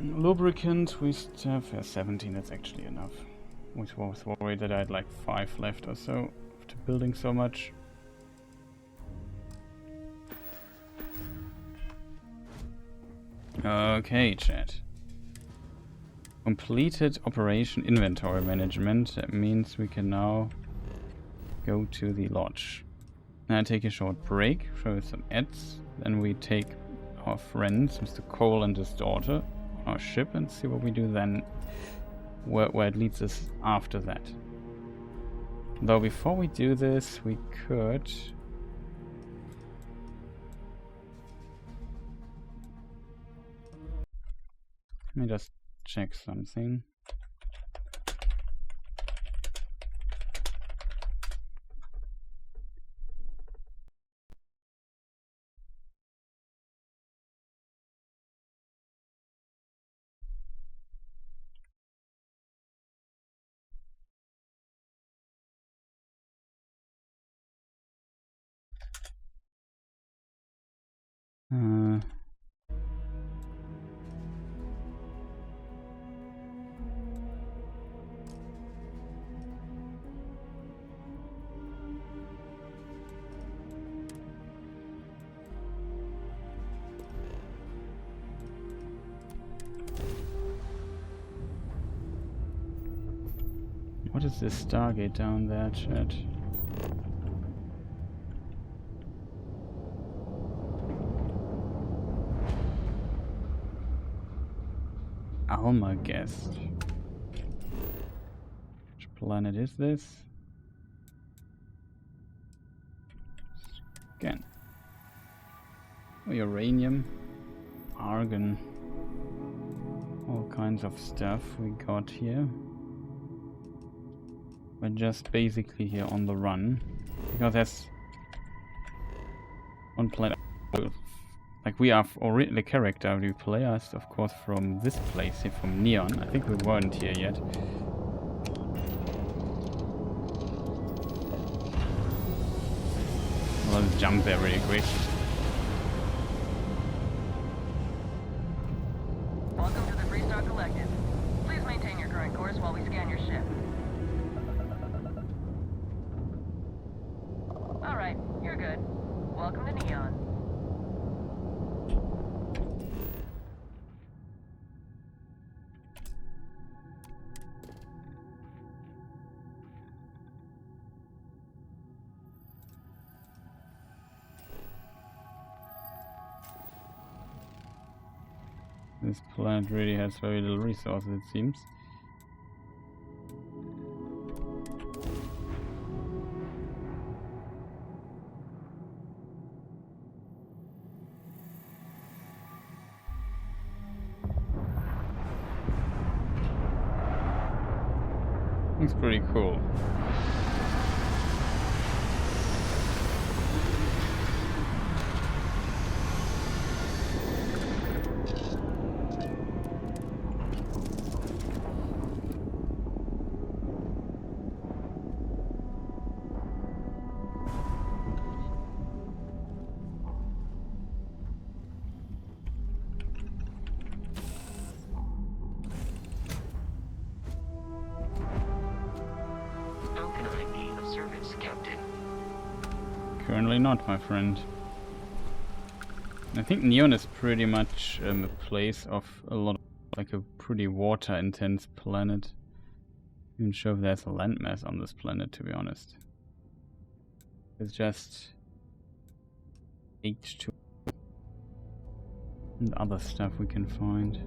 Lubricant, we still have 17, that's actually enough. I was worried that I had like 5 left or so after building so much. Okay, chat. Completed operation inventory management. That means we can now go to the lodge. Now take a short break, show you some ads. Then we take our friends, Mr. Cole and his daughter, on our ship and see what we do then, where it leads us after that. Though before we do this, we could... Let me just check something. What is this Stargate down there, chat? Alma guest. Which planet is this? Again. Oh, uranium, argon, all kinds of stuff we got here. We're just basically here on the run because there's one planet. Like we are already the character we play us, of course, from this place here, from Neon. I think we weren't here yet. Let's jump there really quick. Welcome to the Freestar Collective. Please maintain your current course while we scan your ship. Alright, you're good. Welcome to Neon. This planet really has very little resources, it seems. It's pretty cool. Currently not, my friend. I think Neon is pretty much a place of a lot of, like a pretty water-intense planet. I'm not sure if there's a landmass on this planet, to be honest. It's just H2 and other stuff we can find.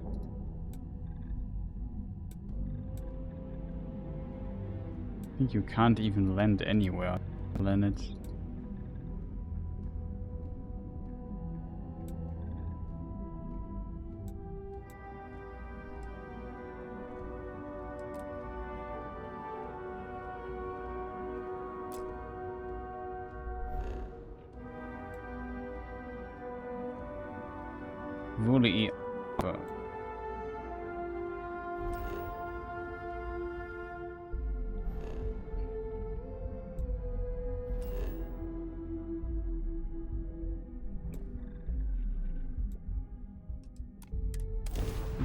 think you can't even land anywhere on the planet. Volley.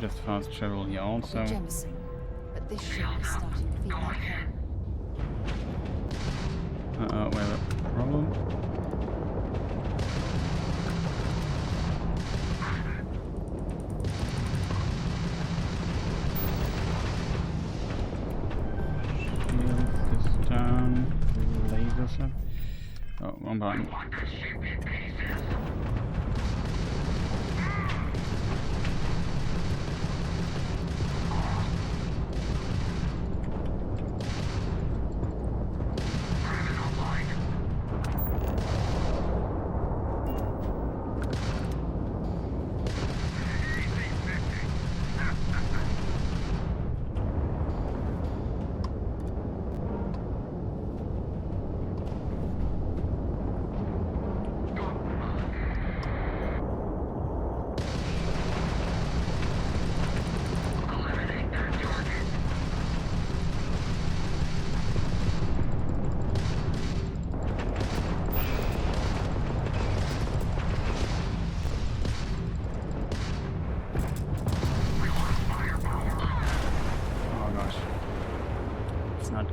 Just fast travel here also. Jemison, but this ship is starting to feel like home. We have a problem. Oh, wrong button.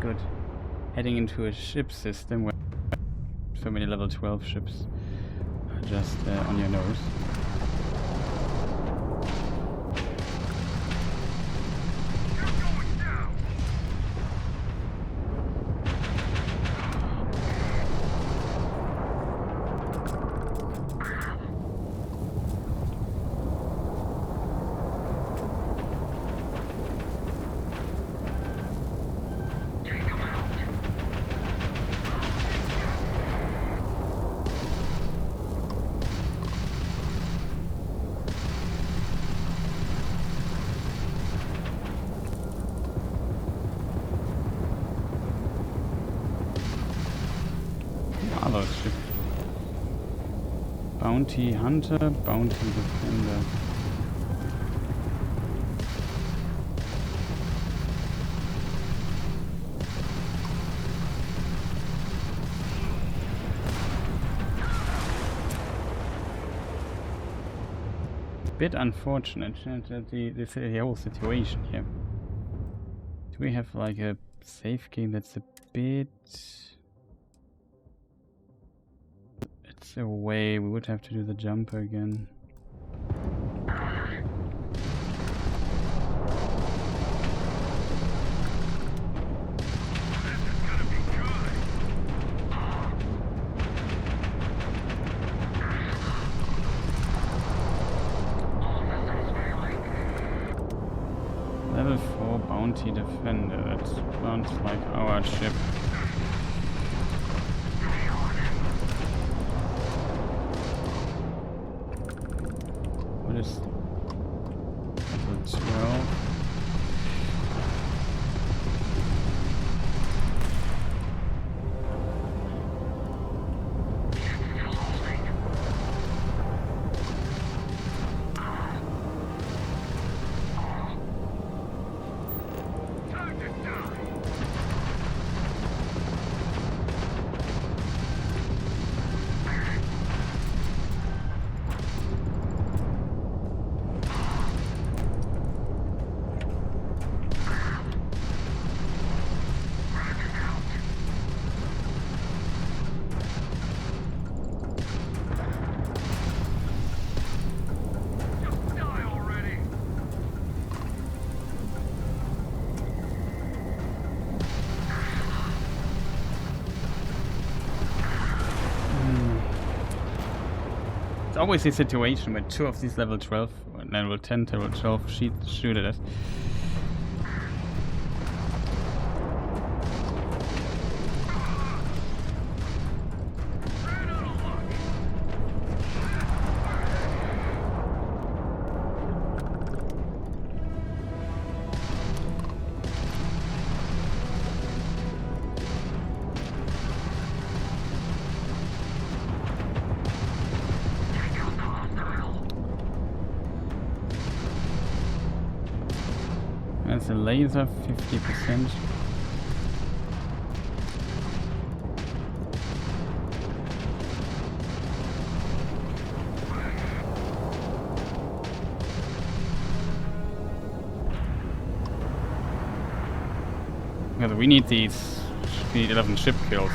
Good. Heading into a ship system where so many level 12 ships are just on your nose. Ship. Bounty Hunter, Bounty Defender. Bit unfortunate, the whole situation here. Do we have like a safe game that's a bit... away, we would have to do the jumper again. Level 4 Bounty Defender, that sounds like our ship. What is level 12? It's always a situation where two of these level 12, level 10, level 12 shoot at us. There's a laser, 50%. Yeah, we need these. We need 11 ship kills.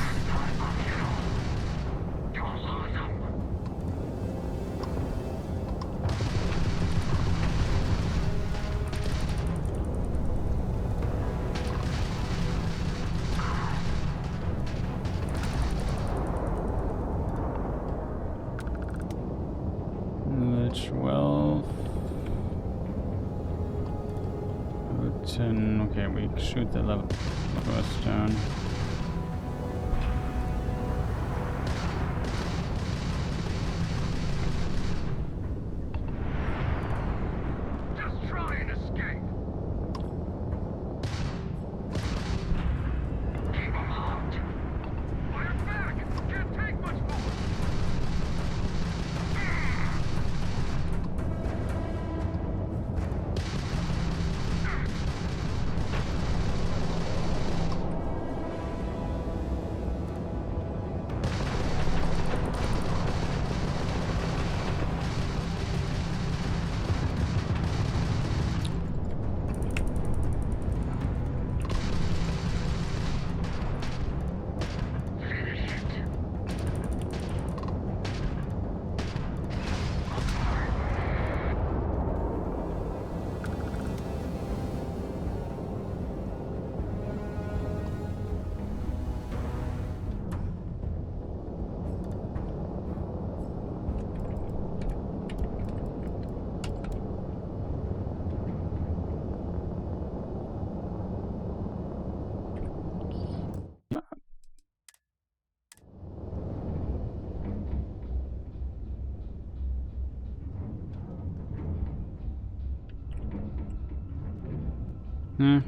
The 12. 10. Okay, we shoot the 11 first down. Just try and escape. Keep them out. Fire back. Can't take much more. Hmm.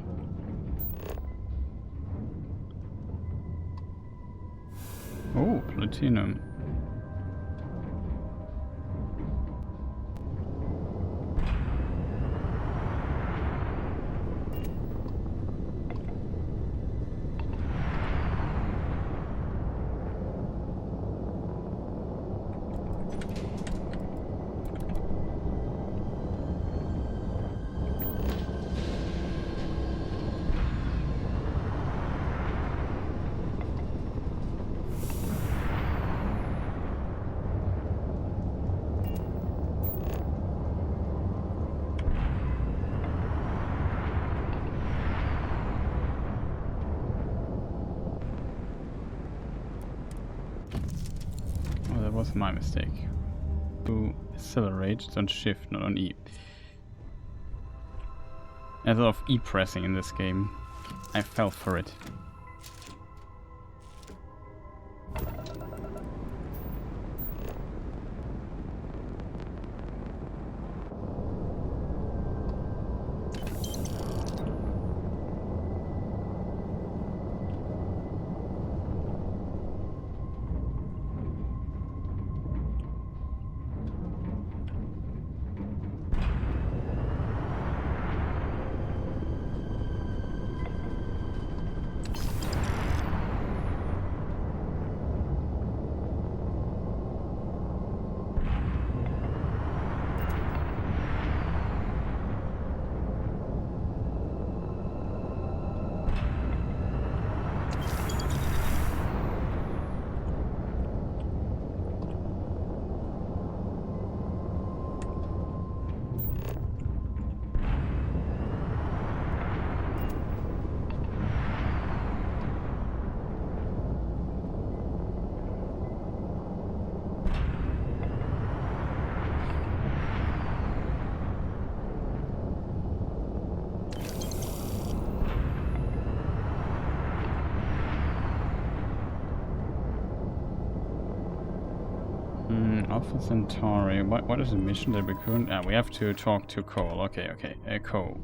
Oh, platinum. Oh, that was my mistake. To accelerate, it's on shift, not on E. There's a lot of E pressing in this game. I fell for it. Alpha Centauri. What is the mission that we couldn't? Ah, we have to talk to Cole. Okay, okay. Cole.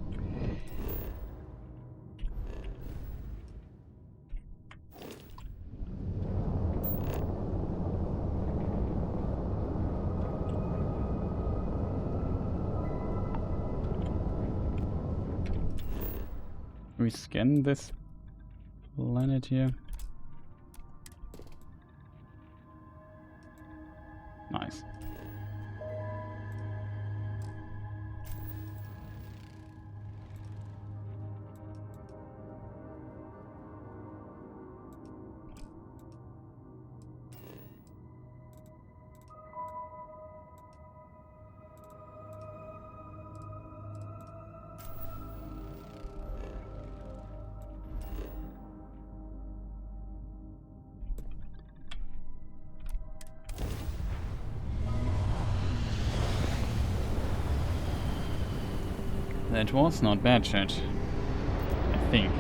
we scan this planet here? Nice. That was not bad, chat. I think.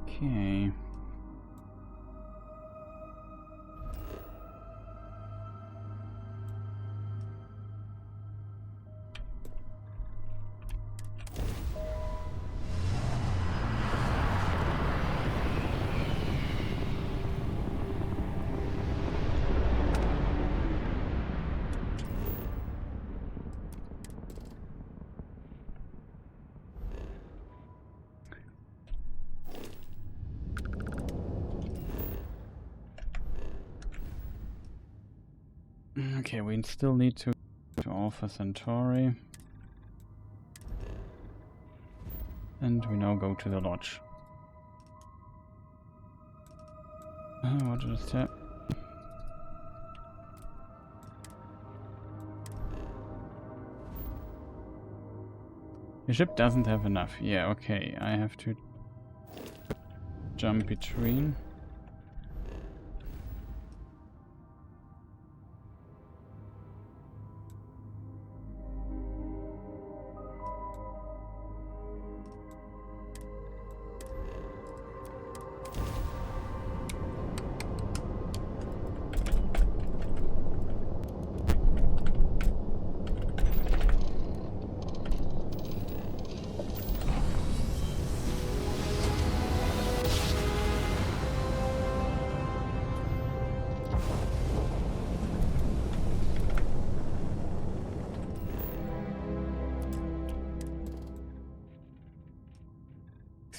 Okay. Okay, we still need to Alpha Centauri. And we now go to the lodge. What is that? The ship doesn't have enough. Yeah, okay, I have to jump between.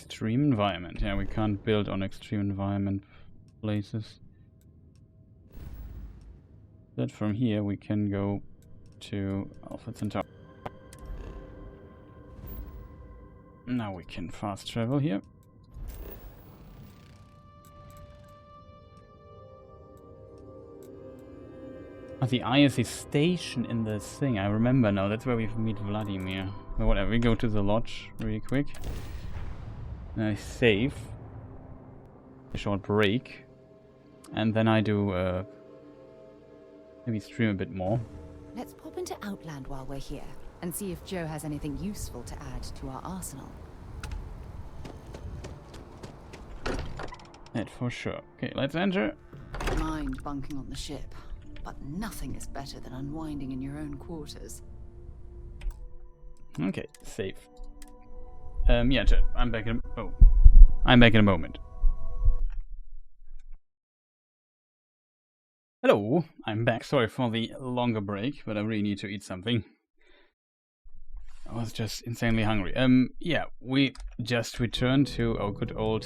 Extreme environment. Yeah, we can't build on extreme environment places. But from here we can go to Alpha Centauri. Now we can fast travel here. Oh, the eye is a station in this thing. I remember now. That's where we meet Vladimir. But whatever, we go to the lodge really quick. I save. A short break. And then I do maybe stream a bit more. Let's pop into Outland while we're here and see if Joe has anything useful to add to our arsenal. That for sure. Okay, let's enter. Mind bunking on the ship, but nothing is better than unwinding in your own quarters. Okay, save. Yeah, chat. I'm back in. Oh, I'm back in a moment. Hello, I'm back. Sorry for the longer break, but I really need to eat something. I was just insanely hungry. Yeah, we just returned to our good old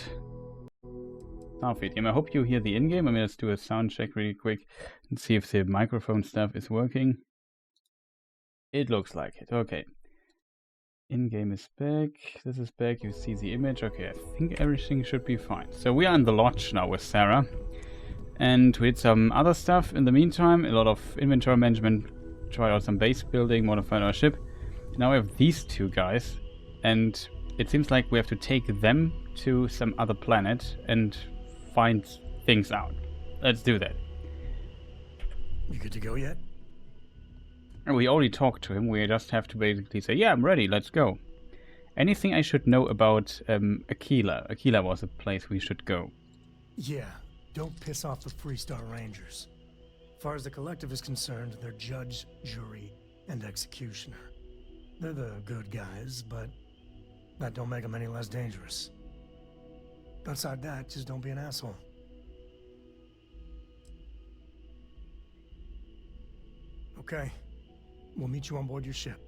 Starfield game. I hope you hear the in-game. I mean, let's do a sound check really quick and see if the microphone stuff is working. It looks like it. Okay. In-game is back. This is back. You see the image. Okay, I think everything should be fine. So we are in the lodge now with Sarah. And we did some other stuff in the meantime. A lot of inventory management. Tried out some base building. Modified our ship. Now we have these two guys. And it seems like we have to take them to some other planet and find things out. Let's do that. You good to go yet? We already talked to him. We just have to basically say, yeah, I'm ready, let's go. Anything I should know about Akila? Akila was a place we should go. Yeah, don't piss off the Freestar Rangers. far as the collective is concerned, they're judge, jury, and executioner. They're the good guys, but that don't make them any less dangerous. Outside that, just don't be an asshole. Okay. We'll meet you on board your ship.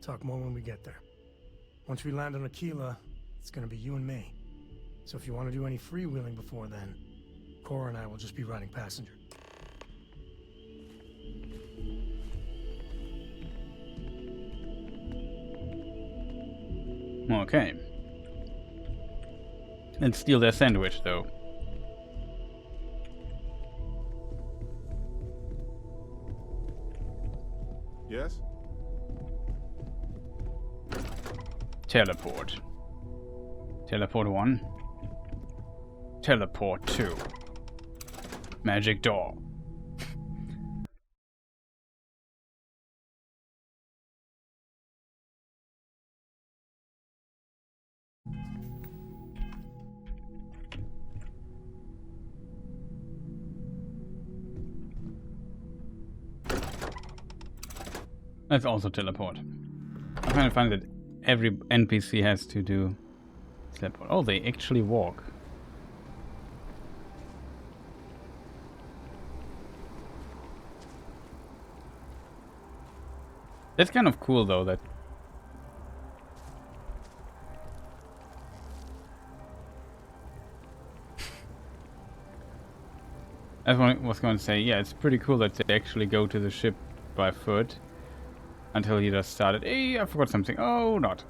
Talk more when we get there. Once we land on Akila, it's gonna be you and me. So if you want to do any freewheeling before then, Cora and I will just be riding passenger. Okay. And steal their sandwich, though. Yes? Teleport. Teleport 1. Teleport 2. Magic door. Let's also teleport. I kind of find that every NPC has to do teleport. Oh, they actually walk. That's kind of cool, though, that... As I was going to say, yeah, it's pretty cool that they actually go to the ship by foot. Until he just started. Hey, I forgot something. Oh, not.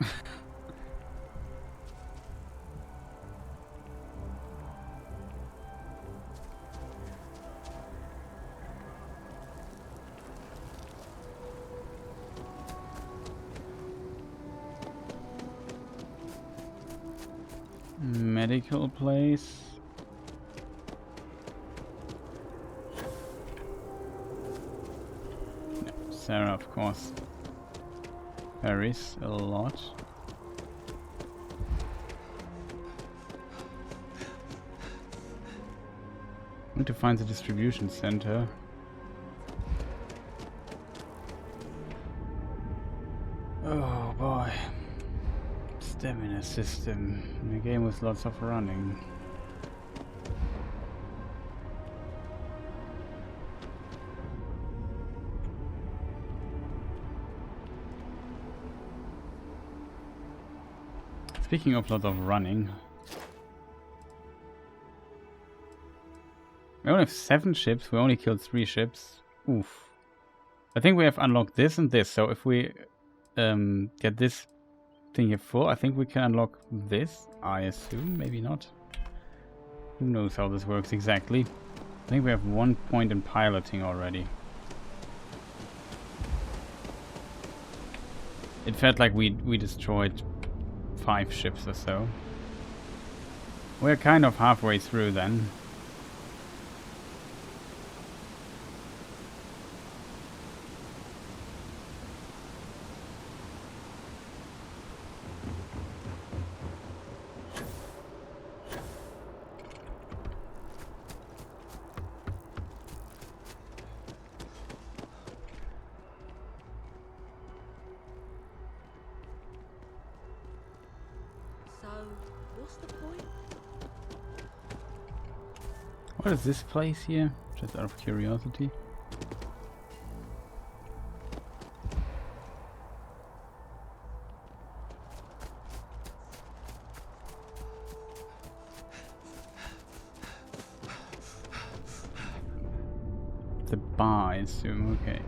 Medical place. No, Sarah, of course. Varies a lot. I need to find the distribution center. Oh boy. Stamina system. In a game with lots of running. Speaking of lots of running, we only have 7 ships, we only killed 3 ships. Oof. I think we have unlocked this and this, so if we get this thing here full, I think we can unlock this, I assume, maybe not. Who knows how this works exactly. I think we have 1 point in piloting already. It felt like we destroyed 5 ships or so. We're kind of halfway through then. What's the point? What is this place here? Just out of curiosity. The bar, I assume, okay.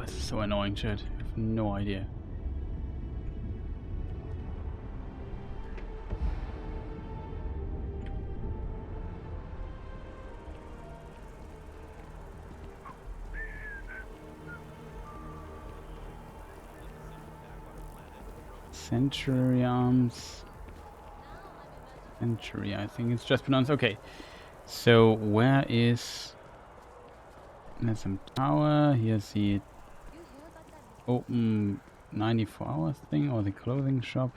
So annoying, chat. I have no idea. Century arms. Century, I think it's just pronounced. Okay. So where is... There's some tower, here's the open 94 hours thing, or the clothing shop.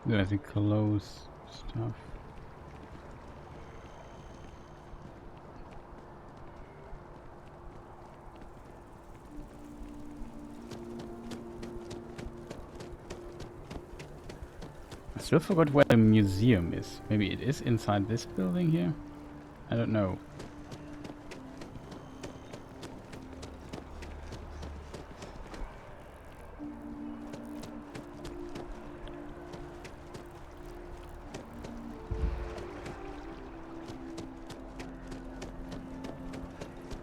There's the clothes stuff. I still forgot where the museum is. Maybe it is inside this building here? I don't know.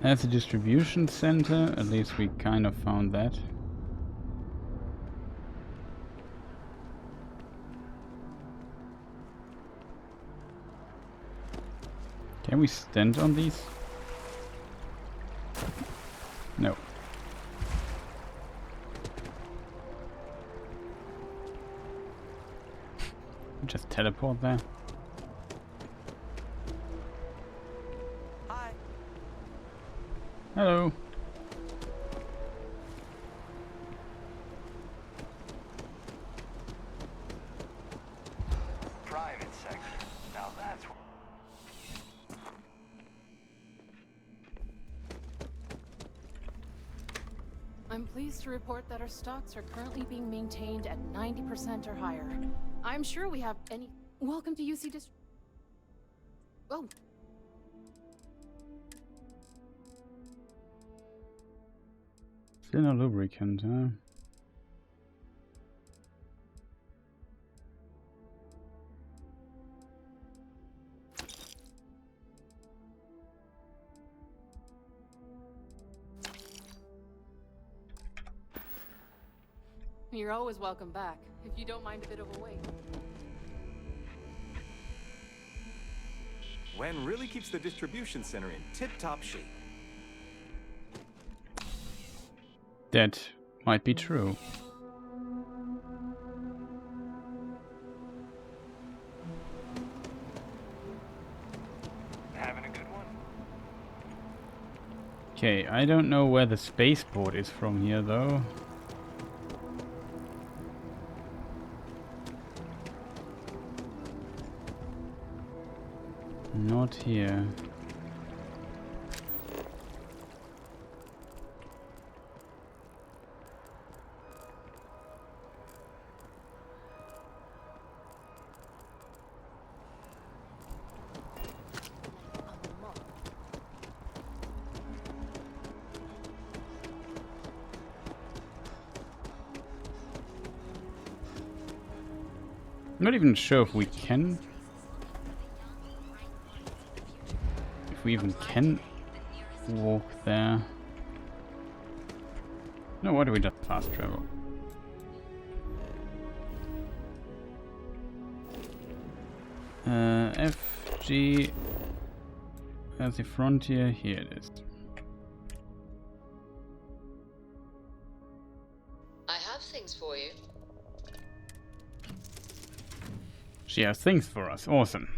There's a distribution center, at least we kind of found that. Can we stand on these? No. Just teleport there. Hi. Hello. Private sector. Now that's what... I'm pleased to report that our stocks are currently being maintained at 90% or higher. I'm sure we have any... Welcome to UC District... Oh. Still no lubricant, huh? You're always welcome back, if you don't mind a bit of a wait. Wen really keeps the distribution center in tip-top shape. That might be true. Having a good one? Okay, I don't know where the spaceport is from here though. Not here. I'm not even sure if we can. If we even can walk there. No, why do we just fast travel? FG. There's the frontier. Here it is. I have things for you. She has things for us. Awesome.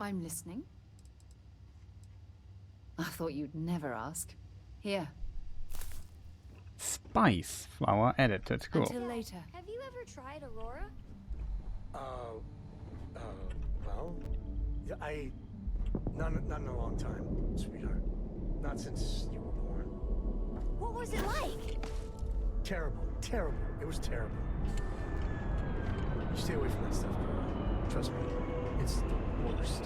I'm listening. I thought you'd never ask. Here. Spice flower added. That's cool. Until later. Have you ever tried Aurora? Well, yeah, not in a long time, sweetheart. Not since you were born. What was it like? Terrible. It was terrible. You stay away from that stuff, girl. Trust me, it's the worst.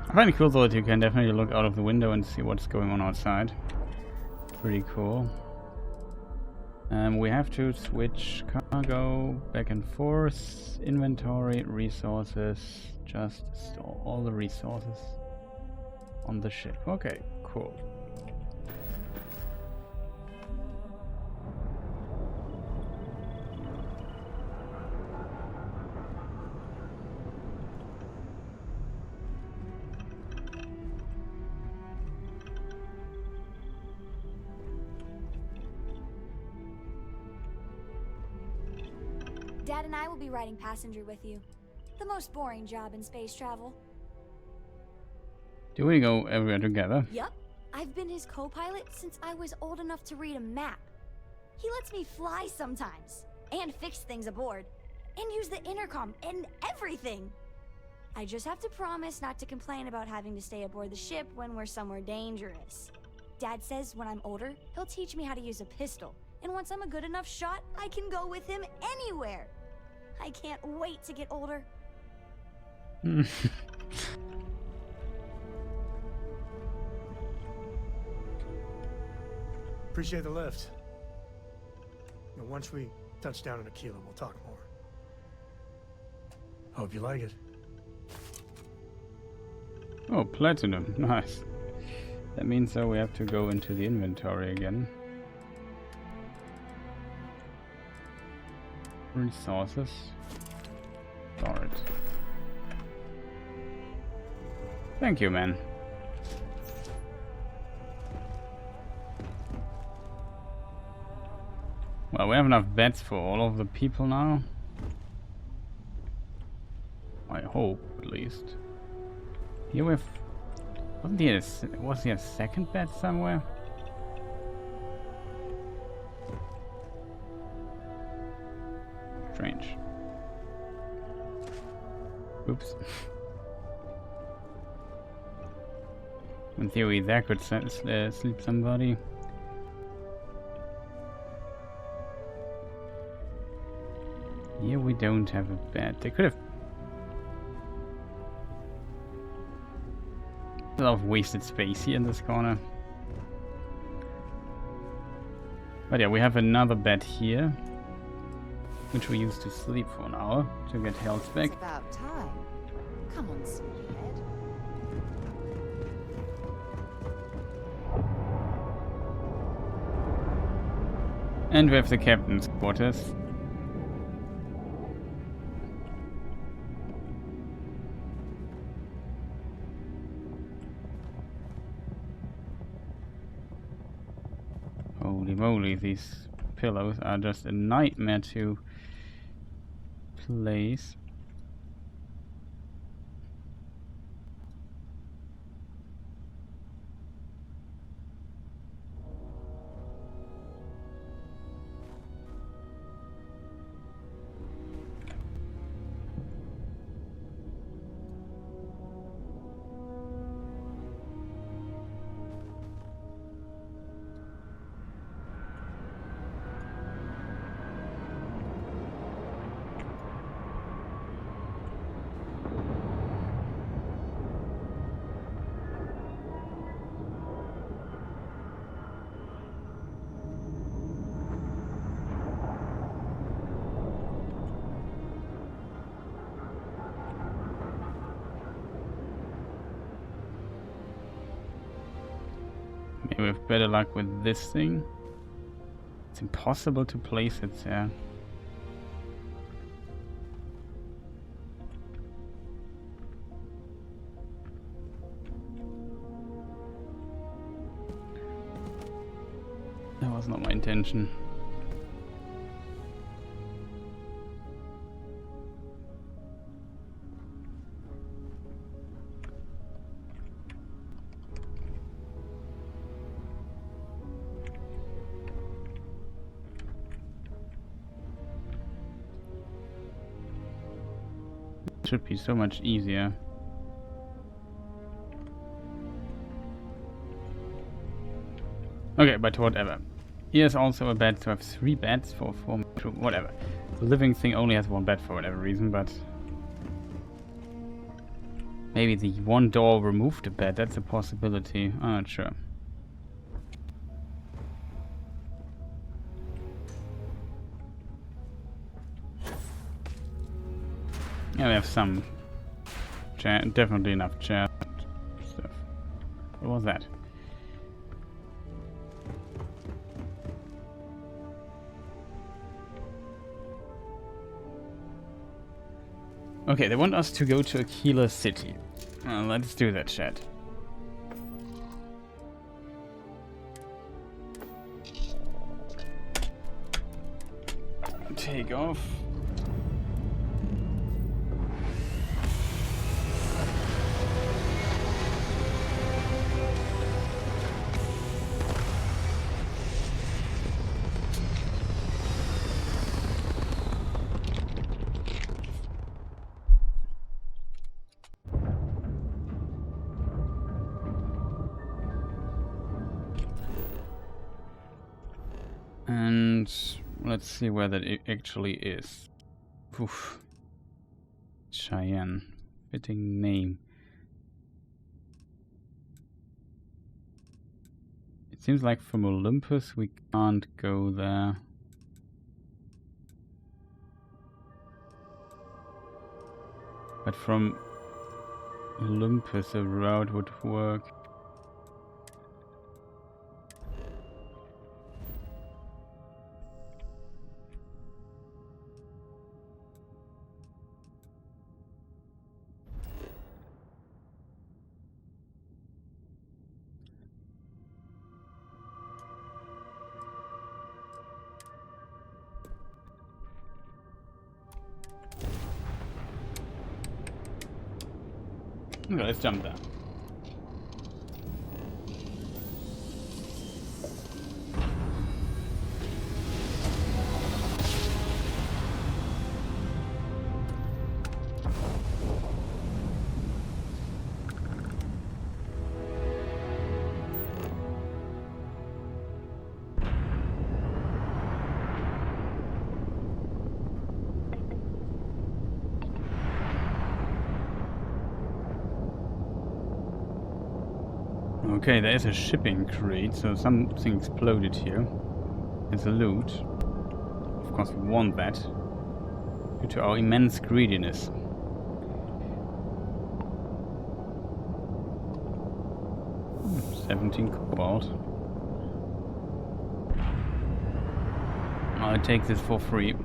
I find it cool though that you can definitely look out of the window and see what's going on outside. Pretty cool. We have to switch cargo back and forth, inventory, resources, just store all the resources on the ship. Okay, cool. Dad and I will be riding passenger with you. The most boring job in space travel. Do we go everywhere together? Yup. I've been his co-pilot since I was old enough to read a map. He lets me fly sometimes, and fix things aboard, and use the intercom and everything. I just have to promise not to complain about having to stay aboard the ship when we're somewhere dangerous. Dad says when I'm older, he'll teach me how to use a pistol, and once I'm a good enough shot, I can go with him anywhere. I can't wait to get older. Appreciate the lift. And once we touch down in Akila, we'll talk more. Hope you like it. Oh, platinum. Nice. That means we have to go into the inventory again. Resources. Storage. Thank you, man. Well, we have enough beds for all of the people now. I hope, at least. Here we have... Was there a second bed somewhere? Strange. Oops. In theory, there could sleep somebody. Here we don't have a bed. They could have... A lot of wasted space here in this corner. But yeah, we have another bed here, which we use to sleep for an hour to get health back. It's about time. Come on, sleepyhead. And we have the captain's quarters. Holy moly, these pillows are just a nightmare to place. Maybe we have better luck with this thing. It's impossible to place it there. That was not my intention. Should be so much easier. Okay, but whatever. Here's also a bed, so I have 3 beds for 4 whatever. The living thing only has 1 bed for whatever reason, but maybe the one door removed a bed, that's a possibility. I'm not sure. Yeah, we have some chair, definitely enough chair stuff. What was that? Okay, they want us to go to Akila City. Let's do that, chat. Take off. And let's see where that actually is. Oof. Cheyenne. Fitting name. It seems like from Olympus we can't go there. But from Olympus a route would work. Okay, let's jump there. Okay, there is a shipping crate, so something exploded here. It's a loot. Of course we want that. Due to our immense greediness. Hmm, 17 cobalt. I'll take this for free.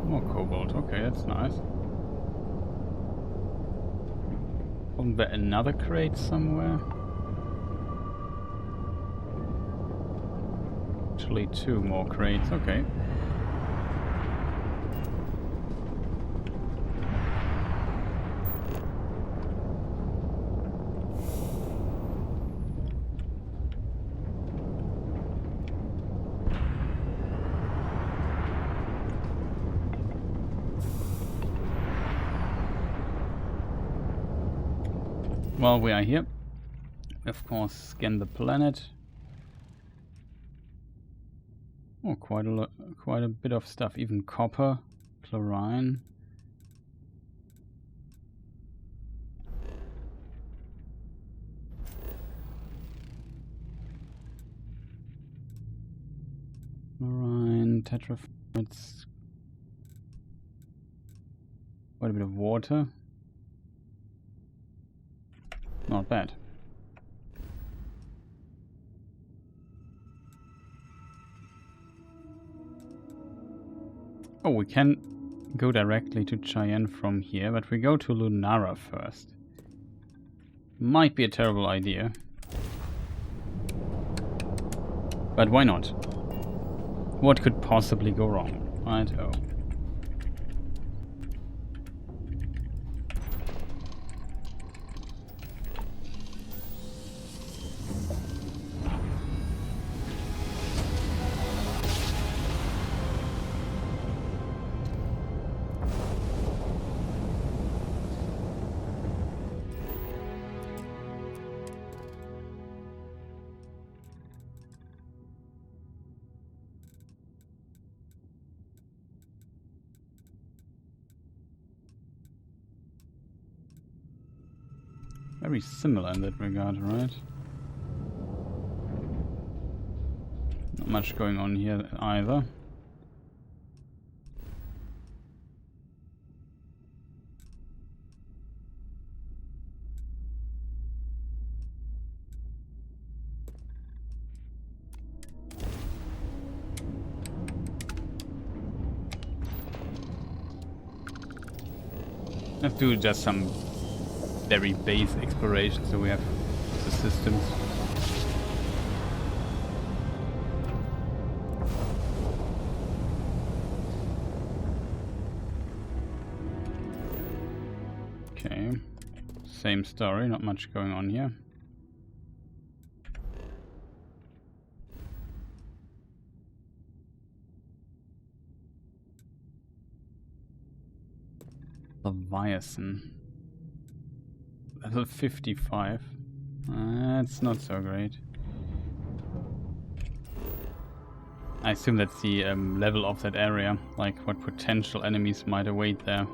More cobalt, okay, that's nice. Wasn't there another crate somewhere? Actually, 2 more crates, okay. While we are here, of course, scan the planet. Oh, quite a bit of stuff. Even copper, chlorine. Chlorine, tetrafluorids. Quite a bit of water. Not bad. Oh, we can go directly to Cheyenne from here, but we go to Lunara first. Might be a terrible idea. But why not? What could possibly go wrong? Right? Oh. Very similar in that regard, right? Not much going on here either. Let's do just some very base exploration, so we have the systems. Okay. same story, not much going on here. Leviathan. Level 55. That's not so great. I assume that's the level of that area, like what potential enemies might await there.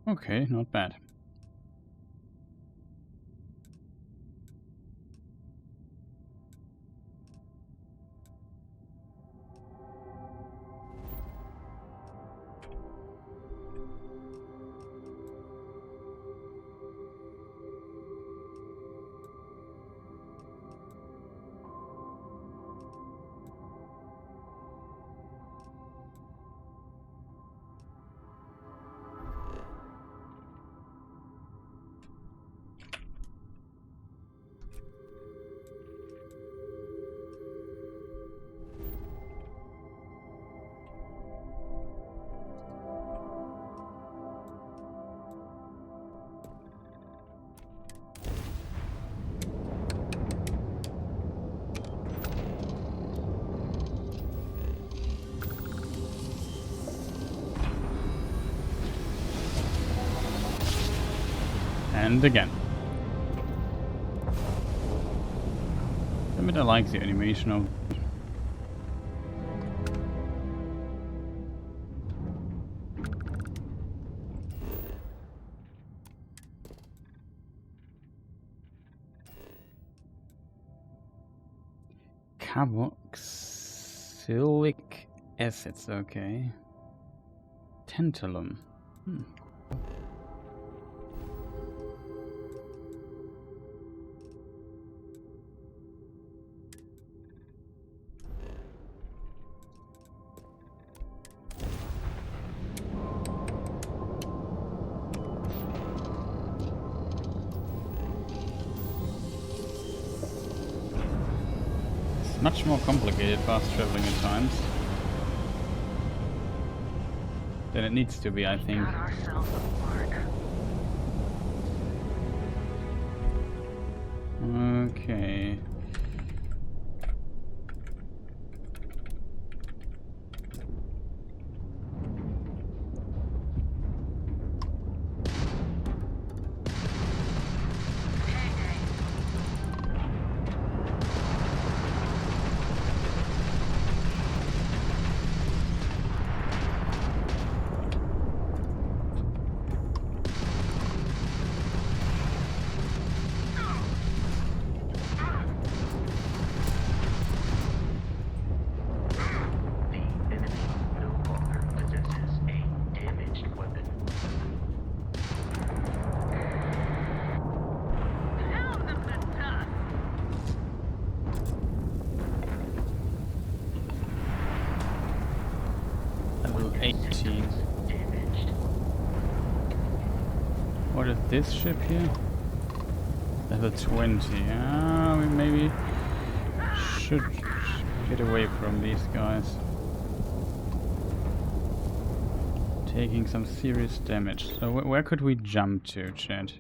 Okay, not bad. And again. I mean, I like the animation of carboxylic acids, okay. Tantalum. Much more complicated fast traveling at times than it needs to be, I think. Okay. What is this ship here? Level 20. We maybe should get away from these guys. Taking some serious damage. So where could we jump to, chat?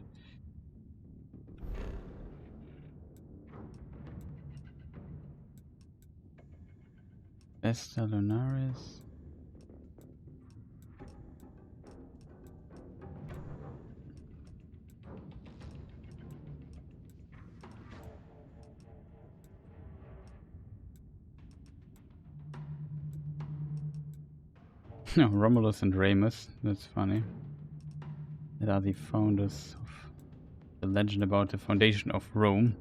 Vesta Lunaris. No, Romulus and Remus, that's funny. That are the founders of the legend about the foundation of Rome.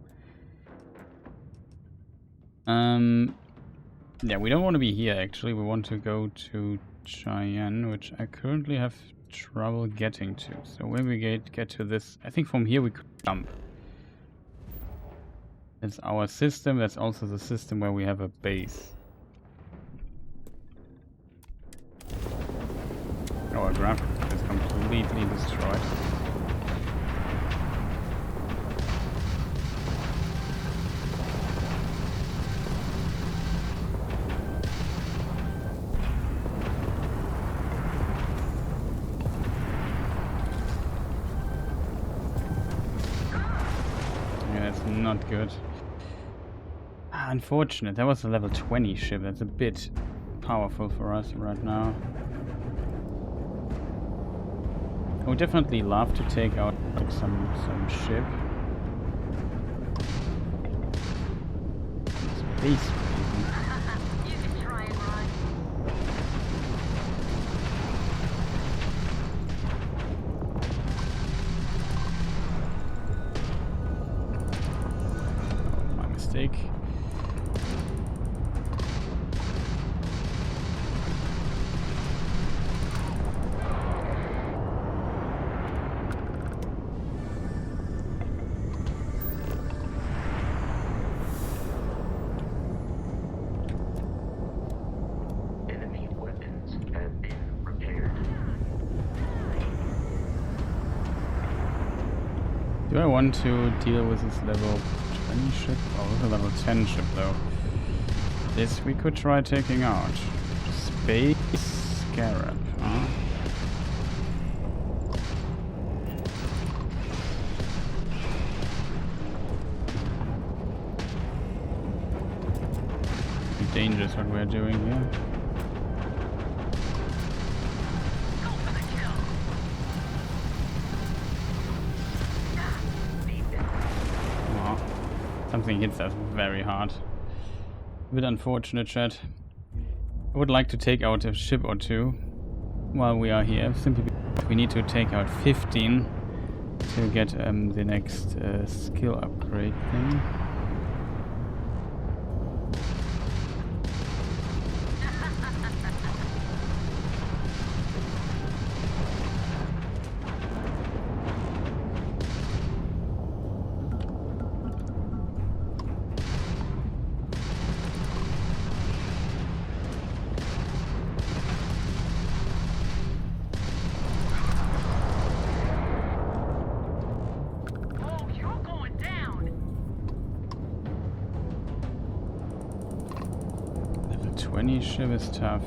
Yeah, we don't want to be here actually, we want to go to Cheyenne, which I currently have trouble getting to. So when we get to this, I think from here we could jump. It's our system, that's also the system where we have a base. Our graphics is completely destroyed. Not good. Unfortunate, that was a level 20 ship. That's a bit powerful for us right now. I would definitely love to take out like, some ship. Space even. You can try and run. Mistake. Enemy weapons have been repaired. Do I want to deal with this level 20 ship? Oh, with a level 10 ship though. This we could try taking out. Space Scarab, huh? Pretty dangerous what we're doing here. Something hits us very hard. A bit unfortunate, chat. I would like to take out a ship or two while we are here, simply because we need to take out 15 to get the next skill upgrade thing. Oh, you're going down. Level 20 ship is tough.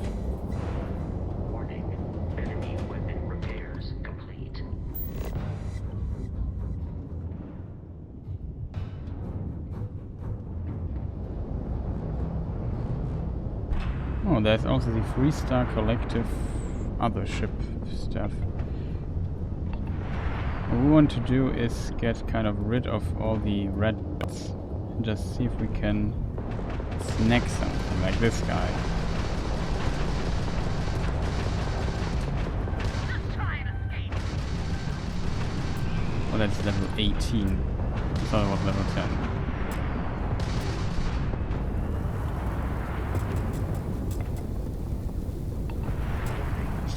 Warning. Enemy weapon repairs complete. Oh, there's also the 3-star collective other ship stuff. What we want to do is get kind of rid of all the red dots and just see if we can snag something like this guy. Oh, that's level 18. I thought it was level 10.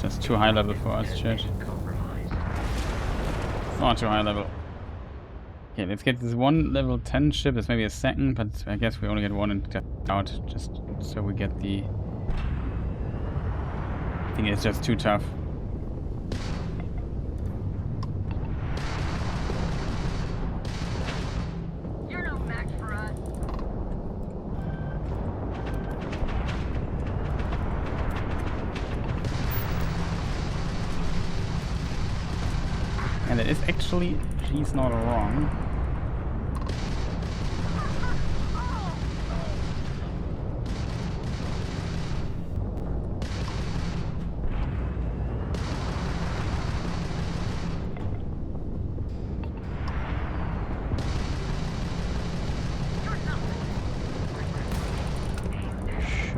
That's too high level for us, chat. Not too high level. Okay, let's get this one level 10 ship. It's maybe a second, but I guess we only get one and get out just so we get the... I think it's just too tough. You're no match for us. And it is actually, she's not wrong.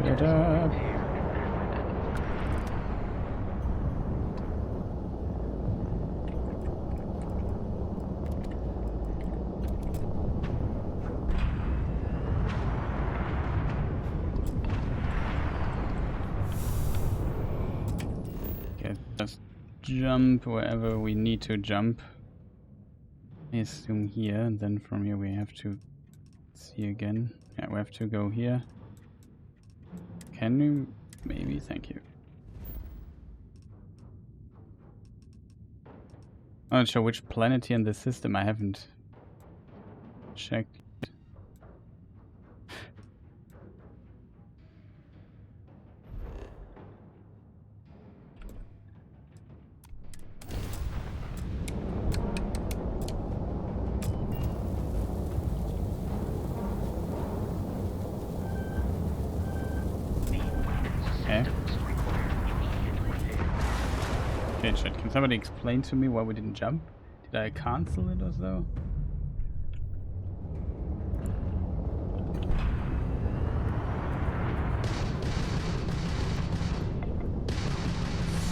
Shut up. jump wherever we need to jump. I assume here, and then from here we have to see again. Yeah, we have to go here. Can you? Maybe, thank you. I'm not sure which planet here in the system I haven't checked. Okay, chat, can somebody explain to me why we didn't jump? Did I cancel it or so?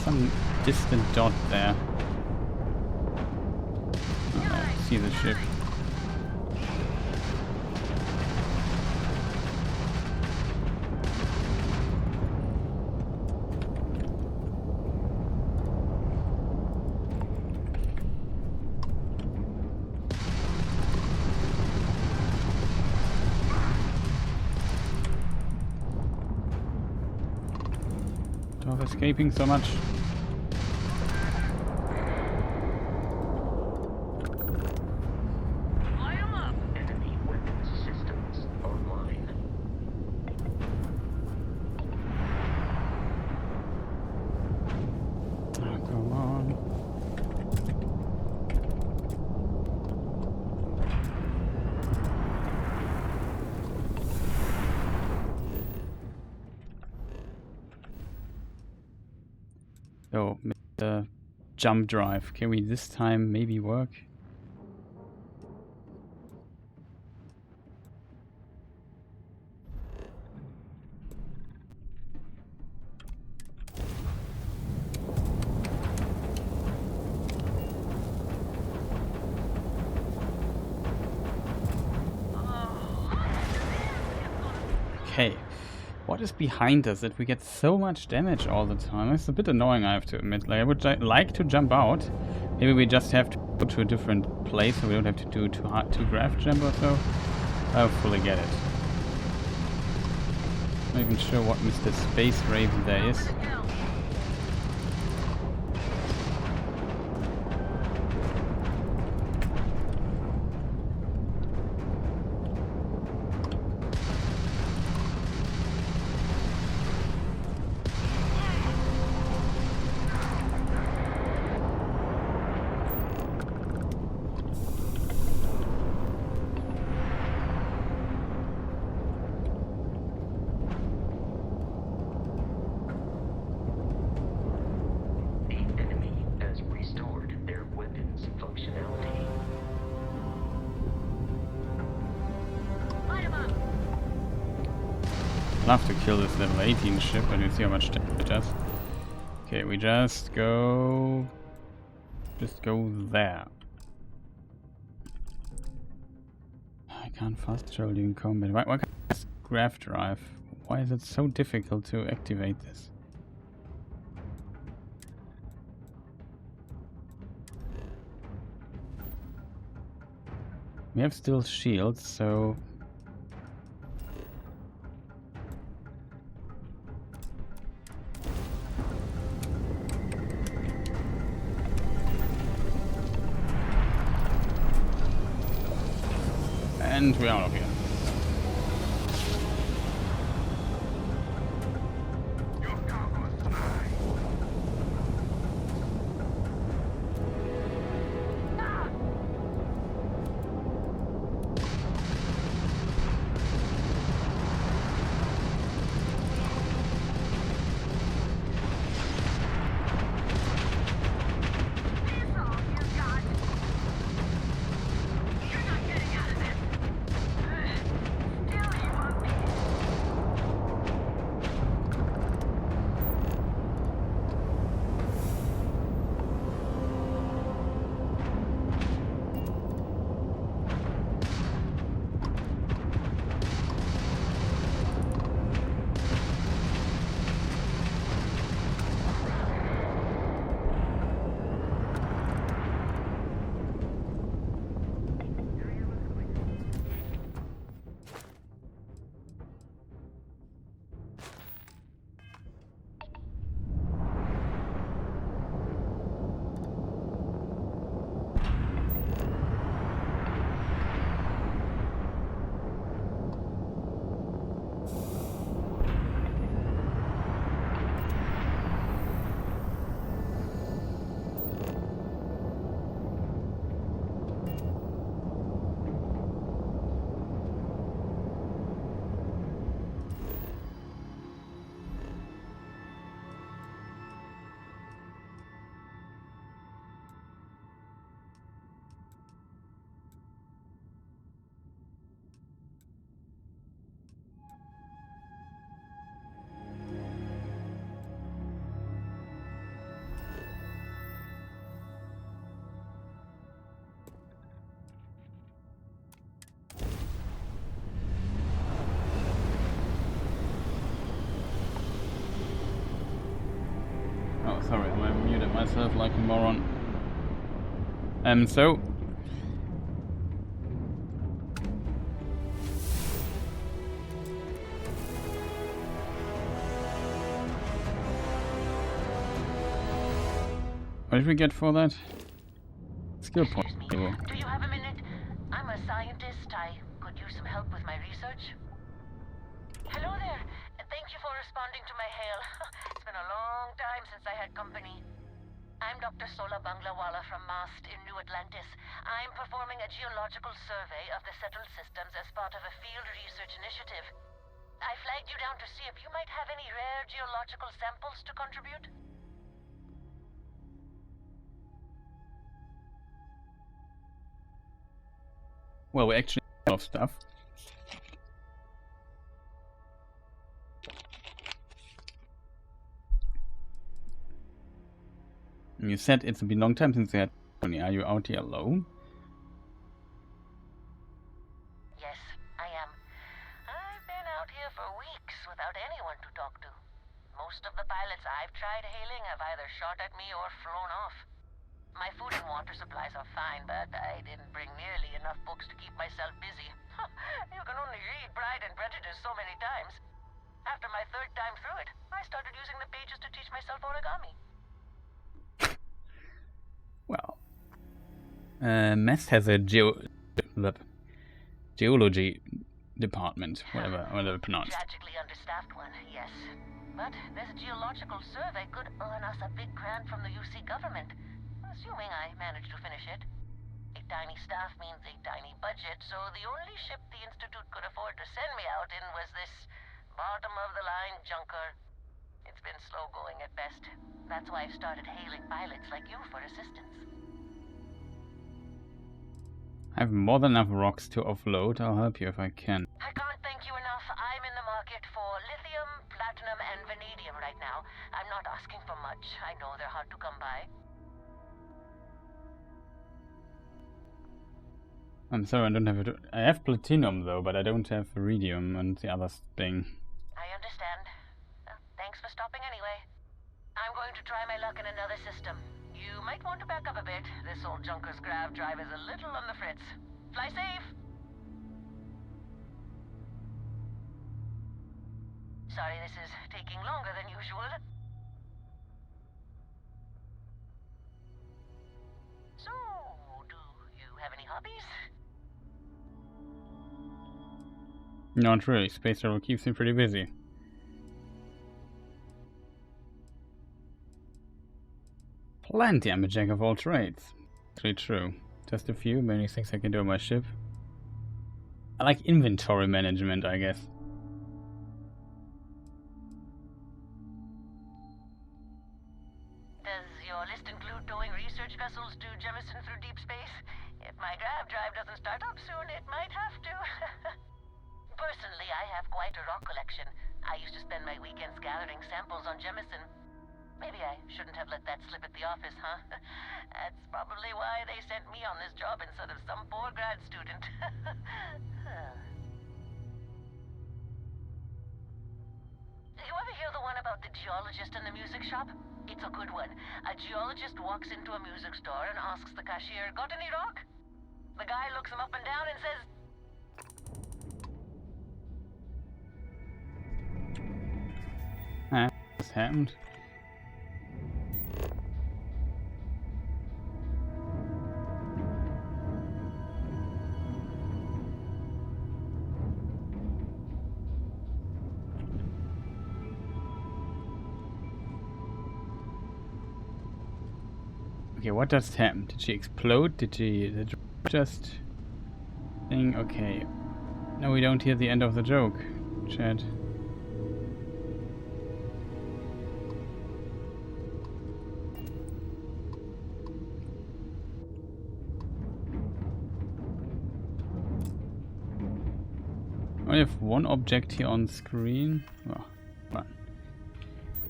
Some distant dot there. Oh, I see the ship. Escaping so much. Enemy weapons systems online. Oh, come on. So, the jump drive, can we this time maybe work? Okay. What is behind us that we get so much damage all the time? It's a bit annoying, I have to admit. Like, I would like to jump out. Maybe we just have to go to a different place so we don't have to do too graph jump or so. I fully get it. Not even sure what Mr. Space Raven there is. I'll have to kill this level 18 ship and you see how much damage it does. Okay, we just go there. I can't fast travel during combat. Why can't I just graph drive? Why is it so difficult to activate this? We have still shields, so and we're out of here. myself like a moron. So... what did we get for that? Skill point. Do you have a minute? I'm a scientist. I could use some help with my research. Hello there. Thank you for responding to my hail. It's been a long time since I had company. I'm Dr. Sola Banglawala from MAST in New Atlantis. I'm performing a geological survey of the settled systems as part of a field research initiative. I flagged you down to see if you might have any rare geological samples to contribute. Well, we actually have a lot of stuff. You said it's been a long time since you had company. Are you out here alone? Yes, I am. I've been out here for weeks without anyone to talk to. Most of the pilots I've tried hailing have either shot at me or flown off. My food and water supplies are fine, but I didn't bring nearly enough books to keep myself busy. You can only read Pride and Prejudice so many times. After my third time through it, I started using the pages to teach myself origami. Well, Mest has a geology department, whatever pronounced. Tragically understaffed one, yes. But this geological survey could earn us a big grant from the UC government. Assuming I manage to finish it. A tiny staff means a tiny budget, so the only ship the Institute could afford to send me out in was this bottom-of-the-line junker. It's been slow going at best. That's why I've started hailing pilots like you for assistance. I have more than enough rocks to offload. I'll help you if I can. I can't thank you enough. I'm in the market for lithium, platinum, and vanadium right now. I'm not asking for much. I know they're hard to come by. I'm sorry, I don't have it. I have platinum though, but I don't have iridium and the other thing. I understand. Thanks for stopping anyway. I'm going to try my luck in another system. You might want to back up a bit. This old junker's grav drive is a little on the fritz. Fly safe! Sorry this is taking longer than usual. So, do you have any hobbies? Not really. Space travel keeps me pretty busy. Plenty. I'm a jack of all trades. Actually true. Just a few, many things I can do on my ship. I like inventory management, I guess. Does your list include towing research vessels to Jemison through deep space? If my grav drive doesn't start up soon, it might have to. Personally, I have quite a rock collection. I used to spend my weekends gathering samples on Jemison. Maybe I shouldn't have let that slip at the office, huh? That's probably why they sent me on this job instead of some poor grad student. You ever hear the one about the geologist in the music shop? It's a good one. A geologist walks into a music store and asks the cashier, "Got any rock?" The guy looks him up and down and says, What's happened? Okay, what just happened? Did she explode? Did she just thing? Okay. No, we don't hear the end of the joke, Chad. I only have one object here on screen. Oh, run.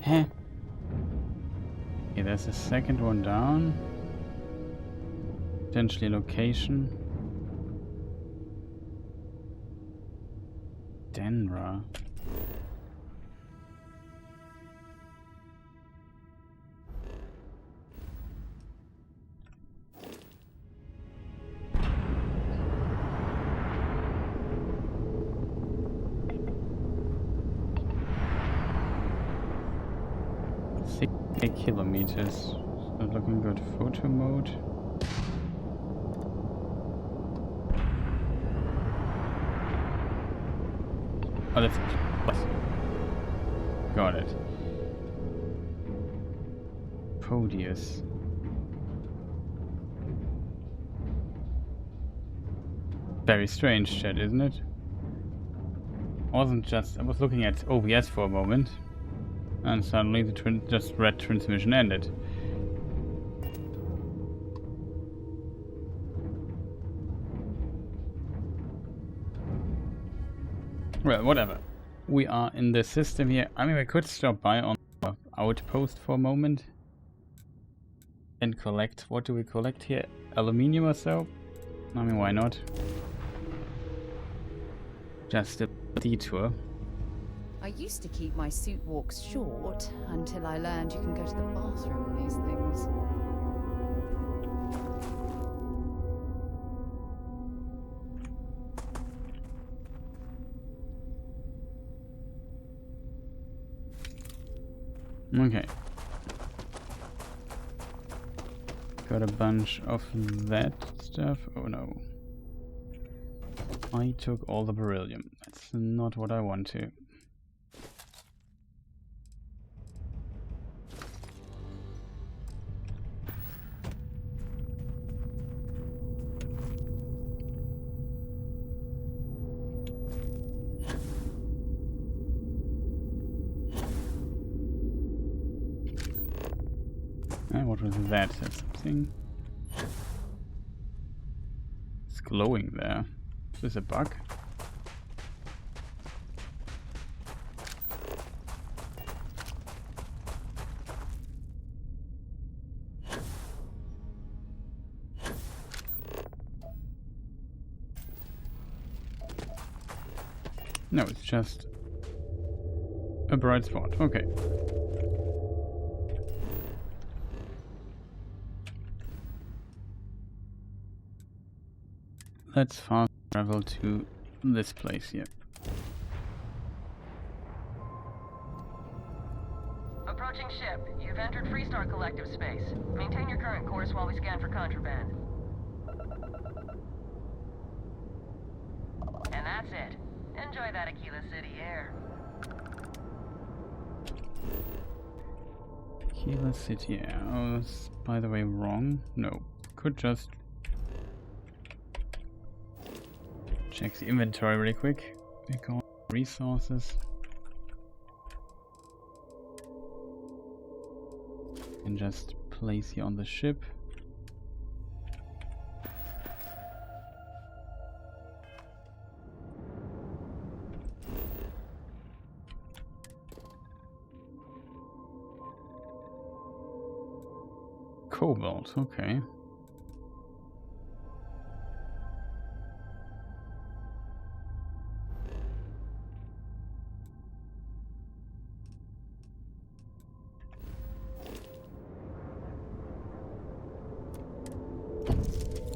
Huh? Okay, there's a second one down. Potentially location. Denra. 8 kilometers. Not looking good. Photo mode. Oh, that's... Got it. Podius. Very strange chat, isn't it? I was looking at OBS for a moment, and suddenly the just red transmission ended. Well, whatever. We are in the system here. I mean, we could stop by on our outpost for a moment and collect. What do we collect here? Aluminium or so? I mean, why not? Just a detour. I used to keep my suit walks short until I learned you can go to the bathroom in these things. Okay. Got a bunch of that stuff. Oh no. I took all the beryllium. That's not what I want to. What was that? There's something. It's glowing there. Is this a bug? No, it's just a bright spot. Okay. Let's fast travel to this place here. Approaching ship. You've entered Freestar Collective space. Maintain your current course while we scan for contraband. And that's it. Enjoy that Akila City air. Akila City. Oh, that's by the way wrong. No, could just check the inventory really quick. Pick all resources. And just place you on the ship. Cobalt, okay.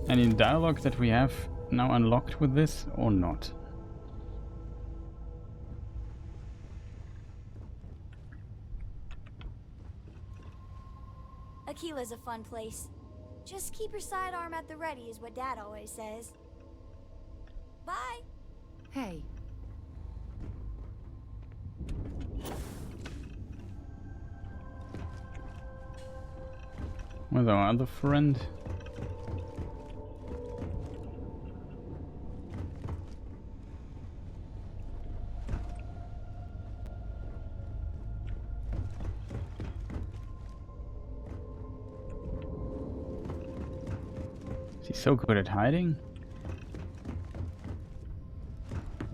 Any dialogue that we have now unlocked with this or not? Akila's a fun place. Just keep your sidearm at the ready is what Dad always says. Bye! Hey. Where's our other friend? He's so good at hiding.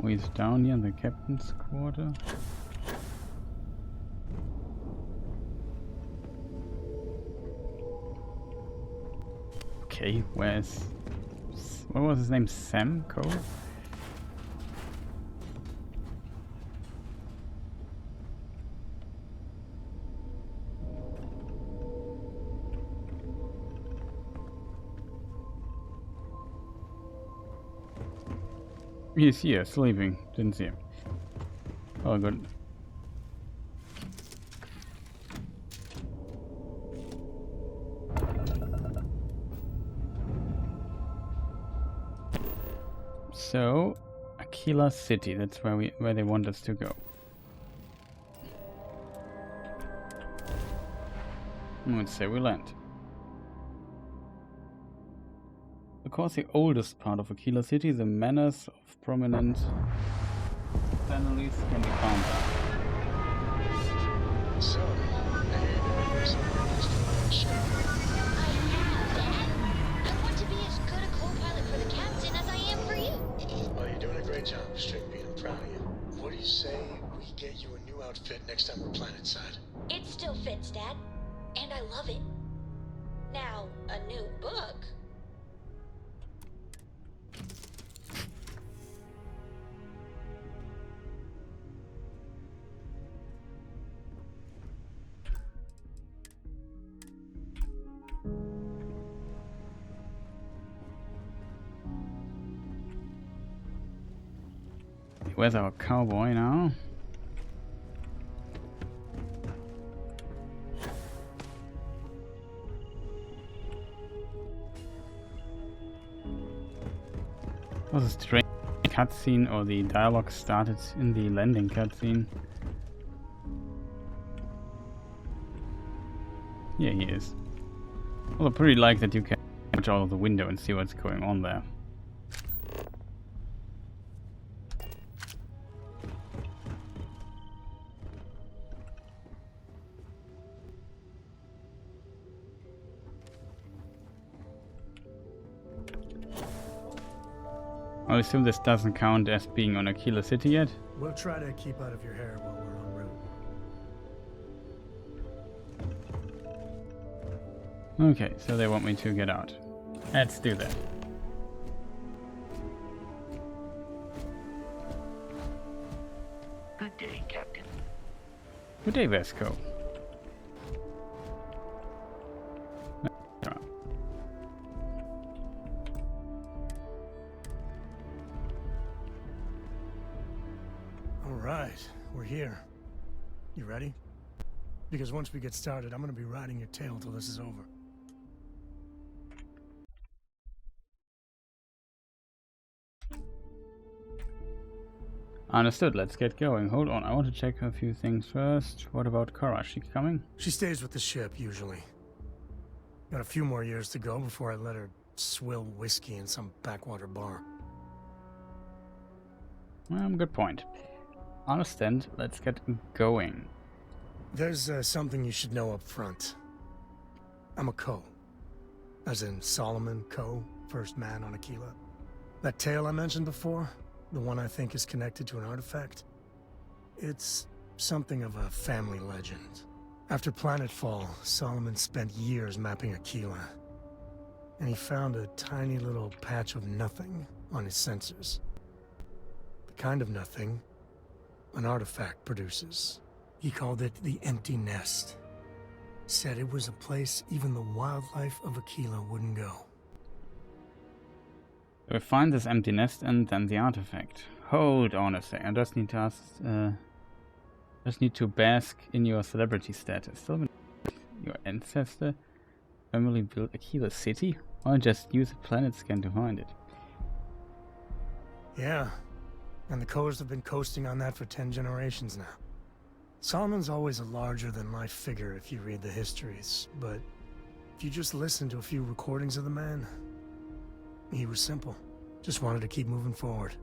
Oh, he's down here in the captain's quarter. Okay, what was his name? Sam Cole? He's here, sleeping. Didn't see him. Oh, good. So, Akila City, that's where they want us to go. Let's say we land. Of course, the oldest part of Akila City, the manners of prominent families can be found there. So, I hear there's something on the ship. I have, Dad. I want to be as good a co-pilot for the captain as I am for you. Well, you're doing a great job, Strigby. I'm proud of you. What do you say we get you a new outfit next time we're planetside? It still fits, Dad. And I love it. Now, a new book. Where's our cowboy now? Was a strange cutscene, or the dialogue started in the landing cutscene. Yeah, he is. Well, I pretty like that you can watch out of the window and see what's going on there. I assume this doesn't count as being on Akila City yet? We'll try to keep out of your hair while we're en route. Okay, so they want me to get out. Let's do that. Good day, Captain. Good day, Vesco. Alright, we're here. You ready? Because once we get started, I'm gonna be riding your tail till this is over. Understood, let's get going. Hold on, I want to check a few things first. What about Kara? Is she coming? She stays with the ship, usually. Got a few more years to go before I let her swill whiskey in some backwater bar. Good point. Understand, let's get going. There's something you should know up front. I'm a Co. As in Solomon Co., first man on Akila. That tale I mentioned before, the one I think is connected to an artifact, it's something of a family legend. After planetfall, Solomon spent years mapping Akila, and he found a tiny little patch of nothing on his sensors. The kind of nothing an artifact produces. He called it the Empty Nest. Said it was a place even the wildlife of Akila wouldn't go. We find this empty nest and then the artifact. Hold on a second, I just need to ask, just need to bask in your celebrity status. Still your ancestor family built Akila City? Or just use a planet scan to find it? Yeah, and the Coors have been coasting on that for 10 generations now. Solomon's always a larger-than-life figure if you read the histories, but if you just listen to a few recordings of the man, he was simple. Just wanted to keep moving forward.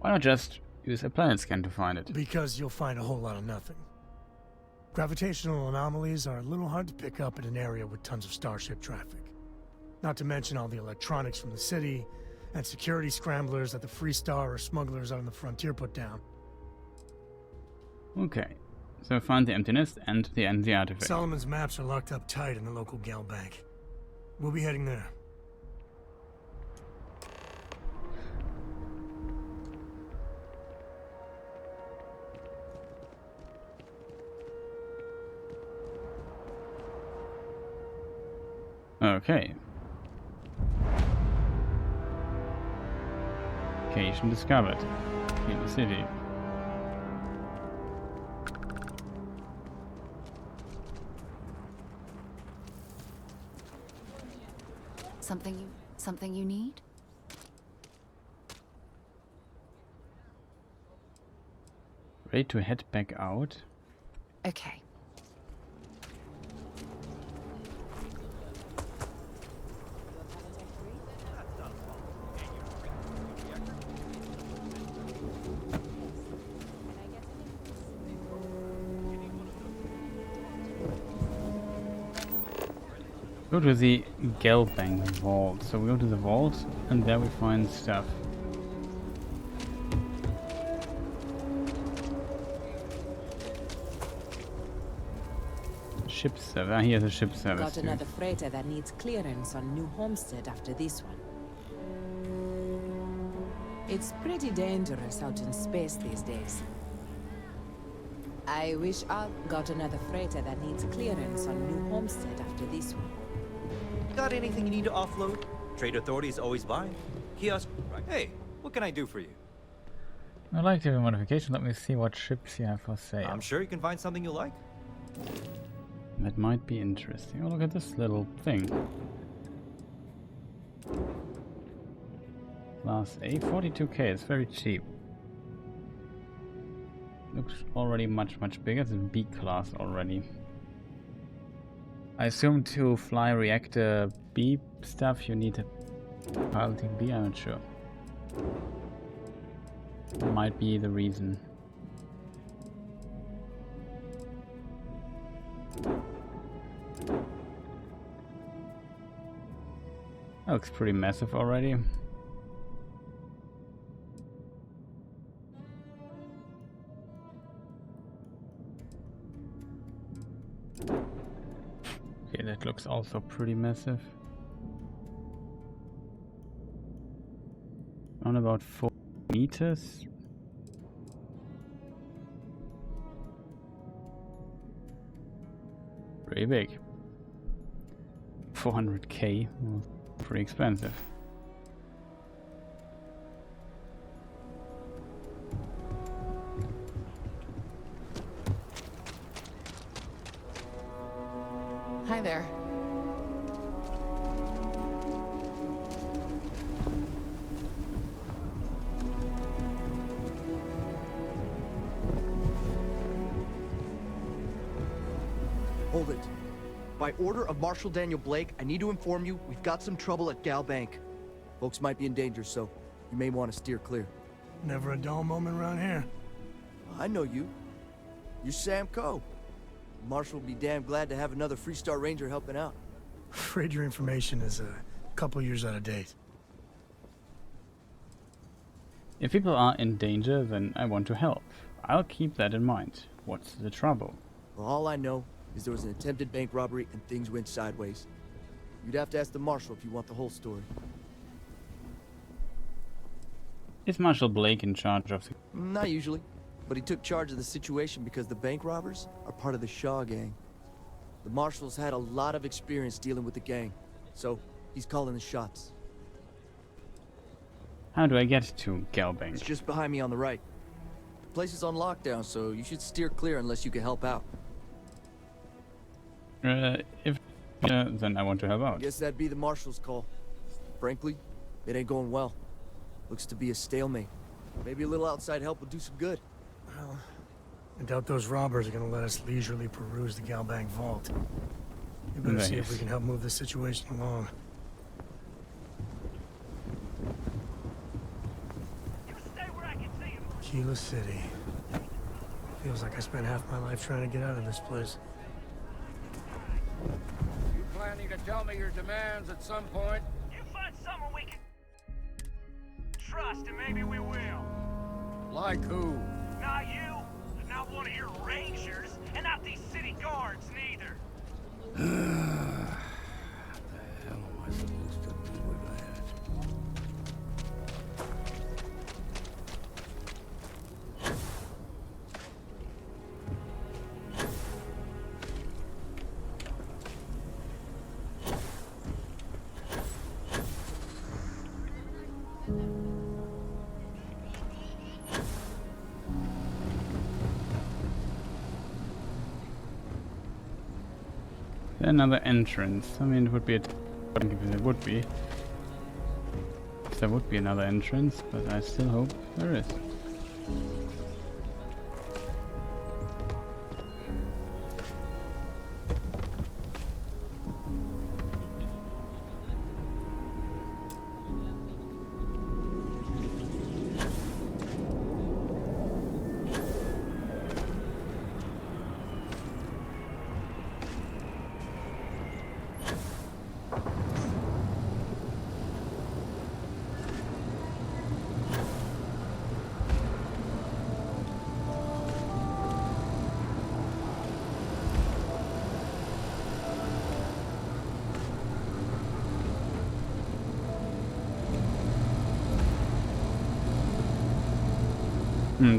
Why not just use a planet scan to find it? Because you'll find a whole lot of nothing. Gravitational anomalies are a little hard to pick up in an area with tons of starship traffic. Not to mention all the electronics from the city, and security scramblers that the Free Star or smugglers out on the frontier put down. Okay, so find the empty nest and the artifact. Solomon's maps are locked up tight in the local gal bank. We'll be heading there. Okay. Location discovered. In the city. Something you need? Ready to head back out? Okay. Go to the Gelbank vault. So we go to the vault and there we find stuff. Ship service. Ah, here's a ship service. Got another freighter that needs clearance on New Homestead after this one. It's pretty dangerous out in space these days. I wish I got another freighter that needs clearance on New Homestead after this one. Got anything you need to offload? Trade Authority is always buying. Kiosk, right? Hey, what can I do for you? I'd like to have a modification. Let me see what ships you have for sale. I'm sure you can find something you like. That might be interesting. Oh, look at this little thing. Class A, 42k. It's very cheap. Looks already much bigger than B class already. I assume to fly reactor B stuff you need a piloting B, I'm not sure. Might be the reason. That looks pretty massive already. Okay, that looks also pretty massive. On about 4 meters. Pretty big. 400k. Well, pretty expensive. Hi there. Hold it. By order of Marshal Daniel Blake, I need to inform you we've got some trouble at Gal Bank. Folks might be in danger, so you may want to steer clear. Never a dull moment around here. I know you. You're Sam Coe. Marshal will be damn glad to have another Freestar Ranger helping out. Afraid your information is a couple years out of date. If people are in danger, then I want to help. I'll keep that in mind. What's the trouble? Well, all I know is there was an attempted bank robbery and things went sideways. You'd have to ask the Marshal if you want the whole story. Is Marshal Blake in charge of the... Not usually, but he took charge of the situation because the bank robbers are part of the Shaw gang. The Marshal's had a lot of experience dealing with the gang, so he's calling the shots. How do I get to Gelbank? It's just behind me on the right. The place is on lockdown, so you should steer clear unless you can help out. If then I want to help out. Guess that'd be the Marshal's call. Frankly, it ain't going well. Looks to be a stalemate. Maybe a little outside help would do some good. Well, I doubt those robbers are gonna let us leisurely peruse the Galbank vault. We better see if we can help move this situation along. Akila City. Feels like I spent half my life trying to get out of this place. You planning to tell me your demands at some point? You find someone we can trust, and maybe we will. Like who? Not you, not one of your rangers, and not these city guards neither. What the hell am I supposed to do with that? Another entrance. I mean, it would be a if there would be. If there would be another entrance, but I still hope there is.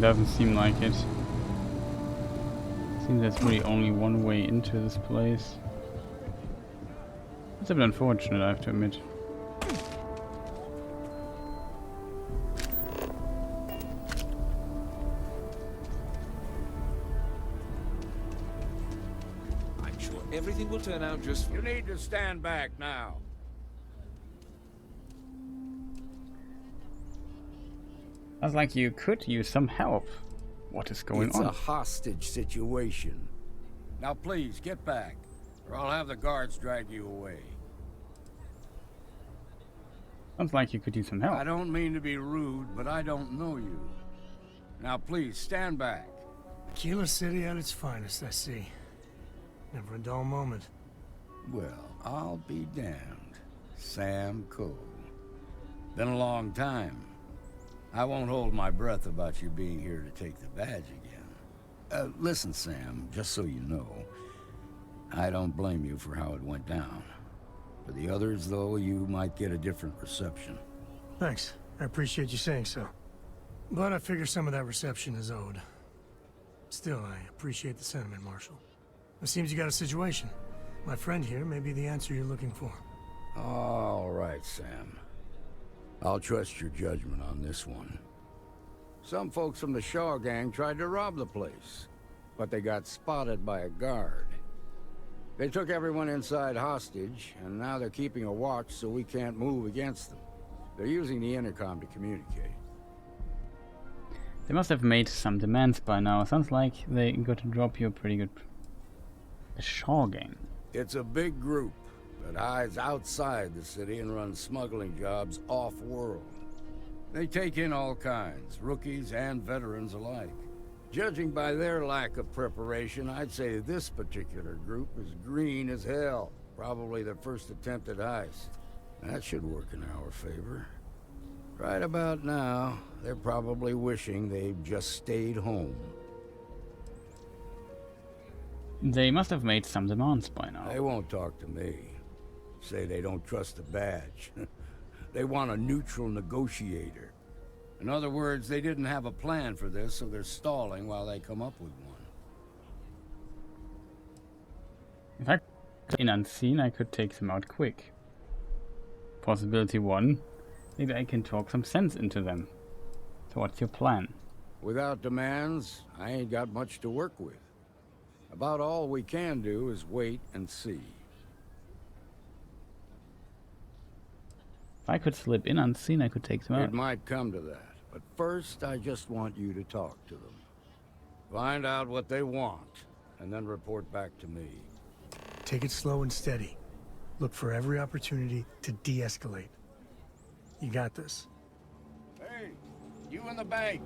Doesn't seem like it. Seems there's really only one way into this place. It's a bit unfortunate, I have to admit. I'm sure everything will turn out just fine. You need to stand back now. Sounds like you could use some help. What is going on? It's a hostage situation. Now please, get back, or I'll have the guards drag you away. Sounds like you could use some help. I don't mean to be rude, but I don't know you. Now please, stand back. Akila City at its finest, I see. Never a dull moment. Well, I'll be damned. Sam Cole. Been a long time. I won't hold my breath about you being here to take the badge again. Listen, Sam, just so you know, I don't blame you for how it went down. For the others, though, you might get a different reception. Thanks. I appreciate you saying so. But I figure some of that reception is owed. Still, I appreciate the sentiment, Marshal. It seems you got a situation. My friend here may be the answer you're looking for. All right, Sam. I'll trust your judgment on this one. Some folks from the Shaw gang tried to rob the place, but they got spotted by a guard. They took everyone inside hostage, and now they're keeping a watch so we can't move against them. They're using the intercom to communicate. They must have made some demands by now. Sounds like they got to drop you a pretty good... The Shaw gang. It's a big group that hides outside the city and runs smuggling jobs off-world. They take in all kinds, rookies and veterans alike. Judging by their lack of preparation, I'd say this particular group is green as hell. Probably their first attempt at heist. That should work in our favor. Right about now, they're probably wishing they'd just stayed home. They must have made some demands by now. They won't talk to me. Say they don't trust the badge. They want a neutral negotiator. In other words, they didn't have a plan for this, so they're stalling while they come up with one. If I could in unseen, I could take them out quick. Possibility 1. Maybe I can talk some sense into them. So what's your plan? Without demands, I ain't got much to work with. About all we can do is wait and see. If I could slip in unseen, I could take them out. It might come to that, but first I just want you to talk to them. Find out what they want, and then report back to me. Take it slow and steady. Look for every opportunity to de-escalate. You got this. Hey, you in the bank.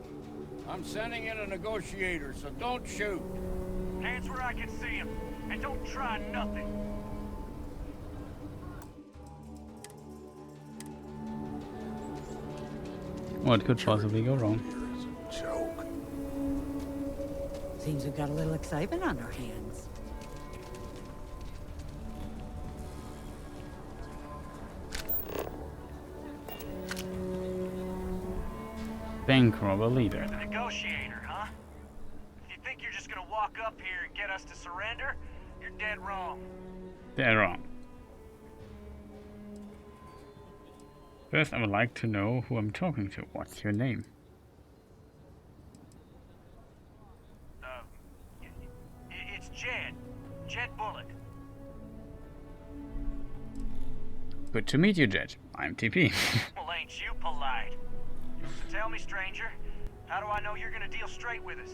I'm sending in a negotiator, so don't shoot. Hands where I can see him, and don't try nothing. What could possibly go wrong? Joke. Seems we've got a little excitement on our hands. Bank robber leader. The negotiator, huh? If you think you're just gonna walk up here and get us to surrender, you're dead wrong. Dead wrong. First, I would like to know who I'm talking to. What's your name? It's Jed. Jed Bullock. to meet you, Jet. I'm TP. Well, ain't you polite? So tell me, stranger, how do I know you're gonna deal straight with us?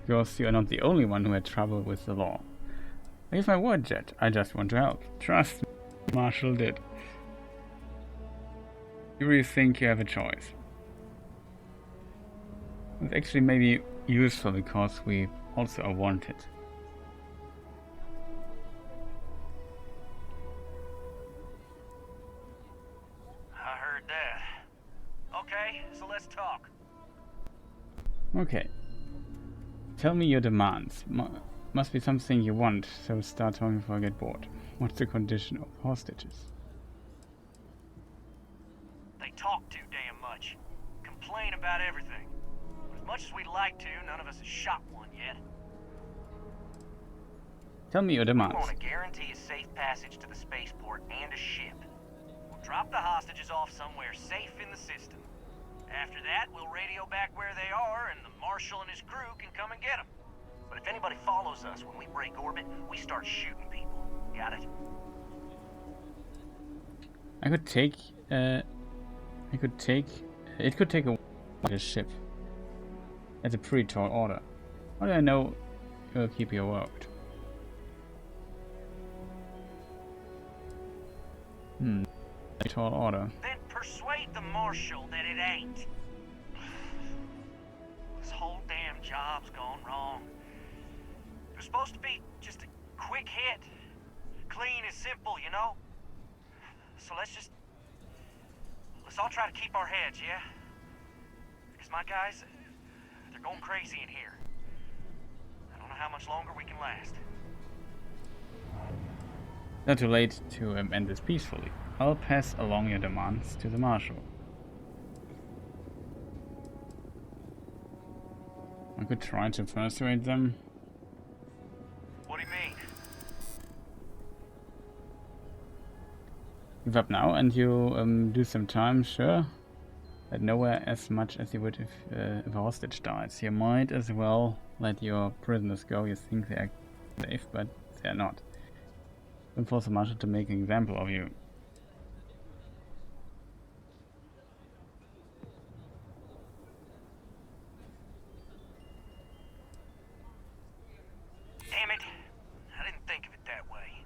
Because you are not the only one who had trouble with the law. I give my word, Jet. I just want to help. Trust me, Marshall did. You really think you have a choice? It's actually maybe useful because we also are wanted. I heard that. Okay, so let's talk. Okay. Tell me your demands. Must be something you want, so start talking before I get bored. What's the condition of hostages? They talk too damn much. Complain about everything. But as much as we'd like to, none of us has shot one yet. Tell me your demands. We want to guarantee a safe passage to the spaceport and a ship. We'll drop the hostages off somewhere safe in the system. After that, we'll radio back where they are, and the Marshal and his crew can come and get them. But if anybody follows us when we break orbit, we start shooting people. Got it? It could take a ship. That's a pretty tall order. How do I know you'll keep your word? A tall order. Then persuade the Marshal that it ain't. This whole damn job's gone wrong. It was supposed to be just a quick hit. Clean and simple, you know? So let's all try to keep our heads, yeah? Because my guys, they're going crazy in here. I don't know how much longer we can last. Not too late to end this peacefully. I'll pass along your demands to the Marshal. I could try to persuade them. What do you mean? Give up now and you do some time, sure. But nowhere as much as you would if a hostage dies. You might as well let your prisoners go. You think they are safe, but they are not. Don't force the Marshal to make an example of you. Damn it! I didn't think of it that way.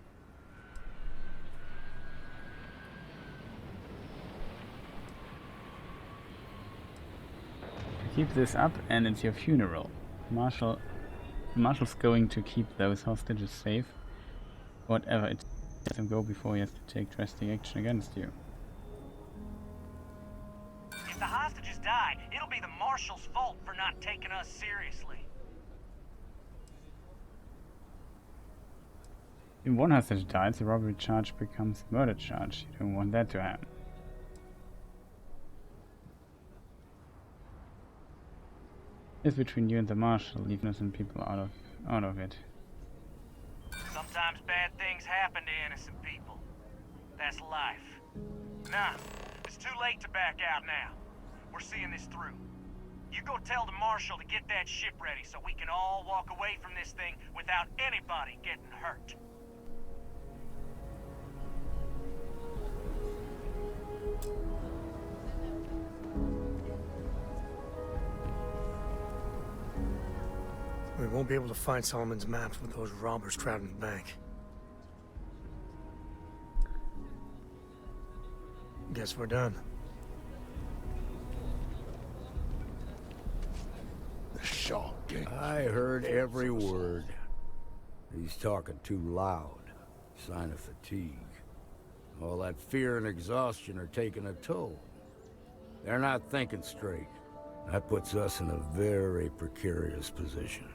Keep this up and it's your funeral. The Marshal's going to keep those hostages safe. Whatever it lets him go before he has to take drastic action against you. If the hostages die, it'll be the Marshal's fault for not taking us seriously. If one hostage dies, the robbery charge becomes a murder charge. You don't want that to happen. It's between you and the Marshal. Leave innocent people out of it. Sometimes bad things happen to innocent people. That's life. Nah, it's too late to back out now. We're seeing this through. You go tell the Marshal to get that ship ready so we can all walk away from this thing without anybody getting hurt. We won't be able to find Solomon's maps with those robbers trapped in the bank. Guess we're done. The Shaw gang. I heard every word. He's talking too loud. Sign of fatigue. All that fear and exhaustion are taking a toll. They're not thinking straight. That puts us in a very precarious position.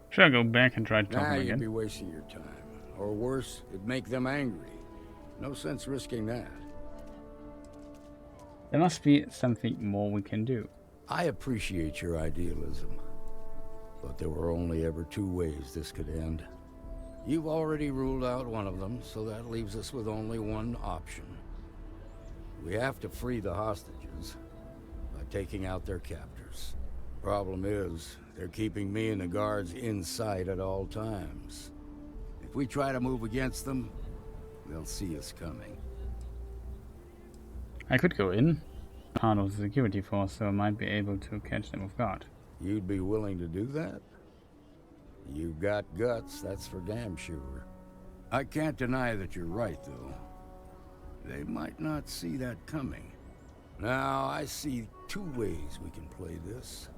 Should I go back and try to talk to them You'd again? be wasting your time. Or worse, it'd make them angry. No sense risking that. There must be something more we can do. I appreciate your idealism. But there were only ever two ways this could end. You've already ruled out one of them, so that leaves us with only one option. We have to free the hostages by taking out their captors. Problem is, they're keeping me and the guards in sight at all times. If we try to move against them, they'll see us coming. I could go in, part of the security force, so I might be able to catch them off guard. You'd be willing to do that? You've got guts, that's for damn sure. I can't deny that you're right, though. They might not see that coming. Now, I see two ways we can play this.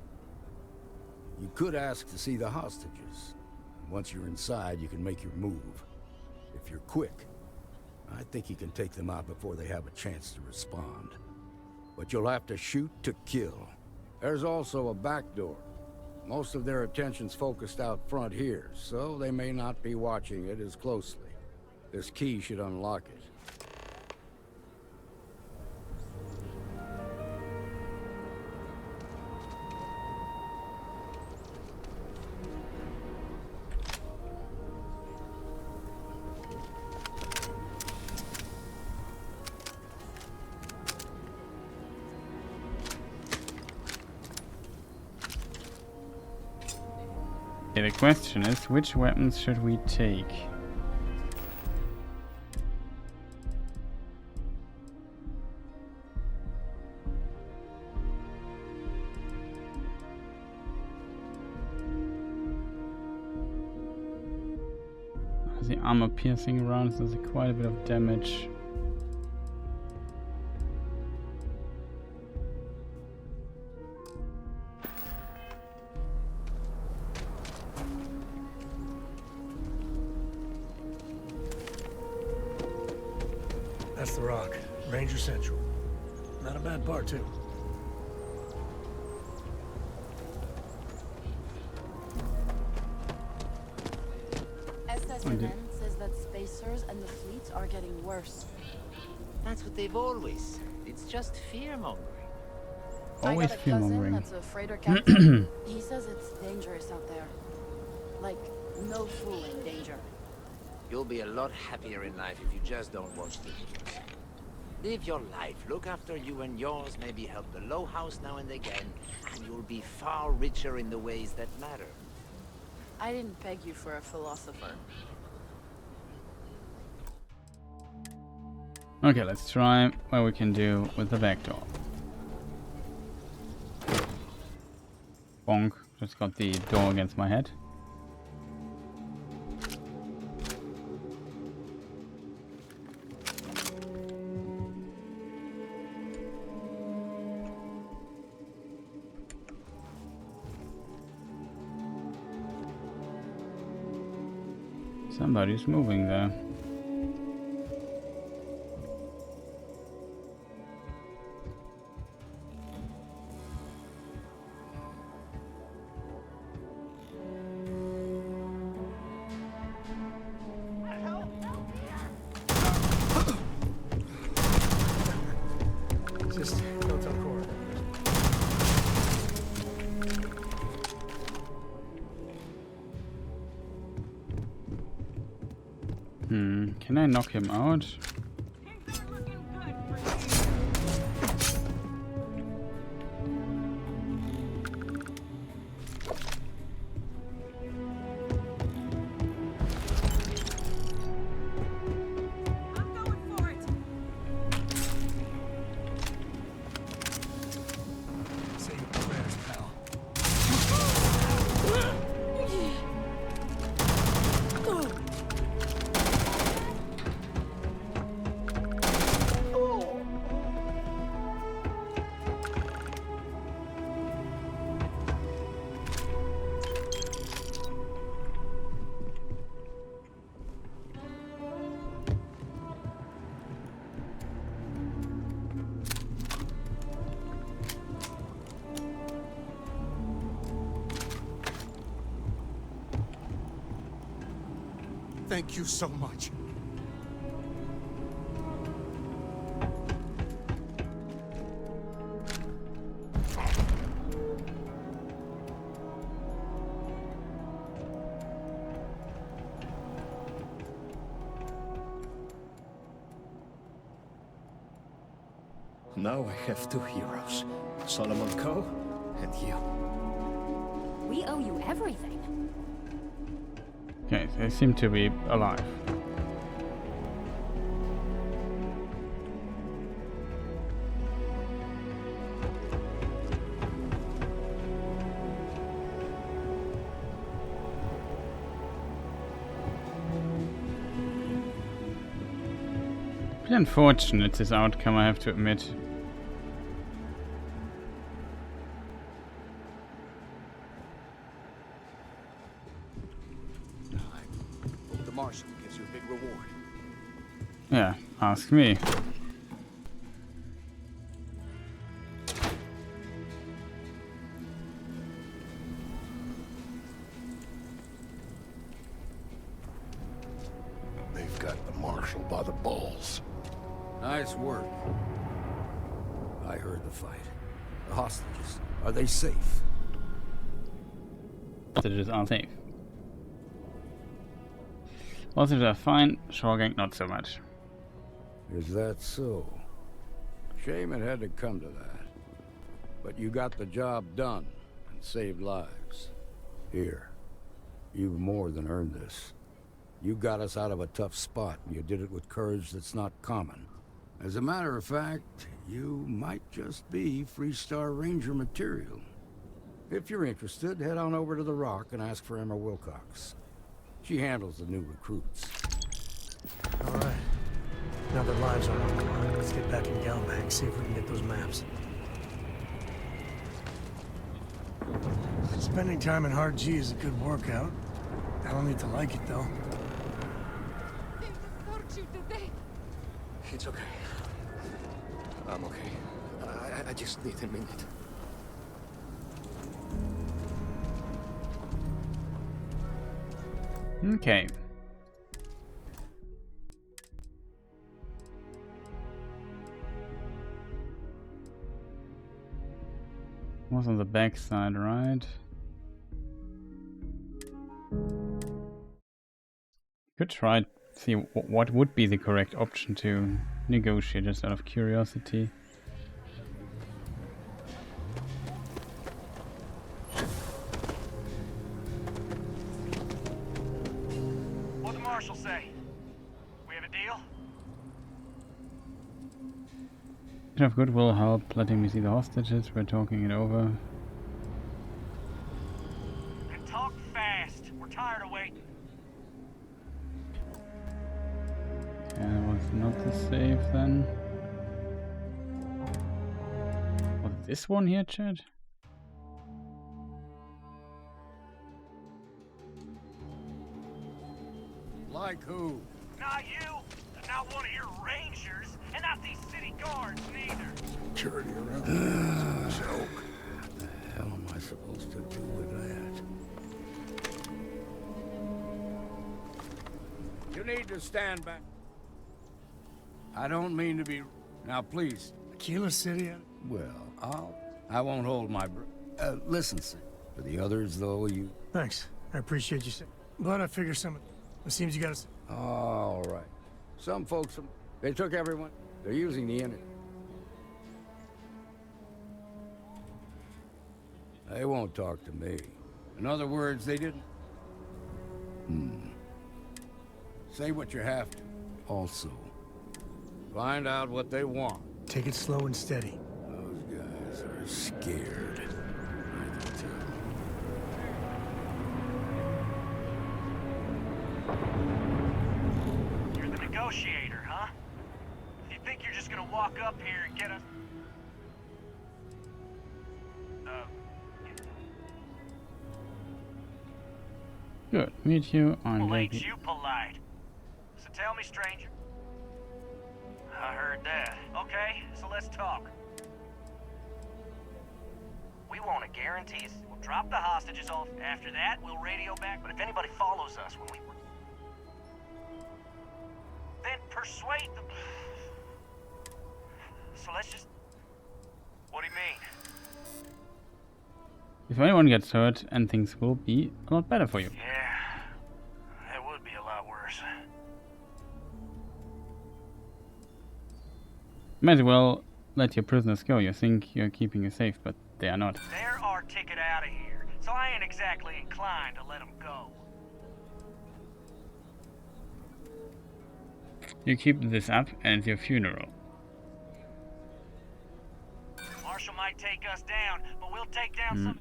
You could ask to see the hostages. Once you're inside, you can make your move. If you're quick, I think you can take them out before they have a chance to respond. But you'll have to shoot to kill. There's also a back door. Most of their attention's focused out front here, so they may not be watching it as closely. This key should unlock it. Okay, the question is, which weapons should we take? The armor-piercing rounds does quite a bit of damage. That's the Rock. Ranger Central. Not a bad bar, too. SSNN says that spacers and the fleet are getting worse. That's what they've always said. It's just fear-mongering. Always I got a fear-mongering. cousin that's a freighter captain. He says it's dangerous out there. Like, no fooling danger. You'll be a lot happier in life if you just don't watch the news. Live your life, look after you and yours, maybe help the low house now and again, and you'll be far richer in the ways that matter. I didn't peg you for a philosopher. Okay, let's try what we can do with the back door. Bonk, just got the door against my head. Somebody's moving there. Just don't tell Cora. Can I knock him out? Say your prayers, pal. Thank you so much. Now I have two heroes, Solomon Coe and you. We owe you everything. Okay, they seem to be alive. Pretty unfortunate, this outcome, I have to admit. The marshal gives you a big reward. Yeah, ask me. They've got the marshal by the balls. Nice work. I heard the fight. The hostages, are they safe? Hostages aren't safe. Hostages are fine, Shore Gang not so much. Is that so? Shame it had to come to that. But you got the job done and saved lives. Here, you've more than earned this. You got us out of a tough spot, and you did it with courage that's not common. As a matter of fact, you might just be Freestar Ranger material. If you're interested, head on over to the Rock and ask for Emma Wilcox. She handles the new recruits. All right. Now their lives are on the line. Let's get back in Galbank, see if we can get those maps. Spending time in Hard G is a good workout. I don't need to like it, though. It's okay. I'm okay. I just need a minute. Okay. Was on the back side, right? Could try to see what would be the correct option to negotiate, just out of curiosity. What'd the marshal say? We have a deal? Bit of goodwill help letting me see the hostages. We're talking it over. And talk fast. We're tired of waiting. Yeah, was not the save then. Was it this one here, Chad? Like who? Not you, and not one of your rangers, and not these city guards neither. Security around here is a joke. What the hell am I supposed to do with that? You need to stand back. I don't mean to be... Now, please. Akila City? Well, I won't hold my breath. Listen, sir. For the others, though, you... Thanks. I appreciate you saying. But I figure it seems you gotta... All right. Some folks, they took everyone. They're using the internet. They won't talk to me. In other words, they didn't... Say what you have to. Also, find out what they want. Take it slow and steady. Those guys are scared. I can tell. You're the negotiator, huh? You think you're just gonna walk up here and get us... Good. Meet you on Well, ain't you polite? So tell me, stranger. I heard that. Okay, so let's talk. We want to guarantee us. We'll drop the hostages off. After that, we'll radio back. But if anybody follows us when we... then persuade them. So let's just... What do you mean? If anyone gets hurt, and things will be a lot better for you. Yeah, that would be a lot worse. Might as well let your prisoners go. You think you're keeping you safe, but they are not. They're our ticket out of here. so I ain't exactly inclined to let him go. You keep this up and your funeral. Marshall might take us down, but we'll take down some...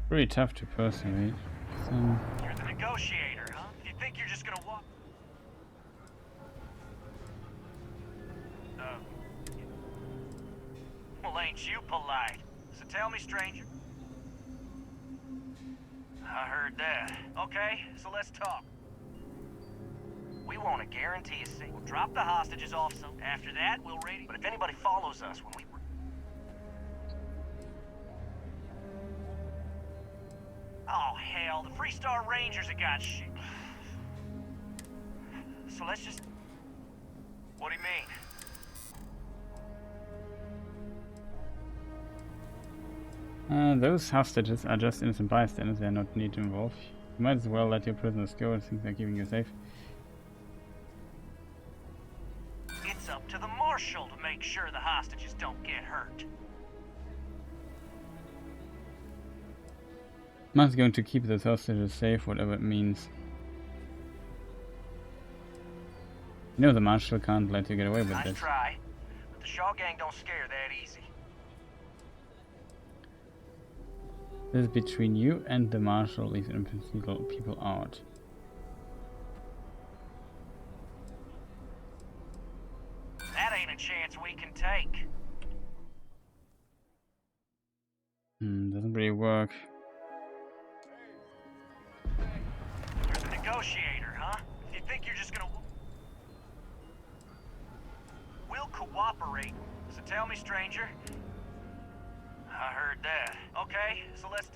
Pretty tough to persuade. You're the negotiator, huh? You think you're just gonna walk... Well, ain't you polite? So tell me, stranger. I heard that. Okay, so let's talk. We want to guarantee a seat. We'll drop the hostages off some. After that, we'll raid. But if anybody follows us when we... Oh, hell, the Freestar Rangers have got shit. So let's just... What do you mean? Those hostages are just innocent bystanders, they are not need to involve. You might as well let your prisoners go, I think they're keeping you safe. It's up to the Marshal to make sure the hostages don't get hurt. Man's going to keep those hostages safe, whatever it means. You know the Marshal can't let you get away with Nice this. try, but the Shaw gang don't scare that easy. This is between you and the Marshal, leave innocent people out. That ain't a chance we can take. Doesn't really work. You're the negotiator, huh? You think you're just gonna... We'll cooperate. So tell me, stranger. I heard that. Okay, so let's...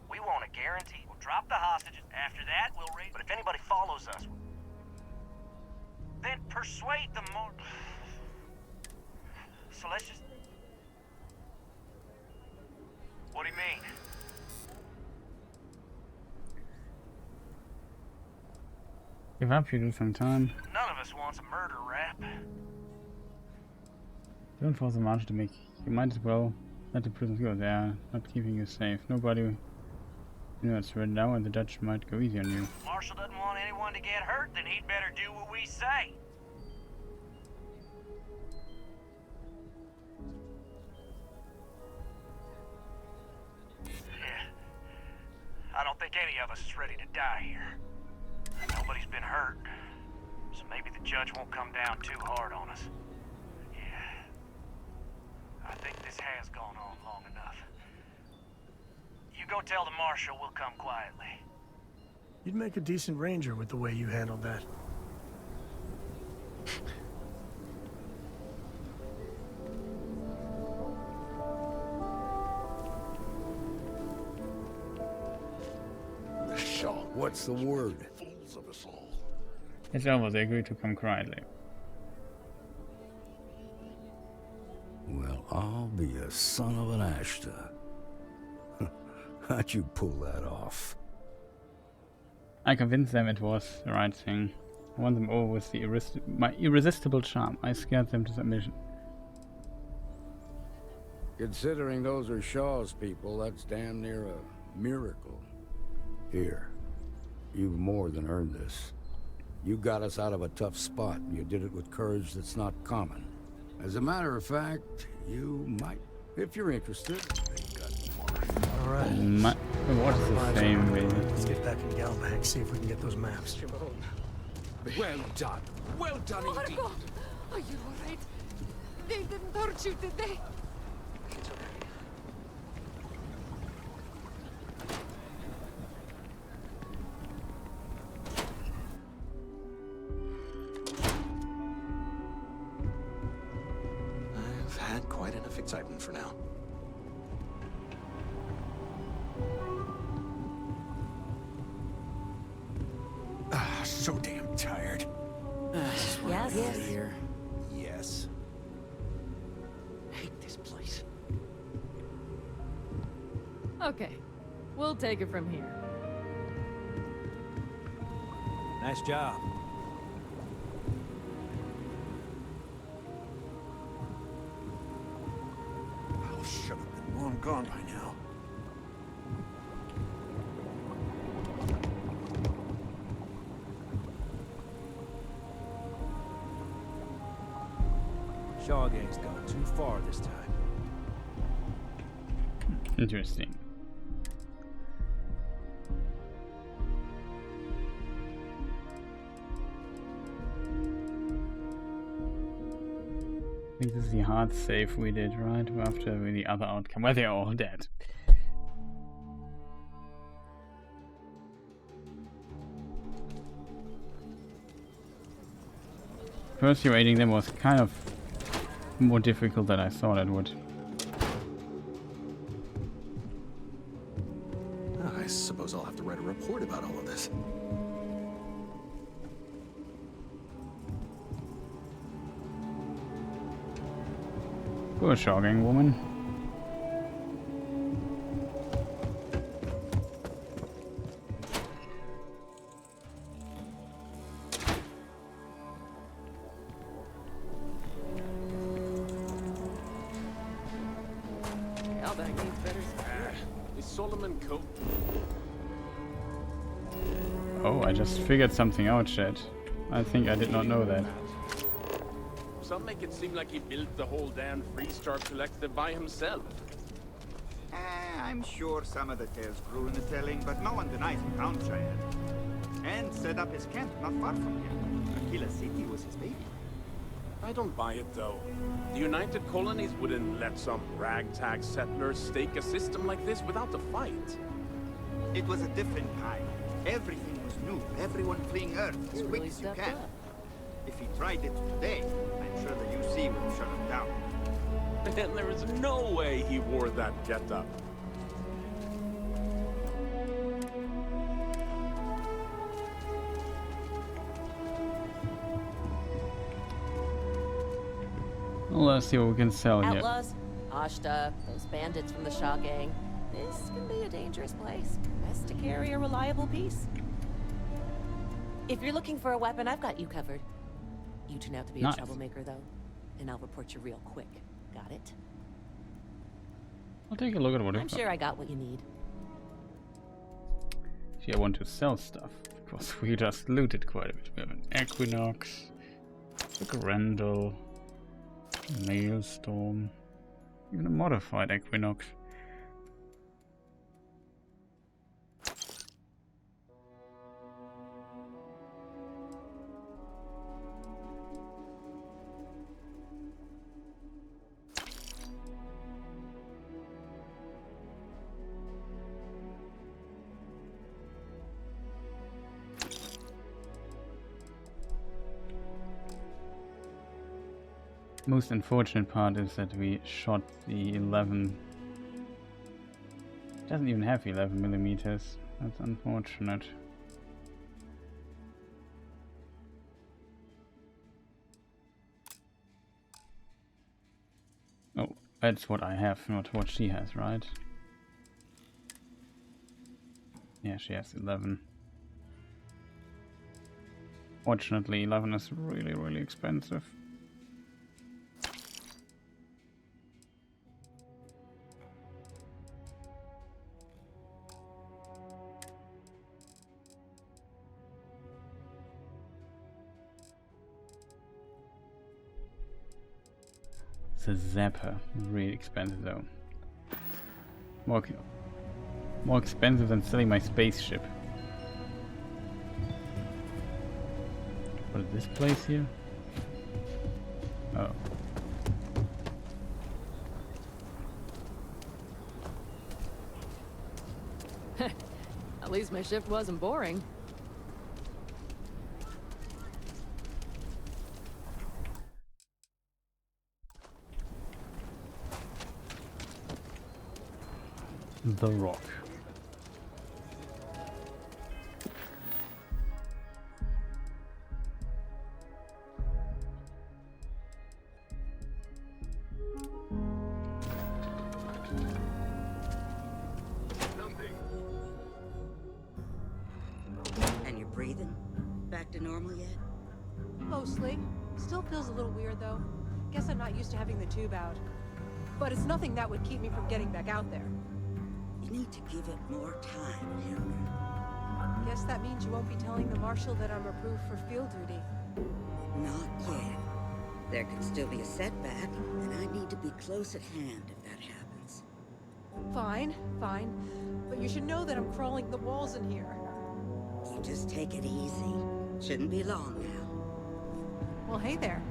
We want a guarantee. We'll drop the hostages. After that, we'll raid. But if anybody follows us, then persuade them more. So let's just... What do you mean? Give up, you do some time. None of us wants a murder rap. Don't force the Marshal to make... You might as well let the prisoners go. They are not keeping you safe. Nobody... You know it's right now and the Dutch might go easy on you. Marshal doesn't want anyone to get hurt, then he'd better do what we say. Yeah. I don't think any of us is ready to die here. Nobody's been hurt, so maybe the judge won't come down too hard on us. Yeah. I think this has gone on long enough. You go tell the Marshal we'll come quietly. You'd make a decent ranger with the way you handled that. The Shaw. What's the word? Fools of us all. It's over, they agreed to come quietly. Well, I'll be a son of an Ashta. How'd you pull that off? I convinced them it was the right thing. I won them over with the my irresistible charm. I scared them to submission. Considering those are Shaw's people, that's damn near a miracle. Here, you've more than earned this. You got us out of a tough spot, and you did it with courage that's not common. As a matter of fact, you might, if you're interested. All right. What is the same, baby? Let's get back in Galbank, see if we can get those maps. Well done. Well done indeed. Marco, are you all right? They didn't hurt you, did they? It's okay. I've had quite enough excitement for now. So damn tired. Yes. Here. Yes. Hate this place. Okay, we'll take it from here. Nice job. long gone by now. Shaw Gang's gone too far this time. Interesting. I think this is the hard save we did, right? After the other outcome, where they're all dead. Persuading them was kind of more difficult than I thought it would. I suppose I'll have to write a report about all of this. Poor shocking woman. Is Solomon cool? Oh, I just figured something out, chat. I think I did not know that. Some make it seem like he built the whole damn Freestar Collective by himself. I'm sure some of the tales grew in the telling, but no one denies he found Cheyenne. And set up his camp not far from here. Akila City was his baby. I don't buy it though. The United Colonies wouldn't let some ragtag settlers stake a system like this without a fight. It was a different time. Everything was new. Everyone fleeing Earth as quick as you can. If he tried it today, I'm sure the UC would have shut him down. And there is no way he wore that getup. Well, let's see what we can sell here. Outlaws, Ashta, those bandits from the Shaw Gang. This can be a dangerous place. Best to carry a reliable piece. If you're looking for a weapon, I've got you covered. You turn out to be Nice. a troublemaker, though, and I'll report you real quick. Got it? I'll take a look at what I'm sure I got what you need. See, I want to sell stuff because we just looted quite a bit. We have an Equinox, a Grendel, Maelstrom, even a modified Equinox. Most unfortunate part is that we shot the 11. It doesn't even have 11 millimeters. That's unfortunate. Oh, that's what I have, not what she has, right? Yeah, she has 11. Fortunately, 11 is really, really expensive. The Zapper, really expensive though. More expensive than selling my spaceship. What is this place here? Oh. At least my shift wasn't boring. The Rock. And you're breathing? Back to normal yet? Mostly. Still feels a little weird, though. Guess I'm not used to having the tube out. but it's nothing that would keep me from getting back out there. You need to give it more time, Hilda. Guess that means you won't be telling the Marshal that I'm approved for field duty. Not yet. There could still be a setback, and I need to be close at hand if that happens. Fine, fine. But you should know that I'm crawling the walls in here. You just take it easy. Shouldn't be long now. Well, hey there.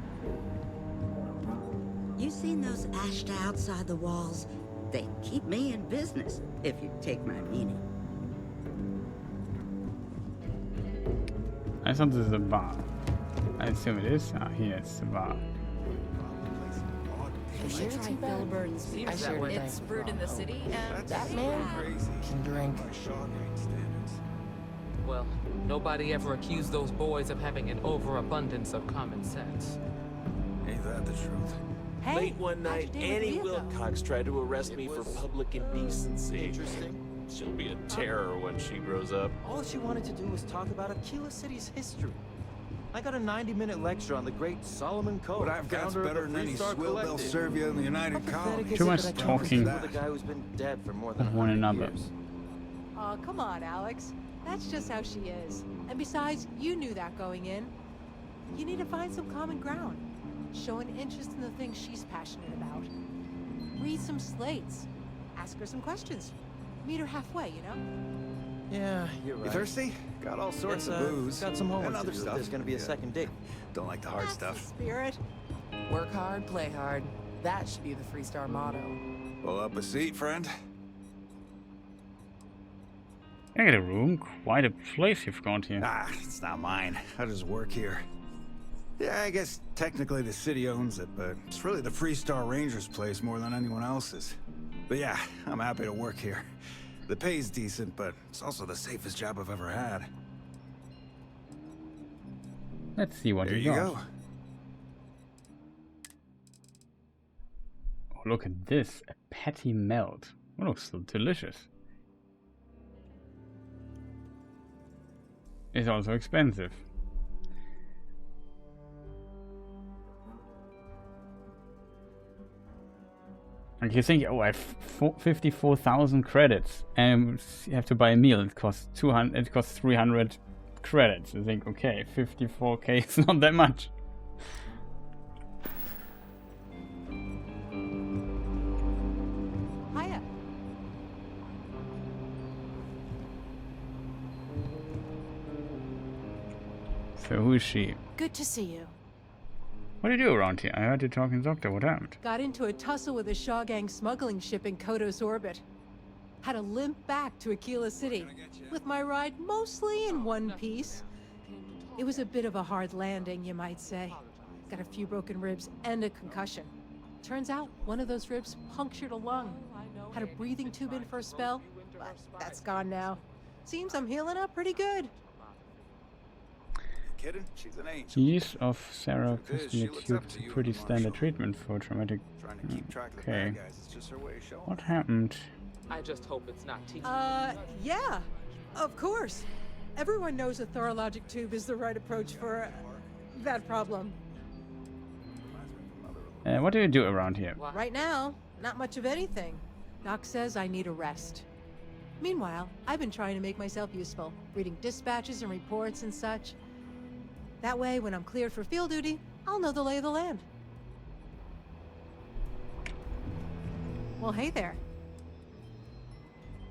You seen those ashed outside the walls? They keep me in business, if you take my meaning. I thought this is a bar. I assume it is. Ah, here it's a bar. You should try Bill Burns. I shared it's brewed in the city, and that man can drink. Well, nobody ever accused those boys of having an overabundance of common sense. Ain't that the truth? Hey, late one night, Annie Wilcox tried to arrest me for public indecency. Interesting. She'll be a terror when she grows up. All she wanted to do was talk about Akila City's history. I got a 90-minute lecture on the great Solomon Code. What I've got's better than any swill they'll serve you in the United Colonies. Too much talking with a guy who's been dead for more than of one another. Oh, come on, Alex. That's just how she is. And besides, you knew that going in. You need to find some common ground. Show an interest in the things she's passionate about. Read some slates. Ask her some questions. Meet her halfway, you know? Yeah, you're right. You thirsty? Got all sorts of booze. Got some homework and other to do. stuff. There's gonna be a second date. Don't like the hard That's stuff. the spirit. Work hard, play hard. That should be the Freestar motto. Pull up a seat, friend. I get a room. Quite a place you've got here. Ah, it's not mine. I just work here. Yeah, I guess technically the city owns it, but it's really the Freestar Rangers' place more than anyone else's. But yeah, I'm happy to work here. The pay's decent, but it's also the safest job I've ever had. Let's see what there you got. go. Oh, look at this. A patty melt. It looks so delicious. It's also expensive. And you think, oh, I have 54,000 credits, and you have to buy a meal. It costs 200. It costs 300 credits. You think, okay, 54k is not that much. Hiya. So who is she? Good to see you. What do you do around here? I heard you talking doctor. What happened? Got into a tussle with a Shaw Gang smuggling ship in Kodos orbit. Had to limp back to Akila City, with my ride mostly in one piece. It was a bit of a hard landing, you might say. Got a few broken ribs and a concussion. Turns out one of those ribs punctured a lung. Had a breathing tube in for a spell, but that's gone now. Seems I'm healing up pretty good. Kidding? She's an angel. Use of Sarah-Piston tube is pretty standard treatment for traumatic. Okay. What happened? I just hope it's not teaching. Yeah, of course. Everyone knows a thorologic tube is the right approach for that problem. What do you do around here? Right now, not much of anything. Doc says I need a rest. Meanwhile, I've been trying to make myself useful, reading dispatches and reports and such. That way, when I'm cleared for field duty, I'll know the lay of the land. Well, hey there.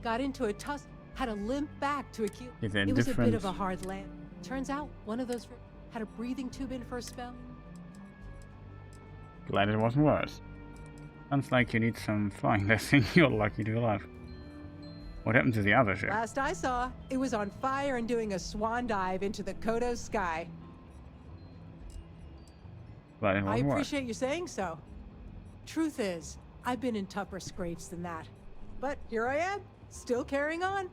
Got into a tussle, had to limp back to Akila. It was a bit of a hard land. Turns out, one of those had a breathing tube in for a spell. Glad it wasn't worse. Sounds like you need some flying lesson. You're lucky to be alive. What happened to the other ship? Last I saw, it was on fire and doing a swan dive into the Kodos sky. Glad it I wasn't worse. appreciate you saying so. Truth is, I've been in tougher scrapes than that. But here I am, still carrying on.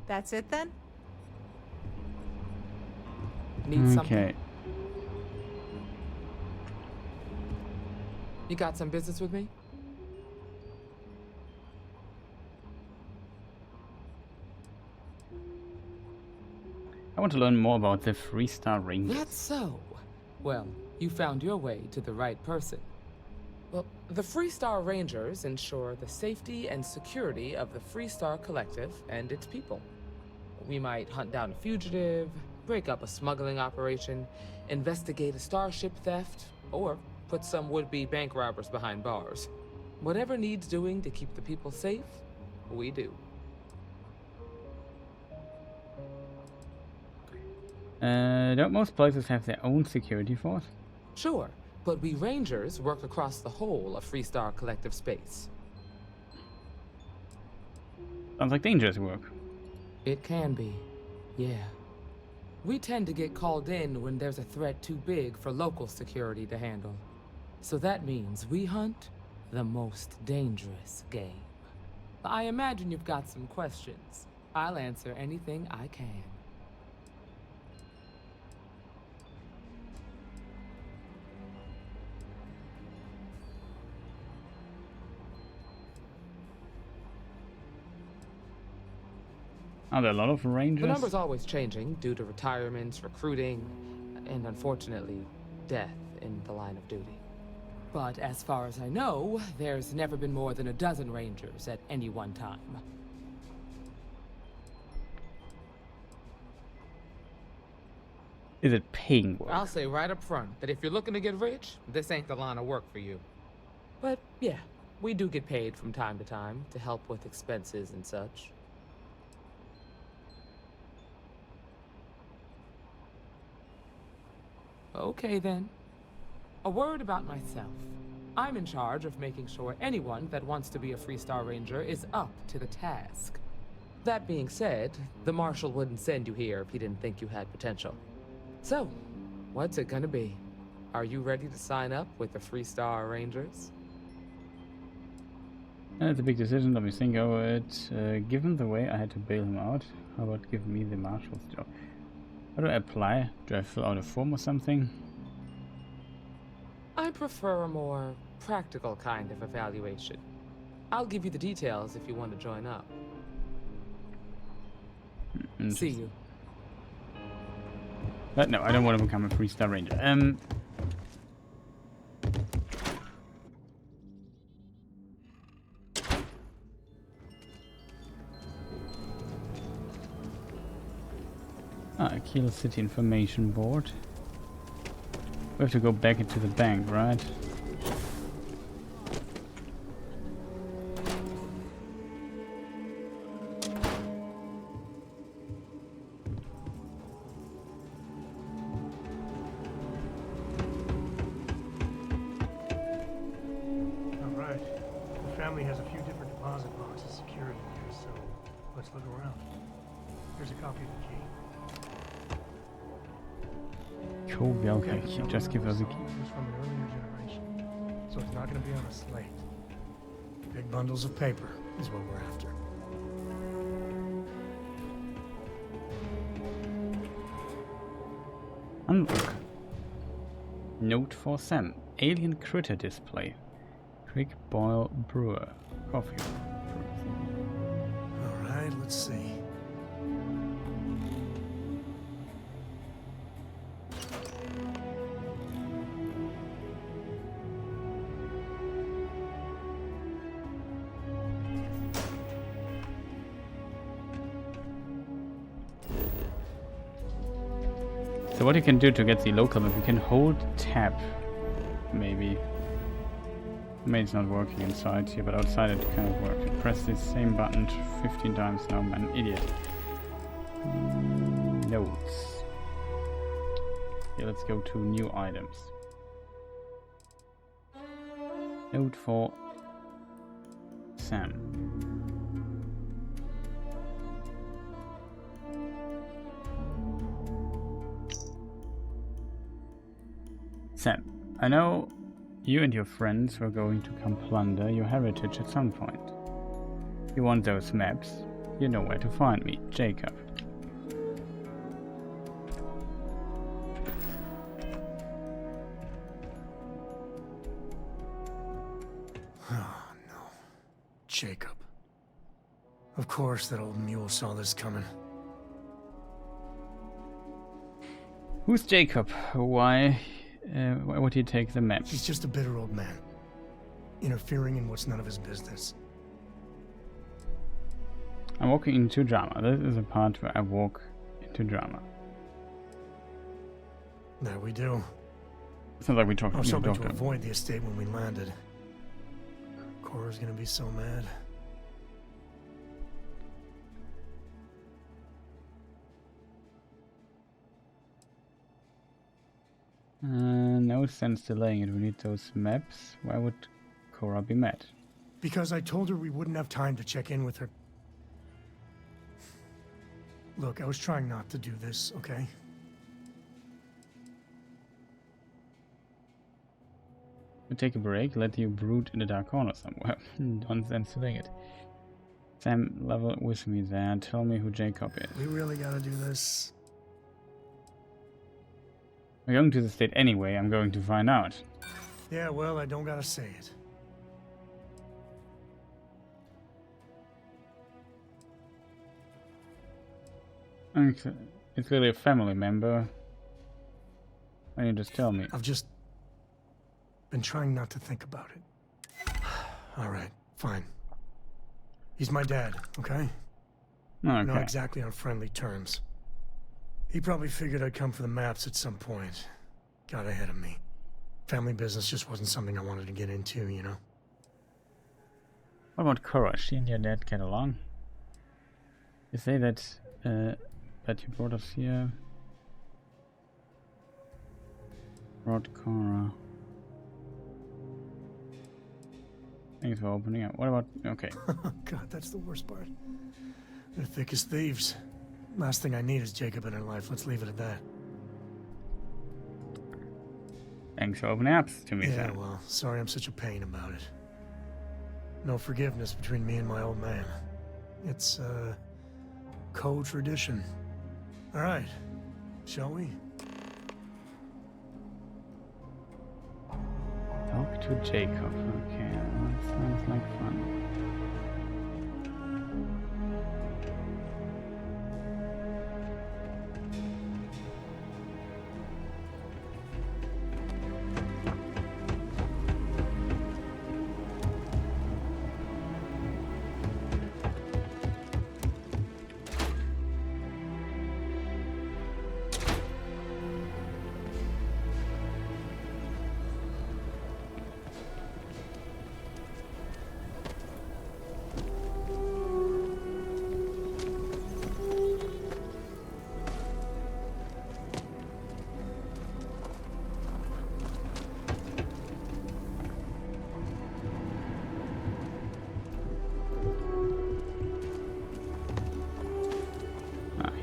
That's it then? Need something? Okay. You got some business with me? I want to learn more about the Freestar Rangers. That's so. Well, you found your way to the right person. The Freestar Rangers ensure the safety and security of the Freestar Collective and its people. We might hunt down a fugitive, break up a smuggling operation, investigate a starship theft, or put some would-be bank robbers behind bars. Whatever needs doing to keep the people safe, we do. Don't most places have their own security force? Sure, but we Rangers work across the whole of Freestar Collective space. Sounds like dangerous work. It can be, yeah. We tend to get called in when there's a threat too big for local security to handle. So that means we hunt the most dangerous game. I imagine you've got some questions. I'll answer anything I can. Are there a lot of rangers? The number's always changing due to retirements, recruiting, and unfortunately, death in the line of duty. But as far as I know, there's never been more than a dozen rangers at any one time. Is it paying work? I'll say right up front that if you're looking to get rich, this ain't the line of work for you. But yeah, we do get paid from time to time to help with expenses and such. Okay then. A word about myself. I'm in charge of making sure anyone that wants to be a Freestar Ranger is up to the task. That being said, the Marshal wouldn't send you here if he didn't think you had potential. So, what's it gonna be? Are you ready to sign up with the Freestar Rangers? It's a big decision, let me think over it. Given the way I had to bail him out, how about giving me the Marshal's job? How do I apply? Do I fill out a form or something? I prefer a more practical kind of evaluation. I'll give you the details if you want to join up. See you. But no, I don't want to become a Freestar Ranger. Akila City Information Board. We have to go back into the bank, right? Alright. The family has a few different deposit boxes secured in here, so let's look around. Here's a copy of the key. Cool, yeah, okay. Just give us a key. It's from an earlier generation, so it's not going to be on a slate. Big bundles of paper is what we're after. Unlock. Note for Sam. Alien critter display. Quick boil brewer. Coffee. Alright, let's see. So what you can do to get the local map, you can hold tab, maybe. Maybe it's not working inside here, but outside it kind of works. You press this same button 15 times now, I'm an idiot. Notes. Okay, let's go to new items. Note for Sam. Sam, I know you and your friends were going to come plunder your heritage at some point. You want those maps? You know where to find me, Jacob. Oh no. Jacob. Of course that old mule saw this coming. Who's Jacob? Why would he take the map? He's just a bitter old man. interfering in what's none of his business. I'm walking into drama. This is a part where I walk into drama. There we do. Sounds like we talked. I was hoping to avoid the estate when we landed. Cora's gonna be so mad. No sense delaying it. We need those maps. Why would Cora be mad? Because I told her we wouldn't have time to check in with her. Look, I was trying not to do this, okay? We take a break, let you brood in the dark corner somewhere. Nonsense delaying it. Sam, level with me there. Tell me who Jacob is. We really gotta do this. We're going to the state anyway. I'm going to find out. Yeah, well, I don't gotta say it. It's really a family member. Why don't you just tell me? I've just been trying not to think about it. Alright, fine. He's my dad, okay? Okay. Not exactly on friendly terms. He probably figured I'd come for the maps at some point. Got ahead of me. Family business just wasn't something I wanted to get into, you know? What about Cora? She and your dad get along? You say that you brought us here. Brought Cora. Thanks for opening up. What about... Okay. God, that's the worst part. They're thick as thieves. Last thing I need is Jacob in her life. Let's leave it at that. Thanks for opening up to me, Yeah, Sam. well, sorry I'm such a pain about it. No forgiveness between me and my old man. It's, co-tradition. Alright, shall we? Talk to Jacob. Okay, that sounds like fun.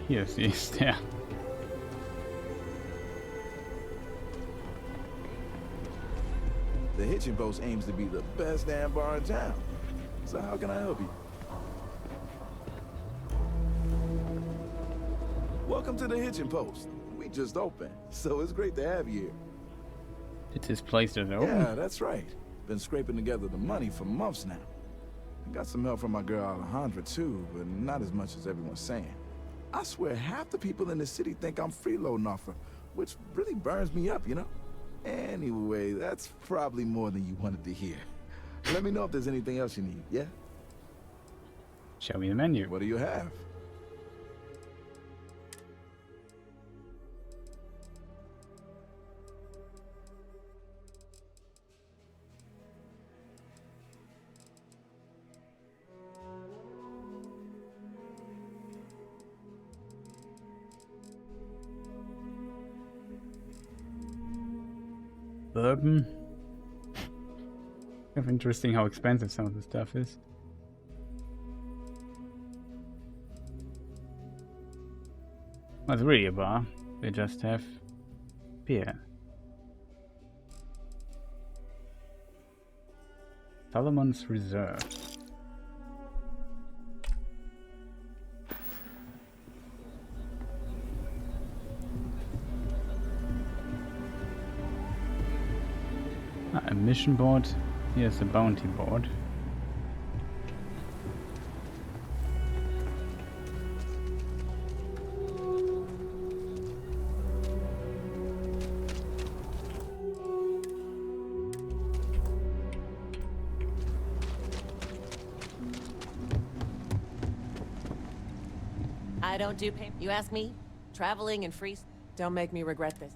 Here's the stair. The Hitching Post aims to be the best damn bar in town. So how can I help you? Welcome to the Hitching Post. We just opened, so it's great to have you here. Did this place just open? Yeah, that's right. Been scraping together the money for months now. I got some help from my girl Alejandra too, but not as much as everyone's saying. I swear half the people in the city think I'm freeloading off her, which really burns me up, you know? Anyway, that's probably more than you wanted to hear. Let me know if there's anything else you need, yeah? Show me the menu. What do you have? Bourbon. Kind of interesting how expensive some of the stuff is. Well, it's really a bar. They just have beer. Solomon's Reserve. A mission board. Here's the bounty board. I don't do pay. You ask me? Traveling and free. Don't make me regret this.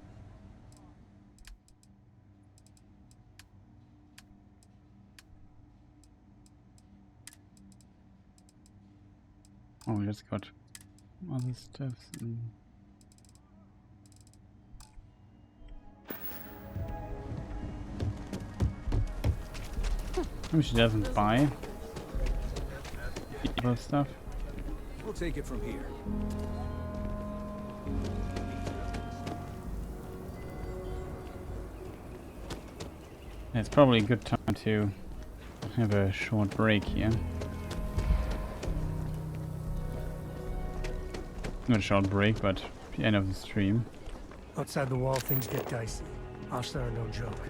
Oh, we just got other stuff. Maybe she doesn't buy other stuff. We'll take it from here. It's probably a good time to have a short break here. Not a short break, but the end of the stream. Outside the wall, things get dicey. Hostile are no joke.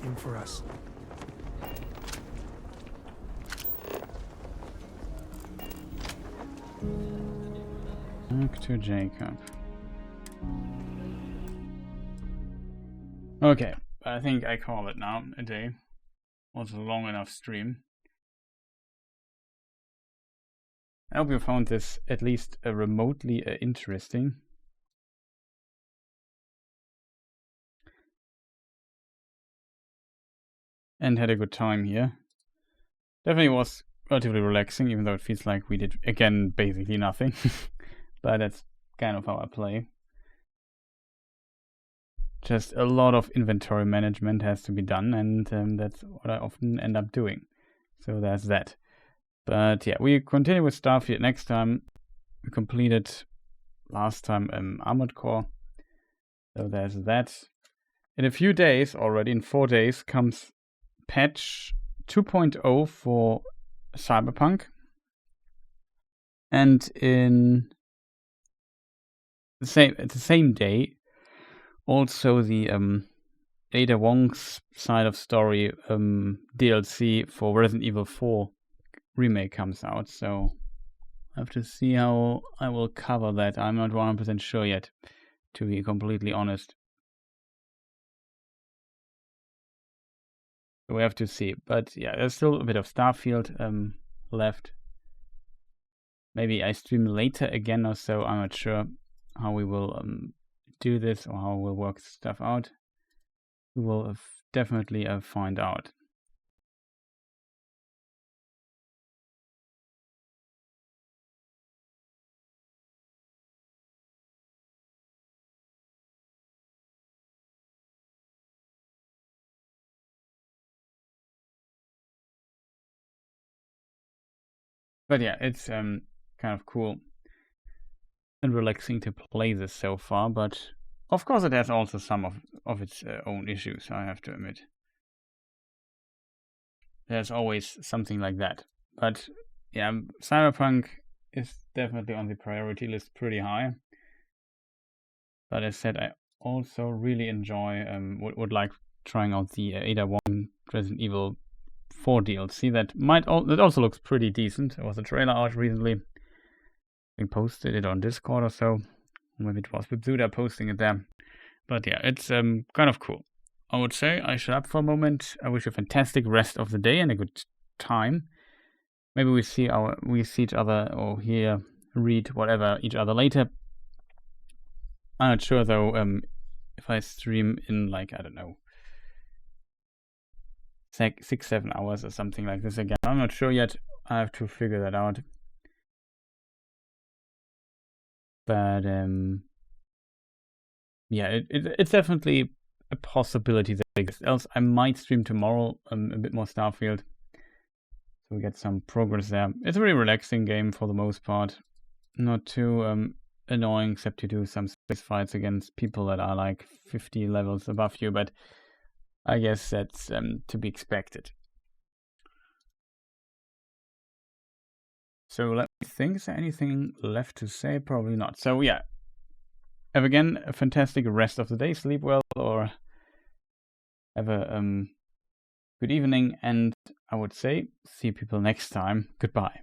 Aim for us. Back to Jacob. Okay, I think I call it now a day. Was a long enough stream. I hope you found this at least remotely interesting. And had a good time here. Definitely was relatively relaxing, even though it feels like we did, again, basically nothing. But that's kind of how I play. Just a lot of inventory management has to be done, and that's what I often end up doing. So there's that. But yeah, we continue with Starfield next time. We completed last time Armored Core. So there's that. In a few days already, in 4 days, comes patch 2.0 for Cyberpunk. And in the same day, also the Ada Wong's Side of Story DLC for Resident Evil 4 remake comes out, so I have to see how I will cover that. I'm not 100% sure yet, to be completely honest. We have to see, but yeah, there's still a bit of Starfield left. Maybe I stream later again or so. I'm not sure how we will do this or how we'll work stuff out. We will definitely find out. But yeah, it's kind of cool and relaxing to play this so far, but of course it has also some of its own issues, I have to admit. There's always something like that. But yeah, Cyberpunk is definitely on the priority list pretty high. But as said, I also really enjoy, would like trying out the Ada Wong Resident Evil 4 DLC. That also looks pretty decent. There was a trailer out recently. We posted it on Discord or so. Maybe it was with Zuda posting it there. But yeah, it's kind of cool. I would say I shut up for a moment. I wish you a fantastic rest of the day and a good time. Maybe we see each other or read whatever each other later. I'm not sure though if I stream in like, I don't know, 6-7 hours or something like this again. I'm not sure yet. I have to figure that out. But yeah, it's definitely a possibility that exists. Else I might stream tomorrow a bit more Starfield, so we get some progress there. It's a really relaxing game for the most part. Not too annoying, except to do some space fights against people that are like 50 levels above you, but I guess that's to be expected. So let me think, is there anything left to say? Probably not. So yeah, have again a fantastic rest of the day, sleep well, or have a good evening, and I would say see people next time. Goodbye.